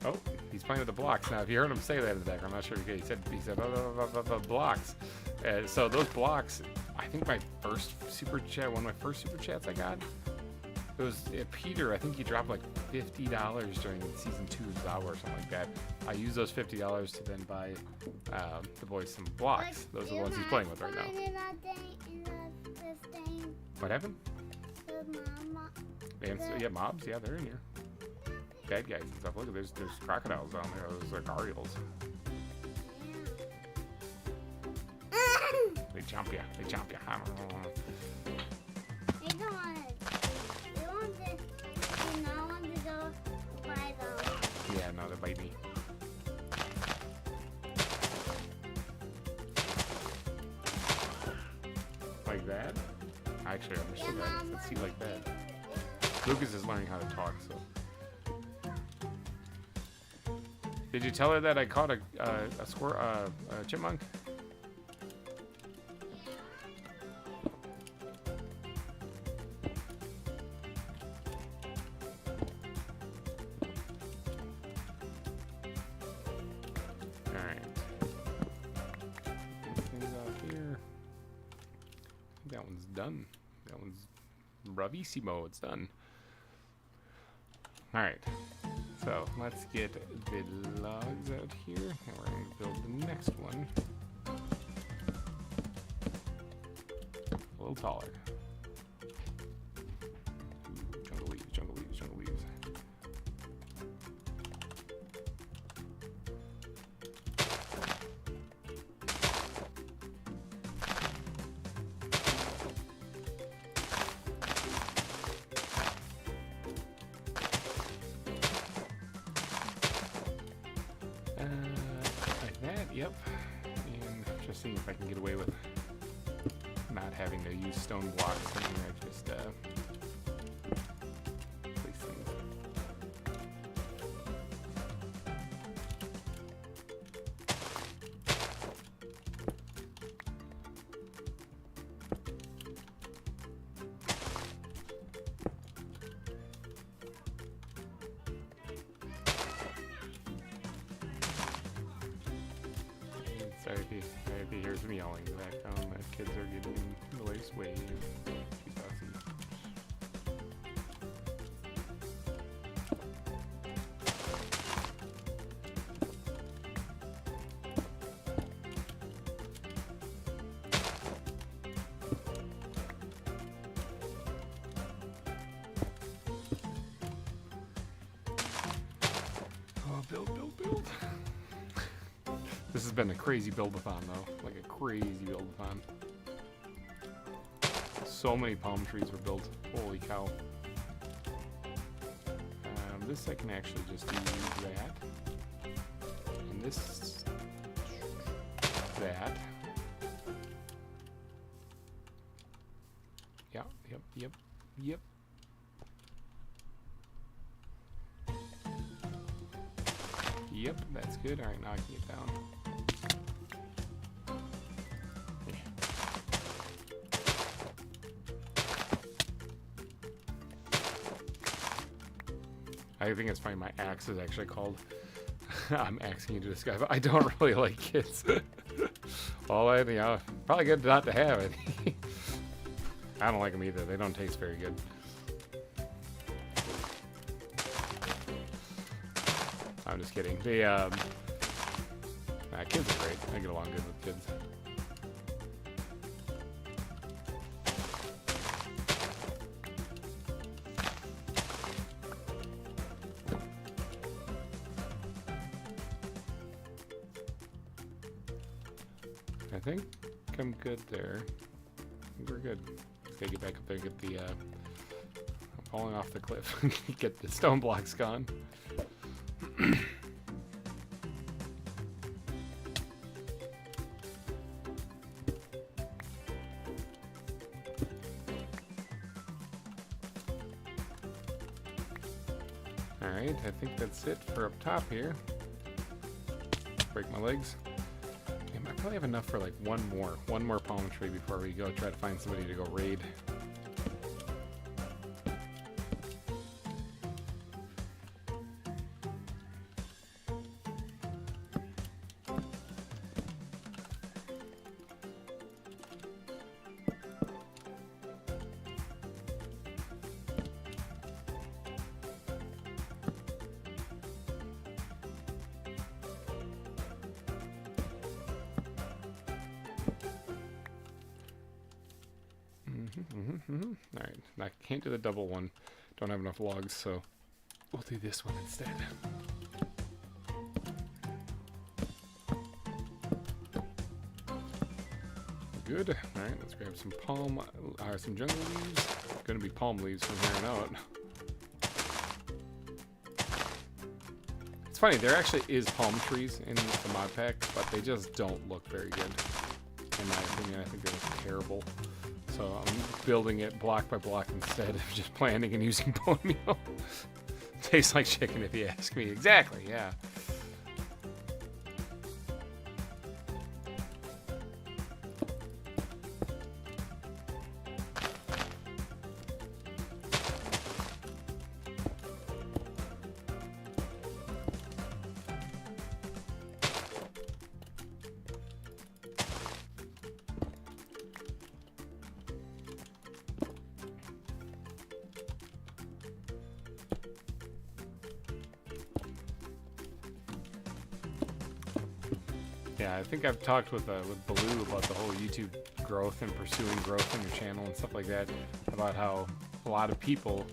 Oh, he's playing with the blocks now. If you heard him say that in the background, I'm not sure if you did. He said blocks. So those blocks, I think my first super chat, one of my first super chats I got, it was Peter. I think he dropped like $50 during season 2 of ZAWA or something like that. I used those $50 to then buy the boys some blocks. Those are the ones he's playing with right now. What happened? Yeah, mobs. Yeah, they're in here. Bad guys and stuff. Look at there's crocodiles down there. Those are gargoyles. They jump ya. They jump ya. They don't want it. They want to. Do not want to go by them. Yeah, no, they bite me. Like that? I actually understood that. Let's see, like that. Lucas is learning how to talk, so. Did you tell her that I caught a chipmunk? that one's done. That one's bravissimo. It's done. All right. So let's get the logs out here, and we're going to build the next one a little taller. Jungle leaves, jungle leaves, jungle leaves. Like that, yep. And just seeing if I can get away with not having to use stone blocks anymore. Just place things. Sorry if you hear some yelling in the background. The kids are getting in the way's way. Too fussy. Oh, build, build. This has been a crazy build-a-thon, though. Like a crazy build-a-thon. So many palm trees were built. Holy cow. This I can actually just do that. And this... that. Yeah, yep. Yep, that's good. Alright, now I can get down. Yeah. I think it's funny, my axe is actually called I'm asking you to describe it. I don't really like kids. Well, I think probably good not to have it. I don't like them either. They don't taste very good. I'm just kidding. The kids are great. I get along good with kids. I think I'm good there. I think we're good. Just gotta get back up there and get the I'm falling off the cliff. Get the stone blocks gone. Alright, I think that's it for up top here. Break my legs. I probably have enough for like one more palm tree before we go try to find somebody to go raid. Alright, I can't do the double one. Don't have enough logs, so we'll do this one instead. Good. Alright, let's grab some some jungle leaves. It's gonna be palm leaves from here on out. It's funny, there actually is palm trees in the mod pack, but they just don't look very good. In my opinion, I think they look terrible. So I'm building it block by block instead of just planting and using bone meal. Tastes like chicken if you ask me. Exactly, yeah. Yeah, I think I've talked with Baloo about the whole YouTube growth and pursuing growth in your channel and stuff like that. About how a lot of people,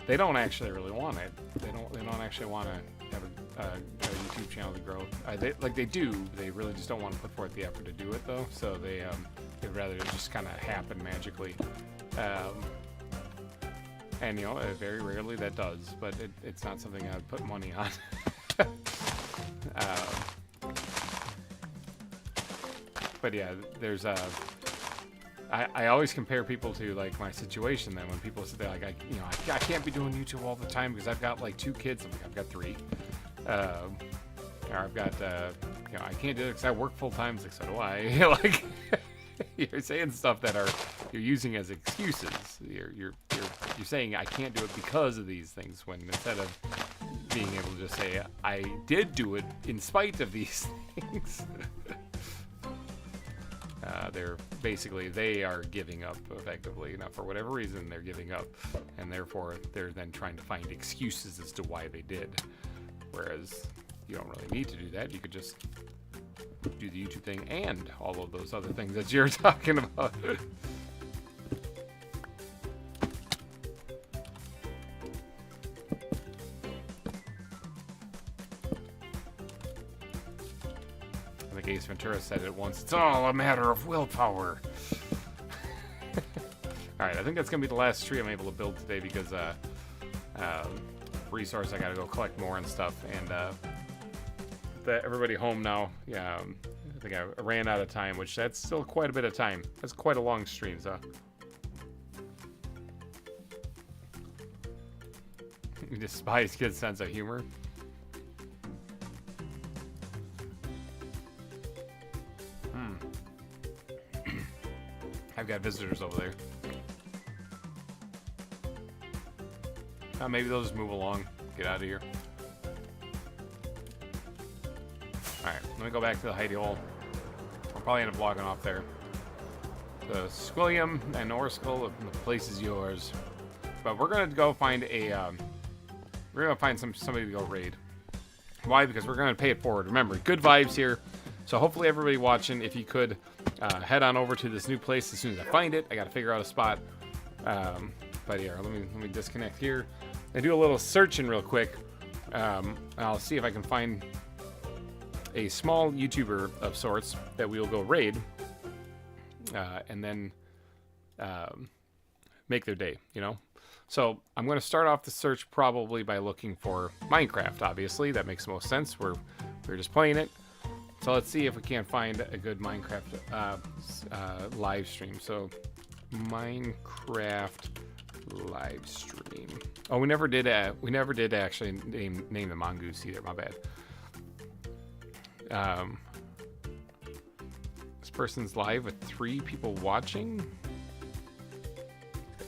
they don't actually really want it. They don't actually want to have a YouTube channel to grow. They do. They really just don't want to put forth the effort to do it though. So they'd rather it just kind of happen magically. And you know, very rarely that does. But it's not something I would put money on. But yeah, there's I always compare people to like my situation. Then when people say like I can't be doing YouTube all the time because I've got like 2 kids. I'm like, I've got 3. Or I've got I can't do it because I work full time. Like, so do I. Like you're saying stuff that you're using as excuses. You're saying I can't do it because of these things when instead of being able to just say I did do it in spite of these things. They are giving up effectively. Now, for whatever reason, they're giving up, and therefore they're then trying to find excuses as to why they did. Whereas you don't really need to do that. You could just do the YouTube thing and all of those other things that you're talking about. Ace Ventura said it once, it's all a matter of willpower. Alright, I think that's going to be the last tree I'm able to build today because resource, I got to go collect more and stuff. And everybody home now. Yeah, I think I ran out of time, which that's still quite a bit of time. That's quite a long stream, so. You despise kids' sense of humor. I've got visitors over there. Maybe they'll just move along. Get out of here. Alright, let me go back to the hidey hole. I'll probably end up logging off there. The Squilliam and Orskill, the place is yours. But we're gonna go find we're gonna find somebody to go raid. Why? Because we're gonna pay it forward. Remember, good vibes here. So hopefully everybody watching, if you could head on over to this new place as soon as I find it. I got to figure out a spot. But yeah, let me disconnect here and do a little searching real quick. I'll see if I can find a small YouTuber of sorts that we'll go raid, and then make their day. You know. So I'm going to start off the search probably by looking for Minecraft. Obviously, that makes the most sense. We're just playing it. So let's see if we can't find a good Minecraft live stream. So Minecraft live stream. Oh, we never did actually name the mongoose either. My bad. This person's live with 3 people watching.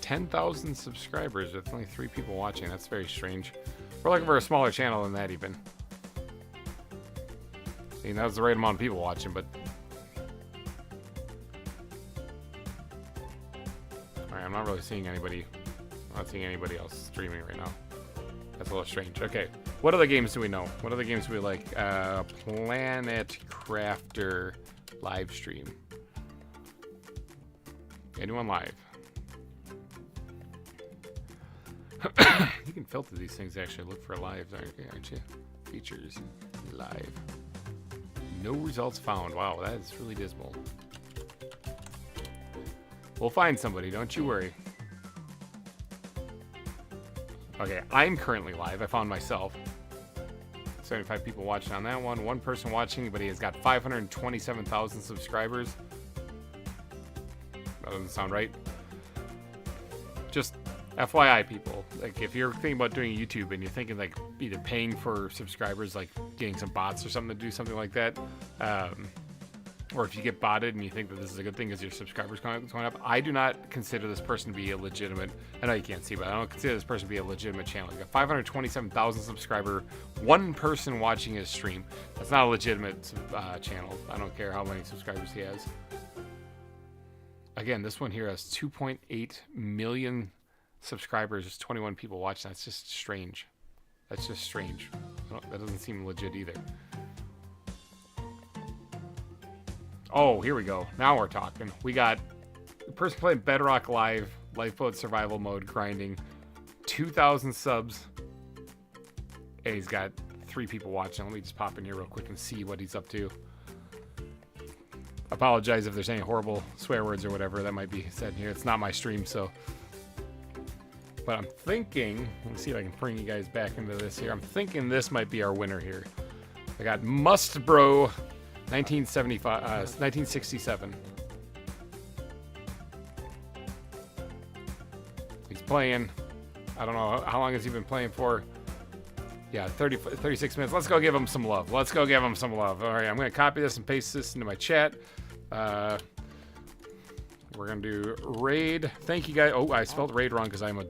10,000 subscribers with only 3 people watching. That's very strange. We're looking for a smaller channel than that even. I mean, that was the right amount of people watching, but... Alright, I'm not really seeing anybody. I'm not seeing anybody else streaming right now. That's a little strange. Okay, what other games do we know? What other games do we like? Planet Crafter live stream. Anyone live? You can filter these things to actually look for lives, aren't you? Features, live. No results found. Wow, that is really dismal. We'll find somebody, don't you worry. Okay, I'm currently live. I found myself. 75 people watching on that one. 1 person watching, but he has got 527,000 subscribers. That doesn't sound right. Just FYI, people. Like, if you're thinking about doing YouTube and you're thinking like either paying for subscribers, like getting some bots or something to do something like that, or if you get botted and you think that this is a good thing because your subscribers going up, I do not consider this person to be a legitimate. I know you can't see, but I don't consider this person to be a legitimate channel. You got 527,000 subscriber, 1 person watching his stream. That's not a legitimate channel. I don't care how many subscribers he has. Again, this one here has 2.8 million subscribers, just 21 people watching. That's just strange. That's just strange. That doesn't seem legit either. Oh, here we go. Now we're talking. We got the person playing Bedrock Live, Lifeboat Survival Mode, grinding 2,000 subs. Hey, he's got 3 people watching. Let me just pop in here real quick and see what he's up to. Apologize if there's any horrible swear words or whatever that might be said here. It's not my stream, so. But I'm thinking, let me see if I can bring you guys back into this here. I'm thinking this might be our winner here. I got Must Bro 1967. He's playing. I don't know how long has he been playing for. Yeah, 36 minutes. Let's go give him some love. Let's go give him some love. All right, I'm going to copy this and paste this into my chat. We're going to do raid. Thank you, guys. Oh, I spelled raid wrong because I'm a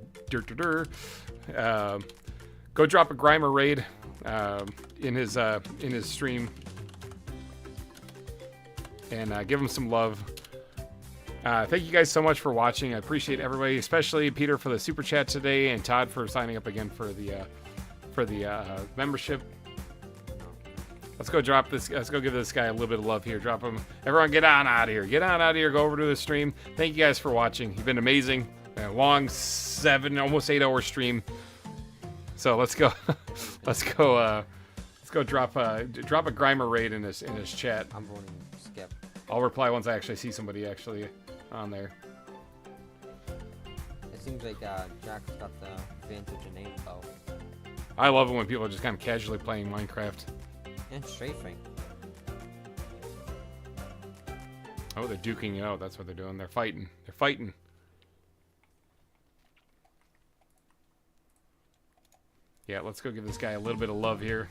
go drop a GReimer raid in his stream. And give him some love. Thank you guys so much for watching. I appreciate everybody, especially Peter for the super chat today and Todd for signing up again for the membership. Let's go drop this. Let's go give this guy a little bit of love here. Drop him. Everyone, get on out of here. Get on out of here. Go over to the stream. Thank you guys for watching. You've been amazing. A long 7, almost 8-hour stream. So let's go. let's go drop a GReimer raid in his chat. I'm voting skip. I'll reply once I actually see somebody actually on there. It seems like Jack's got the vintage name though. I love it when people are just kind of casually playing Minecraft. And strafing. Oh, they're duking it out. That's what they're doing. They're fighting. They're fighting. Yeah, let's go give this guy a little bit of love here.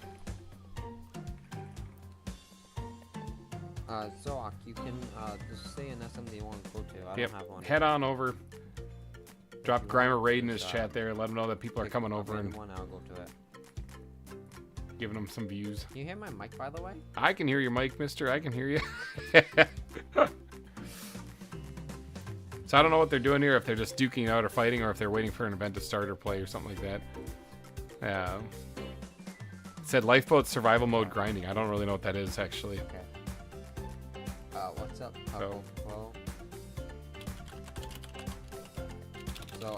Zoak, you can just say an SMD you want to go to. I Yep. don't have one. Head on over. Drop GReimer raid in his chat there. Let him know that people are Pick coming a over and random one, I'll go to it. giving them some views. Can you hear my mic, by the way? I can hear your mic, mister. I can hear you. So I don't know what they're doing here, if they're just duking out or fighting, or if they're waiting for an event to start or play or something like that. It said Lifeboat Survival Mode grinding. I don't really know what that is, actually. Okay. What's up? So- Well. So,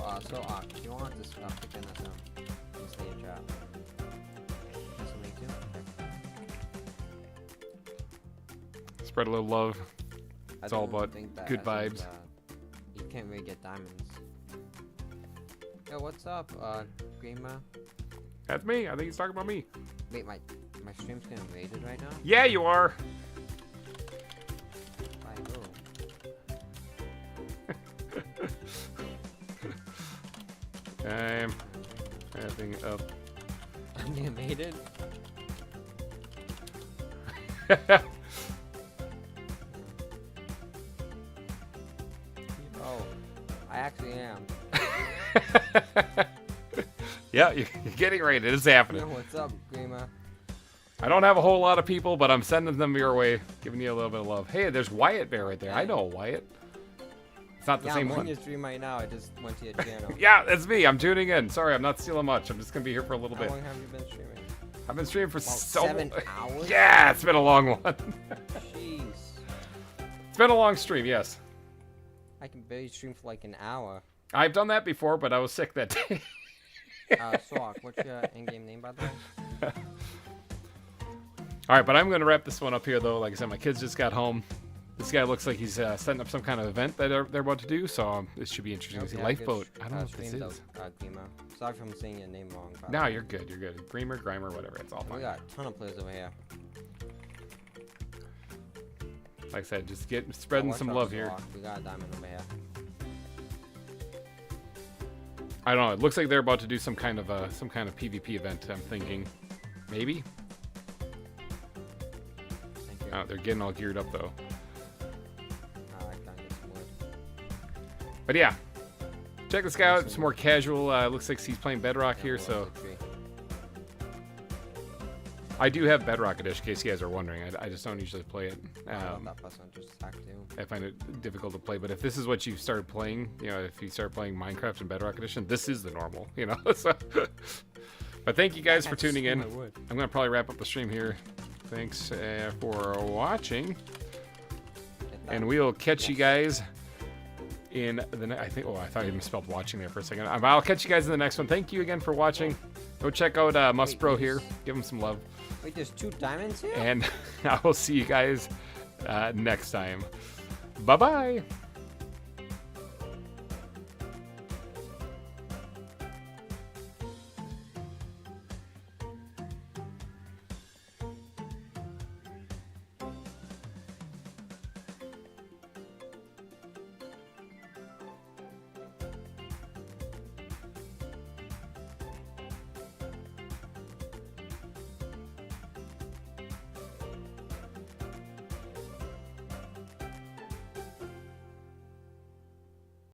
if you want to pick in SM, just say a chat. SMD too? Okay. Spread a little love. I It's all don't about think that good SM's, vibes. You can't really get diamonds. Yo, what's up, GReimer? That's me. I think he's talking about me. Wait, my stream's getting raided right now? Yeah, you are. By who? I'm wrapping up. I'm getting raided? Oh, I actually am. Yeah, you're getting raided. It's happening. Yo, what's up, GReimer? I don't have a whole lot of people, but I'm sending them your way, giving you a little bit of love. Hey, there's Wyatt Bear right there. I know Wyatt. It's not the Yeah, same I'm on one. your stream right now. I just went to your channel. Yeah, that's me. I'm tuning in. Sorry, I'm not stealing much. I'm just gonna be here for a little How bit. long have you been streaming? I've been streaming for About so 7 hours? Yeah, it's been a long one. Jeez. It's been a long stream, yes. I can barely stream for like an hour. I've done that before, but I was sick that day. Swak, what's your in-game name, by the way? All right, but I'm going to wrap this one up here, though. Like I said, my kids just got home. This guy looks like he's setting up some kind of event that they're about to do, so this should be interesting. Okay, Lifeboat. I don't know what this stream, is. GReimer. Sorry if I'm saying your name wrong. by the No, way. you're good. You're good. GReimer, whatever. It's all We fine. got a ton of players over here. Like I said, just spreading Watch some out, love here. Swak. We got a diamond over here. I don't know. It looks like they're about to do some kind of PvP event. I'm thinking, maybe. Thank you. Oh, they're getting all geared up though. I can't get some wood. But yeah, check this guy out. It's more casual. Looks like he's playing Bedrock Yeah, here, well, so it's a tree. I do have Bedrock Edition, in case you guys are wondering. I just don't usually play it. I love that person just attacked you. I find it difficult to play, but if this is what you started playing, you know, if you start playing Minecraft and Bedrock Edition, this is the normal, you know. So, but thank you guys for tuning in. I'm gonna probably wrap up the stream here. Thanks for watching. And we'll catch you guys in the I think. Oh, I thought you misspelled watching there for a second. I'll catch you guys in the next one. Thank you again for watching. Go check out Muspro here. Give him some love. Wait, there's 2 diamonds here? And I will see you guys next time. Bye bye.